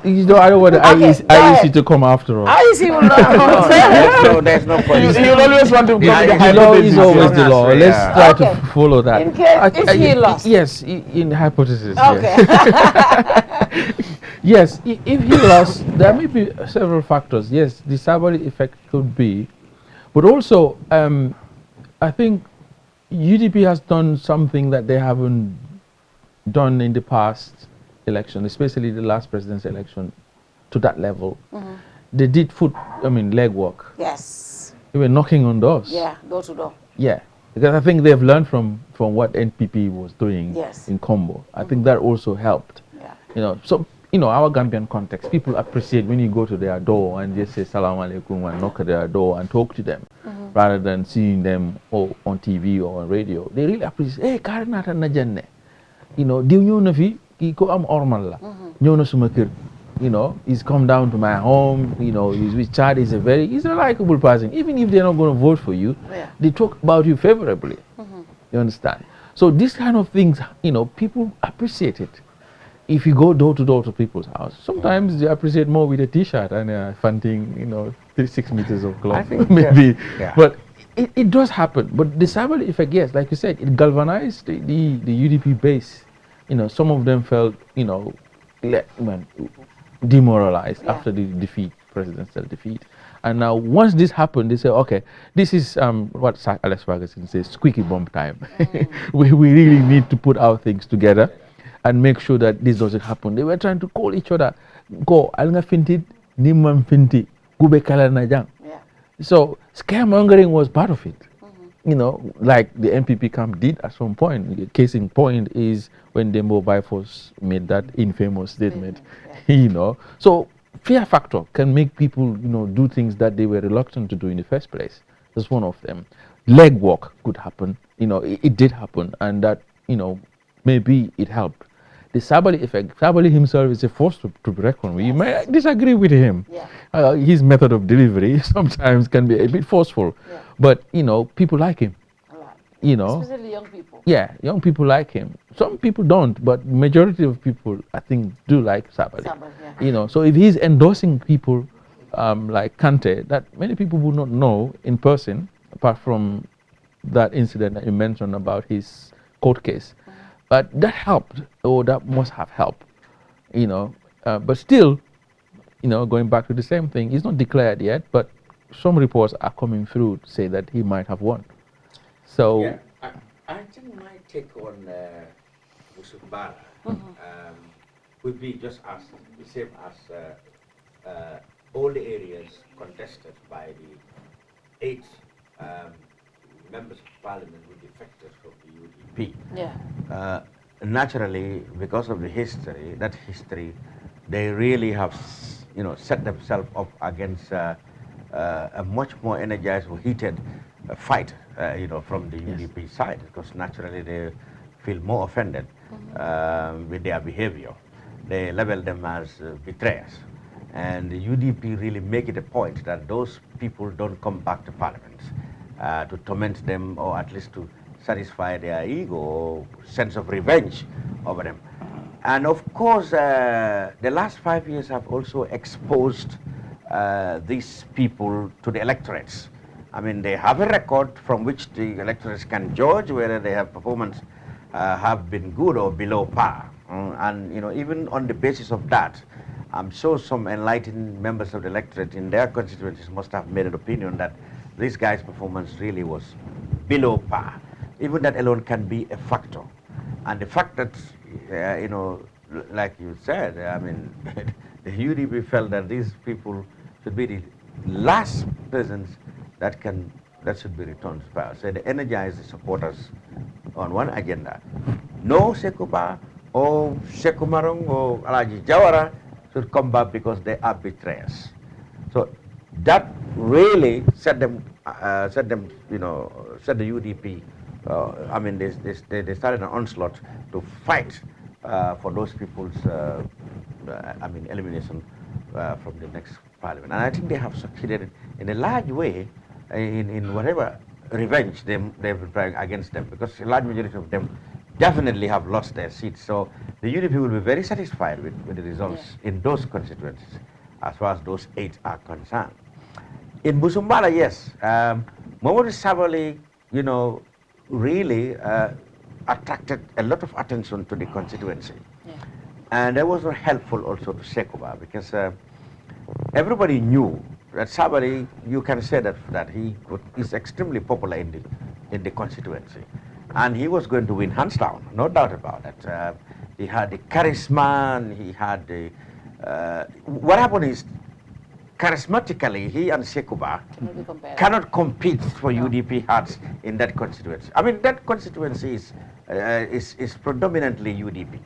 You know, I don't want Okay, IEC to come after us. IEC will not. There's no point. You always want to come The with the law is hypothesis. always the law. Let's try to Okay. follow that. In case if he lost. Yes, in hypothesis. Okay. Yes, if he lost, there may be several factors. Yes, the Sabali effect could be, but also I think UDP has done something that they haven't done in the past election, especially the last president's election, to that level. They did legwork. Yes. They were knocking on doors. Yeah, door to door. Yeah, because I think they've learned from what NPP was doing Yes. in Combo. I think that also helped. Yeah. So our Gambian context, people appreciate when you go to their door and just say salam alaikum and knock at their door and talk to them, rather than seeing them on TV or on radio. They really appreciate. Hey, Karinata Najane. Diw ñëw na fi kii ko am ormal la. ñëw na suma kër. He's come down to my home. His child is he's a likable person. Even if they're not going to vote for you, they talk about you favorably. You understand? So these kind of things, people appreciate it. If you go door to door to people's house, sometimes they appreciate more with a T-shirt and a fanting, 6 meters of cloth, I think, maybe. yeah. But it does happen. But the Sabali effect, yes, like you said, it galvanized the UDP base. Some of them felt, demoralized after the presidential defeat. And now once this happened, they say, okay, this is what Alex Ferguson says, squeaky bum time. we really need to put our things together and make sure that this doesn't happen. They were trying to call each other, go, alnga finti, nimam finti, gube kala najang. So scaremongering was part of it. Like the NPP camp did at some point. The case in point is when Dembo Bifos made that infamous statement. So fear factor can make people, do things that they were reluctant to do in the first place. That's one of them. Legwork could happen. It did happen, and that, maybe it helped. The Sabali effect, Sabali himself is a force to be reckoned with. You may disagree with him. His method of delivery sometimes can be a bit forceful. But, people like him. Especially young people. Yeah, young people like him. Some people don't, but majority of people, I think, do like Sabali. So if he's endorsing people like Kante, that many people would not know in person, apart from that incident that you mentioned about his court case. But that helped, or that must have helped, but still, going back to the same thing, he's not declared yet, but some reports are coming through to say that he might have won. So, yeah, I think my take on Busumbala would be just as the same as all the areas contested by the 8 members of parliament who defected from the UDP. Yeah. Naturally, because of the history, they really have, set themselves up against a much more energized or heated fight, from the UDP side, because naturally they feel more offended with their behavior. They label them as betrayers. And the UDP really make it a point that those people don't come back to parliament to torment them, or at least to satisfy their ego or sense of revenge over them. And of course, the last 5 years have also exposed these people to the electorates. I mean, they have a record from which the electorates can judge whether their performance have been good or below par. And even on the basis of that, I'm sure some enlightened members of the electorate in their constituencies must have made an opinion that this guy's performance really was below par. Even that alone can be a factor. And the fact that, like you said, I mean, the UDP felt that these people should be the last persons that should be returned to power. So they energize the supporters on one agenda. No Sekuba or Sekumarong or Alaji Jawara should come back because they are betrayers. So that really set the UDP. They started an onslaught to fight for those people's, elimination from the next parliament. And I think they have succeeded in a large way in whatever revenge they've been trying against them, because a large majority of them definitely have lost their seats. So the UDP will be very satisfied with the results in those constituencies, as far as those 8 are concerned. In Busumbala, yes, Mohamed Sabali, really attracted a lot of attention to the constituency. And that was very helpful also to Sekuba, because everybody knew that Sabali, you can say that he is extremely popular in the constituency. And he was going to win hands down, no doubt about it. He had the charisma, and he had the... what happened is, charismatically, he and Sekuba cannot compete for UDP hearts in that constituency. I mean, that constituency is predominantly UDP.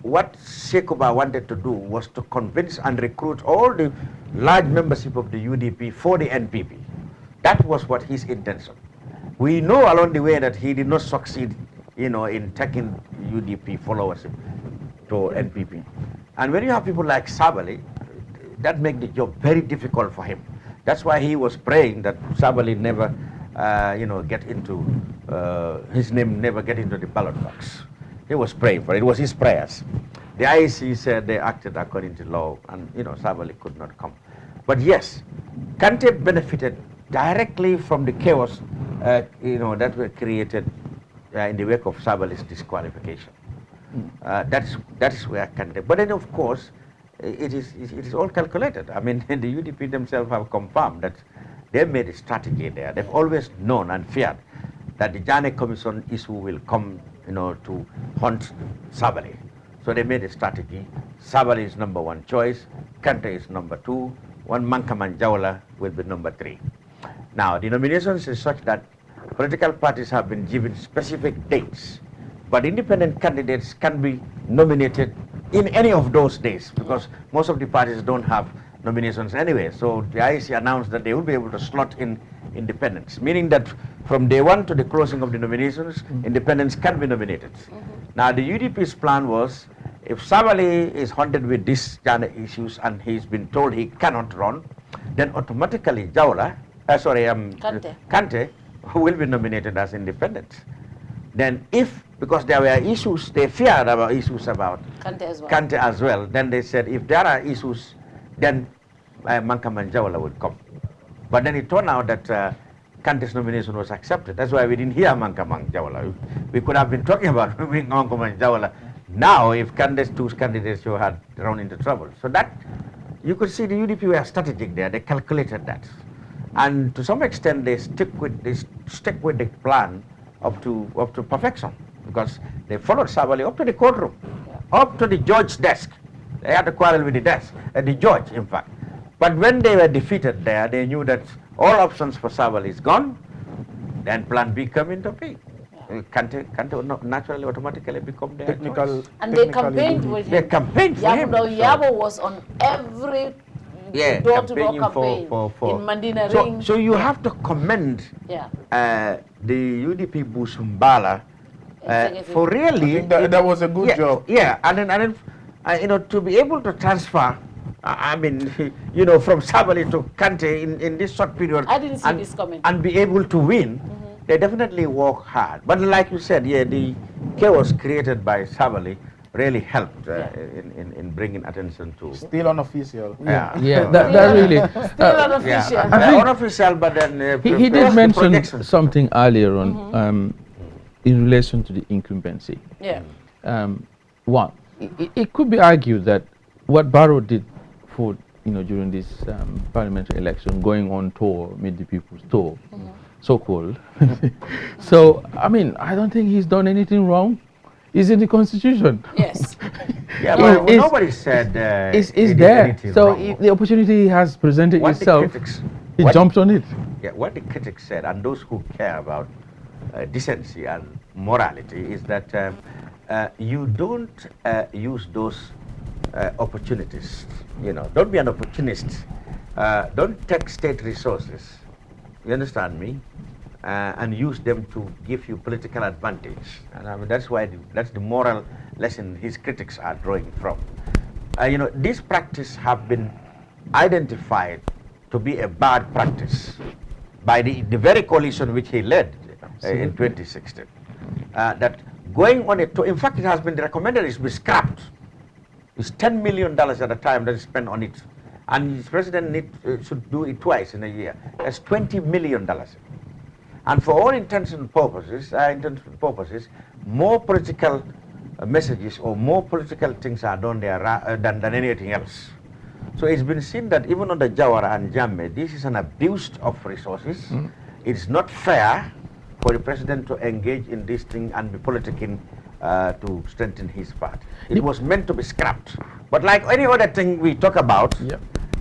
What Sekuba wanted to do was to convince and recruit all the large membership of the UDP for the NPP. That was what his intention. We know along the way that he did not succeed, in taking UDP followership to NPP. And when you have people like Sabali, that makes the job very difficult for him. That's why he was praying that Sabali never, get into, his name never get into the ballot box. He was praying for it. It was his prayers. The IEC said they acted according to law, and, Sabali could not come. But yes, Kante benefited directly from the chaos, that were created in the wake of Sabali's disqualification. That is where Kante. But then, of course, it is all calculated. I mean, the UDP themselves have confirmed that they made a strategy there. They've always known and feared that the Jane Commission issue will come, to haunt Sabali. So they made a strategy. Sabali is number 1 choice, Kante is number 2, one Mankaman Jawla will be number 3. Now, the nominations is such that political parties have been given specific dates, but independent candidates can be nominated in any of those days, because most of the parties don't have nominations anyway. So the IEC announced that they will be able to slot in independents, meaning that from day 1 to the closing of the nominations, independents can be nominated. Now, the UDP's plan was, if Sabali is haunted with these kind of issues and he's been told he cannot run, then automatically Kante will be nominated as independent. Then because there were issues, they feared about issues about Kante as well, then they said if there are issues, then Mankaman Jawla would come. But then it turned out that Kante's nomination was accepted. That's why we didn't hear Mankaman Jawla. We could have been talking about Mankaman Jawla now if Kante's 2 candidates who had run into trouble. So that, you could see the UDP were strategic there. They calculated that. And to some extent, they stick with the plan up to perfection, because they followed Sabali up to the courtroom, up to the judge's desk. They had a quarrel with the judge, in fact. But when they were defeated there, they knew that all options for Sabali is gone. Then Plan B come into play. Kante would naturally automatically become their choice. And they campaigned with him. They campaigned for him. Yabo was on every door-to-door campaign in Mandina Ring. So you have to commend the UDP Busumbala for really... I think that was a good job. Yeah, and then to be able to transfer, from Sabali to Kante in this short period. I didn't see this coming. And be able to win, they definitely work hard. But like you said, the chaos created by Sabali really helped in bringing attention to... Still unofficial. That really... Still unofficial. Unofficial, but then... he did mention something earlier on in relation to the incumbency. One, it could be argued that what Barrow did for, during this parliamentary election, going on tour, meet the people's tour, so-called. So, I don't think he's done anything wrong. It's in the Constitution. Yes. But nobody said it's there. So the opportunity has presented itself. He jumped on it. Yeah, what the critics said, and those who care about decency and morality, is that you don't use those opportunities. Don't be an opportunist. Don't take state resources. You understand me? And use them to give you political advantage. And that's why that's the moral lesson his critics are drawing from. This practice have been identified to be a bad practice by the very coalition which he led in 2016. That going on it, in fact, it has been recommended it be scrapped. It's $10 million at a time that is spent on it. And the president should do it twice in a year. That's $20 million. And for all intents and purposes, more political messages or more political things are done there than anything else. So it's been seen that even under Jawara and Jammeh, this is an abuse of resources. It's not fair for the president to engage in this thing and be politicking to strengthen his party. It was meant to be scrapped. But like any other thing we talk about,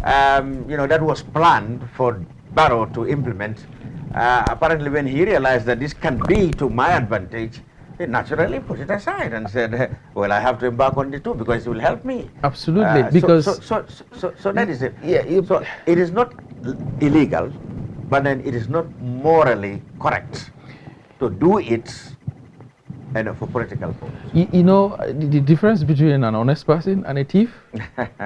that was planned for Barrow to implement. Apparently when he realized that this can be to my advantage, he naturally put it aside and said, well, I have to embark on it too because it will help me. Absolutely, because... So that is it. So it is not illegal, but then it is not morally correct to do it for political purposes. You know, the difference between an honest person and a thief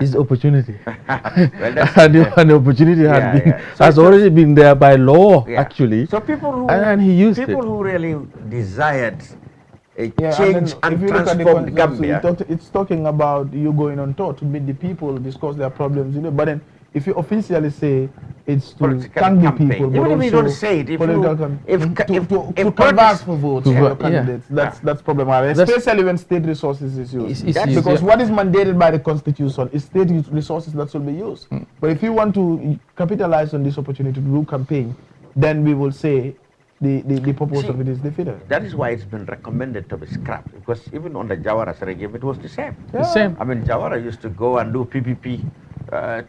is opportunity. Well, and the opportunity has already been there by law, actually. So people who and he used people it. who really desired a Yeah, change and and if you look at the transform Constituency, Gambia. it's talking about you going on tour to meet the people, discuss their problems, but then if you officially say it's to thank the people, but Even if also you don't say it, to canvass for votes for your candidates, that's problematic, especially when state resources is used. Because what is mandated by the Constitution is state resources that should be used. But if you want to capitalize on this opportunity to do campaign, then we will say the purpose of it is defeated. That is why it's been recommended to be scrapped, because even on the Jawara's regime, it was the same. The same. I mean, Jawara used to go and do PPP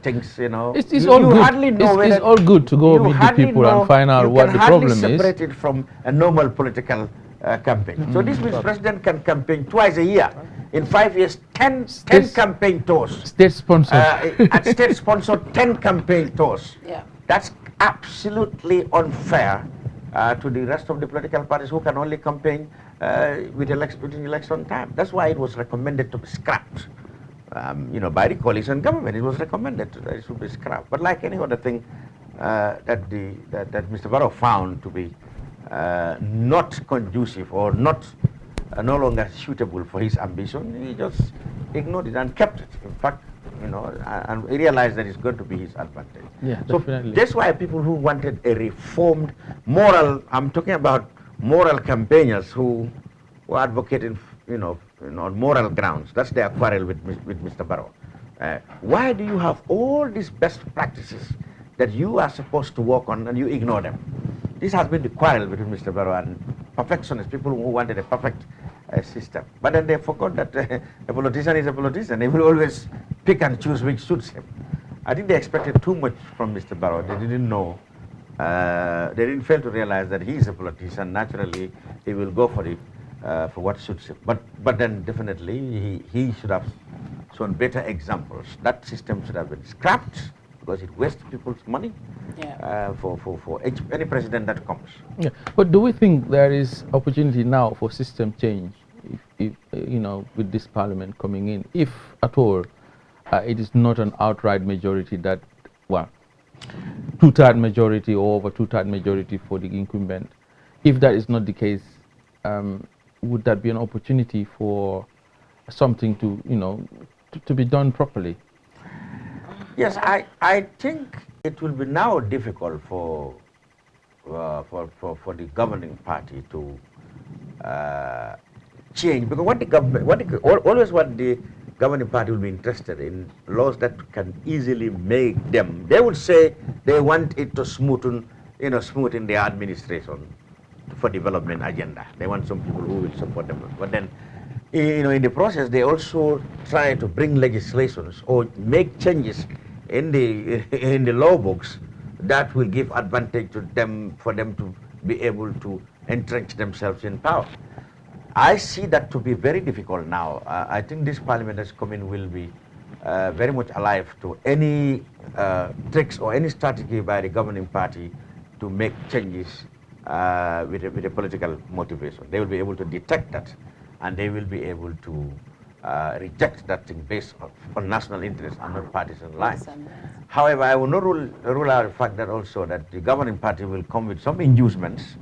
things, It's all good. It's all good to go meet the people and find out what the problem is. You can hardly separate it from a normal political campaign. So this means president can campaign twice a year. In 5 years, 10 campaign tours. State-sponsored. At state-sponsored 10 campaign tours. That's absolutely unfair to the rest of the political parties who can only campaign within election time. That's why it was recommended to be scrapped. By the coalition government, it was recommended that it should be scrapped. But like any other thing that Mr. Barrow found to be not conducive or not no longer suitable for his ambition, he just ignored it and kept it. In fact, and he realized that it's going to be his advantage. Yeah, so definitely. That's why people who wanted a reformed moral, I'm talking about moral campaigners who were advocating, on moral grounds. That's their quarrel with Mr. Barrow. Why do you have all these best practices that you are supposed to work on and you ignore them? This has been the quarrel between Mr. Barrow and perfectionists, people who wanted a perfect system. But then they forgot that a politician is a politician. He will always pick and choose which suits him. I think they expected too much from Mr. Barrow. They didn't know. They didn't fail to realize that he is a politician. Naturally, he will go for it, for what suits him. But then definitely he should have shown better examples. That system should have been scrapped because it wastes people's money for any president that comes. Yeah. But do we think there is opportunity now for system change, if with this parliament coming in, if at all it is not an outright majority that, two-third majority or over two-third majority for the incumbent? If that is not the case, would that be an opportunity for something to be done properly? Yes, I think it will be now difficult for the governing party to change, because what the governing party will be interested in laws that can easily make them. They would say they want it to smoothen their administration for development agenda. They want some people who will support them. But then, in the process, they also try to bring legislations or make changes in the law books that will give advantage to them for them to be able to entrench themselves in power. I see that to be very difficult now. I think this parliament that's coming will be very much alive to any tricks or any strategy by the governing party to make changes with a political motivation. They will be able to detect that, and they will be able to reject that thing based on national interest and not partisan lines. However, I will not rule out the fact that also that the governing party will come with some inducements,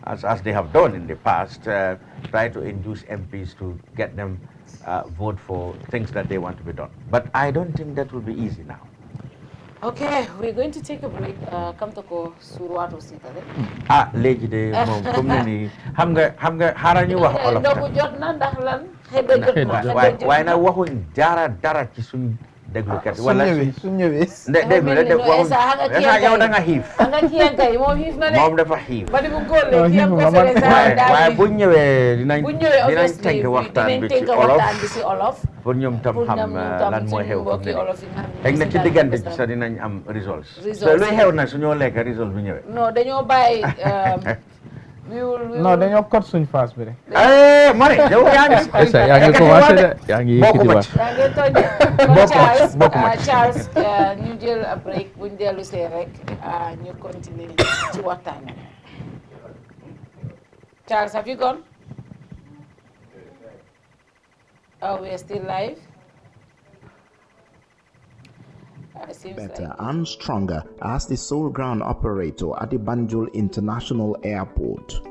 as they have done in the past, try to induce MPs to get them vote for things that they want to be done. But I don't think that will be easy now. Okay, we're going to take a break. Come to go Surwato Sita. Legi de mom comme ni xam nga xara ñu wax olof. Ndogu jot na ndax lan? Waaye nag waxuñ dara ci suñ déglukat wala su ñëwee déglu la def waxuñ yow da nga xiif. Nga Kiang kay moom xiif na de. Moom dafa xiif. Ba di bu góor le Kiang ko fere sa waaye buñ ñëwee dinañ tënk waxtaan bi ci olof. pour ñoom tam xam lan mooy xew xëy na ci diggante ci sax dinañ am results so luy xew nag su ñoo lekk result bu ñëwee non dañoo bàyyi non dañoo cot suñ phase bi de mari yow yaa ngi commencé de yaa ngi yëkkati waat yaa ngi tooñ Charles ñu jël a break buñ dellu see rek ñu continuer ci waxtaan Charles have you gone? Oh, we are still live. Better and stronger as the sole ground operator at the Banjul International Airport.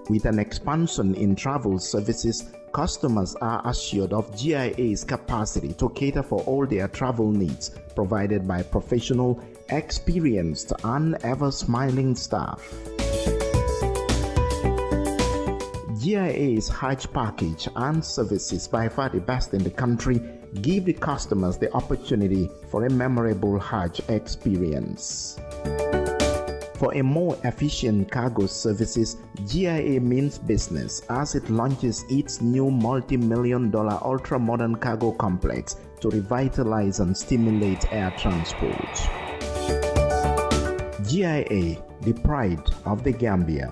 With an expansion in travel services, customers are assured of GIA's capacity to cater for all their travel needs, provided by professional, experienced, and ever-smiling staff. GIA's Hajj package and services, by far the best in the country, give the customers the opportunity for a memorable Hajj experience. For a more efficient cargo services, GIA means business as it launches its new multi-million-dollar ultra-modern cargo complex to revitalize and stimulate air transport. GIA, the pride of the Gambia.